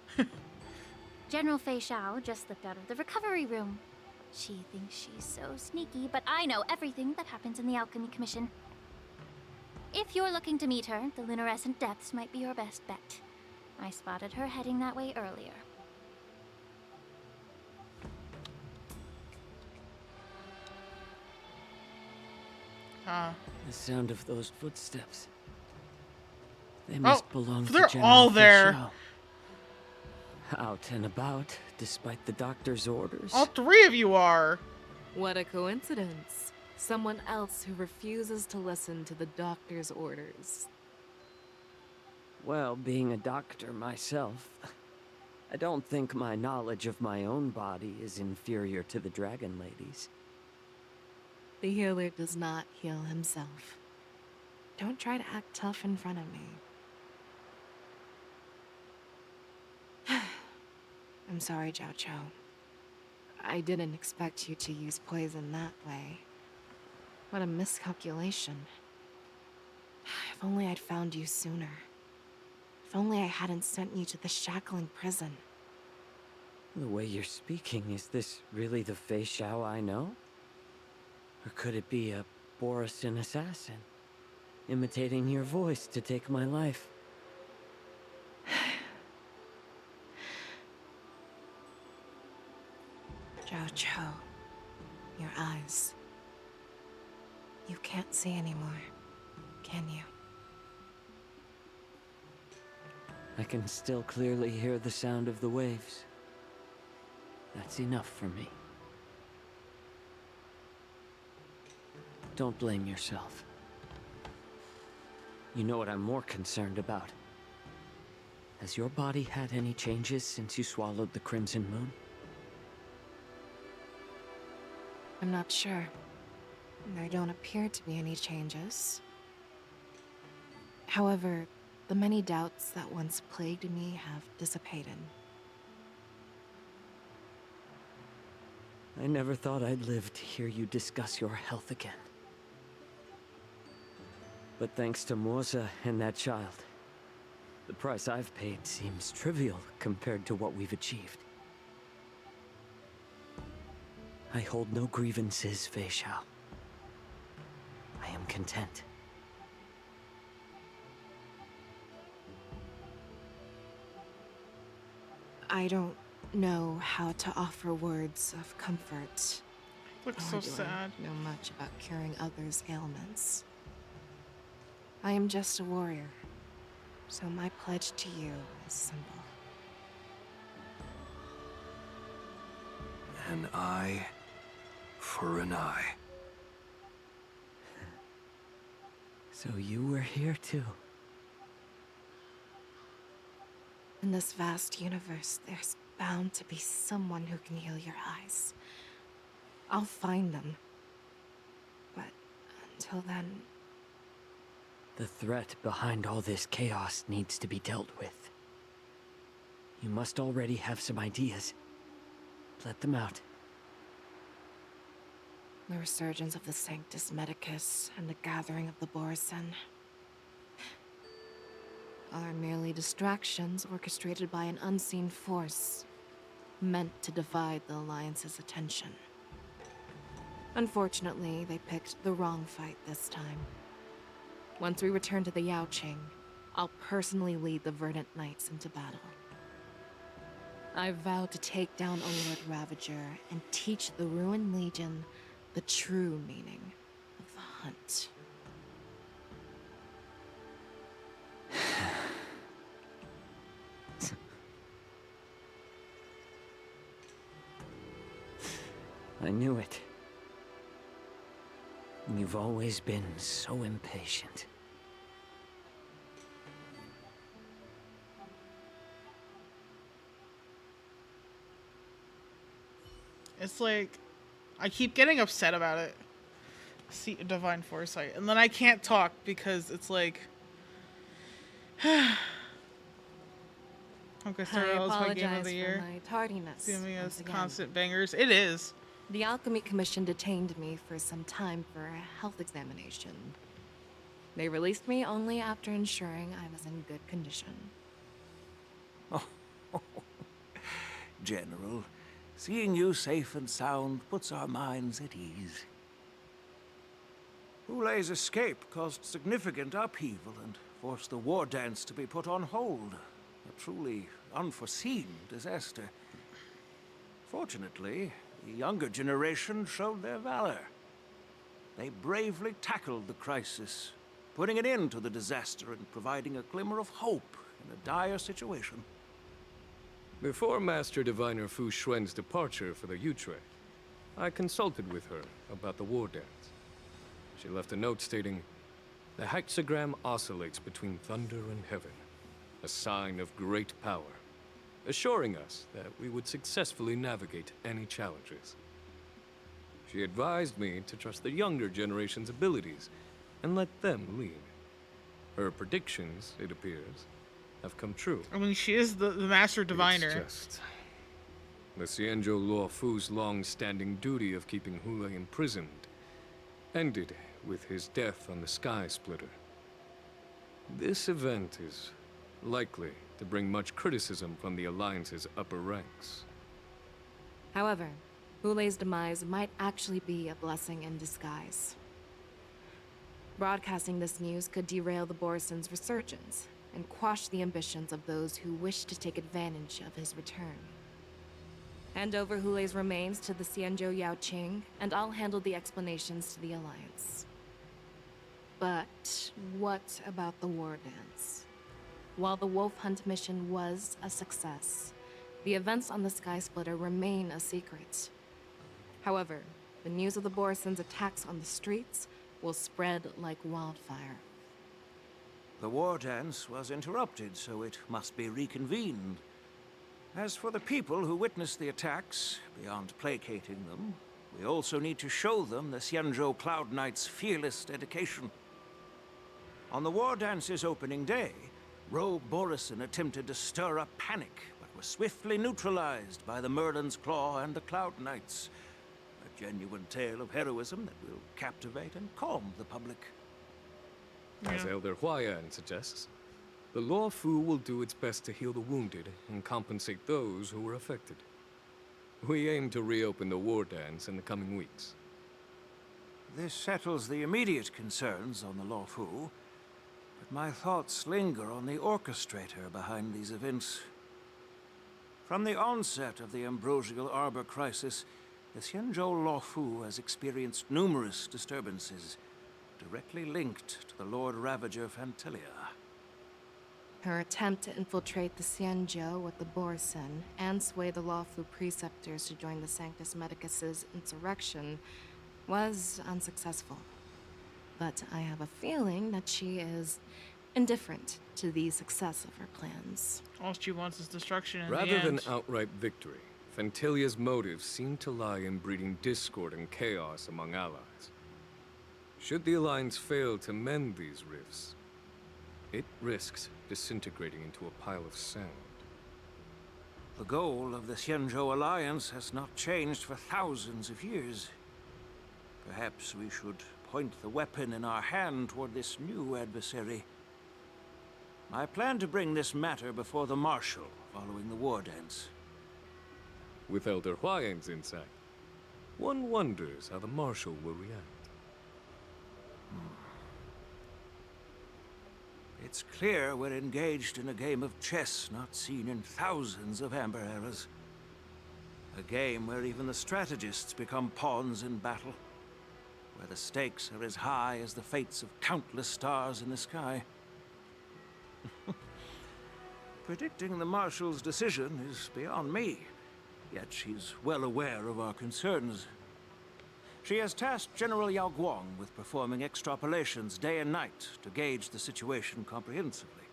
General Fei Xiao just slipped out of the recovery room. She thinks she's so sneaky, but I know everything that happens in the Alchemy Commission. If you're looking to meet her, the luminescent depths might be your best bet. I spotted her heading that way earlier. The sound of those footsteps. They must belong to they're General all Fei there. Xiao. Out and about, despite the doctor's orders. All three of you are. What a coincidence. Someone else who refuses to listen to the doctor's orders. Well, being a doctor myself, I don't think my knowledge of my own body is inferior to the Dragon Lady's. The healer does not heal himself. Don't try to act tough in front of me. I'm sorry, Jiao Cho. I didn't expect you to use poison that way. What a miscalculation. If only I'd found you sooner. If only I hadn't sent you to the shackling prison. The way you're speaking, is this really the Fei Xiao I know? Or could it be a Borisin assassin, imitating your voice to take my life? Cho, your eyes. You can't see anymore, can you? I can still clearly hear the sound of the waves. That's enough for me. Don't blame yourself. You know what I'm more concerned about? Has your body had any changes since you swallowed the Crimson Moon? I'm not sure. There don't appear to be any changes. However, the many doubts that once plagued me have dissipated. I never thought I'd live to hear you discuss your health again. But thanks to Morza and that child, the price I've paid seems trivial compared to what we've achieved. I hold no grievances, Fei Xiao. I am content. I don't know how to offer words of comfort. Looks Nor so do sad. I know much about curing others' ailments. I am just a warrior, so my pledge to you is simple. An eye for an eye. So you were here too. In this vast universe, there's bound to be someone who can heal your eyes. I'll find them. But until then... The threat behind all this chaos needs to be dealt with. You must already have some ideas. Let them out. The resurgence of the Sanctus Medicus and the gathering of the Borison are merely distractions orchestrated by an unseen force, meant to divide the Alliance's attention. Unfortunately, they picked the wrong fight this time. Once we return to the Yaoqing, I'll personally lead the Verdant Knights into battle. I vow to take down a Lord Ravager and teach the Ruined Legion the true meaning of the hunt. I knew it. You've always been so impatient. It's like, I keep getting upset about it. See, Divine Foresight. And then I can't talk because it's like... Honkai Star Rail is my game of the year. My tardiness. Giving us constant bangers. It is. The Alchemy Commission detained me for some time for a health examination. They released me only after ensuring I was in good condition. Oh, General, seeing you safe and sound puts our minds at ease. Hoolay's escape caused significant upheaval and forced the war dance to be put on hold. A truly unforeseen disaster. Fortunately, the younger generation showed their valor. They bravely tackled the crisis, putting an end to the disaster and providing a glimmer of hope in a dire situation. Before Master Diviner Fu Xuan's departure for the Yutre, I consulted with her about the war dance. She left a note stating, "The hexagram oscillates between thunder and heaven, a sign of great power, assuring us that we would successfully navigate any challenges." She advised me to trust the younger generation's abilities and let them lead. Her predictions, it appears, have come true. I mean, she is the Master Diviner. It's just... the Xianzhou Luo Fu's long-standing duty of keeping Hoolay imprisoned ended with his death on the Sky Splitter. This event is likely to bring much criticism from the Alliance's upper ranks. However, Hoolay's demise might actually be a blessing in disguise. Broadcasting this news could derail the Borison's resurgence and quash the ambitions of those who wish to take advantage of his return. Hand over Hoolay's remains to the Xianzhou Yaoqing, and I'll handle the explanations to the Alliance. But what about the war dance? While the wolf hunt mission was a success, the events on the Sky Splitter remain a secret. However, the news of the Borison's attacks on the streets will spread like wildfire. The war dance was interrupted, so it must be reconvened. As for the people who witnessed the attacks, beyond placating them, we also need to show them the Xianzhou Cloud Knight's fearless dedication. On the war dance's opening day, Rogue Borison attempted to stir up panic, but was swiftly neutralized by the Merlin's Claw and the Cloud Knights. A genuine tale of heroism that will captivate and calm the public. As Elder Huayan suggests, the Law Fu will do its best to heal the wounded and compensate those who were affected. We aim to reopen the war dance in the coming weeks. This settles the immediate concerns on the Law Fu, but my thoughts linger on the orchestrator behind these events. From the onset of the Ambrosial Arbor crisis, the Xianzhou Law Fu has experienced numerous disturbances, directly linked to the Lord Ravager Fantilia. Her attempt to infiltrate the Xianzhou with the Borison and sway the lawful preceptors to join the Sanctus Medicus's insurrection was unsuccessful. But I have a feeling that she is indifferent to the success of her plans. All she wants is destruction in Rather the end. than outright victory, Fantilia's motives seem to lie in breeding discord and chaos among allies. Should the Alliance fail to mend these rifts, it risks disintegrating into a pile of sand. The goal of the Xianzhou Alliance has not changed for thousands of years. Perhaps we should point the weapon in our hand toward this new adversary. I plan to bring this matter before the Marshal following the war dance. With Elder Huayan's insight, one wonders how the Marshal will react. It's clear we're engaged in a game of chess not seen in thousands of Amber Eras. A game where even the strategists become pawns in battle, where the stakes are as high as the fates of countless stars in the sky. Predicting the Marshal's decision is beyond me, yet she's well aware of our concerns. She has tasked General Yao Guang with performing extrapolations day and night to gauge the situation comprehensively.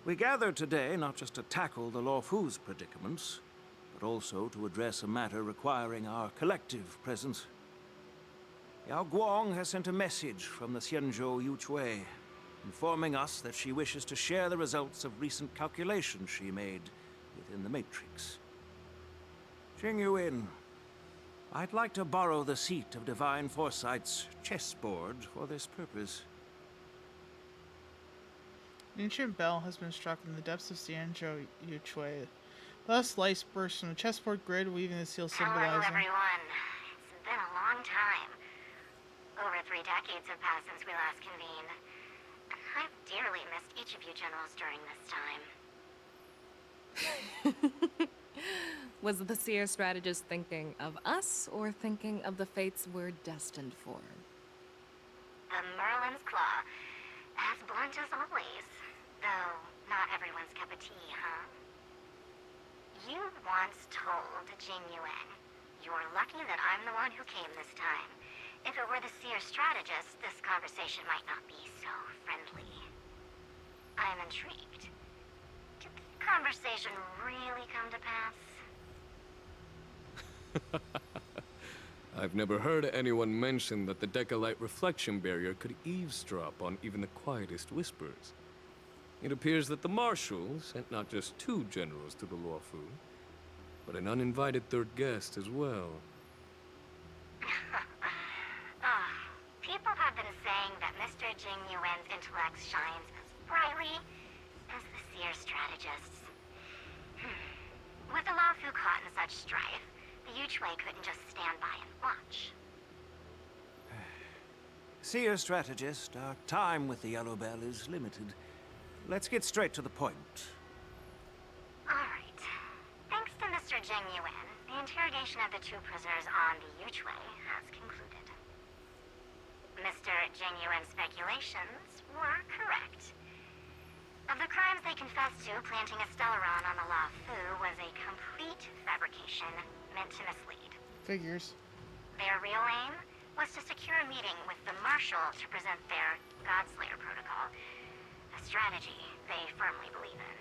We gathered today not just to tackle the Law Fu's predicaments, but also to address a matter requiring our collective presence. Yao Guang has sent a message from the Xianzhou Yuchui, informing us that she wishes to share the results of recent calculations she made within the Matrix. Jing-Yuan, I'd like to borrow the seat of Divine Foresight's chessboard for this purpose. An ancient bell has been struck in the depths of Xianzhou Yuchui. Thus, slice bursts from the chessboard grid, weaving the seal symbolizing. Hello, everyone. It's been a long time. Over 3 decades have passed since we last convened. I've dearly missed each of you generals during this time. Was the seer strategist thinking of us, or thinking of the fates we're destined for? The Merlin's Claw. As blunt as always. Though, not everyone's cup of tea, huh? You once told Jing-Yuan, "You're lucky that I'm the one who came this time. If it were the seer strategist, this conversation might not be so friendly." I'm intrigued. Did the conversation really come to pass? I've never heard anyone mention that the Decalite reflection barrier could eavesdrop on even the quietest whispers. It appears that the Marshal sent not just 2 generals to the Law Fu, but an uninvited 3rd guest as well. People have been saying that Mr. Jing-Yuan's intellect shines as brightly as the seer strategist's. With the Law Fu caught in such strife, the Yuchui couldn't just stand by and watch. Seer strategist, our time with the Yellow Bell is limited. Let's get straight to the point. All right. Thanks to Mr. Genuine, the interrogation of the two prisoners on the Yuchway has concluded. Mr. Genuine's speculations were correct. Of the crimes they confessed to, planting a Stellaron on the La Fu was a complete fabrication meant to mislead. Figures. Their real aim was to secure a meeting with the Marshal to present their Godslayer protocol, a strategy they firmly believe in.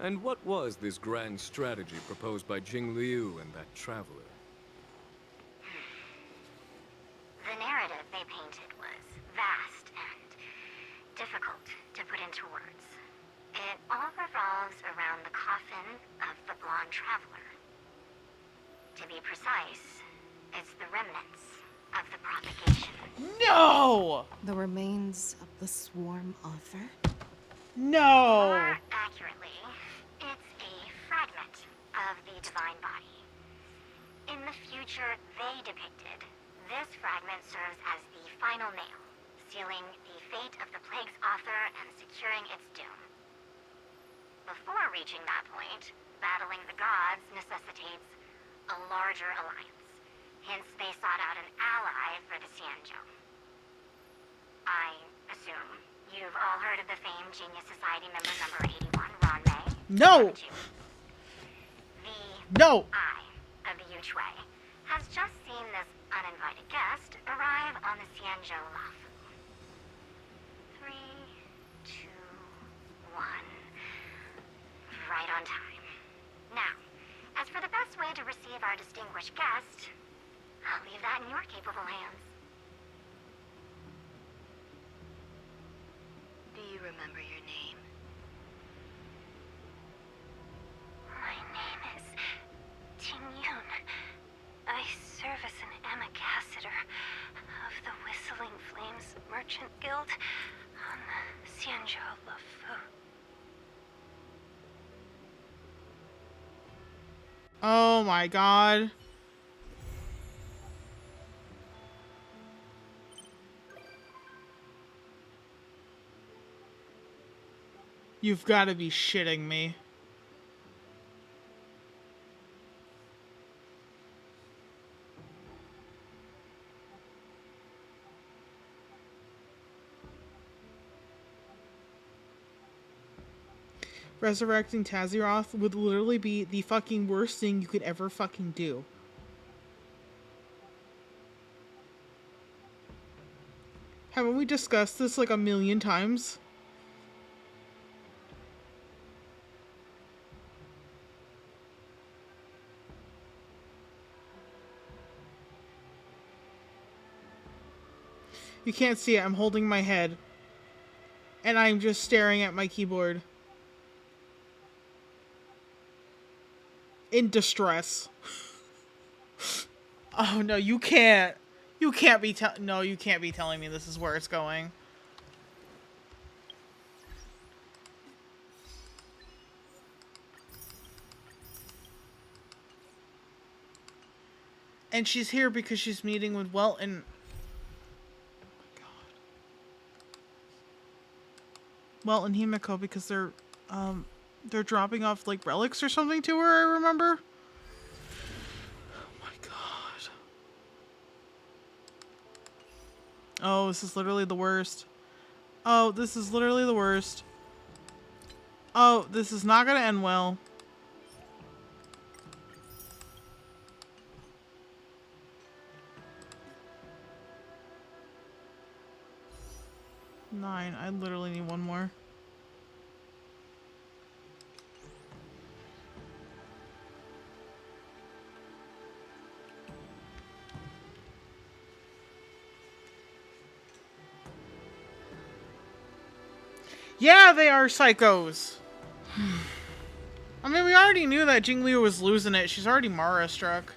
And what was this grand strategy proposed by Jing Liu and that traveler? The narrative they painted was vast and difficult to put into words. It all revolves around the coffin of the blonde traveler. To be precise, it's the remnants of the propagation. No! The remains of the swarm author? No! More accurately, it's a fragment of the divine body. In the future they depicted, this fragment serves as the final nail, sealing the fate of the plague's author and securing its doom. Before reaching that point, battling the gods necessitates a larger alliance. Hence, they sought out an ally for the Xianzhou. I assume you've all heard of the famed Genius Society member number 81, Ron May? No! No! Eye of the Yuchway has just seen this uninvited guest arrive on the Xianzhou Lafu. 3, 2, 1. Right on time. Now, as for the best way to receive our distinguished guest, I'll leave that in your capable hands. Do you remember your name? My name is Tingyun. I serve as an ambassador of the Whistling Flames Merchant Guild on the Xianzhou Lafu. Oh my god. You've got to be shitting me. Resurrecting Taziroth would literally be the fucking worst thing you could ever fucking do. Haven't we discussed this like a million times? You can't see it, I'm holding my head. And I'm just staring at my keyboard. In distress. Oh no, you can't. You can't be no, you can't be telling me this is where it's going. And she's here because she's meeting with Welton. Well, and Himiko, because they're dropping off like relics or something to her, I remember. Oh my god. Oh, this is literally the worst. Oh, this is literally the worst. Oh, this is not gonna end well. Nine. I literally need one more. Yeah, they are psychos. I mean, we already knew that Jing Liu was losing it. She's already Mara struck.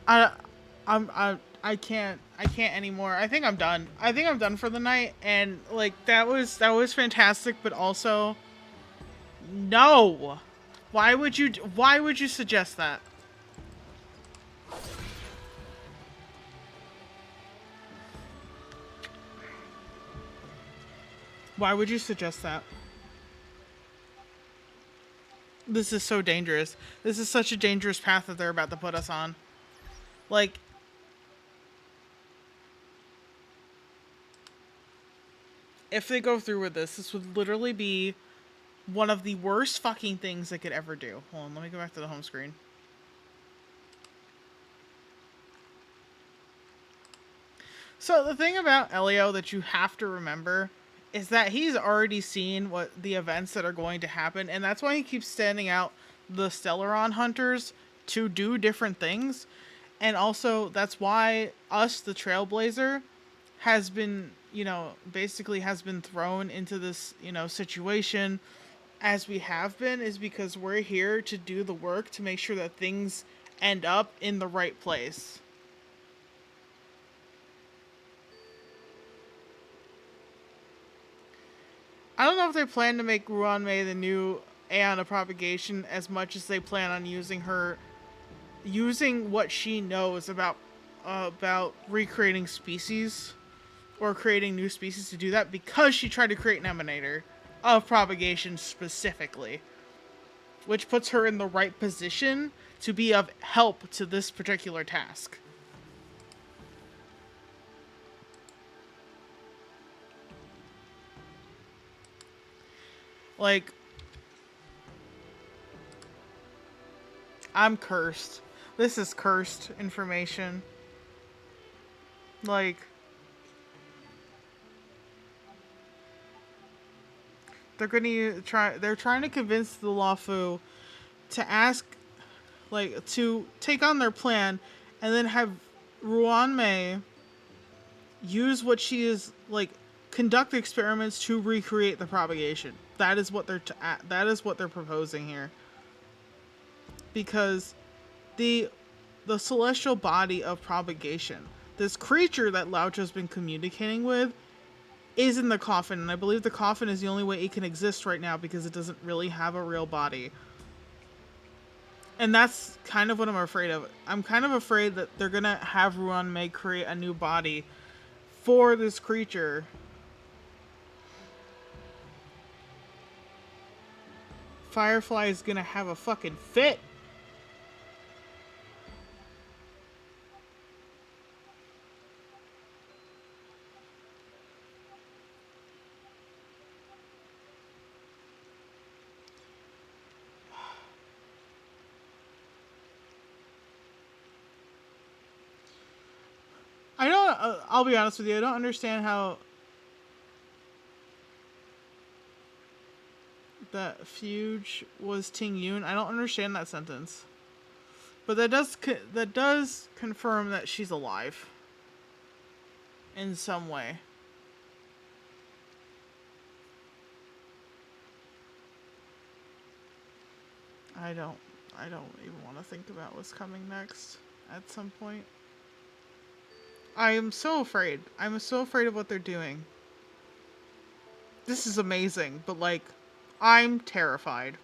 I can't anymore. I think I'm done. I think I'm done for the night. And like that was fantastic, but also no. Why would you suggest that? Why would you suggest that? This is so dangerous. This is such a dangerous path that they're about to put us on. Like, if they go through with this would literally be one of the worst fucking things they could ever do. Hold on, let me go back to the home screen. So the thing about Elio that you have to remember is that he's already seen what the events that are going to happen, and that's why he keeps standing out the Stellaron hunters to do different things. And also that's why us, the Trailblazer, has been, you know, basically has been thrown into this, you know, situation as we have been, is because we're here to do the work to make sure that things end up in the right place. I don't know if they plan to make Ruanmei the new Aeon of Propagation as much as they plan on using what she knows about recreating species or creating new species to do that, because she tried to create an emanator of propagation specifically, which puts her in the right position to be of help to this particular task. Like, I'm cursed. This is cursed information. Like, they're trying to convince the Luofu to ask, like, to take on their plan, and then have Ruanmei use what she is, like, conduct experiments to recreate the propagation. That is what they're proposing here. Because the celestial body of propagation, this creature that Laucho's been communicating with, is in the coffin, and I believe the coffin is the only way it can exist right now because it doesn't really have a real body. And that's kind of what I'm afraid of. I'm kind of afraid that they're gonna have Ruanmei create a new body for this creature. Firefly is gonna have a fucking fit. I'll be honest with you, I don't understand how that Fuge was Ting Yun. I don't understand that sentence. But that does confirm that she's alive. In some way. I don't even want to think about what's coming next at some point. I am so afraid. I'm so afraid of what they're doing. This is amazing, but like, I'm terrified.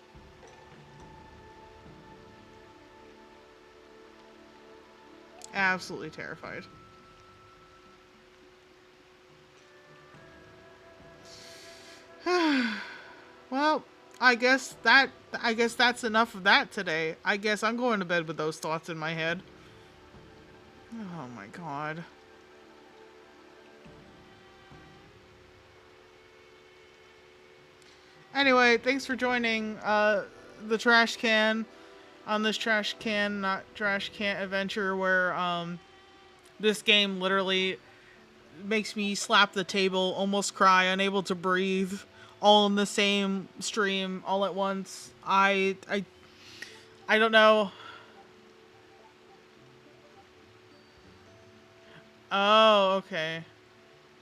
Absolutely terrified. Well, I guess that's enough of that today. I guess I'm going to bed with those thoughts in my head. Oh my god. Anyway, thanks for joining the Trash Can on this Trash Can, not Trash Can adventure where this game literally makes me slap the table, almost cry, unable to breathe, all in the same stream, all at once. I don't know. Oh, okay.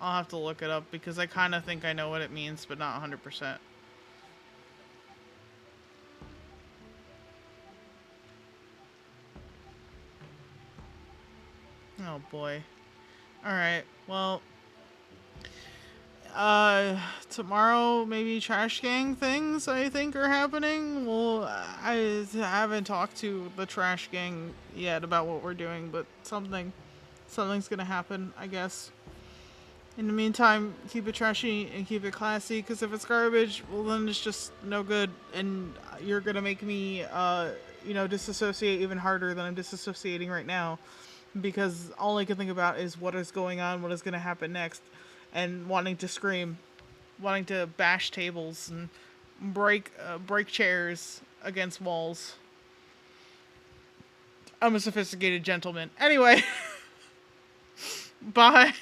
I'll have to look it up because I kind of think I know what it means, but not 100%. boy. Alright, well, tomorrow maybe trash gang things I think are happening. Well, I haven't talked to the trash gang yet about what we're doing, but something's gonna happen, I guess. In the meantime, keep it trashy and keep it classy, because if it's garbage, well then it's just no good, and you're gonna make me, you know, disassociate even harder than I'm disassociating right now, because all I can think about is what is going on, what is gonna happen next, and wanting to scream, wanting to bash tables and break chairs against walls. I'm a sophisticated gentleman. Anyway, bye.